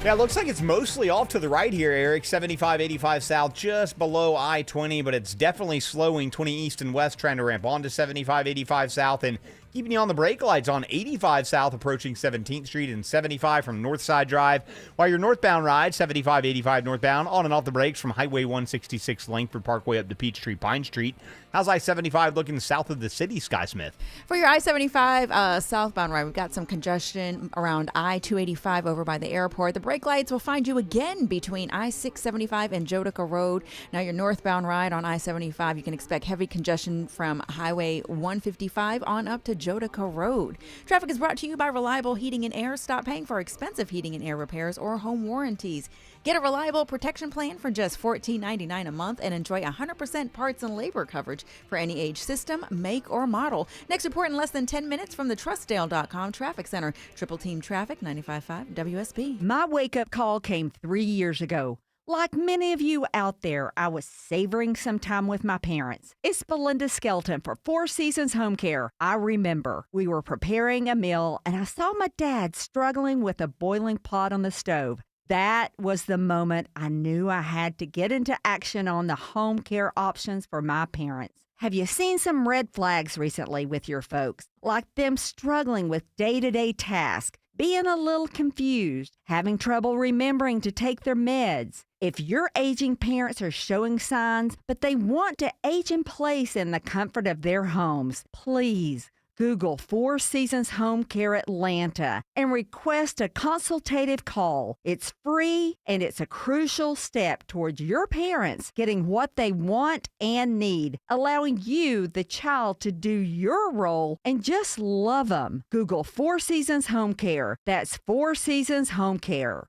Yeah, it looks like it's mostly off to the right here, Eric. 75, 85 south, just below I-20, but it's definitely slowing 20 east and west, trying to ramp on to 75, 85 south, and keeping you on the brake lights on 85 south, approaching 17th Street, and 75 from Northside Drive. While your northbound ride, 75, 85 northbound, on and off the brakes from Highway 166 Langford Parkway up to Peachtree Pine Street. How's I-75 looking south of the city, Sky Smith? For your I-75 southbound ride, we've got some congestion around I-285 over by the airport. The brake lights will find you again between I-675 and Jodica Road. Now, your northbound ride on I-75, you can expect heavy congestion from Highway 155 on up to Jodica Road. Traffic is brought to you by Reliable Heating and Air. Stop paying for expensive heating and air repairs or home warranties. Get a reliable protection plan for just $14.99 a month and enjoy 100% parts and labor coverage for any age, system, make, or model. Next report in less than 10 minutes from the Trustdale.com Traffic Center. Triple Team Traffic, 95.5 WSB. My wake-up call came 3 years ago. Like many of you out there, I was savoring some time with my parents. It's Belinda Skelton for Four Seasons Home Care. I remember we were preparing a meal and I saw my dad struggling with a boiling pot on the stove. That was the moment I knew I had to get into action on the home care options for my parents. Have you seen some red flags recently with your folks? Like them struggling with day-to-day tasks, being a little confused, having trouble remembering to take their meds. If your aging parents are showing signs, but they want to age in place in the comfort of their homes, please Google Four Seasons Home Care Atlanta and request a consultative call. It's free and it's a crucial step towards your parents getting what they want and need, allowing you, the child, to do your role and just love them. Google Four Seasons Home Care. That's Four Seasons Home Care.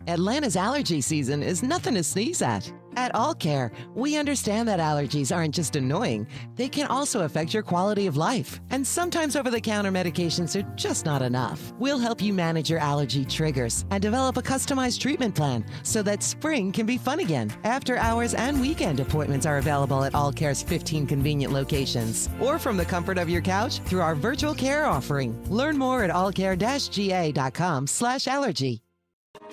Atlanta's allergy season is nothing to sneeze at. At All Care, we understand that allergies aren't just annoying, they can also affect your quality of life. And sometimes over-the-counter medications are just not enough. We'll help you manage your allergy triggers and develop a customized treatment plan so that spring can be fun again. After hours and weekend appointments are available at All Care's 15 convenient locations, or from the comfort of your couch through our virtual care offering. Learn more at allcare-ga.com/allergy.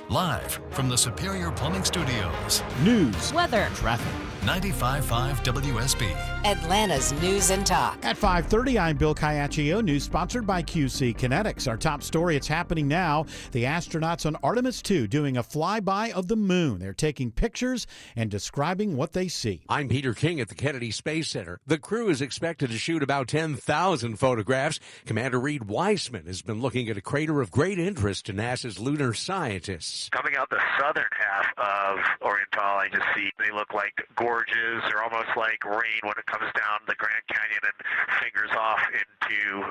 Live from the Superior Plumbing Studios. News, weather, traffic. 95.5 WSB. Atlanta's News and Talk. At 5:30, I'm Bill Caiaccio. News sponsored by QC Kinetics. Our top story, it's happening now. The astronauts on Artemis 2 doing a flyby of the moon. They're taking pictures and describing what they see. I'm Peter King at the Kennedy Space Center. The crew is expected to shoot about 10,000 photographs. Commander Reed Weissman has been looking at a crater of great interest to NASA's lunar scientists. Coming out the southern half of Oriental, I just see they look like gorgeous. They're almost like rain when it comes down the Grand Canyon and fingers off into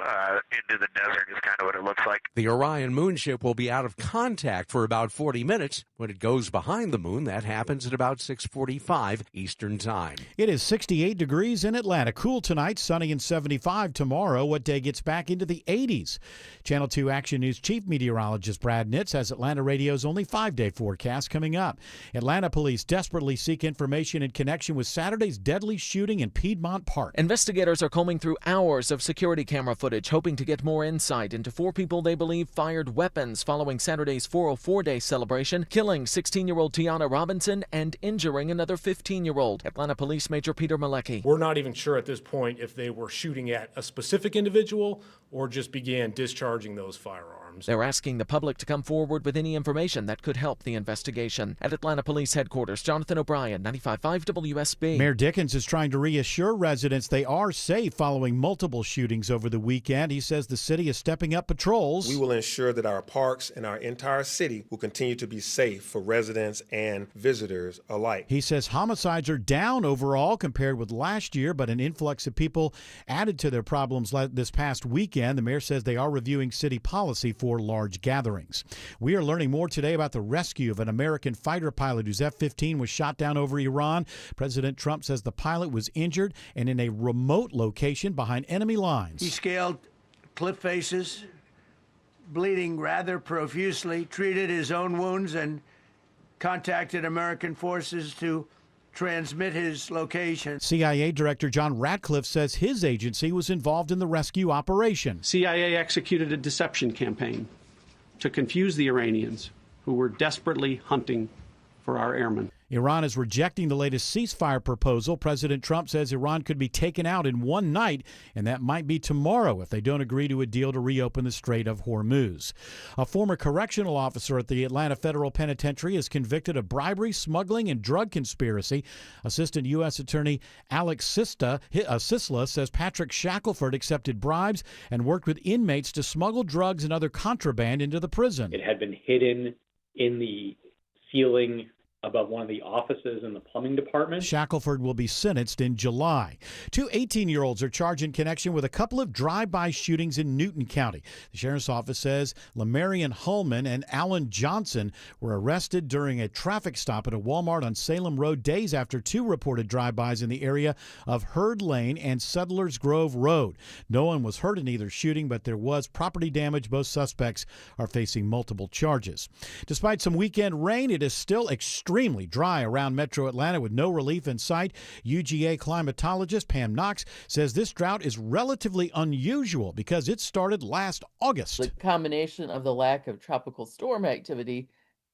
the desert is kind of what it looks like. The Orion moonship will be out of contact for about 40 minutes. When it goes behind the moon, that happens at about 6:45 Eastern Time. It is 68 degrees in Atlanta. Cool tonight, sunny and 75 tomorrow. What day gets back into the 80s? Channel 2 Action News Chief Meteorologist Brad Nitz has Atlanta Radio's only 5-day forecast coming up. Atlanta police desperately seek information in connection with Saturday's deadly shooting in Piedmont Park. Investigators are combing through hours of security camera footage, hoping to get more insight into 4 people they believe fired weapons following Saturday's 404-day celebration, killing 16-year-old Tiana Robinson and injuring another 15-year-old. Atlanta Police Major Peter Malecki. We're not even sure at this point if they were shooting at a specific individual or just began discharging those firearms. They're asking the public to come forward with any information that could help the investigation. At Atlanta Police Headquarters, Jonathan O'Brien, 95.5 WSB. Mayor Dickens is trying to reassure residents they are safe following multiple shootings over the weekend. He says the city is stepping up patrols. We will ensure that our parks and our entire city will continue to be safe for residents and visitors alike. He says homicides are down overall compared with last year, but an influx of people added to their problems this past weekend. The mayor says they are reviewing city policy for large gatherings. We are learning more today about the rescue of an American fighter pilot whose F-15 was shot down over Iran. President Trump says the pilot was injured and in a remote location behind enemy lines. He scaled cliff faces, bleeding rather profusely, treated his own wounds, and contacted American forces to transmit his location. CIA Director John Ratcliffe says his agency was involved in the rescue operation. CIA executed a deception campaign to confuse the Iranians who were desperately hunting for our airmen. Iran is rejecting the latest ceasefire proposal. President Trump says Iran could be taken out in one night, and that might be tomorrow if they don't agree to a deal to reopen the Strait of Hormuz. A former correctional officer at the Atlanta Federal Penitentiary is convicted of bribery, smuggling, and drug conspiracy. Assistant U.S. Attorney Alex Sisla says Patrick Shackelford accepted bribes and worked with inmates to smuggle drugs and other contraband into the prison. It had been hidden in the ceiling above one of the offices in the plumbing department. Shackelford will be sentenced in July. Two 18-year-olds are charged in connection with a couple of drive-by shootings in Newton County. The sheriff's office says Lamarian Hullman and Alan Johnson were arrested during a traffic stop at a Walmart on Salem Road days after two reported drive-bys in the area of Herd Lane and Settlers Grove Road. No one was hurt in either shooting, but there was property damage. Both suspects are facing multiple charges. Despite some weekend rain, it is still extremely dry around metro Atlanta with no relief in sight. UGA climatologist Pam Knox says this drought is relatively unusual because it started last August. The combination of the lack of tropical storm activity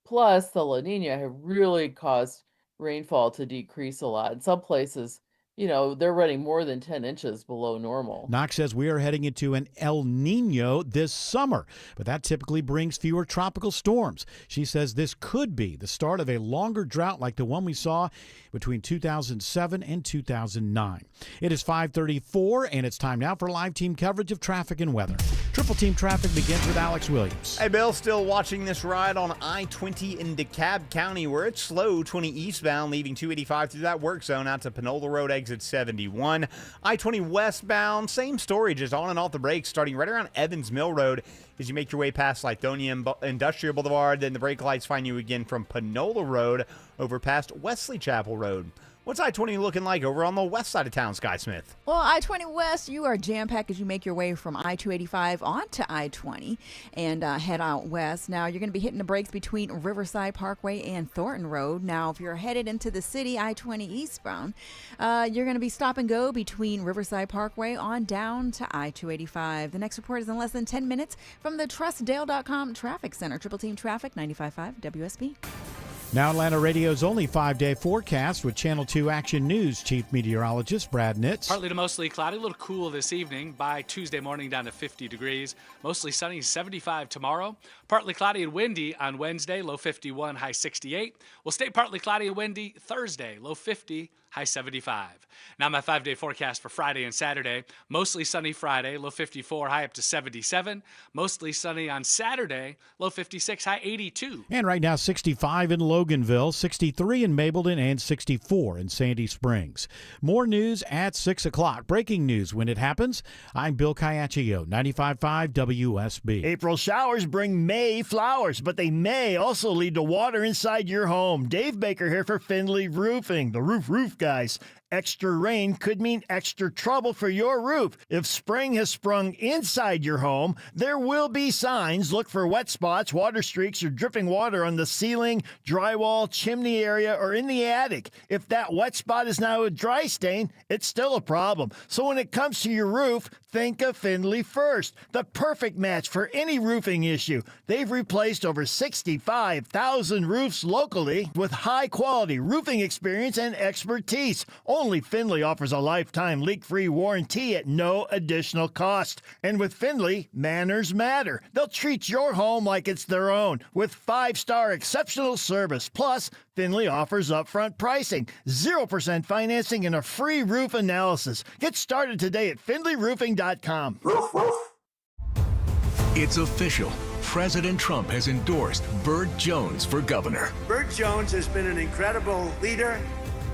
plus the La Nina have really caused rainfall to decrease a lot. In some places, they're running more than 10 inches below normal. Knox says we are heading into an El Nino this summer, but that typically brings fewer tropical storms. She says this could be the start of a longer drought like the one we saw between 2007 and 2009. It is 5:34, and it's time now for live team coverage of traffic and weather. Triple Team Traffic begins with Alex Williams. Hey, Bill, still watching this ride on I-20 in DeKalb County where it's slow, 20 eastbound, leaving 285 through that work zone out to Panola Road exit 71. I-20 westbound, same story, just on and off the brakes, starting right around Evans Mill Road as you make your way past Lithonia Industrial Boulevard. Then the brake lights find you again from Panola Road over past Wesley Chapel Road. What's I-20 looking like over on the west side of town, Sky Smith? Well, I-20 West, you are jam-packed as you make your way from I-285 onto I-20 and head out west. Now, you're going to be hitting the brakes between Riverside Parkway and Thornton Road. Now, if you're headed into the city, I-20 eastbound, you're going to be stop and go between Riverside Parkway on down to I-285. The next report is in less than 10 minutes from the TrustDale.com Traffic Center. Triple Team Traffic, 95.5 WSB. Now Atlanta Radio's only 5-day forecast with Channel 2 Action News Chief Meteorologist Brad Nitz. Partly to mostly cloudy, a little cool this evening. By Tuesday morning down to 50 degrees. Mostly sunny, 75 tomorrow. Partly cloudy and windy on Wednesday, low 51, high 68. We'll stay partly cloudy and windy Thursday, low 50, high 75. Now my 5-day forecast for Friday and Saturday. Mostly sunny Friday, low 54, high up to 77. Mostly sunny on Saturday, low 56, high 82. And right now 65 in Loganville, 63 in Mableton, and 64 in Sandy Springs. More news at 6 o'clock. Breaking news when it happens. I'm Bill Caiaccio, 95.5 WSB. April showers bring May flowers, but they may also lead to water inside your home. Dave Baker here for Findlay Roofing, the roof guys. Extra rain could mean extra trouble for your roof. If spring has sprung inside your home, there will be signs. Look for wet spots, water streaks, or dripping water on the ceiling, drywall, chimney area, or in the attic. If that wet spot is now a dry stain, it's still a problem. So when it comes to your roof, think of Findlay first. The perfect match for any roofing issue. They've replaced over 65,000 roofs locally with high-quality roofing experience and expertise. Only Findlay offers a lifetime leak-free warranty at no additional cost. And with Findlay, manners matter. They'll treat your home like it's their own with 5-star exceptional service. Plus, Findlay offers upfront pricing, 0% financing, and a free roof analysis. Get started today at FindlayRoofing.com. It's official. President Trump has endorsed Burt Jones for governor. Burt Jones has been an incredible leader.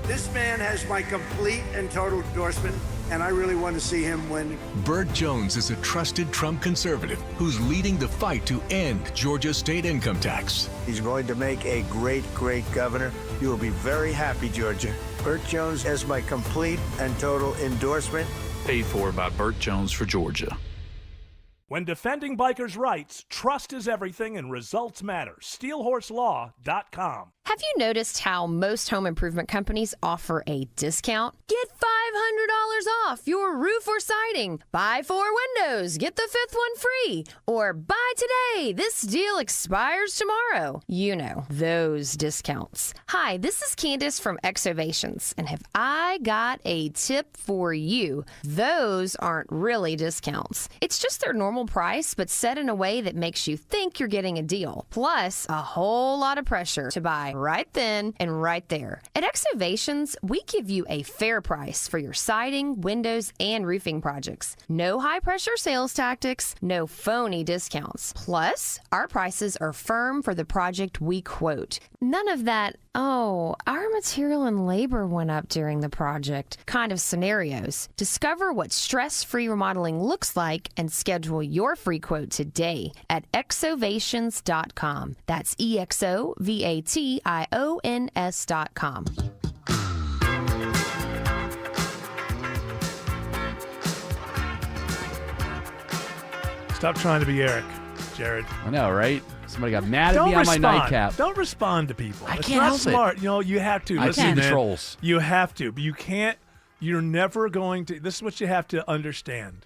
This man has my complete and total endorsement, and I really want to see him win. Burt Jones is a trusted Trump conservative who's leading the fight to end Georgia's state income tax. He's going to make a great, great governor. You will be very happy, Georgia. Burt Jones has my complete and total endorsement. Paid for by Burt Jones for Georgia. When defending bikers' rights, trust is everything and results matter. SteelHorseLaw.com. Have you noticed how most home improvement companies offer a discount? Get $500 off your roof or siding. Buy 4 windows, get the 5th one free. Or buy today, this deal expires tomorrow. You know, those discounts. Hi, this is Candace from Exovations, and have I got a tip for you. Those aren't really discounts. It's just their normal price, but set in a way that makes you think you're getting a deal. Plus, a whole lot of pressure to buy right then and right there. At Exovations, we give you a fair price for your siding, windows, and roofing projects. No high-pressure sales tactics, no phony discounts. Plus, our prices are firm for the project we quote. None of that, oh, our material and labor went up during the project kind of scenarios. Discover what stress-free remodeling looks like and schedule your free quote today at exovations.com. That's EXOVATIONS.com. Stop trying to be Eric, Jared. I know, right? Somebody got mad at me on respond. my nightcap. Don't respond to people. I It's can't not help it. smart. You know, you have to. I Listen, can't. man, Trolls. You have to, but you can't. You're never going to. This is what you have to understand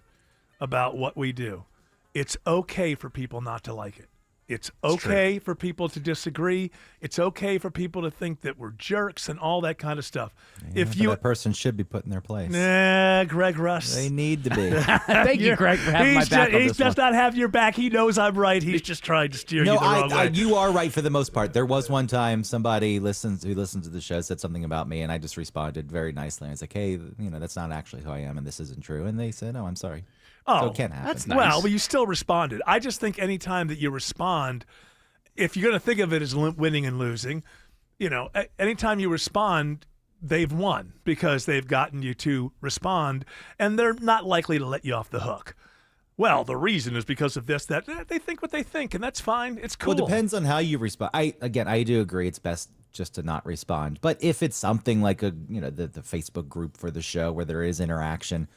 about what we do. It's okay for people not to like it. It's okay for people to disagree. It's okay for people to think that we're jerks and all that kind of stuff. Yeah, but that person should be put in their place. Nah, Greg Russ. They need to be. Thank you, Greg, for having my back on He this does one. not have your back. He knows I'm right. He's just trying to steer No, you the wrong way. you are right for the most part. There was one time somebody who listened to the show said something about me, and I just responded very nicely. I was like, hey, that's not actually who I am, and this isn't true. And they said, oh, I'm sorry. So it can't happen. That's nice. Well, but you still responded. I just think anytime that you respond, if you're going to think of it as winning and losing, anytime you respond, they've won because they've gotten you to respond, and they're not likely to let you off the hook. Well, the reason is because of this, that. They think what they think, and that's fine. It's cool. Well, it depends on how you respond. I do agree it's best just to not respond. But if it's something like the Facebook group for the show where there is interaction,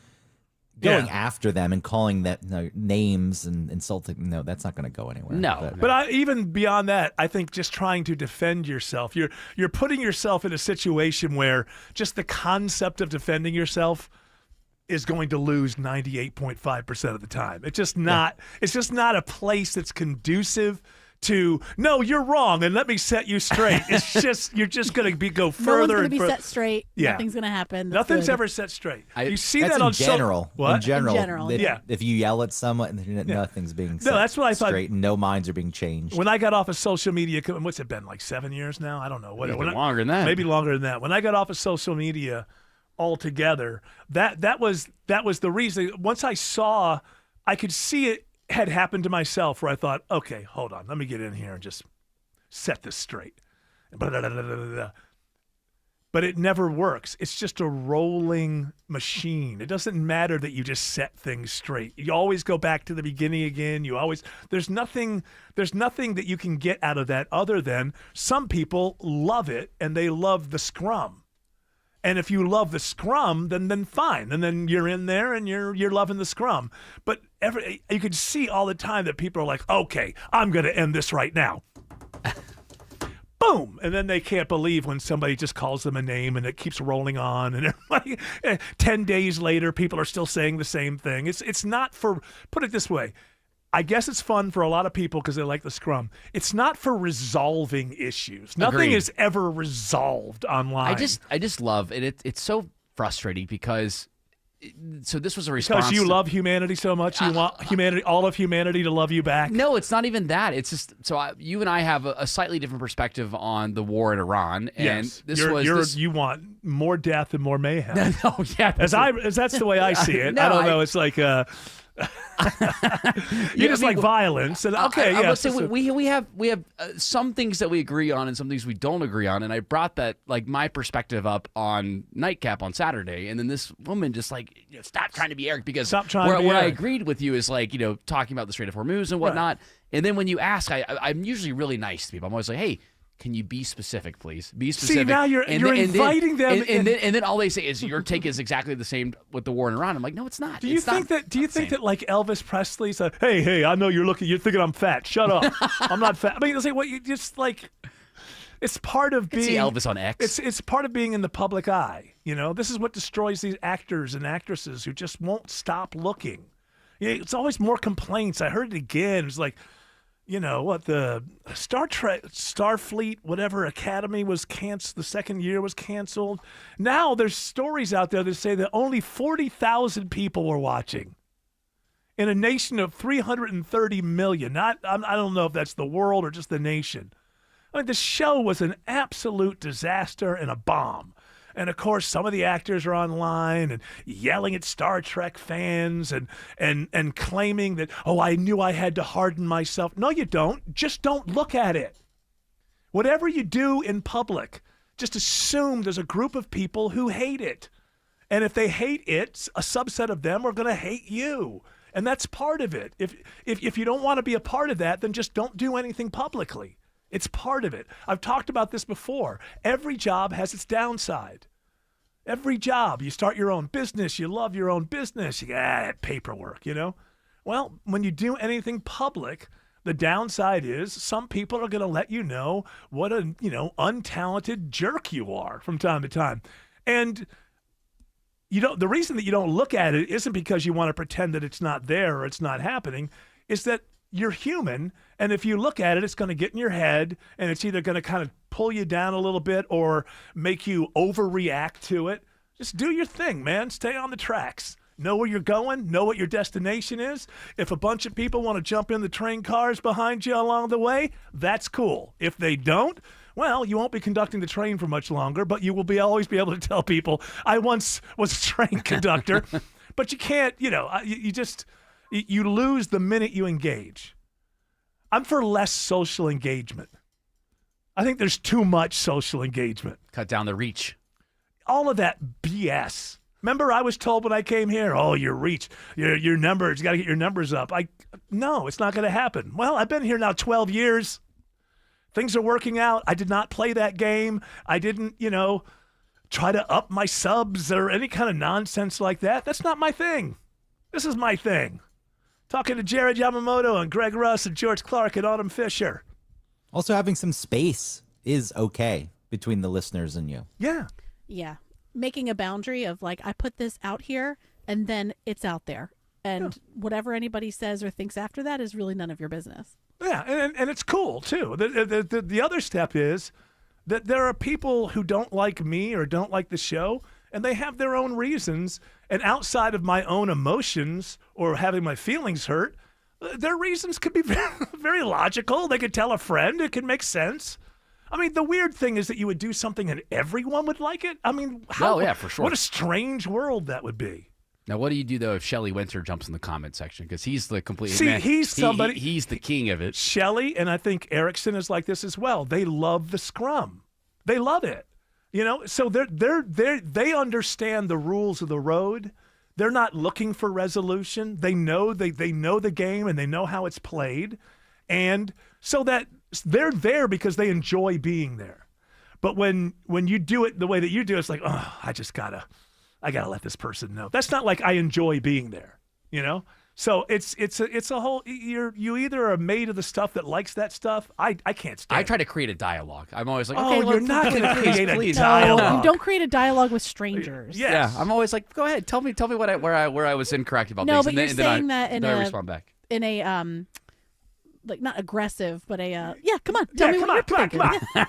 going after them and calling them names and insulting, that's not going to go anywhere. But even beyond that, I think just trying to defend yourself, you're putting yourself in a situation where just the concept of defending yourself is going to lose 98.5% of the time. It's just not. It's just not a place that's conducive to, no, you're wrong, and let me set you straight. It's just, you're just going to go further. No one's going and to be further. set straight. Yeah. Nothing's going to happen. That's Nothing's good. ever set straight. You see that's that in on general. What? In general, yeah. If you yell at someone, nothing's being set that's what I thought. straight, and no minds are being changed. When I got off of social media, what's it been, like 7 years now? I don't know. Maybe longer than that. Maybe longer than that. When I got off of social media altogether, that was the reason. Once I could see it had happened to myself, where I thought, okay, hold on, let me get in here and just set this straight. But it never works. It's just a rolling machine. It doesn't matter that you just set things straight. You always go back to the beginning again. There's nothing that you can get out of that other than some people love it and they love the scrum. And if you love the scrum, then fine. And then you're in there and you're loving the scrum. But you can see all the time that people are like, okay, I'm going to end this right now. Boom. And then they can't believe when somebody just calls them a name and it keeps rolling on. And 10 days later, people are still saying the same thing. It's not for, put it this way, I guess it's fun for a lot of people because they like the scrum. It's not for resolving issues. Nothing Agreed. is ever resolved online. I just love it. It's so frustrating because so this was a response. Because you love humanity so much, you want all of humanity to love you back? No, it's not even that. It's just you and I have a slightly different perspective on the war in Iran, and yes. You want more death and more mayhem. No, yeah, that's the way I see it. No, I don't know. It's like you just like violence, and okay, I would say we have some things that we agree on and some things we don't agree on, and I brought that my perspective up on Nightcap on Saturday, and then this woman just stop trying to be Eric, because where I agreed with you is talking about the Strait of Hormuz and whatnot, and then when you ask, I'm usually really nice to people. I'm always like, hey, can you be specific, please? Be specific. See, now you're inviting them, and then all they say is your take is exactly the same with the war in Iran. I'm like, no, it's not. Do you think that like Elvis Presley's hey, I know you're thinking I'm fat. Shut up. I'm not fat. I mean, it's like what you just like. It's part of being see Elvis on X. It's part of being in the public eye. This is what destroys these actors and actresses who just won't stop looking. It's always more complaints. I heard it again. It's like, the Star Trek, Starfleet, whatever Academy was canceled. The second year was canceled. Now there's stories out there that say that only 40,000 people were watching in a nation of 330 million. I don't know if that's the world or just the nation. The show was an absolute disaster and a bomb. And, of course, some of the actors are online and yelling at Star Trek fans and claiming that, I knew I had to harden myself. No, you don't. Just don't look at it. Whatever you do in public, just assume there's a group of people who hate it. And if they hate it, a subset of them are going to hate you. And that's part of it. If you don't want to be a part of that, then just don't do anything publicly. It's part of it. I've talked about this before. Every job has its downside. Every job. You start your own business. You love your own business. You got paperwork, Well, when you do anything public, the downside is some people are going to let you know what a, untalented jerk you are from time to time. And the reason that you don't look at it isn't because you want to pretend that it's not there or it's not happening. It's that you're human, and if you look at it, it's going to get in your head, and it's either going to kind of pull you down a little bit or make you overreact to it. Just do your thing, man. Stay on the tracks. Know where you're going. Know what your destination is. If a bunch of people want to jump in the train cars behind you along the way, that's cool. If they don't, well, you won't be conducting the train for much longer, but you will always be able to tell people, I once was a train conductor. But you can't, you lose the minute you engage. I'm for less social engagement. I think there's too much social engagement. Cut down the reach. All of that BS. Remember I was told when I came here, your reach, your numbers, you got to get your numbers up. No, it's not going to happen. Well, I've been here now 12 years. Things are working out. I did not play that game. I didn't, try to up my subs or any kind of nonsense like that. That's not my thing. This is my thing. Talking to Jared Yamamoto and Greg Russ and George Clark and Autumn Fisher. Also, having some space is okay between the listeners and you. Yeah. Yeah. Making a boundary of I put this out here and then it's out there. And whatever anybody says or thinks after that is really none of your business. Yeah, and it's cool, too. The other step is that there are people who don't like me or don't like the show, and they have their own reasons. And outside of my own emotions or having my feelings hurt, their reasons could be very, very logical. They could tell a friend. It could make sense. The weird thing is that you would do something and everyone would like it. For sure. What a strange world that would be. Now, what do you do, though, if Shelley Winter jumps in the comment section? Because he's the complete... he's somebody... He's the king of it. Shelley, and I think Erickson is like this as well. They love the scrum. They love it. So they understand the rules of the road. They're not looking for resolution. They know they know the game and they know how it's played. And so that they're there because they enjoy being there. But when you do it the way that you do, it's like, I gotta let this person know. That's not like I enjoy being there, So it's a whole. You either are made of the stuff that likes that stuff. I can't stand. I try to create a dialogue. I'm always like, you're not going to create a No, dialogue. you don't create a dialogue with strangers. Yes. Yeah, I'm always like, go ahead, tell me where I was incorrect about no, things. but you're saying that in I respond back in a not aggressive, but come on, tell me what you're thinking. Come on.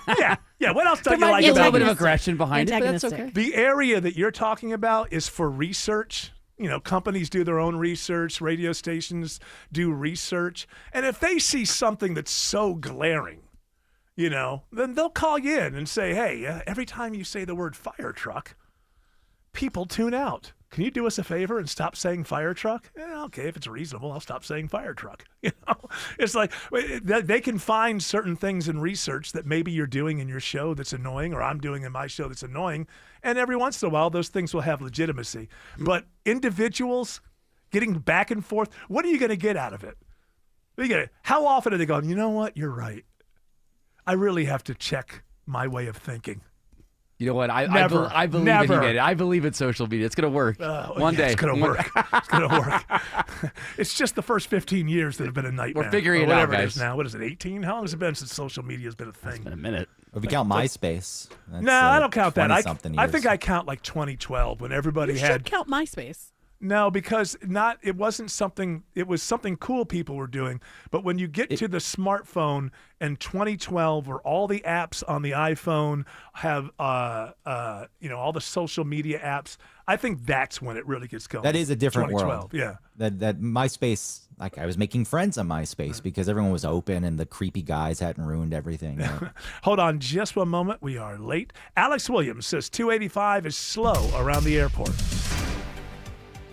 yeah. What else don't you like a about little bit it? of aggression behind it, but that's okay. The area that you're talking about is for research. Companies do their own research, radio stations do research. And if they see something that's so glaring, then they'll call you in and say, hey, every time you say the word fire truck, people tune out. Can you do us a favor and stop saying fire truck? Okay, if it's reasonable, I'll stop saying fire truck. It's like they can find certain things in research that maybe you're doing in your show that's annoying or I'm doing in my show that's annoying. And every once in a while, those things will have legitimacy. But individuals getting back and forth, what are you going to get out of it? How often are they going, you know what? You're right. I really have to check my way of thinking. You know what? I believe never. in it. I believe in social media. It's going to work. One day. It's going to work. It's going to work. It's just the first 15 years that have been a nightmare. We're figuring it out, whatever guys. it is now. What is it, 18? How long has it been since social media has been a thing? It's been a minute. If you count MySpace. No, I don't count that. I 20-something think years. I count like 2012 when everybody You had. should count MySpace. No, because it wasn't something. It was something cool people were doing. But when you get to the smartphone in 2012, where all the apps on the iPhone have, all the social media apps, I think that's when it really gets going. That is a different world. Yeah. That MySpace, like I was making friends on MySpace because everyone was open and the creepy guys hadn't ruined everything. Hold on just one moment. We are late. Alex Williams says 285 is slow around the airport.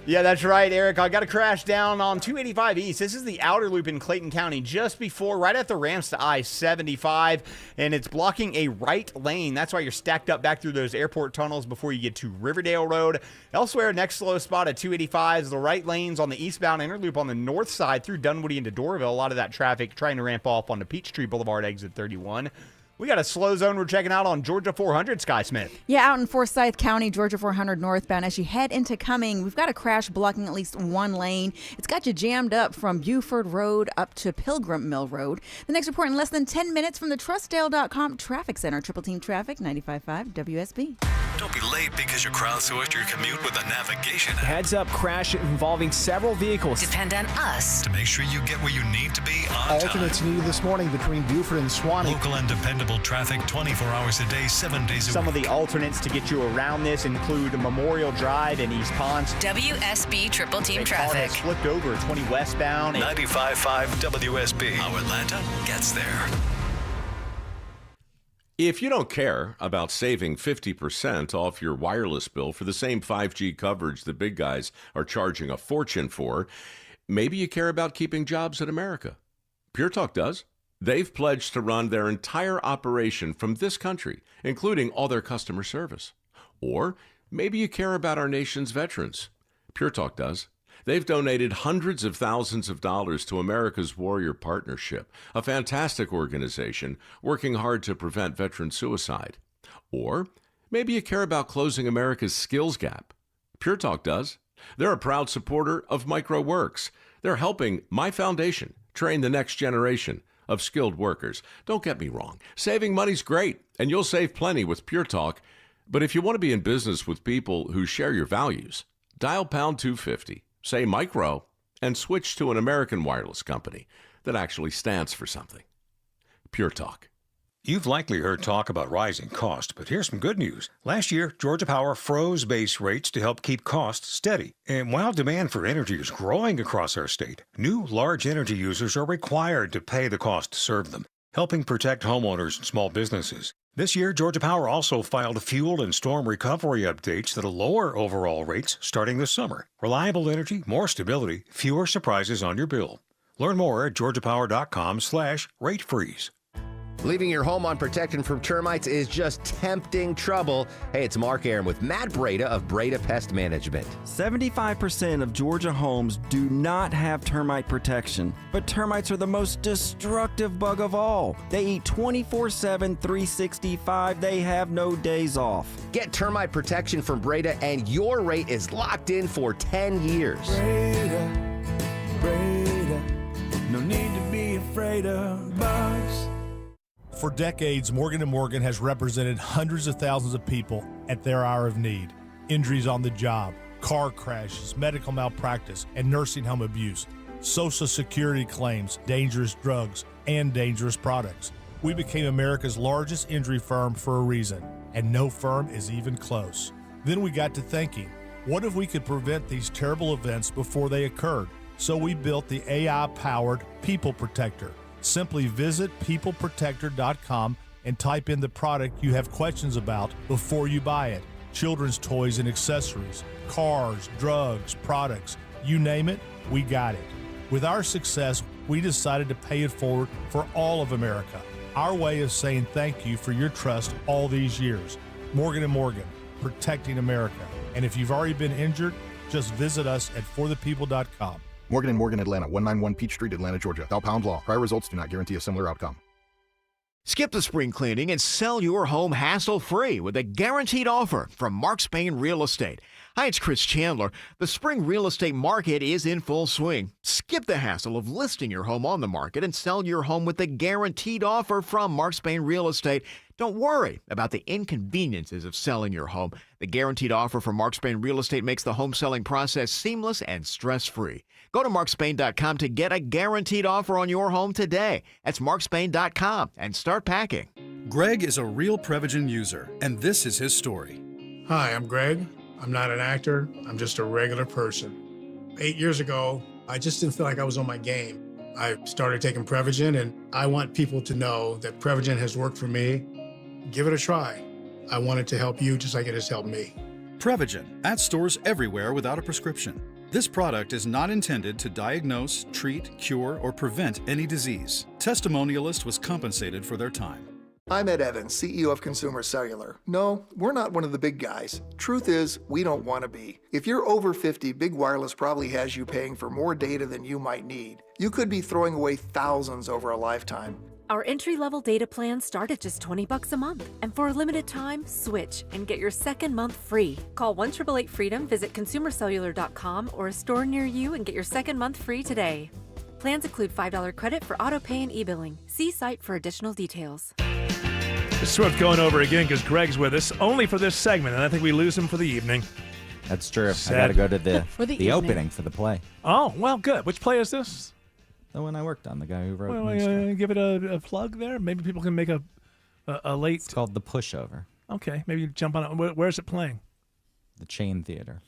Yeah, that's right, Eric. I got a crash down on 285 East. This is the outer loop in Clayton County, just before, right at the ramps to I-75, and it's blocking a right lane. That's why you're stacked up back through those airport tunnels before you get to Riverdale Road. Elsewhere, next slow spot at 285 is the right lanes on the eastbound inner loop on the north side through Dunwoody into Doraville. A lot of that traffic trying to ramp off onto Peachtree Boulevard, exit 31. We got a slow zone we're checking out on Georgia 400, Sky Smith. Yeah, out in Forsyth County, Georgia 400 northbound. As you head into Cumming, we've got a crash blocking at least one lane. It's got you jammed up from Buford Road up to Pilgrim Mill Road. The next report in less than 10 minutes from the TrustDale.com Traffic Center. Triple Team Traffic, 95.5 WSB. Don't be late because you crowdsourced your commute with a navigation app. Heads up crash involving several vehicles. Depend on us To make sure you get where you need to be on Alternates time. needed this morning between Buford and Swanee. Local and dependable traffic 24 hours a day, 7 days a week. Some of the alternates to get you around this include Memorial Drive and East Ponce. WSB Triple Team A car Traffic. that's flipped over 20 westbound. 95.5 WSB. How Atlanta gets there. If you don't care about saving 50% off your wireless bill for the same 5G coverage the big guys are charging a fortune for, maybe you care about keeping jobs in America. Pure Talk does. They've pledged to run their entire operation from this country, including all their customer service. Or maybe you care about our nation's veterans. Pure Talk does. They've donated hundreds of thousands of dollars to America's Warrior Partnership, a fantastic organization working hard to prevent veteran suicide. Or maybe you care about closing America's skills gap. Pure Talk does. They're a proud supporter of MicroWorks. They're helping my foundation train the next generation of skilled workers. Don't get me wrong. Saving money's great, and you'll save plenty with Pure Talk. But if you want to be in business with people who share your values, dial pound 250. Say micro, and switch to an American wireless company that actually stands for something. Pure Talk. You've likely heard talk about rising costs, but here's some good news. Last year, Georgia Power froze base rates to help keep costs steady. And while demand for energy is growing across our state, new large energy users are required to pay the cost to serve them, helping protect homeowners and small businesses. This year, Georgia Power also filed fuel and storm recovery updates that'll lower overall rates starting this summer. Reliable energy, more stability, fewer surprises on your bill. Learn more at georgiapower.com/rate freeze. Leaving your home unprotected from termites is just tempting trouble. Hey, it's Mark Aaron with Matt Breda of Breda Pest Management. 75% of Georgia homes do not have termite protection, but termites are the most destructive bug of all. They eat 24/7, 365. They have no days off. Get termite protection from Breda, and your rate is locked in for 10 years. Breda, no need to be afraid of bugs. For decades, Morgan & Morgan has represented hundreds of thousands of people at their hour of need. Injuries on the job, car crashes, medical malpractice, and nursing home abuse, Social Security claims, dangerous drugs, and dangerous products. We became America's largest injury firm for a reason, and no firm is even close. Then we got to thinking, what if we could prevent these terrible events before they occurred? So we built the AI-powered People Protector. Simply visit peopleprotector.com and type in the product you have questions about before you buy it. Children's toys and accessories, cars, drugs, products, you name it, we got it. With our success, we decided to pay it forward for all of America. Our way of saying thank you for your trust all these years. Morgan & Morgan, protecting America. And if you've already been injured, just visit us at forthepeople.com. Morgan & Morgan, Atlanta, 191 Peach Street, Atlanta, Georgia. Thou pound law. Prior results do not guarantee a similar outcome. Skip the spring cleaning and sell your home hassle-free with a guaranteed offer from Mark Spain Real Estate. Hi, it's Chris Chandler. The spring real estate market is in full swing. Skip the hassle of listing your home on the market and sell your home with a guaranteed offer from Mark Spain Real Estate. Don't worry about the inconveniences of selling your home. The guaranteed offer from Mark Spain Real Estate makes the home selling process seamless and stress-free. Go to markspain.com to get a guaranteed offer on your home today. That's markspain.com and start packing. Greg is a real Prevagen user, and this is his story. Hi, I'm Greg. I'm not an actor. I'm just a regular person. 8 years ago, I just didn't feel like I was on my game. I started taking Prevagen, and I want people to know that Prevagen has worked for me. Give it a try. I want it to help you just like it has helped me. Prevagen, at stores everywhere without a prescription. This product is not intended to diagnose, treat, cure, or prevent any disease. Testimonialist was compensated for their time. I'm Ed Evans, CEO of Consumer Cellular. No, we're not one of the big guys. Truth is, we don't want to be. If you're over 50, Big Wireless probably has you paying for more data than you might need. You could be throwing away thousands over a lifetime. Our entry-level data plans start at just $20 a month. And for a limited time, switch and get your second month free. Call 1-888-FREEDOM, visit consumercellular.com or a store near you and get your second month free today. Plans include $5 credit for auto pay and e-billing. See site for additional details. It's worth going over again because Greg's with us only for this segment, and I think we lose him for the evening. That's true. Sad. I got to go to the evening. opening for the play. Oh, well, good. Which play is this? The one I worked on, the guy who wrote Well, give it a plug there. Maybe people can make a late... It's called The Pushover. Okay, maybe you jump on it. Where's it playing? The Chain Theater.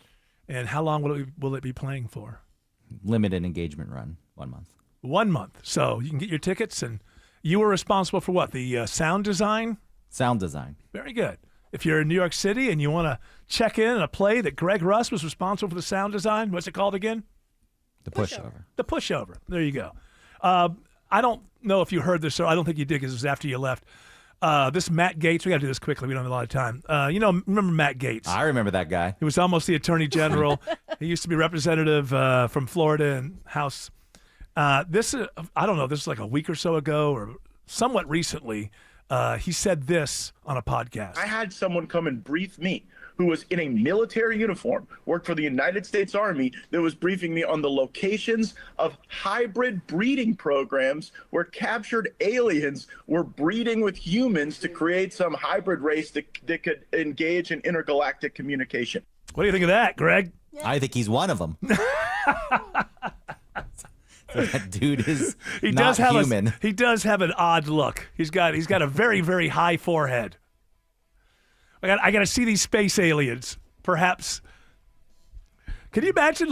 And how long will it be playing for? Limited engagement run, 1 month. 1 month. So you can get your tickets, and you were responsible for what? The sound design? Sound design. Very good. If you're in New York City and you want to check in a play that Greg Russ was responsible for the sound design, what's it called again? The Pushover. The Pushover. There you go. I don't know if you heard this, or I don't think you did because it was after you left. This Matt Gaetz, we got to do this quickly. We don't have a lot of time. Remember Matt Gaetz? I remember that guy. He was almost the Attorney General. He used to be representative from Florida and House. I don't know, this was like a week or so ago or somewhat recently. He said this on a podcast. I had someone come and brief me who was in a military uniform, worked for the United States Army, that was briefing me on the locations of hybrid breeding programs where captured aliens were breeding with humans to create some hybrid race that could engage in intergalactic communication. What do you think of that, Greg? I think he's one of them. That dude is not human. He does have an odd look. He's got a very, very high forehead. I got to see these space aliens. Perhaps. Can you imagine,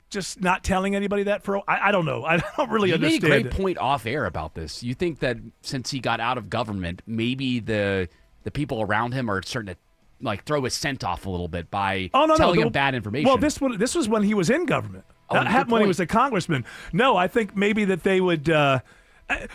just not telling anybody that for? I don't know. I don't really understand. You made a great point off air about this. You think that since he got out of government, maybe the people around him are starting to throw his scent off a little bit by telling him bad information. Well, this was when he was in government. That happened when he was a congressman. No, I think maybe that they would,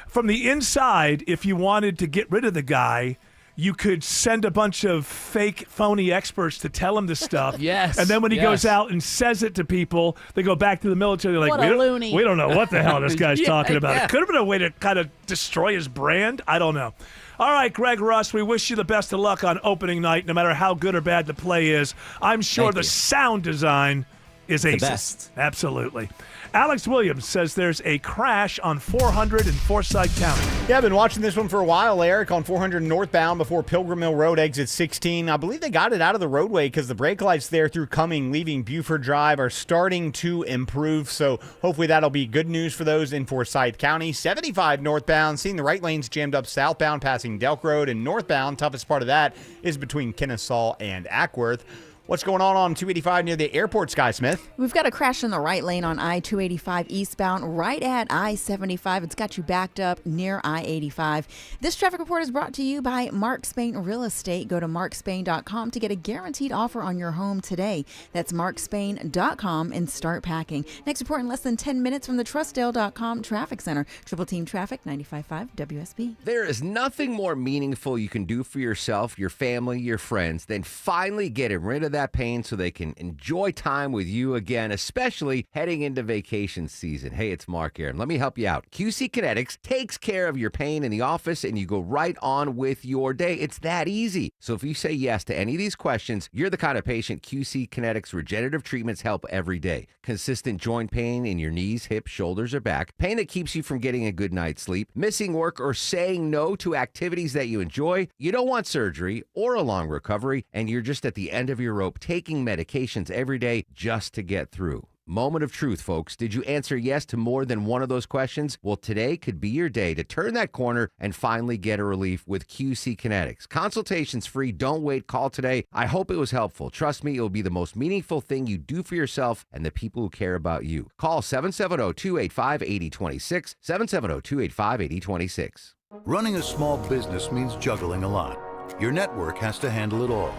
from the inside, if you wanted to get rid of the guy, you could send a bunch of fake, phony experts to tell him this stuff. Yes. And then when he goes out and says it to people, they go back to the military. They're like, What a loony. we don't know what the hell this guy's talking about. Yeah. It could have been a way to kind of destroy his brand. I don't know. All right, Greg Russ, we wish you the best of luck on opening night, no matter how good or bad the play is. I'm sure the sound design is the aces. best. Absolutely. Alex Williams says there's a crash on 400 in Forsyth County. Yeah, I've been watching this one for a while, Eric, on 400 northbound before Pilgrim Mill Road, exit 16. I believe they got it out of the roadway because the brake lights there through Cumming, leaving Buford Drive, are starting to improve. So hopefully that'll be good news for those in Forsyth County. 75 northbound, seeing the right lanes jammed up southbound, passing Delk Road, and northbound, toughest part of that is between Kennesaw and Ackworth. What's going on 285 near the airport, Sky Smith? We've got a crash in the right lane on I-285 eastbound right at I-75. It's got you backed up near I-85. This traffic report is brought to you by Mark Spain Real Estate. Go to markspain.com to get a guaranteed offer on your home today. That's markspain.com and start packing. Next report in less than 10 minutes from the Trustdale.com Traffic Center. Triple Team Traffic, 95.5 WSB. There is nothing more meaningful you can do for yourself, your family, your friends than finally getting rid of that that pain so they can enjoy time with you again, especially heading into vacation season. Hey, it's Mark Aaron. Let me help you out. QC Kinetics takes care of your pain in the office, and you go right on with your day. It's that easy. So if you say yes to any of these questions, you're the kind of patient QC Kinetics regenerative treatments help every day. Consistent joint pain in your knees, hips, shoulders, or back, pain that keeps you from getting a good night's sleep, missing work, or saying no to activities that you enjoy. You don't want surgery or a long recovery, and you're just at the end of your rope taking medications every day just to get through. Moment of truth, folks. Did you answer yes to more than one of those questions? Well, today could be your day to turn that corner and finally get a relief with QC Kinetics. Consultations free. Don't wait. Call today. I hope it was helpful. Trust me, it will be the most meaningful thing you do for yourself and the people who care about you. Call 770-285-8026, 770-285-8026. Running a small business means juggling a lot. Your network has to handle it all.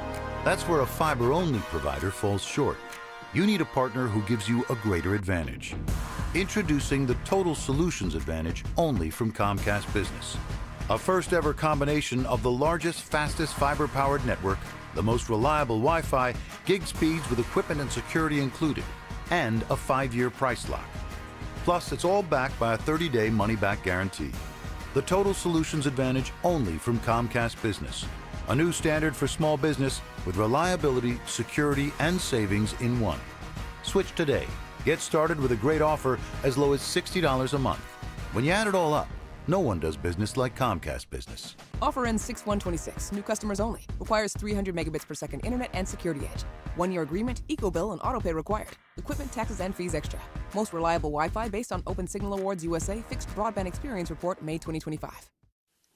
That's where a fiber-only provider falls short. You need a partner who gives you a greater advantage. Introducing the Total Solutions Advantage only from Comcast Business. A first-ever combination of the largest, fastest fiber-powered network, the most reliable Wi-Fi, gig speeds with equipment and security included, and a 5-year price lock. Plus, it's all backed by a 30-day money-back guarantee. The Total Solutions Advantage only from Comcast Business. A new standard for small business with reliability, security, and savings in one. Switch today. Get started with a great offer as low as $60 a month. When you add it all up, no one does business like Comcast Business. Offer ends 6/1/26. New customers only. Requires 300 megabits per second internet and security edge. 1-year agreement, eco-bill, and autopay required. Equipment, taxes, and fees extra. Most reliable Wi-Fi based on Open Signal Awards USA Fixed Broadband Experience Report, May 2025.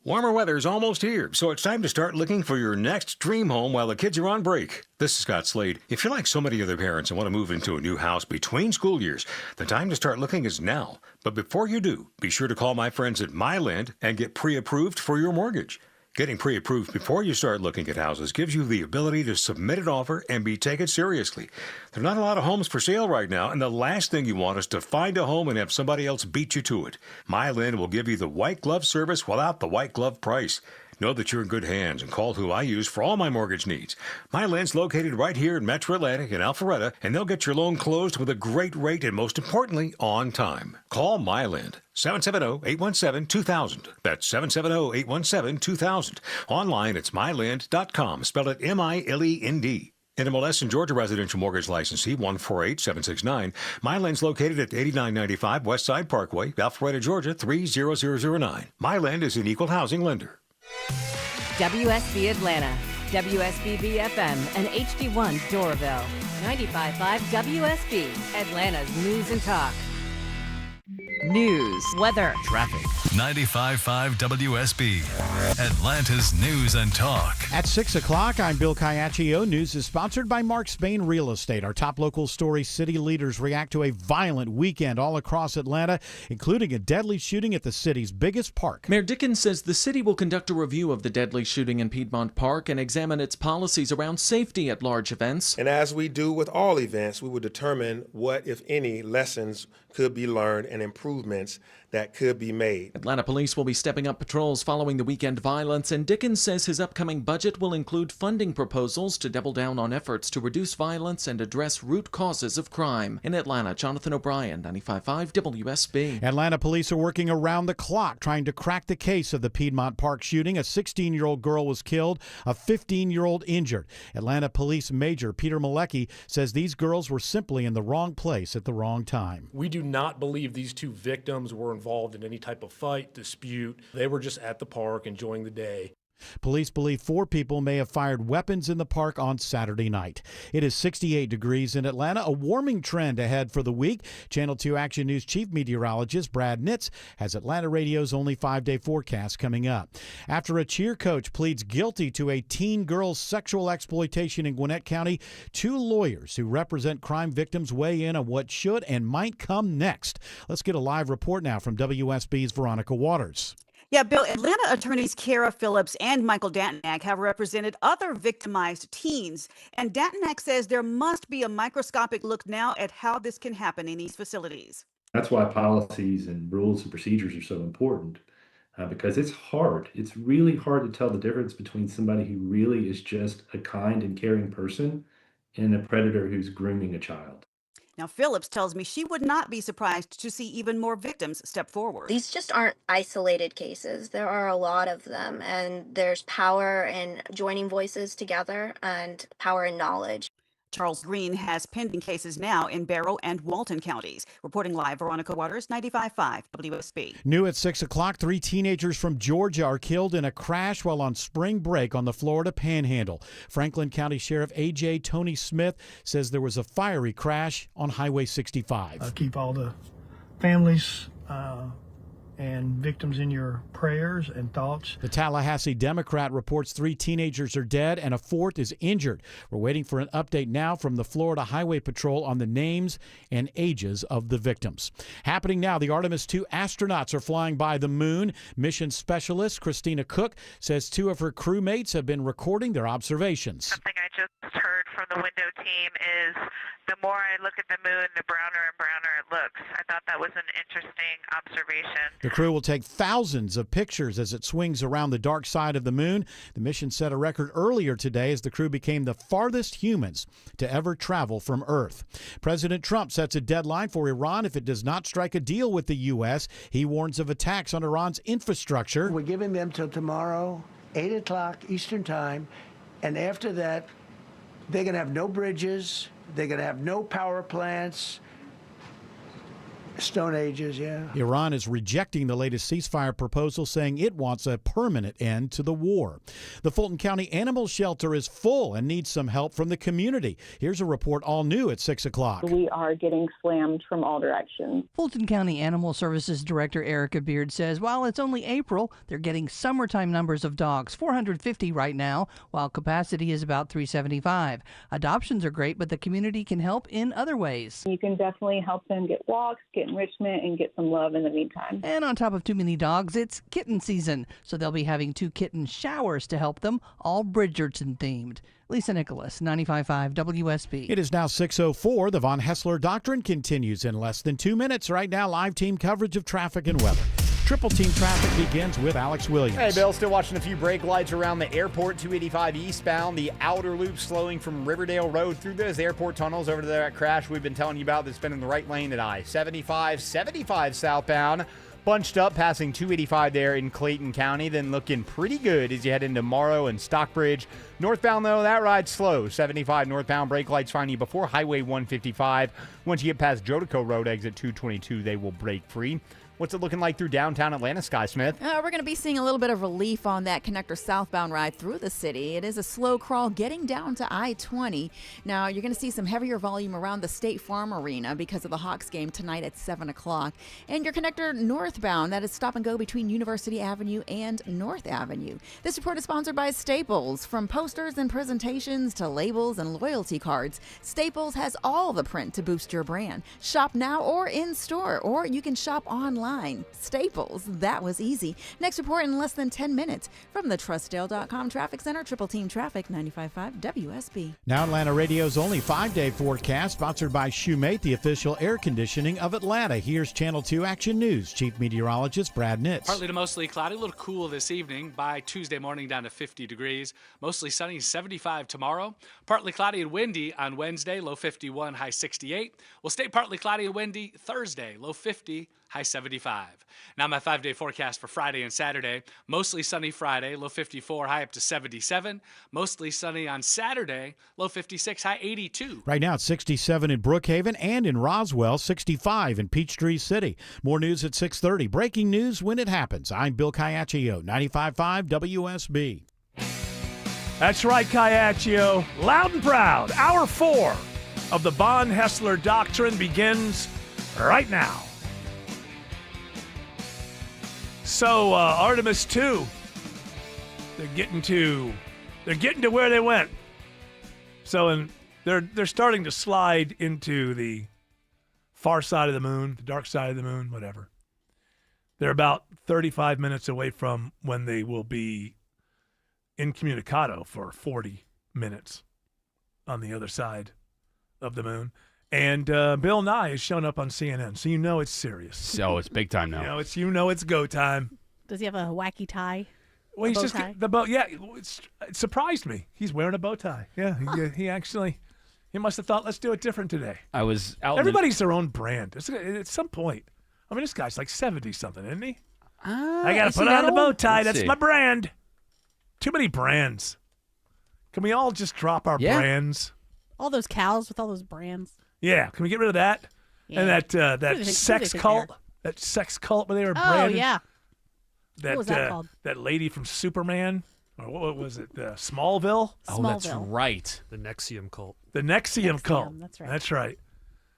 Warmer weather's almost here, so it's time to start looking for your next dream home while the kids are on break. This is Scott Slade. If you're like so many other parents and want to move into a new house between school years, the time to start looking is now. But before you do, be sure to call my friends at MyLand and get pre-approved for your mortgage. Getting pre-approved before you start looking at houses gives you the ability to submit an offer and be taken seriously. There are not a lot of homes for sale right now, and the last thing you want is to find a home and have somebody else beat you to it. MyLand will give you the white glove service without the white glove price. Know that you're in good hands and call who I use for all my mortgage needs. MyLand's located right here in Metro Atlantic in Alpharetta, and they'll get your loan closed with a great rate and, most importantly, on time. Call MyLand, 770-817-2000. That's 770-817-2000. Online, it's myland.com. Spell it MILEND. NMLS and Georgia Residential Mortgage Licensee 148769. MyLand's located at 8995 Westside Parkway, Alpharetta, Georgia 30009. MyLand is an equal housing lender. WSB Atlanta, WSB BFM, and HD1 Doraville. 95.5 WSB, Atlanta's news and talk. News, weather, traffic. 95.5 WSB, Atlanta's news and talk. At 6 o'clock, I'm Bill Caiaccio. News is sponsored by Mark Spain Real Estate. Our top local story: city leaders react to a violent weekend all across Atlanta, including a deadly shooting at the city's biggest park. Mayor Dickens says the city will conduct a review of the deadly shooting in Piedmont Park and examine its policies around safety at large events. And as we do with all events, we will determine what, if any, lessons could be learned and improvements that could be made. Atlanta police will be stepping up patrols following the weekend violence, and Dickens says his upcoming budget will include funding proposals to double down on efforts to reduce violence and address root causes of crime. In Atlanta, Jonathan O'Brien, 95.5 WSB. Atlanta police are working around the clock trying to crack the case of the Piedmont Park shooting. A 16-year-old girl was killed, a 15-year-old injured. Atlanta Police Major Peter Malecki says these girls were simply in the wrong place at the wrong time. We do not believe these two victims were involved in any type of fight, dispute. They were just at the park enjoying the day. Police believe 4 people may have fired weapons in the park on Saturday night. It is 68 degrees in Atlanta, a warming trend ahead for the week. Channel 2 Action News Chief Meteorologist Brad Nitz has Atlanta Radio's only 5-day forecast coming up. After a cheer coach pleads guilty to a teen girl's sexual exploitation in Gwinnett County, 2 lawyers who represent crime victims weigh in on what should and might come next. Let's get a live report now from WSB's Veronica Waters. Yeah, Bill, Atlanta attorneys Kara Phillips and Michael Dantanak have represented other victimized teens. And Dantanak says there must be a microscopic look now at how this can happen in these facilities. That's why policies and rules and procedures are so important, because it's hard. It's really hard to tell the difference between somebody who really is just a kind and caring person and a predator who's grooming a child. Now, Phillips tells me she would not be surprised to see even more victims step forward. These just aren't isolated cases. There are a lot of them, and there's power in joining voices together and power in knowledge. Charles Green has pending cases now in Barrow and Walton counties. Reporting live, Veronica Waters, 95.5 WSB. New at 6 o'clock, 3 teenagers from Georgia are killed in a crash while on spring break on the Florida Panhandle. Franklin County Sheriff A.J. Tony Smith says there was a fiery crash on Highway 65. Keep all the families and victims in your prayers and thoughts. The Tallahassee Democrat reports 3 teenagers are dead and a 4th is injured. We're waiting for an update now from the Florida Highway Patrol on the names and ages of the victims. Happening now, the Artemis II astronauts are flying by the moon. Mission specialist Christina Cook says 2 of her crewmates have been recording their observations. Something I just heard from the window team is the more I look at the moon, the browner and browner it looks. I thought that was an interesting observation. The crew will take thousands of pictures as it swings around the dark side of the moon. The mission set a record earlier today as the crew became the farthest humans to ever travel from Earth. President Trump sets a deadline for Iran if it does not strike a deal with the U.S. He warns of attacks on Iran's infrastructure. We're giving them till tomorrow, 8 o'clock Eastern Time, and after that, they're going to have no bridges, they're going to have no power plants. Stone Ages, yeah. Iran is rejecting the latest ceasefire proposal, saying it wants a permanent end to the war. The Fulton County Animal Shelter is full and needs some help from the community. Here's a report all new at 6 o'clock. We are getting slammed from all directions. Fulton County Animal Services Director Erica Beard says while it's only April, they're getting summertime numbers of dogs, 450 right now, while capacity is about 375. Adoptions are great, but the community can help in other ways. You can definitely help them get walks, get enrichment, and get some love in the meantime. And on top of too many dogs, it's kitten season, so they'll be having 2 kitten showers to help them, all Bridgerton themed. Lisa Nicholas, 95.5 WSB. It is now 6:04. The Von Hessler Doctrine continues in less than 2 minutes. Right now, live team coverage of traffic and weather. Triple Team Traffic begins with Alex Williams. Hey, Bill, still watching a few brake lights around the airport, 285 eastbound. The outer loop slowing from Riverdale Road through those airport tunnels over to that crash we've been telling you about that's been in the right lane at I-75. 75 southbound, bunched up, passing 285 there in Clayton County. Then looking pretty good as you head into Morrow and Stockbridge. Northbound, though, that ride's slow. 75 northbound, brake lights find you before Highway 155. Once you get past Jodico Road, exit 222, they will break free. What's it looking like through downtown Atlanta, Sky Smith? We're going to be seeing a little bit of relief on that connector southbound ride through the city. It is a slow crawl getting down to I-20. Now, you're going to see some heavier volume around the State Farm Arena because of the Hawks game tonight at 7 o'clock. And your connector northbound, that is stop and go between University Avenue and North Avenue. This report is sponsored by Staples. From posters and presentations to labels and loyalty cards, Staples has all the print to boost your brand. Shop now or in store, or you can shop online. Staples, that was easy. Next report in less than 10 minutes from the Trustdale.com Traffic Center. Triple Team Traffic, 95.5 WSB. Now Atlanta Radio's only 5-day forecast, sponsored by Shoemate, the official air conditioning of Atlanta. Here's Channel 2 Action News Chief Meteorologist Brad Nitz. Partly to mostly cloudy, a little cool this evening. By Tuesday morning down to 50 degrees. Mostly sunny, 75 tomorrow. Partly cloudy and windy on Wednesday, low 51, high 68. Will stay partly cloudy and windy Thursday, low 50, high 75. Now my 5-day forecast for Friday and Saturday. Mostly sunny Friday, low 54, high up to 77. Mostly sunny on Saturday, low 56, high 82. Right now it's 67 in Brookhaven and in Roswell, 65 in Peachtree City. More news at 6:30. Breaking news when it happens. I'm Bill Caiaccio, 95.5 WSB. That's right, Caiaccio. Loud and proud. Hour 4 of the Von Hessler Doctrine begins right now. So Artemis 2, they're getting to where they went. So they're starting to slide into the far side of the moon, the dark side of the moon, whatever. They're about 35 minutes away from when they will be incommunicado for 40 minutes on the other side of the moon. And Bill Nye has shown up on CNN, so you know it's serious. So it's big time now. You know it's go time. Does he have a wacky tie? Well, he's bow just tie? the bow. Yeah, it surprised me. He's wearing a bow tie. Yeah, he actually He must have thought, let's do it different today. I was out. Everybody's their own brand. At some point. I mean, this guy's like 70-something, isn't he? I got to put on the bow tie. That's my brand. Too many brands. Can we all just drop our brands? All those cows with all those brands. Yeah. Can we get rid of that? Yeah. And that Who do they sex think cult. they are? That sex cult where they were Oh, branded. yeah. That, What was that called? That lady from Superman. Or what was it? Smallville? Oh, that's right. The Nexium cult. The Nexium cult. That's right. That's right.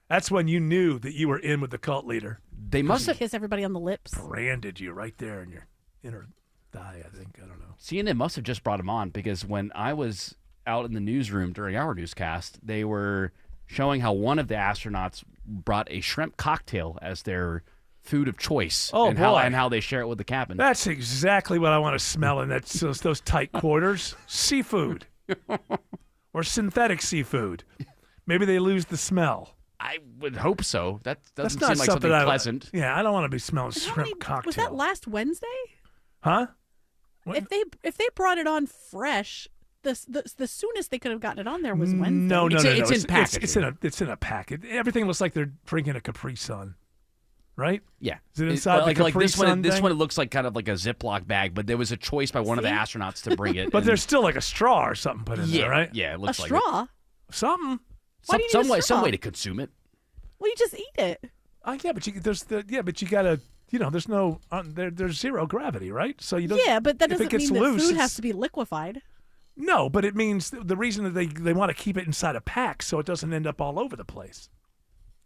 That's when you knew that you were in with the cult leader. They must have kiss everybody on the lips. Branded you right there in your inner thigh, I think. I don't know. CNN must have just brought him on because when I was out in the newsroom during our newscast, they were showing how one of the astronauts brought a shrimp cocktail as their food of choice. Oh, and boy. how they share it with the cabin. That's exactly what I want to smell in those tight quarters. Seafood. Or synthetic seafood. Maybe they lose the smell. I would hope so. That doesn't That's not seem like something pleasant. Yeah, I don't want to be smelling shrimp cocktail. Was that last Wednesday? Huh? If they brought it on fresh, the soonest they could have gotten it on there was Wednesday. No. It's in packaging. It's in a packet. Everything looks like they're drinking a Capri Sun, right? Yeah. Is it inside the Capri this Sun one? This thing? one it looks like kind of like a Ziploc bag, but there was a choice by one of the astronauts to bring it. But and- there's still like a straw or something put in there, right? Yeah, it looks A like straw? it. Something. Why do you need a straw? Some way to consume it. Well, you just eat it. Yeah, but you gotta. There's no. There's zero gravity, right? So you don't. Yeah, but that if it doesn't gets mean loose, that food it's- has to be liquefied. No, but it means the reason that they want to keep it inside a pack so it doesn't end up all over the place.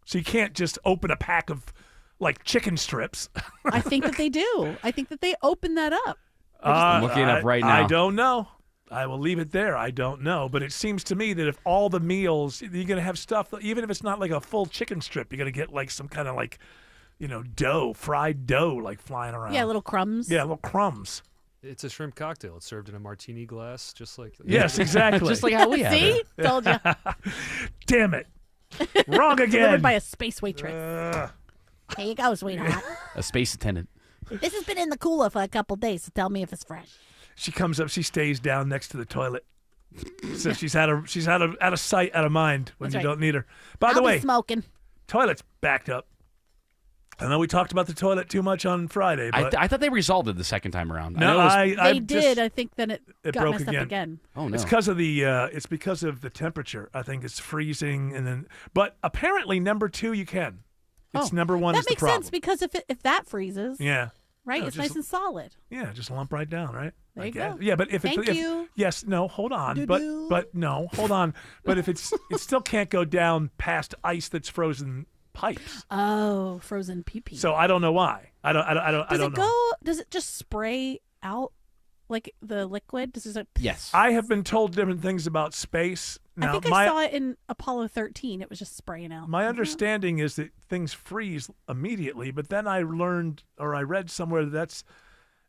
So you can't just open a pack of like chicken strips. I think that they do. I think that they open that up. I'm looking it up right now. I don't know. I will leave it there. I don't know. But it seems to me that if all the meals, you're going to have stuff, even if it's not like a full chicken strip, you're going to get like some kind of like, dough, fried dough, like flying around. Yeah, little crumbs. Yeah, little crumbs. It's a shrimp cocktail. It's served in a martini glass, just like. Yes, exactly. Just like how we have See? it. Told you. Damn it. Wrong again. Delivered by a space waitress. Here you go, sweetheart. A space attendant. This has been in the cooler for a couple days, so tell me if it's fresh. She comes up. She stays down next to the toilet. So she's out of sight, out of mind when That's you right. don't need her. By I'll the be way, smoking. toilet's backed up. I know we talked about the toilet too much on Friday, but I thought they resolved it the second time around. No, They did. I think then it got broke messed up again. Oh no! It's because of it's because of the temperature. I think it's freezing, but apparently number 2 you can. It's number 1 That is the makes problem. sense because if that freezes, Yeah. right, No, it's just- nice and solid. Yeah, just lump right down, right? There I you guess. go. Yeah, but if Thank if, you. yes, no, hold on, Doo-doo. but no, hold on, but if it still can't go down past ice that's frozen pipes. Oh, frozen pee-pee. So I don't know why. I don't Does know. it go? Does it just spray out like the liquid? Does it? Yes. I have been told different things about space. Now, I think I saw it in Apollo 13. It was just spraying out. My understanding is that things freeze immediately, but then I learned or I read somewhere that that's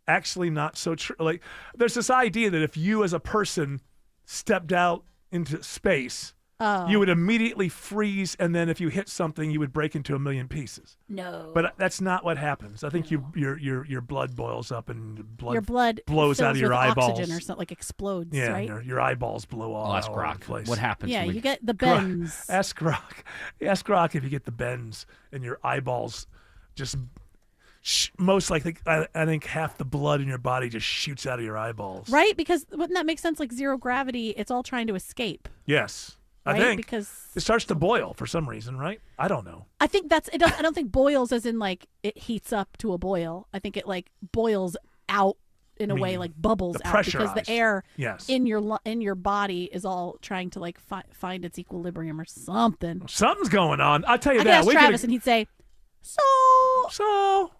actually not so true. Like, there's this idea that if you as a person stepped out into space, you would immediately freeze, and then if you hit something, you would break into a million pieces. No. But that's not what happens. I think your blood boils up and your blood blows out fills of your with eyeballs. oxygen or something, like explodes, Yeah, right? your eyeballs blow all ask over Grok. the place. What happens? Yeah, when we- you get the bends. Ask Grok. Ask Grok if you get the bends and your eyeballs just most likely. I think half the blood in your body just shoots out of your eyeballs. Right? Because wouldn't that make sense? Like zero gravity, it's all trying to escape. Yes, Right? I think Because it starts to boil for some reason. Right? I don't know. I think that's it. I don't think boils as in like it heats up to a boil. I think it like boils out in a way, like bubbles the out because pressurized. the air Yes. in your body is all trying to like find its equilibrium or something. Something's going on. I'll tell you I could that. ask We Travis could- and he'd say, So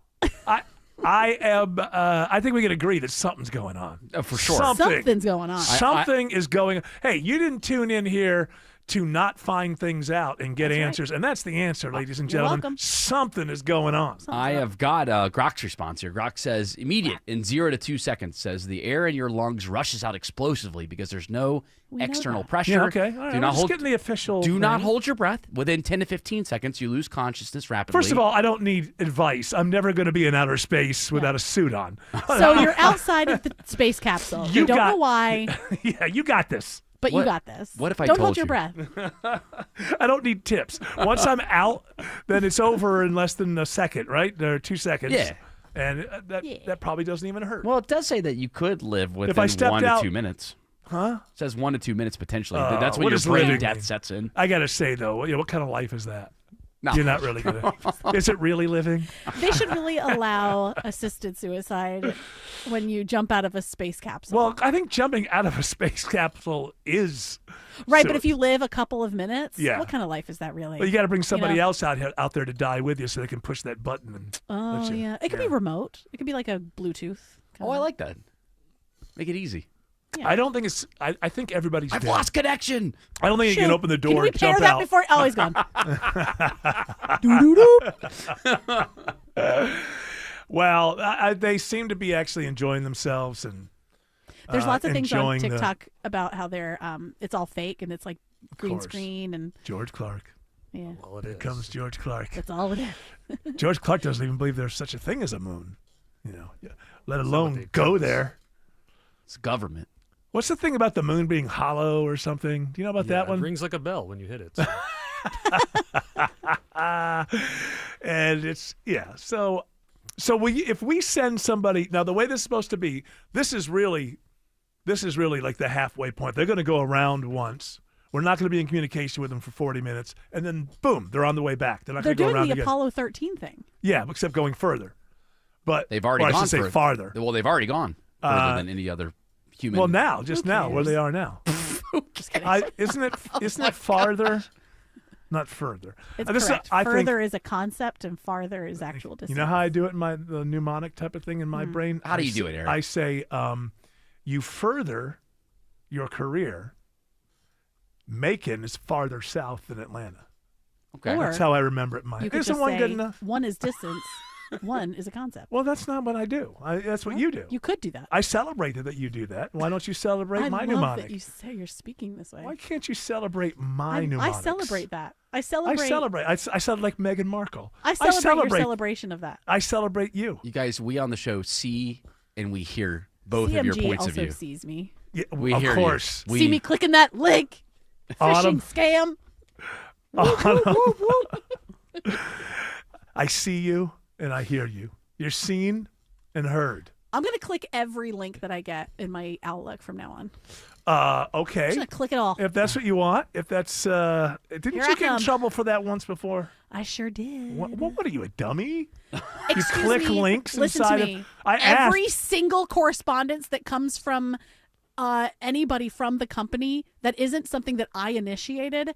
I am. I think we can agree that something's going on. For sure. Something's going on. Something is going on. Hey, you didn't tune in here to not find things out and get That's right. answers. And that's the answer, ladies and You're gentlemen. welcome. Something is going on. I have got Grok's response here. Grok says, immediate, in 0 to 2 seconds, says the air in your lungs rushes out explosively because there's no We know external that. pressure. Yeah, okay. All right. Do I'm not just hold. getting the official Do not thing. hold your breath. Within 10 to 15 seconds, you lose consciousness rapidly. First of all, I don't need advice. I'm never going to be in outer space without a suit on. So you're outside of the space capsule. You don't got- know why. Yeah, you got this. But you got this. What if I Don't told hold your you? breath. I don't need tips. Once I'm out, then it's over in less than a second, right? There are 2 seconds. Yeah. And that probably doesn't even hurt. Well, it does say that you could live within If I stepped 1 to out- 2 minutes. Huh? It says 1 to 2 minutes potentially. Oh, That's when what your does brain living death mean? sets in. I got to say, though, what kind of life is that? No. You're not really going to. Is it really living? They should really allow assisted suicide when you jump out of a space capsule. Well, I think jumping out of a space capsule is right, but if you live a couple of minutes, Yeah. what kind of life is that really? But you got to bring somebody know? else out there to die with you, so they can push that button. And Oh let you- yeah, it could be remote. It could be like a Bluetooth. Oh, I like that. Make it easy. I don't think it's. I think everybody's. I've dead. lost connection. I don't think you can open the door Can we and pair jump that out. before? Oh, he's gone. Well, they seem to be actually enjoying themselves, and There's lots of things on enjoying the- TikTok about how they're it's all fake and it's like green course. screen and George Clark. yeah. Well, it Here is. comes George Clark. That's all it is. George Clark doesn't even believe there's such a thing as a moon. Let not what alone they go tell us. there. It's government. What's the thing about the moon being hollow or something? Do you know about that It one? rings like a bell when you hit it. And it's So if we send somebody now, the way this is supposed to be, this is really like the halfway point. They're going to go around once. We're not going to be in communication with them for 40 minutes, and then boom, they're on the way back. They're not They're going to go doing around the again. Apollo 13 thing. Yeah, except going further. But They've already or gone I should say further. farther. Well, they've already gone further than any other human. Well, now, just now, where they are now. Isn't it farther? Not further. It's This is- correct. I think- Further is a concept and farther is actual distance. You know how I do it in the mnemonic type of thing in my brain? How do I you do s- it, Eric? I say, you further your career. Macon is farther south than Atlanta. Okay. Or That's how I remember it in my you could Isn't just one say good enough? One is distance, one is a concept. Well, that's not what I do. That's what you do. You could do that. I celebrated that you do that. Why don't you celebrate I my love mnemonic? that you say you're speaking this way. Why can't you celebrate my I mnemonics? celebrate that. I I celebrate. celebrate. I sound like Meghan Markle. I celebrate your celebration of that. I celebrate you. You guys, we on the show see and we hear both of your CMG points of also view. sees me. Yeah, We of hear course. you. See me clicking that link. Autumn. Phishing scam. I see you and I hear you. You're seen and heard. I'm gonna click every link that I get in my Outlook from now on. Okay. Just gonna click it all. If that's what you want. If that's didn't Here you I get in come. trouble for that once before? I sure did. What are you, a dummy? Excuse you click me, links listen inside to of me. I Every asked. single correspondence that comes from anybody from the company that isn't something that I initiated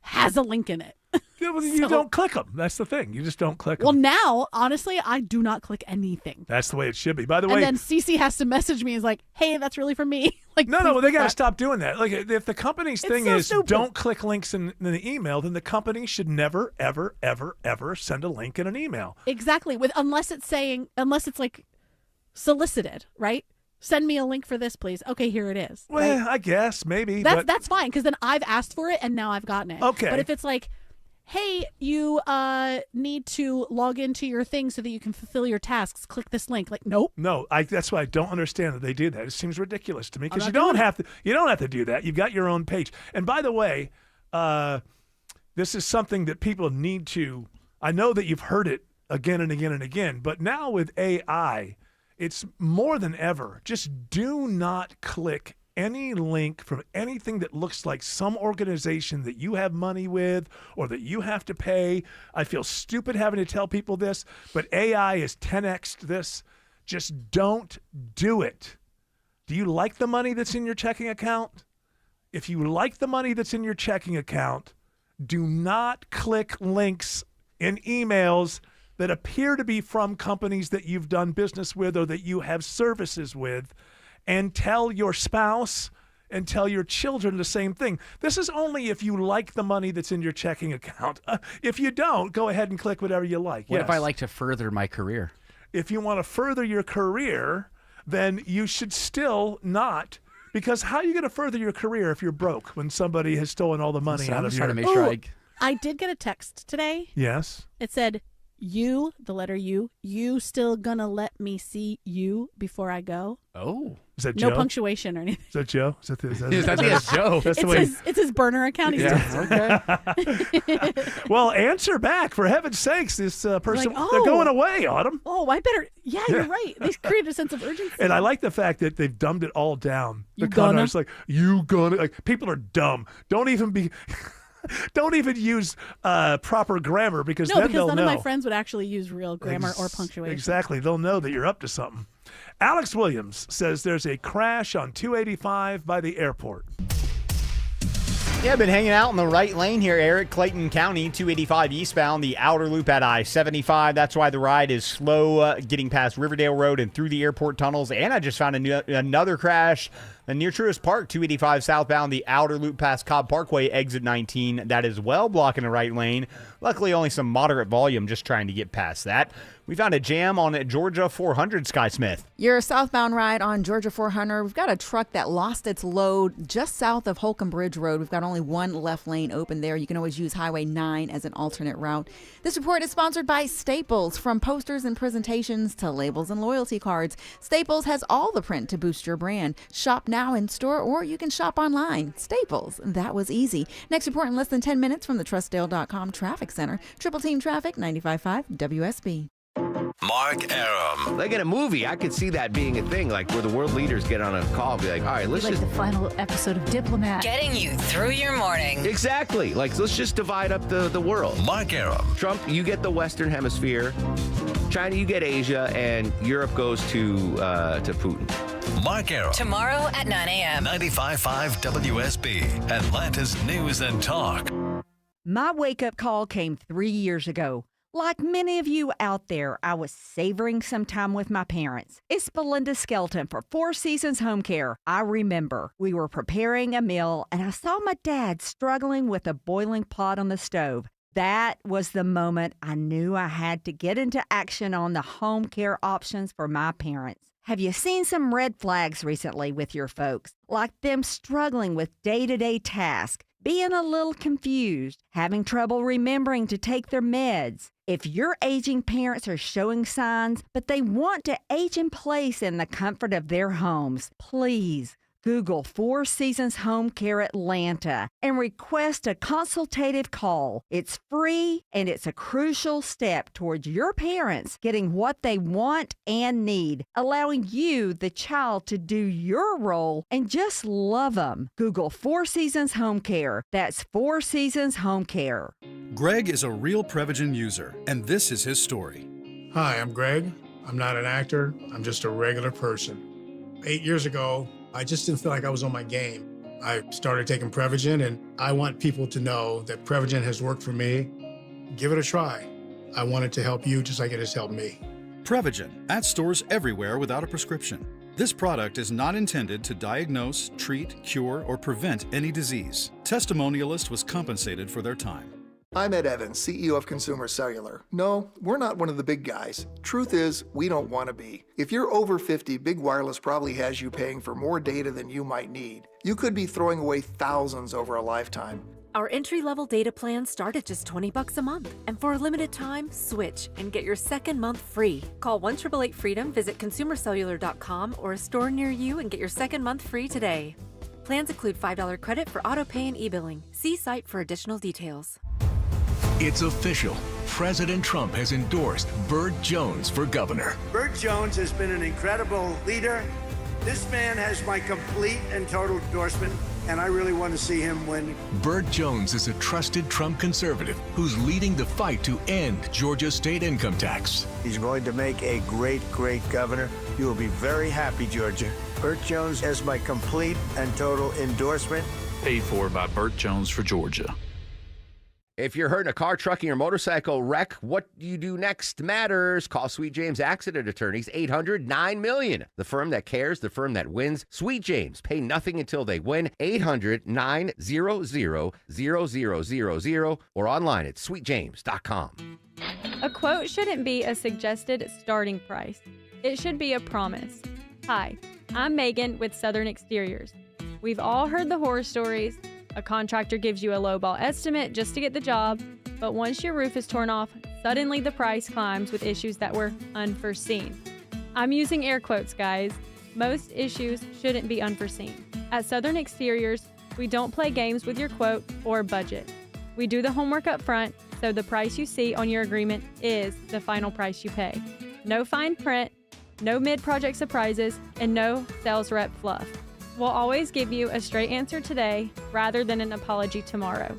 has a link in it. Yeah, well, you don't click them. That's the thing. You just don't click them. Well, now, honestly, I do not click anything. That's the way it should be. By the way, And then Cece has to message me. Is like, "Hey, that's really for me." Like, no, please they got to click stop doing that. Like, if the company's It's thing so is stupid. don't click links in the email, then the company should never, ever, ever, ever send a link in an email. that. Exactly. Unless it's like solicited, right? Send me a link for this, please. Okay, here it is. Well, right? I guess maybe. but That's fine because then I've asked for it and now I've gotten it. Okay. But if it's like, hey, you need to log into your thing so that you can fulfill your tasks, click this link. Like, nope. No, that's why I don't understand that they do that. It seems ridiculous to me because I'm you not don't doing have to. You don't have to do that. You've got your own page. And by the way, this is something that people need to. I know that you've heard it again and again and again, but now with AI, it's more than ever. Just do not click any link from anything that looks like some organization that you have money with or that you have to pay. I feel stupid having to tell people this, but AI is 10x'd this. Just don't do it. Do you like the money that's in your checking account? If you like the money that's in your checking account, do not click links in emails that appear to be from companies that you've done business with or that you have services with, and tell your spouse and tell your children the same thing. This is only if you like the money that's in your checking account. If you don't, go ahead and click whatever you like. What Yes. if I like to further my career? If you want to further your career, then you should still not. Because how are you going to further your career if you're broke when somebody has stolen all the money Listen, out I'm of just your... trying to make sure I did get a text today. Yes. It said, You, the letter U, you still gonna let me see you before I go? Oh. Is that No Joe? punctuation or anything. Is that Joe? I think it's Joe. That's the It's way. it's his burner account. He's Okay. Well, answer back, for heaven's sakes. This person, like, they're oh. going away, Autumn. Oh, I better. Yeah, you're right. They created a sense of urgency. And I like the fact that they've dumbed it all down. You The gonna? It's like, you gonna. Like, people are dumb. Don't even use proper grammar because No, then because they'll none know. of my friends would actually use real grammar or punctuation. Exactly. They'll know that you're up to something. Alex Williams says there's a crash on 285 by the airport. Yeah, been hanging out in the right lane here, Eric. Clayton County, 285 eastbound, the outer loop at I-75. That's why the ride is slow getting past Riverdale Road and through the airport tunnels. And I just found another crash near Truist Park, 285 southbound, the outer loop past Cobb Parkway, exit 19. That is well blocking the right lane. Luckily, only some moderate volume just trying to get past that. We found a jam on Georgia 400, Sky Smith. Your southbound ride on Georgia 400, we've got a truck that lost its load just south of Holcomb Bridge Road. We've got only one left lane open there. You can always use Highway 9 as an alternate route. This report is sponsored by Staples. From posters and presentations to labels and loyalty cards, Staples has all the print to boost your brand. Shop now in store, or you can shop online. Staples, that was easy. Next report in less than 10 minutes from the TrustDale.com Traffic Center. Triple Team Traffic, 95.5 WSB. Mark Arum. Like in a movie, I could see that being a thing, like where the world leaders get on a call and be like, all right, let's like just... the final episode of Diplomat. Getting you through your morning. Exactly. Like, let's just divide up the world. Mark Arum. Trump, you get the Western Hemisphere. China, you get Asia. And Europe goes to Putin. Mark Arum. Tomorrow at 9 a.m. 95.5 WSB, Atlanta's News and Talk. My wake-up call came 3 years ago. Like many of you out there, I was savoring some time with my parents. It's Belinda Skelton for Four Seasons Home Care. I remember we were preparing a meal and I saw my dad struggling with a boiling pot on the stove. That was the moment I knew I had to get into action on the home care options for my parents. Have you seen some red flags recently with your folks? Like them struggling with day-to-day tasks, being a little confused, having trouble remembering to take their meds. If your aging parents are showing signs, but they want to age in place in the comfort of their homes, please Google Four Seasons Home Care Atlanta and request a consultative call. It's free and it's a crucial step towards your parents getting what they want and need, allowing you, the child, to do your role and just love them. Google Four Seasons Home Care. That's Four Seasons Home Care. Greg is a real Prevagen user, and this is his story. Hi, I'm Greg. I'm not an actor. I'm just a regular person. 8 years ago, I just didn't feel like I was on my game. I started taking Prevagen, and I want people to know that Prevagen has worked for me. Give it a try. I want it to help you just like it has helped me. Prevagen, at stores everywhere without a prescription. This product is not intended to diagnose, treat, cure, or prevent any disease. Testimonialist was compensated for their time. I'm Ed Evans, CEO of Consumer Cellular. No, we're not one of the big guys. Truth is, we don't want to be. If you're over 50, Big Wireless probably has you paying for more data than you might need. You could be throwing away thousands over a lifetime. Our entry-level data plans start at just $20 a month. And for a limited time, switch and get your second month free. Call 1-888-FREEDOM, visit consumercellular.com or a store near you and get your second month free today. Plans include $5 credit for auto pay and e-billing. See site for additional details. It's official. President Trump has endorsed Burt Jones for governor. Burt Jones has been an incredible leader. This man has my complete and total endorsement, and I really want to see him win. Burt Jones is a trusted Trump conservative who's leading the fight to end Georgia's state income tax. He's going to make a great, great governor. You will be very happy, Georgia. Burt Jones has my complete and total endorsement. Paid for by Burt Jones for Georgia. If you're hurt in a car, trucking, or motorcycle wreck, what you do next matters. Call Sweet James Accident Attorneys, 800-9-MILLION. The firm that cares, the firm that wins. Sweet James. Pay nothing until they win. 800-900-0000 or online at sweetjames.com. A quote shouldn't be a suggested starting price. It should be a promise. Hi, I'm Megan with Southern Exteriors. We've all heard the horror stories. A contractor gives you a lowball estimate just to get the job, But once your roof is torn off, suddenly the price climbs with issues that were unforeseen. I'm using air quotes, guys. Most issues shouldn't be unforeseen. At Southern Exteriors, we don't play games with your quote or budget. We do the homework up front, so the price you see on your agreement is the final price you pay. No fine print, no mid-project surprises, and no sales rep fluff. We'll always give you a straight answer today rather than an apology tomorrow.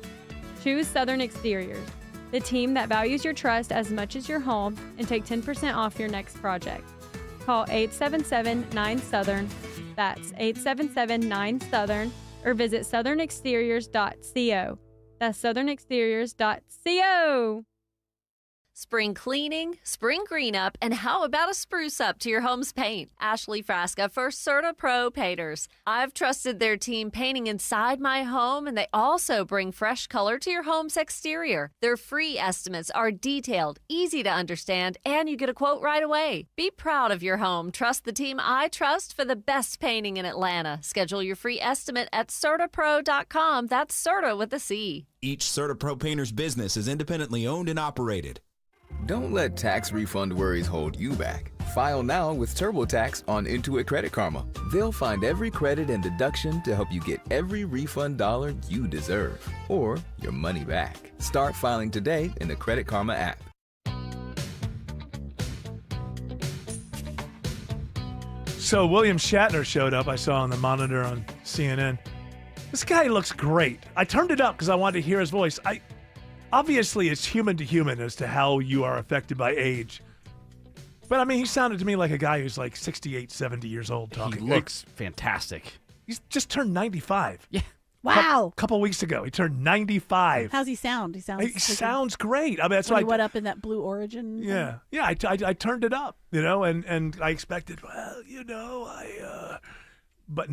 Choose Southern Exteriors, the team that values your trust as much as your home, and take 10% off your next project. Call 877-9-SOUTHERN, that's 877-9-SOUTHERN, or visit southernexteriors.co. That's southernexteriors.co. Spring cleaning, spring green up, and how about a spruce up to your home's paint? Ashley Frasca for Certa Pro Painters. I've trusted their team painting inside my home, and they also bring fresh color to your home's exterior. Their free estimates are detailed, easy to understand, and you get a quote right away. Be proud of your home. Trust the team I trust for the best painting in Atlanta. Schedule your free estimate at CertaPro.com. That's Certa with a C. Each Certa Pro Painter's business is independently owned and operated. Don't let tax refund worries hold you back. File now with TurboTax on Intuit Credit Karma. They'll find every credit and deduction to help you get every refund dollar you deserve, or your money back. Start filing today in the Credit Karma app. So William Shatner showed up, I saw on the monitor on CNN. This guy looks great. I turned it up because I wanted to hear his voice. Obviously, it's human to human as to how you are affected by age. But, I mean, he sounded to me like a guy who's like 68, 70 years old talking. He looks fantastic. He's just turned 95. Yeah. Wow. A couple weeks ago, he turned 95. How's he sound? He sounds great. I mean, that's why he went up in that Blue Origin. Yeah. Yeah, I turned it up, and I expected, but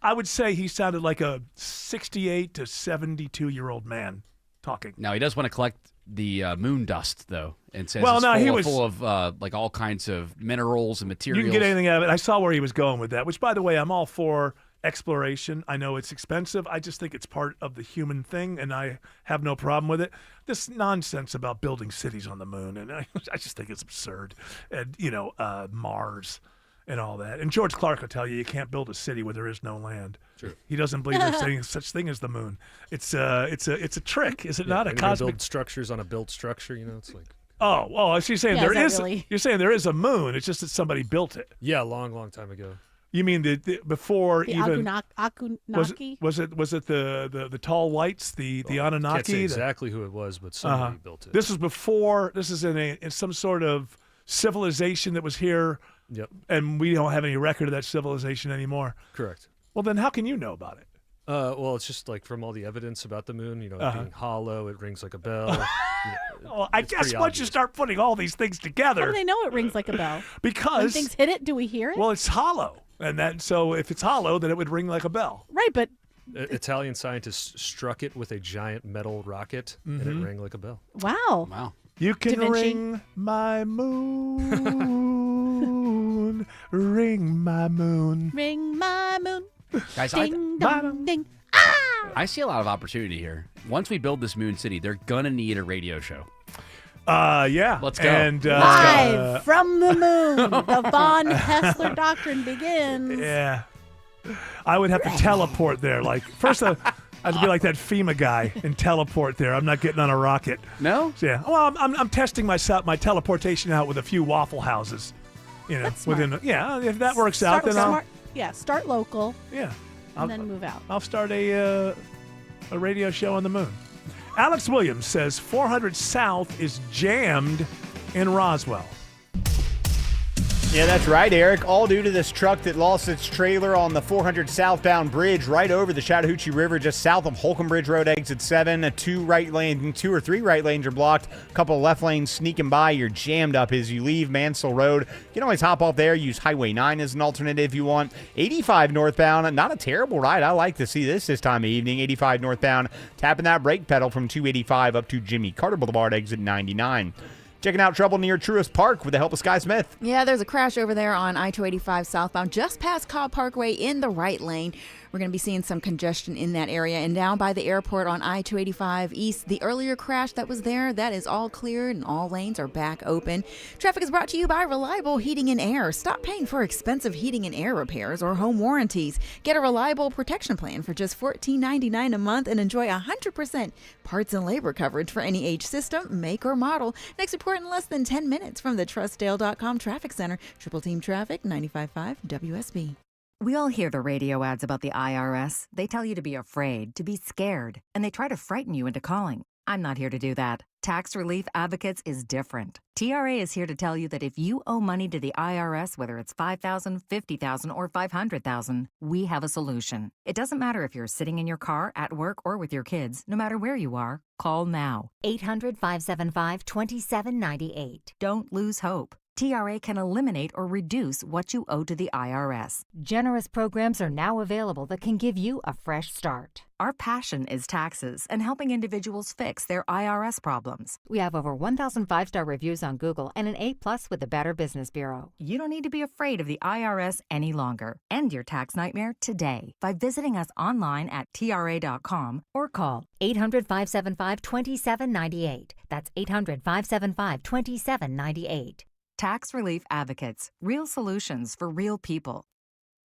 I would say he sounded like a 68 to 72-year-old man talking. Now, he does want to collect the moon dust, though, and says full of like all kinds of minerals and materials. You can get anything out of it. I saw where he was going with that, which, by the way, I'm all for exploration. I know it's expensive. I just think it's part of the human thing, and I have no problem with it. This nonsense about building cities on the moon, and I just think it's absurd. And, Mars and all that. And George Clark will tell you can't build a city where there is no land. True. He doesn't believe there's such thing as the moon. It's a trick, is it not? A cosmic build structures on a built structure. It's like. Oh, so you're saying really? You're saying there is a moon. It's just that somebody built it. Yeah, long time ago. You mean before the even Anunnaki? Was it the tall whites, the Anunnaki? Can't say exactly who it was, but somebody built it. This was before. This is in some sort of civilization that was here. Yep. And we don't have any record of that civilization anymore. Correct. Well, then how can you know about it? Well, it's just like from all the evidence about the moon, it being hollow, it rings like a bell. Well, I guess once you start putting all these things together. How do they know it rings like a bell? Because when things hit it, do we hear it? Well, it's hollow. And so if it's hollow, then it would ring like a bell. Right, but Italian scientists struck it with a giant metal rocket, and it rang like a bell. Wow. You can ring my moon, ring my moon. Ring my moon. Guys, ding, dong, ding. Ah! I see a lot of opportunity here. Once we build this moon city, they're going to need a radio show. Yeah. Let's go. And, live from the moon, the von Hessler doctrine begins. Yeah. I would have to teleport there. Like, first I'd be like that FEMA guy and teleport there. I'm not getting on a rocket. No? So, yeah. Well, I'm testing my teleportation out with a few Waffle Houses. That's smart. If that works out, then I'll... Yeah, start local. Yeah. And then move out. I'll start a radio show on the moon. Alex Williams says 400 South is jammed in Roswell. Yeah, that's right, Eric. All due to this truck that lost its trailer on the 400 southbound bridge right over the Chattahoochee River just south of Holcomb Bridge Road, exit 7. 2 or 3 right lanes are blocked. A couple of left lanes sneaking by. You're jammed up as you leave Mansell Road. You can always hop off there. Use Highway 9 as an alternative if you want. 85 northbound, not a terrible ride. I like to see this time of evening. 85 northbound, tapping that brake pedal from 285 up to Jimmy Carter Boulevard, exit 99. Checking out trouble near Truist Park with the help of Sky Smith. Yeah, there's a crash over there on I-285 southbound, just past Cobb Parkway in the right lane. We're going to be seeing some congestion in that area. And down by the airport on I-285 east, the earlier crash that was there, that is all cleared and all lanes are back open. Traffic is brought to you by Reliable Heating and Air. Stop paying for expensive heating and air repairs or home warranties. Get a reliable protection plan for just $14.99 a month and enjoy 100% parts and labor coverage for any age, system, make, or model. Next report in less than 10 minutes from the TrustDale.com Traffic Center. Triple Team Traffic, 95.5 WSB. We all hear the radio ads about the IRS. They tell you to be afraid, to be scared, and they try to frighten you into calling. I'm not here to do that. Tax Relief Advocates is different. TRA is here to tell you that if you owe money to the IRS, whether it's $5,000, $50,000, or $500,000, we have a solution. It doesn't matter if you're sitting in your car, at work, or with your kids. No matter where you are, call now. 800-575-2798. Don't lose hope. TRA can eliminate or reduce what you owe to the IRS. Generous programs are now available that can give you a fresh start. Our passion is taxes and helping individuals fix their IRS problems. We have over 1,000 5-star reviews on Google and an A+ with the Better Business Bureau. You don't need to be afraid of the IRS any longer. End your tax nightmare today by visiting us online at TRA.com or call 800-575-2798. That's 800-575-2798. Tax Relief Advocates. Real solutions for real people.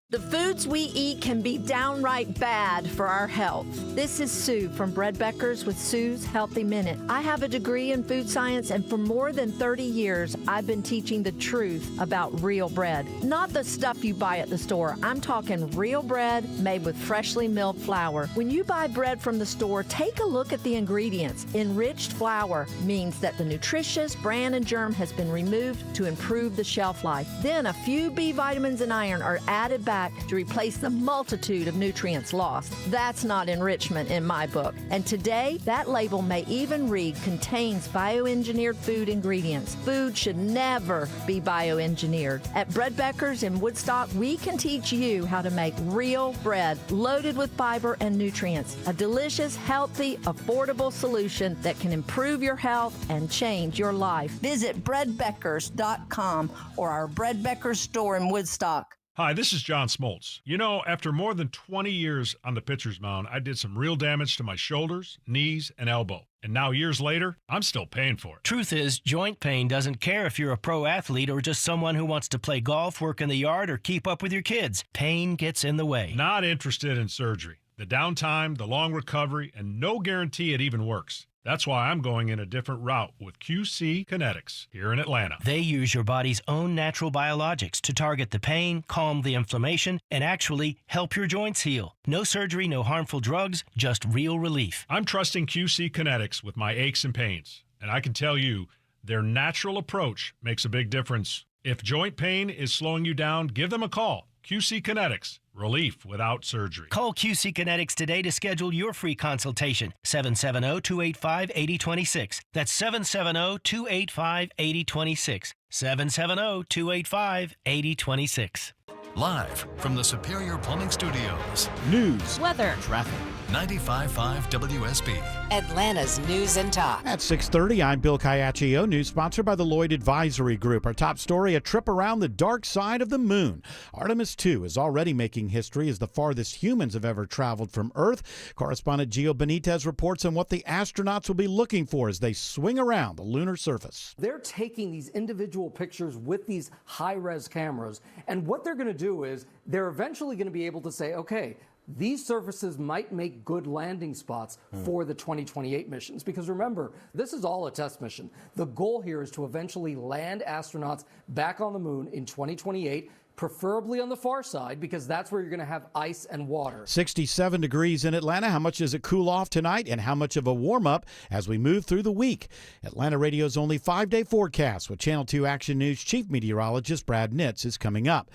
The foods we eat can be downright bad for our health. This is Sue from Bread Beckers with Sue's Healthy Minute. I have a degree in food science, and for more than 30 years, I've been teaching the truth about real bread. Not the stuff you buy at the store. I'm talking real bread made with freshly milled flour. When you buy bread from the store, take a look at the ingredients. Enriched flour means that the nutritious bran and germ has been removed to improve the shelf life. Then a few B vitamins and iron are added back to replace the multitude of nutrients lost. That's not enrichment in my book. And today, that label may even read contains bioengineered food ingredients. Food should never be bioengineered. At Bread Beckers in Woodstock, we can teach you how to make real bread loaded with fiber and nutrients. A delicious, healthy, affordable solution that can improve your health and change your life. Visit breadbeckers.com or our Bread Beckers store in Woodstock. Hi, this is John Smoltz. You know, after more than 20 years on the pitcher's mound, I did some real damage to my shoulders, knees, and elbow. And now, years later, I'm still paying for it. Truth is, joint pain doesn't care if you're a pro athlete or just someone who wants to play golf, work in the yard, or keep up with your kids. Pain gets in the way. Not interested in surgery. The downtime, the long recovery, and no guarantee it even works. That's why I'm going in a different route with QC Kinetics here in Atlanta. They use your body's own natural biologics to target the pain, calm the inflammation, and actually help your joints heal. No surgery, no harmful drugs, just real relief. I'm trusting QC Kinetics with my aches and pains, and I can tell you, their natural approach makes a big difference. If joint pain is slowing you down, give them a call. QC Kinetics. Relief without surgery. Call QC Kinetics today to schedule your free consultation. 770-285-8026. That's 770-285-8026. 770-285-8026. Live from the Superior Plumbing Studios. News, weather, traffic. 95.5 WSB. Atlanta's News and Talk. At 6:30, I'm Bill Caiaccio. News sponsored by the Lloyd Advisory Group. Our top story, a trip around the dark side of the moon. Artemis 2 is already making history as the farthest humans have ever traveled from Earth. Correspondent Gio Benitez reports on what the astronauts will be looking for as they swing around the lunar surface. They're taking these individual pictures with these high-res cameras, and what they're going to do is they're eventually going to be able to say, okay, these surfaces might make good landing spots for the 2028 missions. Because remember, this is all a test mission. The goal here is to eventually land astronauts back on the moon in 2028, preferably on the far side, because that's where you're going to have ice and water. 67 degrees in Atlanta. How much does it cool off tonight, and how much of a warm-up as we move through the week? Atlanta Radio's only 5-day forecast with Channel 2 Action News Chief Meteorologist Brad Nitz is coming up.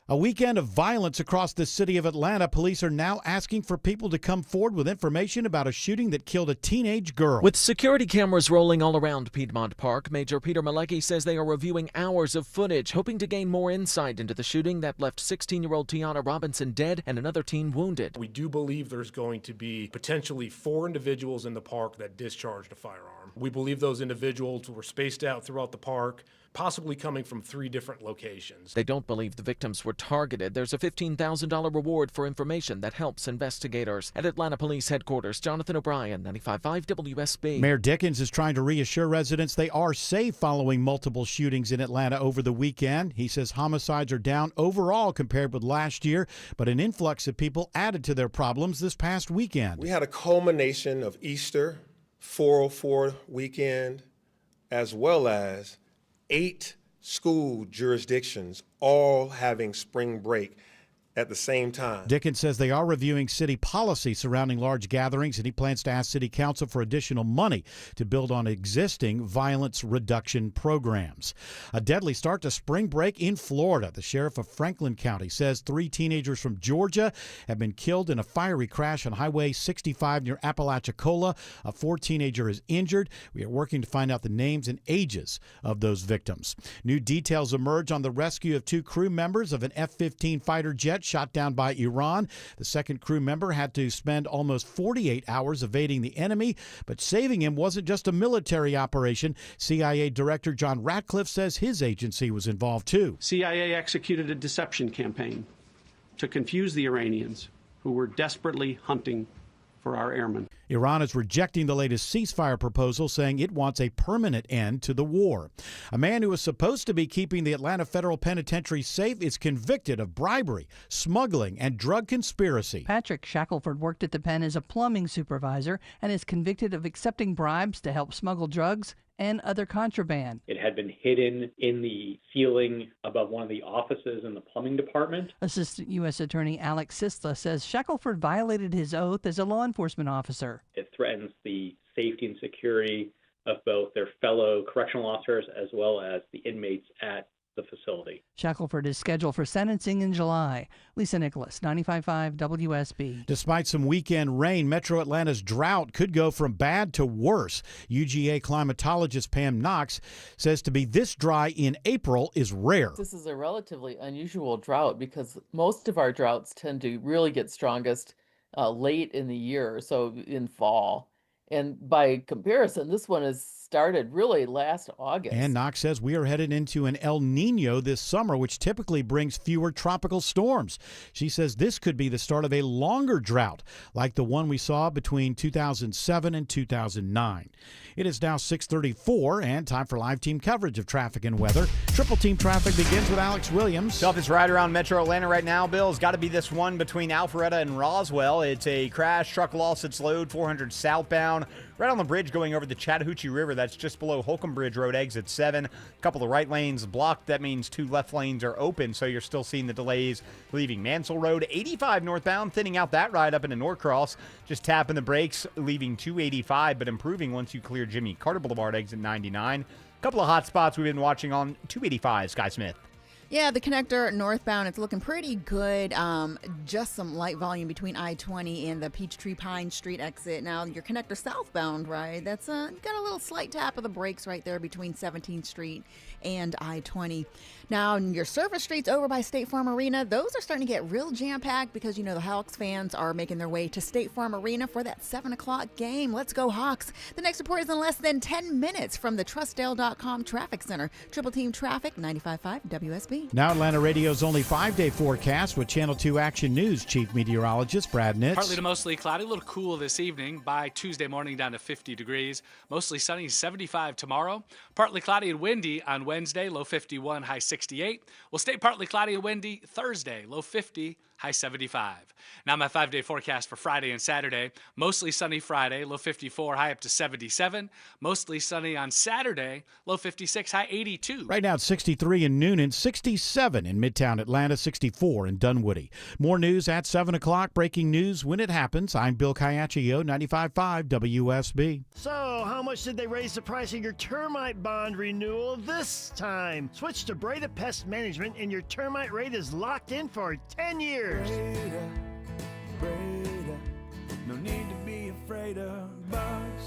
A weekend of violence across the city of Atlanta. Police are now asking for people to come forward with information about a shooting that killed a teenage girl. With security cameras rolling all around Piedmont Park, Major Peter Malecki says they are reviewing hours of footage, hoping to gain more insight into the shooting that left 16-year-old Tiana Robinson dead and another teen wounded. We do believe there's going to be potentially 4 individuals in the park that discharged a firearm. We believe those individuals were spaced out throughout the park, possibly coming from 3 different locations. They don't believe the victims were targeted. There's a $15,000 reward for information that helps investigators. At Atlanta Police Headquarters, Jonathan O'Brien, 95.5 WSB. Mayor Dickens is trying to reassure residents they are safe following multiple shootings in Atlanta over the weekend. He says homicides are down overall compared with last year, but an influx of people added to their problems this past weekend. We had a culmination of Easter, 404 weekend, as well as 8 school jurisdictions all having spring break at the same time. Dickens says they are reviewing city policy surrounding large gatherings, and he plans to ask city council for additional money to build on existing violence reduction programs. A deadly start to spring break in Florida. The sheriff of Franklin County says 3 teenagers from Georgia have been killed in a fiery crash on Highway 65 near Apalachicola. A 4th teenager is injured. We are working to find out the names and ages of those victims. New details emerge on the rescue of 2 crew members of an F-15 fighter jet shot down by Iran. The 2nd crew member had to spend almost 48 hours evading the enemy, but saving him wasn't just a military operation. CIA Director John Ratcliffe says his agency was involved too. CIA executed a deception campaign to confuse the Iranians, who were desperately hunting for our airmen. Iran is rejecting the latest ceasefire proposal, saying it wants a permanent end to the war. A man who was supposed to be keeping the Atlanta Federal Penitentiary safe is convicted of bribery, smuggling, and drug conspiracy. Patrick Shackelford worked at the pen as a plumbing supervisor and is convicted of accepting bribes to help smuggle drugs and other contraband. It had been hidden in the ceiling above one of the offices in the plumbing department. Assistant U.S. Attorney Alex Sisla says Shackelford violated his oath as a law enforcement officer. It threatens the safety and security of both their fellow correctional officers as well as the inmates at the facility. Shackelford is scheduled for sentencing in July. Lisa Nicholas, 95.5 WSB. Despite some weekend rain, Metro Atlanta's drought could go from bad to worse. UGA climatologist Pam Knox says to be this dry in April is rare. This is a relatively unusual drought because most of our droughts tend to really get strongest late in the year, so in fall. And by comparison, this one has started really last August. And Knox says we are headed into an El Nino this summer, which typically brings fewer tropical storms. She says this could be the start of a longer drought, like the one we saw between 2007 and 2009. It is now 6:34 and time for live team coverage of traffic and weather. Triple Team Traffic begins with Alex Williams. Toughest ride around Metro Atlanta right now, Bill, has got to be this one between Alpharetta and Roswell. It's a crash. Truck lost its load, 400 southbound. Right on the bridge going over the Chattahoochee River. That's just below Holcomb Bridge Road, exit 7. A couple of right lanes blocked. That means 2 left lanes are open, so you're still seeing the delays leaving Mansell Road. 85 northbound, thinning out that ride up into Norcross. Just tapping the brakes, leaving 285, but improving once you clear Jimmy Carter Boulevard, exit 99. A couple of hot spots we've been watching on 285, Sky Smith. Yeah, the connector northbound, it's looking pretty good. Just some light volume between I-20 and the Peachtree Pine Street exit. Now, your connector southbound, right? That's got a little slight tap of the brakes right there between 17th Street and I-20. Now, your service streets over by State Farm Arena, those are starting to get real jam-packed because, you know, the Hawks fans are making their way to State Farm Arena for that 7 o'clock game. Let's go, Hawks. The next report is in less than 10 minutes from the TrustDale.com Traffic Center. Triple Team Traffic, 95.5 WSB. Now Atlanta Radio's only 5-day forecast with Channel 2 Action News Chief Meteorologist Brad Nitz. Partly to mostly cloudy, a little cool this evening. By Tuesday morning down to 50 degrees. Mostly sunny, 75 tomorrow. Partly cloudy and windy on Wednesday, low 51, high 68. We'll stay partly cloudy and windy Thursday, low 50, high 75. Now my 5-day forecast for Friday and Saturday. Mostly sunny Friday, low 54, high up to 77. Mostly sunny on Saturday, low 56, high 82. Right now it's 63 in Noonan, 67 in Midtown Atlanta, 64 in Dunwoody. More news at 7 o'clock. Breaking news when it happens. I'm Bill Caiaccio, 95.5 WSB. So, how much did they raise the price of your termite bond renewal this time? Switch to Breda Pest Management and your termite rate is locked in for 10 years. Breda, no need to be afraid of bugs.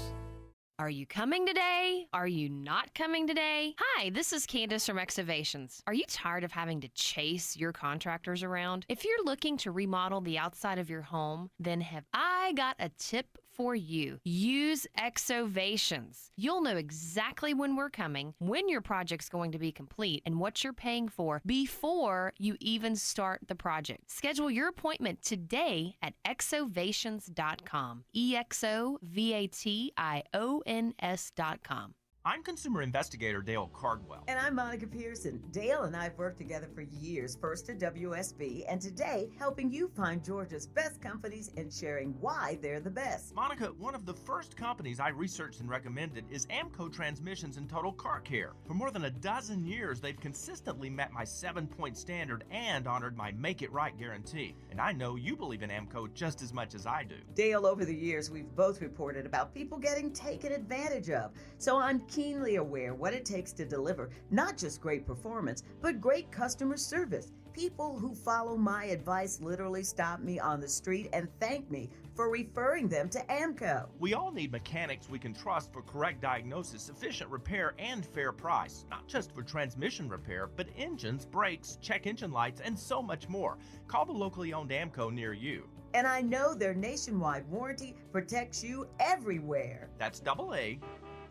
Are you coming today? Are you not coming today? Hi, this is Candace from Excavations. Are you tired of having to chase your contractors around? If you're looking to remodel the outside of your home, then have I got a tip for you. Use Excavations. You'll know exactly when we're coming, when your project's going to be complete, and what you're paying for before you even start the project. Schedule your appointment today at exovations.com. EXOVATIONS.com. I'm consumer investigator Dale Cardwell. And I'm Monica Pearson. Dale and I have worked together for years, first at WSB, and today helping you find Georgia's best companies and sharing why they're the best. Monica, one of the first companies I researched and recommended is Amco Transmissions and Total Car Care. For more than a dozen years, they've consistently met my 7-point standard and honored my Make It Right guarantee. And I know you believe in Amco just as much as I do. Dale, over the years, we've both reported about people getting taken advantage of. So I'm keenly aware what it takes to deliver not just great performance, but great customer service. People who follow my advice literally stop me on the street and thank me for referring them to Amco. We all need mechanics we can trust for correct diagnosis, efficient repair, and fair price. Not just for transmission repair, but engines, brakes, check engine lights, and so much more. Call the locally owned Amco near you. And I know their nationwide warranty protects you everywhere. That's AA.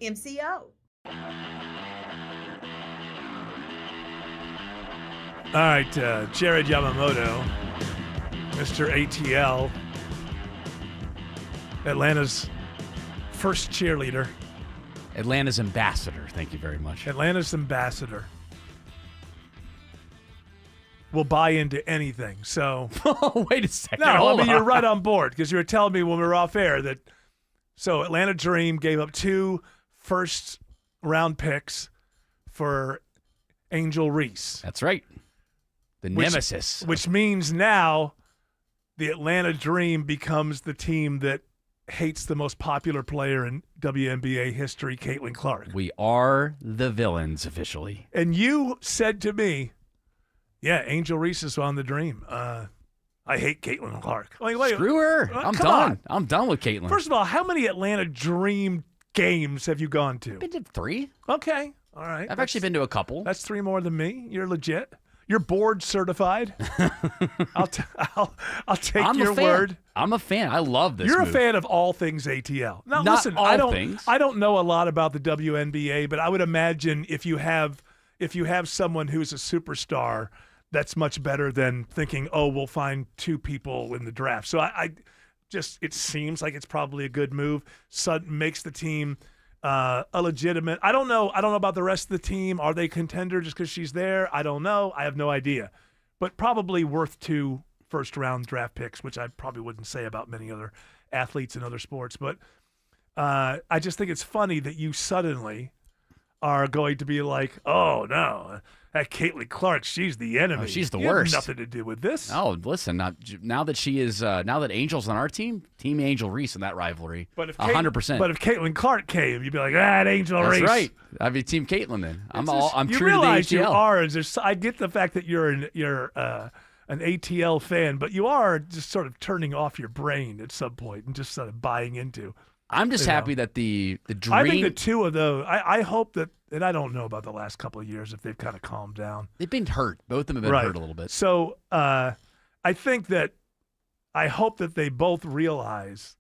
MCO. All right, Jared Yamamoto, Mr. ATL, Atlanta's first cheerleader. Atlanta's ambassador, thank you very much. Atlanta's ambassador will buy into anything. So, wait a second. No, I mean, you're right on board because you were telling me when we were off air that so Atlanta Dream gave up 2 first-round picks for Angel Reese. That's right. The nemesis. Which means now the Atlanta Dream becomes the team that hates the most popular player in WNBA history, Caitlin Clark. We are the villains officially. And you said to me, yeah, Angel Reese is on the Dream. I hate Caitlin Clark. Like, wait, screw her. I'm done. On. I'm done with Caitlin. First of all, how many Atlanta Dream games have you gone to? Been to 3. Okay. All right. I've actually been to a couple. That's 3 more than me. You're legit. You're board certified. I'll take your word. I'm a fan. I love this. You're move. a fan of all things ATL. Now, Not listen, all I don't things. I don't know a lot about the WNBA, but I would imagine if you have someone who's a superstar, that's much better than thinking, oh, we'll find 2 people in the draft. So I just it seems like it's probably a good move. Sutton makes the team a legitimate. I don't know about the rest of the team. Are they contender just because she's there? I don't know. I have no idea. But probably worth 2 first-round draft picks, which I probably wouldn't say about many other athletes in other sports. But I just think it's funny that you suddenly are going to be like, oh, no, that Caitlin Clark, she's the enemy. Oh, she's the you worst. Have nothing to do with this. Oh, listen, now that she is, now that Angel's on our team, Team Angel Reese in that rivalry, but if 100%. But if Caitlin Clark came, you'd be like, Angel Reese. That's right. I'd be Team Caitlin then. I'm you true to the realize ATL. you are. I get the fact that you're an ATL fan, but you are just sort of turning off your brain at some point and just sort of buying into. I'm just happy that the Dream. I think the 2 of those. I hope that, and I don't know about the last couple of years if they've kind of calmed down. They've been hurt. Both of them have been hurt a little bit. So I think that I hope that they both realize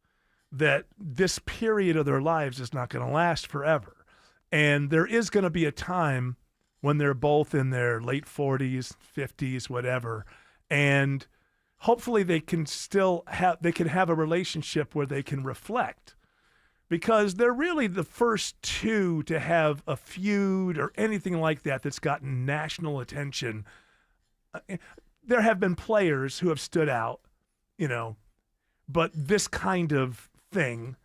that this period of their lives is not going to last forever, and there is going to be a time when they're both in their late 40s, 50s, whatever, and hopefully they can have a relationship where they can reflect. Because they're really the first 2 to have a feud or anything like that that's gotten national attention. there have been players who have stood out, but this kind of thing.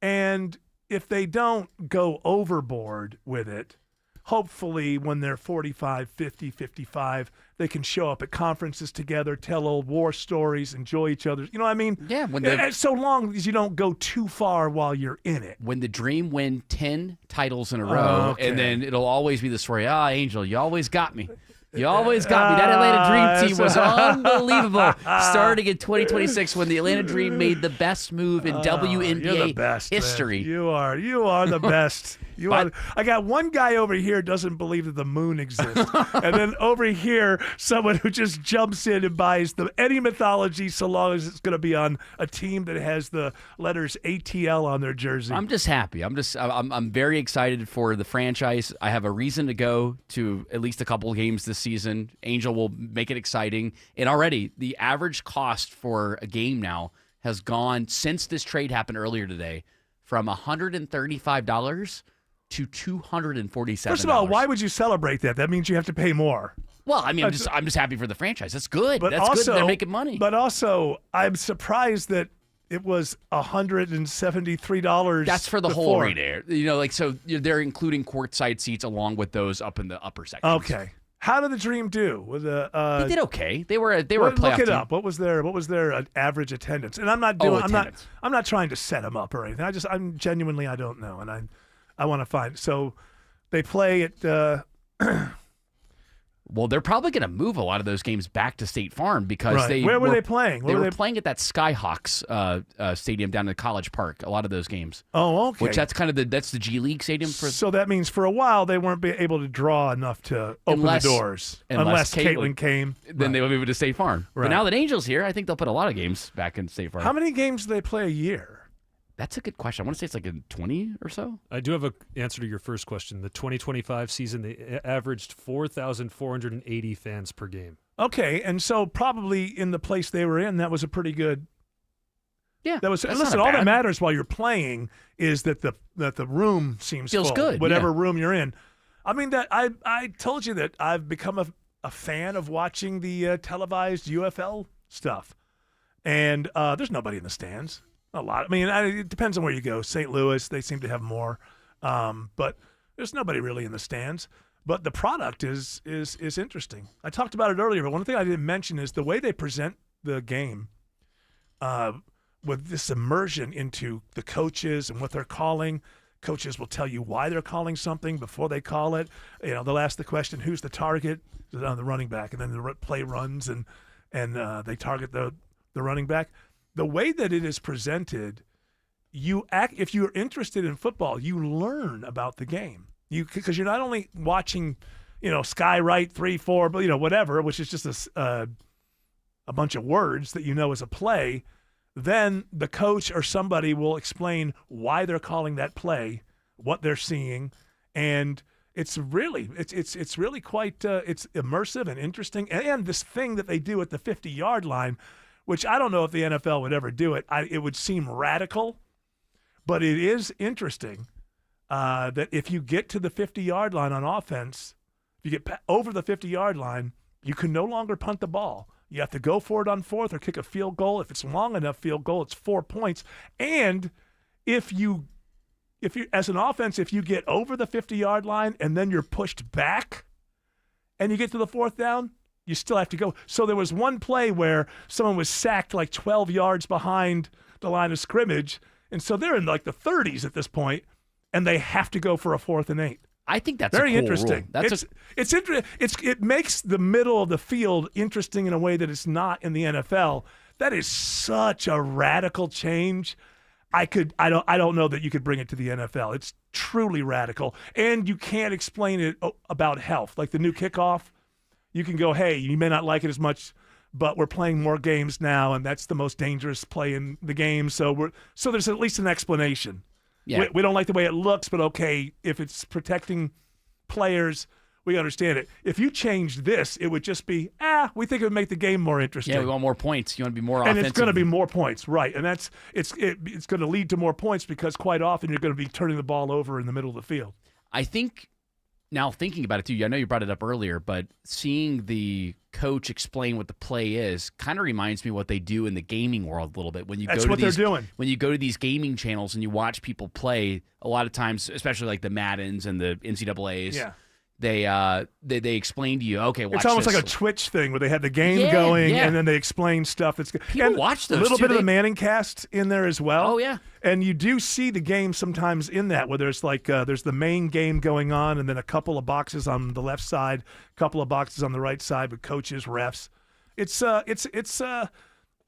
And if they don't go overboard with it, hopefully when they're 45, 50, 55, they can show up at conferences together, tell old war stories, enjoy each other. You know what I mean? Yeah. So long as you don't go too far while you're in it. When the Dream win 10 titles in a row, and then it'll always be the story, Angel, you always got me. You always got me. That Atlanta Dream team was unbelievable. Starting in 2026 when the Atlanta Dream made the best move in WNBA you're the best, history. Man. You are the best. I got one guy over here doesn't believe that the moon exists. And then over here, someone who just jumps in and buys any mythology so long as it's going to be on a team that has the letters ATL on their jersey. I'm just happy. I'm very excited for the franchise. I have a reason to go to at least a couple of games this season. Angel will make it exciting. And already, the average cost for a game now has gone, since this trade happened earlier today, from $135 to $247. First of all, why would you celebrate that? That means you have to pay more. Well, I mean, I'm just happy for the franchise. That's good. But That's also, good. They're making money. But also, I'm surprised that it was $173. That's for the whole arena. They're including courtside seats along with those up in the upper section. Okay. How did the Dream do? They did okay. They were a playoff Look it team. up. What was their average attendance? And I'm not trying to set them up or anything. I'm genuinely I don't know, and I want to find. So they play at. Well, they're probably going to move a lot of those games back to State Farm because Where were they playing? They were playing at that Skyhawks stadium down in College Park. A lot of those games. Oh, okay. Which that's kind of that's the G League stadium for. So that means for a while they weren't able to draw enough to open the doors unless Caitlin came. Then they would move it to State Farm. Right. But now that Angel's here, I think they'll put a lot of games back in State Farm. How many games do they play a year? That's a good question. I want to say it's like 20 or so. I do have an answer to your first question. The 2025 season, they averaged 4,480 fans per game. Okay, and so probably in the place they were in, that was a pretty good. Yeah, that was. Listen, all that matters while you're playing is that the room feels full, good. Whatever room you're in. I mean that I told you that I've become a fan of watching the televised UFL stuff, and there's nobody in the stands. A lot. I mean, it depends on where you go. St. Louis, they seem to have more, but there's nobody really in the stands. But the product is interesting. I talked about it earlier, but one thing I didn't mention is the way they present the game with this immersion into the coaches and what they're calling. Coaches will tell you why they're calling something before they call it. They'll ask the question, "Who's the target?" On the running back, and then the play runs and they target the running back. The way that it is presented, if you're interested in football, you learn about the game. Because you're not only watching, Sky Right 3-4, but whatever, which is just a bunch of words that is a play. Then the coach or somebody will explain why they're calling that play, what they're seeing, and it's really quite it's immersive and interesting. And this thing that they do at the 50-yard line, which I don't know if the NFL would ever do it. It would seem radical, but it is interesting that if you get to the 50-yard line on offense, if you get over the 50-yard line, you can no longer punt the ball. You have to go for it on fourth or kick a field goal. If it's long enough field goal, it's 4 points. And if you as an offense, if you get over the 50-yard line and then you're pushed back and you get to the fourth down, you still have to go. So there was one play where someone was sacked like 12 yards behind the line of scrimmage, and so they're in like the 30s at this point, and they have to go for a 4th and 8. I think that's very a cool interesting. Rule. It makes the middle of the field interesting in a way that it's not in the NFL. That is such a radical change. I don't know that you could bring it to the NFL. It's truly radical, and you can't explain it about health, like the new kickoff. You can go, hey, you may not like it as much, but we're playing more games now, and that's the most dangerous play in the game. So there's at least an explanation. Yeah. We don't like the way it looks, but okay, if it's protecting players, we understand it. If you changed this, it would just be, we think it would make the game more interesting. Yeah, we want more points. You want to be more and offensive. It's going to be more points, right? And it's going to lead to more points because quite often you're going to be turning the ball over in the middle of the field. I think Now, thinking about it, too, I know you brought it up earlier, but seeing the coach explain what the play is kind of reminds me what they do in the gaming world a little bit. When you That's go to what these, they're doing. When you go to these gaming channels and you watch people play, a lot of times, especially like the Maddens and the NCAAs, Yeah. they explain to you, okay, watch It's almost this. like a Twitch thing where they have the game going and then they explain stuff. That's People watch those, a little too. bit of the Manning cast in there as well. Oh, yeah. And you do see the game sometimes in that, where there's like there's the main game going on, and then a couple of boxes on the left side, a couple of boxes on the right side with coaches, refs. What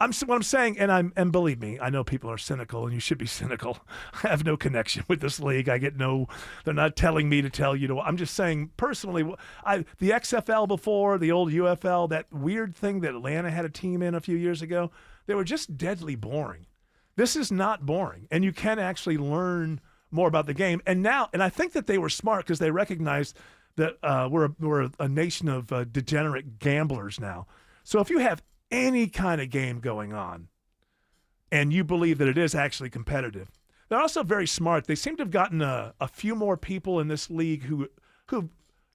I'm saying, and believe me, I know people are cynical, and you should be cynical. I have no connection with this league. They're not telling me to tell you to. I'm just saying personally, the XFL before, the old UFL, that weird thing that Atlanta had a team in a few years ago, they were just deadly boring. This is not boring, and you can actually learn more about the game. And I think that they were smart because they recognized that we're a nation of degenerate gamblers now. So if you have any kind of game going on and you believe that it is actually competitive, they're also very smart. They seem to have gotten a few more people in this league who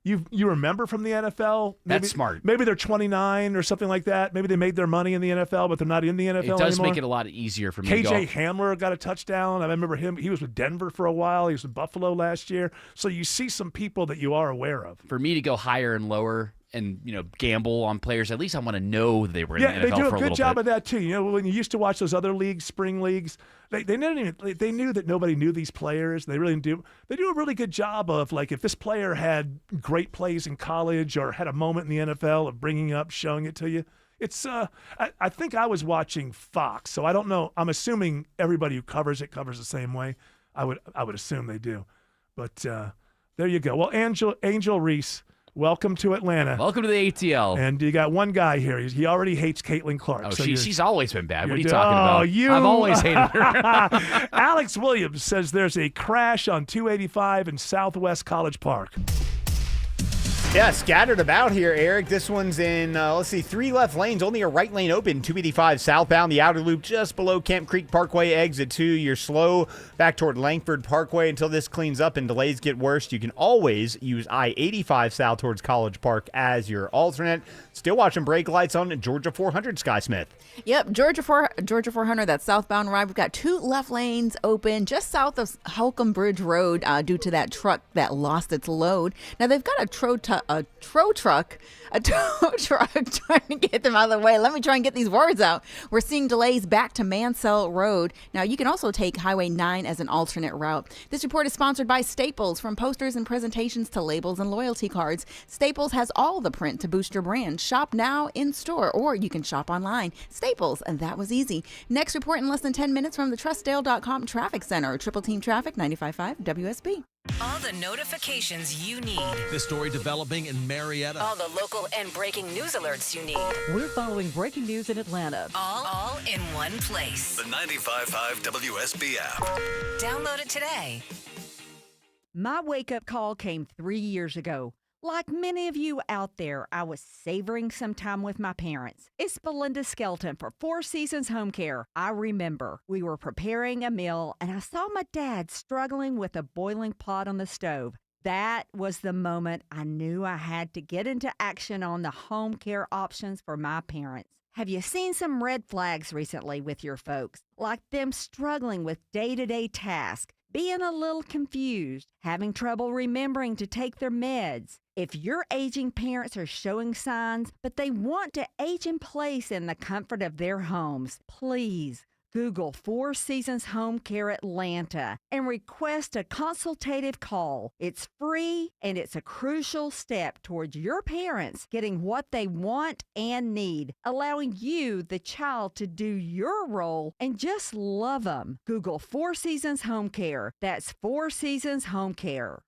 you remember from the NFL. That's smart. Maybe they're 29 or something like that. Maybe they made their money in the NFL, but they're not in the NFL anymore. It does make it a lot easier for me to go. KJ Hamler got a touchdown. I remember him. He was with Denver for a while. He was with Buffalo last year. So you see some people that you are aware of. For me to go higher and lower and gamble on players, at least I want to know they were in the NFL they do for a a good little job bit. of that too. When you used to watch those other leagues, spring leagues, they knew that nobody knew these players. They really do. They do a really good job of, like, if this player had great plays in college or had a moment in the NFL of bringing up, showing it to you. It's I think I was watching Fox, so I don't know. I'm assuming everybody who covers it covers the same way. I would assume they do, but there you go. Well, Angel Reese, welcome to Atlanta. Welcome to the ATL. And you got one guy here. He already hates Caitlin Clark. Oh, so she's always been bad. What are you you're- talking about? I've always hated her. Alex Williams says there's a crash on 285 in Southwest College Park. Yeah, scattered about here, Eric. This one's in, 3 left lanes, only a right lane open, 285 southbound, the outer loop just below Camp Creek Parkway, exit 2. You're slow back toward Langford Parkway until this cleans up and delays get worse. You can always use I-85 south towards College Park as your alternate. Still watching brake lights on Georgia 400, Sky Smith. Yep, Georgia 400, that southbound ride. We've got 2 left lanes open just south of Holcomb Bridge Road due to that truck that lost its load. Now, they've got a tow truck trying to get them out of the way. Let me try and get these words out. We're seeing delays back to Mansell Road. Now, you can also take Highway 9 as an alternate route. This report is sponsored by Staples. From posters and presentations to labels and loyalty cards, Staples has all the print to boost your brand. Shop now in store, or you can shop online. Staples, and that was easy. Next report in less than 10 minutes from the TrustDale.com Traffic Center. Triple Team Traffic, 95.5 WSB. All the notifications you need. The story developing in Marietta. All the local and breaking news alerts you need. We're following breaking news in Atlanta. All in one place. The 95.5 WSB app. Download it today. My wake-up call came 3 years ago. Like many of you out there, I was savoring some time with my parents. It's Belinda Skelton for Four Seasons Home Care. I remember we were preparing a meal and I saw my dad struggling with a boiling pot on the stove. That was the moment I knew I had to get into action on the home care options for my parents. Have you seen some red flags recently with your folks? Like them struggling with day-to-day tasks, being a little confused, having trouble remembering to take their meds. If your aging parents are showing signs, but they want to age in place in the comfort of their homes, please Google Four Seasons Home Care Atlanta and request a consultative call. It's free and it's a crucial step towards your parents getting what they want and need, allowing you, the child, to do your role and just love them. Google Four Seasons Home Care. That's Four Seasons Home Care.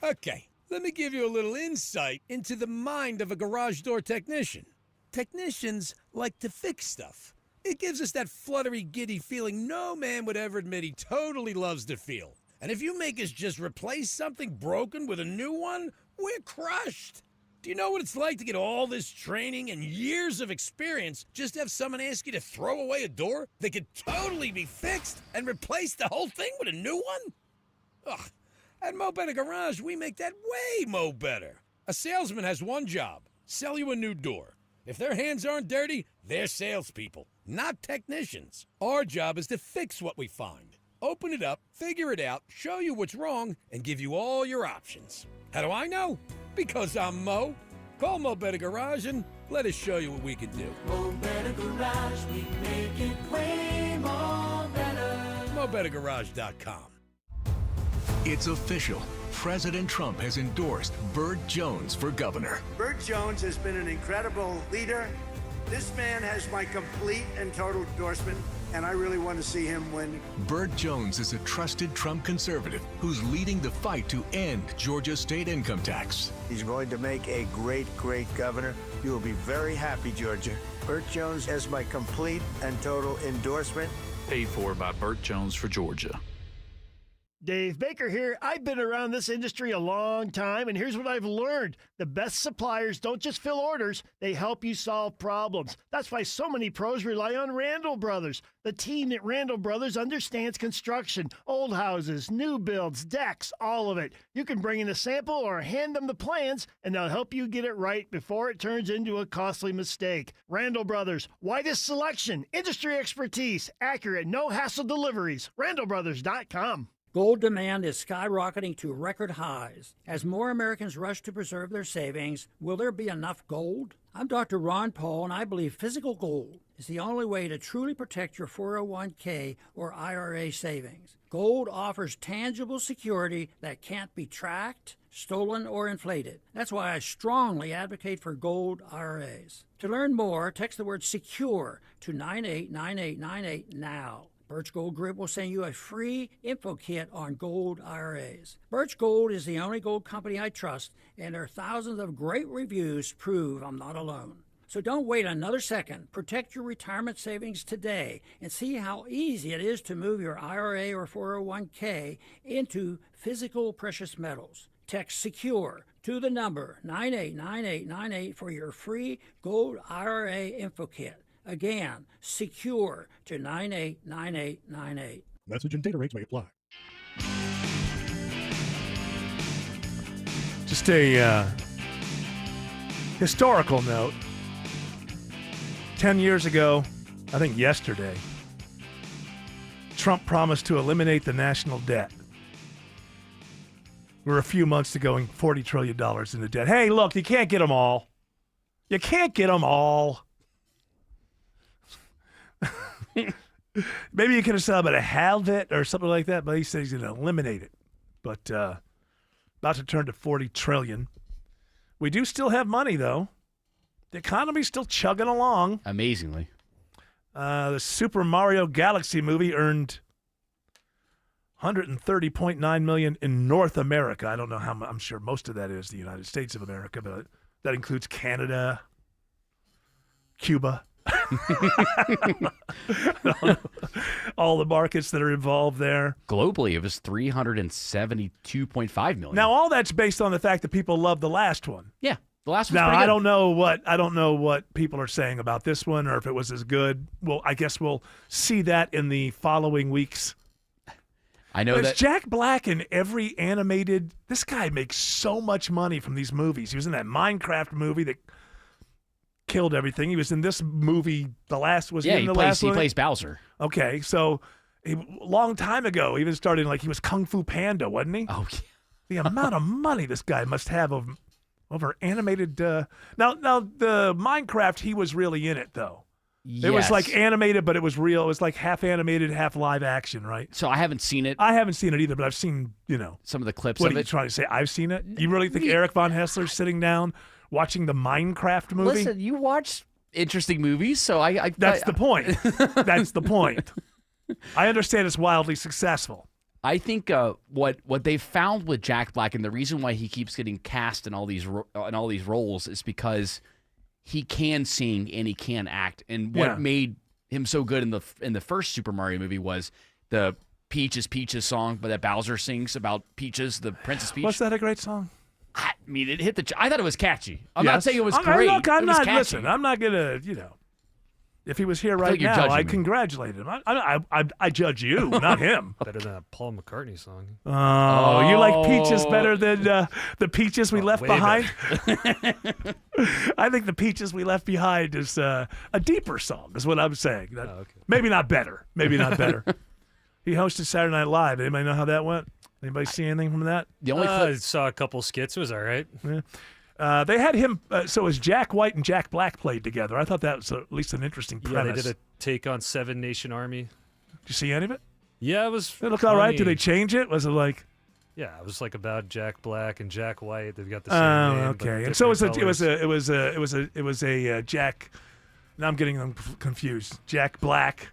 Okay, let me give you a little insight into the mind of a garage door technician. Technicians like to fix stuff. It gives us that fluttery, giddy feeling no man would ever admit he totally loves to feel. And if you make us just replace something broken with a new one, we're crushed. Do you know what it's like to get all this training and years of experience just to have someone ask you to throw away a door that could totally be fixed and replace the whole thing with a new one? Ugh. At Mo Better Garage, we make that way mo better. A salesman has one job, sell you a new door. If their hands aren't dirty, they're salespeople, not technicians. Our job is to fix what we find. Open it up, figure it out, show you what's wrong, and give you all your options. How do I know? Because I'm Mo. Call Mo Better Garage and let us show you what we can do. Mo Better Garage, we make it way more better. MoBetterGarage.com. It's official. President Trump has endorsed Burt Jones for governor. Burt Jones has been an incredible leader. This man has my complete and total endorsement, and I really want to see him win. Burt Jones is a trusted Trump conservative who's leading the fight to end Georgia's state income tax. He's going to make a great, great governor. You will be very happy, Georgia. Burt Jones has my complete and total endorsement. Paid for by Burt Jones for Georgia. Dave Baker here. I've been around this industry a long time, and here's what I've learned. The best suppliers don't just fill orders, they help you solve problems. That's why so many pros rely on Randall Brothers. The team at Randall Brothers understands construction, old houses, new builds, decks, all of it. You can bring in a sample or hand them the plans, and they'll help you get it right before it turns into a costly mistake. Randall Brothers, widest selection, industry expertise, accurate, no-hassle deliveries. RandallBrothers.com. Gold demand is skyrocketing to record highs. As more Americans rush to preserve their savings, will there be enough gold? I'm Dr. Ron Paul, and I believe physical gold is the only way to truly protect your 401k or IRA savings. Gold offers tangible security that can't be tracked, stolen, or inflated. That's why I strongly advocate for gold IRAs. To learn more, text the word SECURE to 989898 now. Birch Gold Group will send you a free info kit on gold IRAs. Birch Gold is the only gold company I trust, and their thousands of great reviews prove I'm not alone. So don't wait another second. Protect your retirement savings today and see how easy it is to move your IRA or 401k into physical precious metals. Text SECURE to the number 989898 for your free gold IRA info kit. Again, SECURE to 989898. Message and data rates may apply. Just a historical note. 10 years ago, I think yesterday, Trump promised to eliminate the national debt. We're a few months to going $40 trillion into debt. Hey, look, you can't get them all. You can't get them all. Maybe you could have said about a halve it or something like that, but he said he's going to eliminate it. But about to turn to $40 trillion. We do still have money, though. The economy's still chugging along. Amazingly. The Super Mario Galaxy movie earned $130.9 million in North America. I don't know how much. I'm sure most of that is the United States of America, but that includes Canada, Cuba. All the markets that are involved there. Globally, it was $372.5 million. Now, all that's based on the fact that people love the last one. Yeah, the last one's now, pretty good. I don't know what people are saying about this one or if it was as good. Well, I guess we'll see that in the following weeks. I know that Jack Black in every animated. This guy makes so much money from these movies. He was in that Minecraft movie that killed everything. He was in this movie. The last was he plays Bowser. Okay, so a long time ago, even started he was Kung Fu Panda, wasn't he? Oh, yeah. The amount of money this guy must have over animated. Now the Minecraft, he was really in it though. Yes. It was like animated, but it was real. It was like half animated, half live action, right? So I haven't seen it. I haven't seen it either, but I've seen some of the clips what of are it. You trying to say? I've seen it. You really think Eric Von Hessler's sitting down watching the Minecraft movie? Listen, you watch interesting movies, so That's the point. That's the point. I understand it's wildly successful. I think what they've found with Jack Black, and the reason why he keeps getting cast in all these roles, is because he can sing and he can act. And what made him so good in the first Super Mario movie was the Peaches song, but that Bowser sings about Peaches, the Princess Peach. Was that a great song? I mean, I thought it was catchy. I'm not saying it was great. Look, I'm it was not. catchy. Listen, I'm not gonna. If he was here feel right like you're now, judging I'd me. congratulate him. I judge you, not him. Better than a Paul McCartney song. Oh, you like Peaches better than the Peaches we left way behind? I think the Peaches we left behind is a deeper song, is what I'm saying. Maybe not better. Maybe not better. He hosted Saturday Night Live. Anybody know how that went? Anybody see anything from that? The only I saw a couple skits. It was all right. Yeah. They had him, so it was Jack White and Jack Black played together. I thought that was at least an interesting premise. Yeah, they did a take on Seven Nation Army. Did you see any of it? Yeah, it was. It looked all right. Did they change it? Was it like? Yeah, it was like about Jack Black and Jack White. They've got the same name. Okay. And so it was a Jack. Now I'm getting them confused. Jack Black,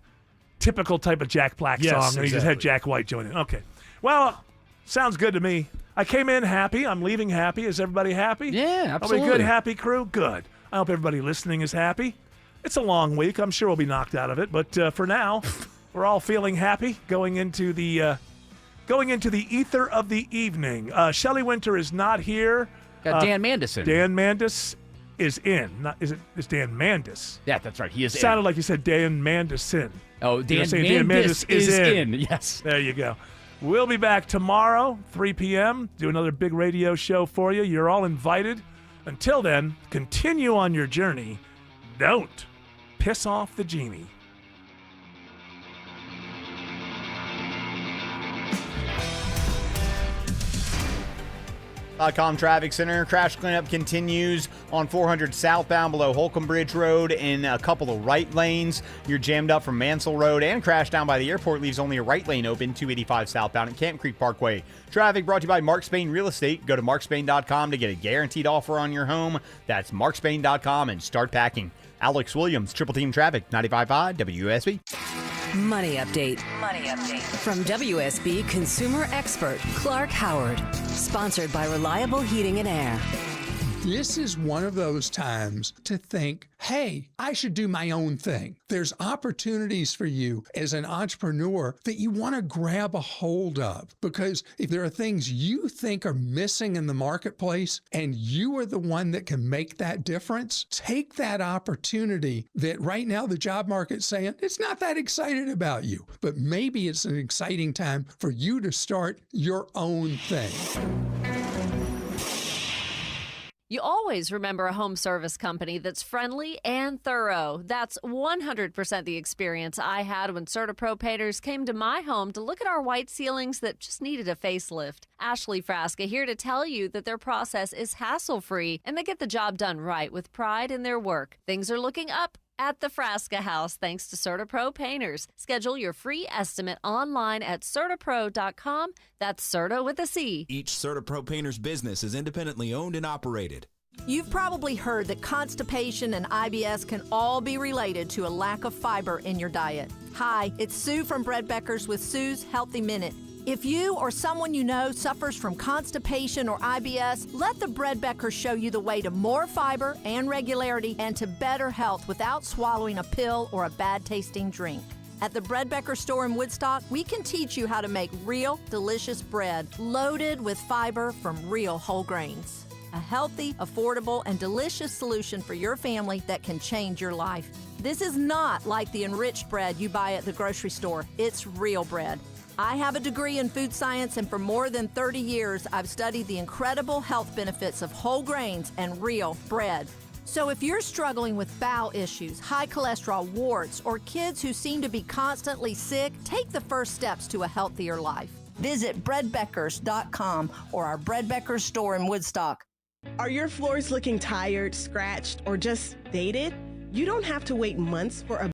typical type of Jack Black song, and he just had Jack White join in. Okay. Well, sounds good to me. I came in happy. I'm leaving happy. Is everybody happy? Yeah, absolutely. Are we good, happy crew? Good. I hope everybody listening is happy. It's a long week. I'm sure we'll be knocked out of it, but for now, we're all feeling happy going into the ether of the evening. Shelley Winter is not here. Got Dan Mandis in. Dan Mandis is in. It's Dan Mandis. Yeah, that's right. He is Sounded like you said Dan Mandis. Oh, Dan Mandis is in. Yes. There you go. We'll be back tomorrow, 3 p.m., do another big radio show for you. You're all invited. Until then, continue on your journey. Don't piss off the genie. .com Traffic Center. Crash cleanup continues on 400 southbound below Holcomb Bridge Road in a couple of right lanes. You're jammed up from Mansell Road, and crash down by the airport leaves only a right lane open, 285 southbound at Camp Creek Parkway. Traffic brought to you by Mark Spain Real Estate. Go to markspain.com to get a guaranteed offer on your home. That's markspain.com and start packing. Alex Williams, Triple Team Traffic, 95.5 WSB. Money update. From WSB consumer expert Clark Howard. Sponsored by Reliable Heating and Air. This is one of those times to think, hey, I should do my own thing. There's opportunities for you as an entrepreneur that you want to grab a hold of, because if there are things you think are missing in the marketplace and you are the one that can make that difference, take that opportunity that right now the job market's saying it's not that excited about you, but maybe it's an exciting time for you to start your own thing. You always remember a home service company that's friendly and thorough. That's 100% the experience I had when CertaPro painters came to my home to look at our white ceilings that just needed a facelift. Ashley Frasca here to tell you that their process is hassle-free and they get the job done right with pride in their work. Things are looking up at the Frasca House thanks to CertaPro painters. Schedule your free estimate online at CertaPro.com. That's Certa with a C. Each CertaPro painter's business is independently owned and operated. You've probably heard that constipation and IBS can all be related to a lack of fiber in your diet. Hi, it's Sue from Bread Beckers with Sue's Healthy Minute. If you or someone you know suffers from constipation or IBS, let the Bread Beckers show you the way to more fiber and regularity and to better health without swallowing a pill or a bad-tasting drink. At the Bread Becker store in Woodstock, we can teach you how to make real, delicious bread loaded with fiber from real whole grains. A healthy, affordable, and delicious solution for your family that can change your life. This is not like the enriched bread you buy at the grocery store. It's real bread. I have a degree in food science, and for more than 30 years, I've studied the incredible health benefits of whole grains and real bread. So if you're struggling with bowel issues, high cholesterol, warts, or kids who seem to be constantly sick, take the first steps to a healthier life. Visit breadbeckers.com or our Bread Beckers store in Woodstock. Are your floors looking tired, scratched, or just dated? You don't have to wait months for a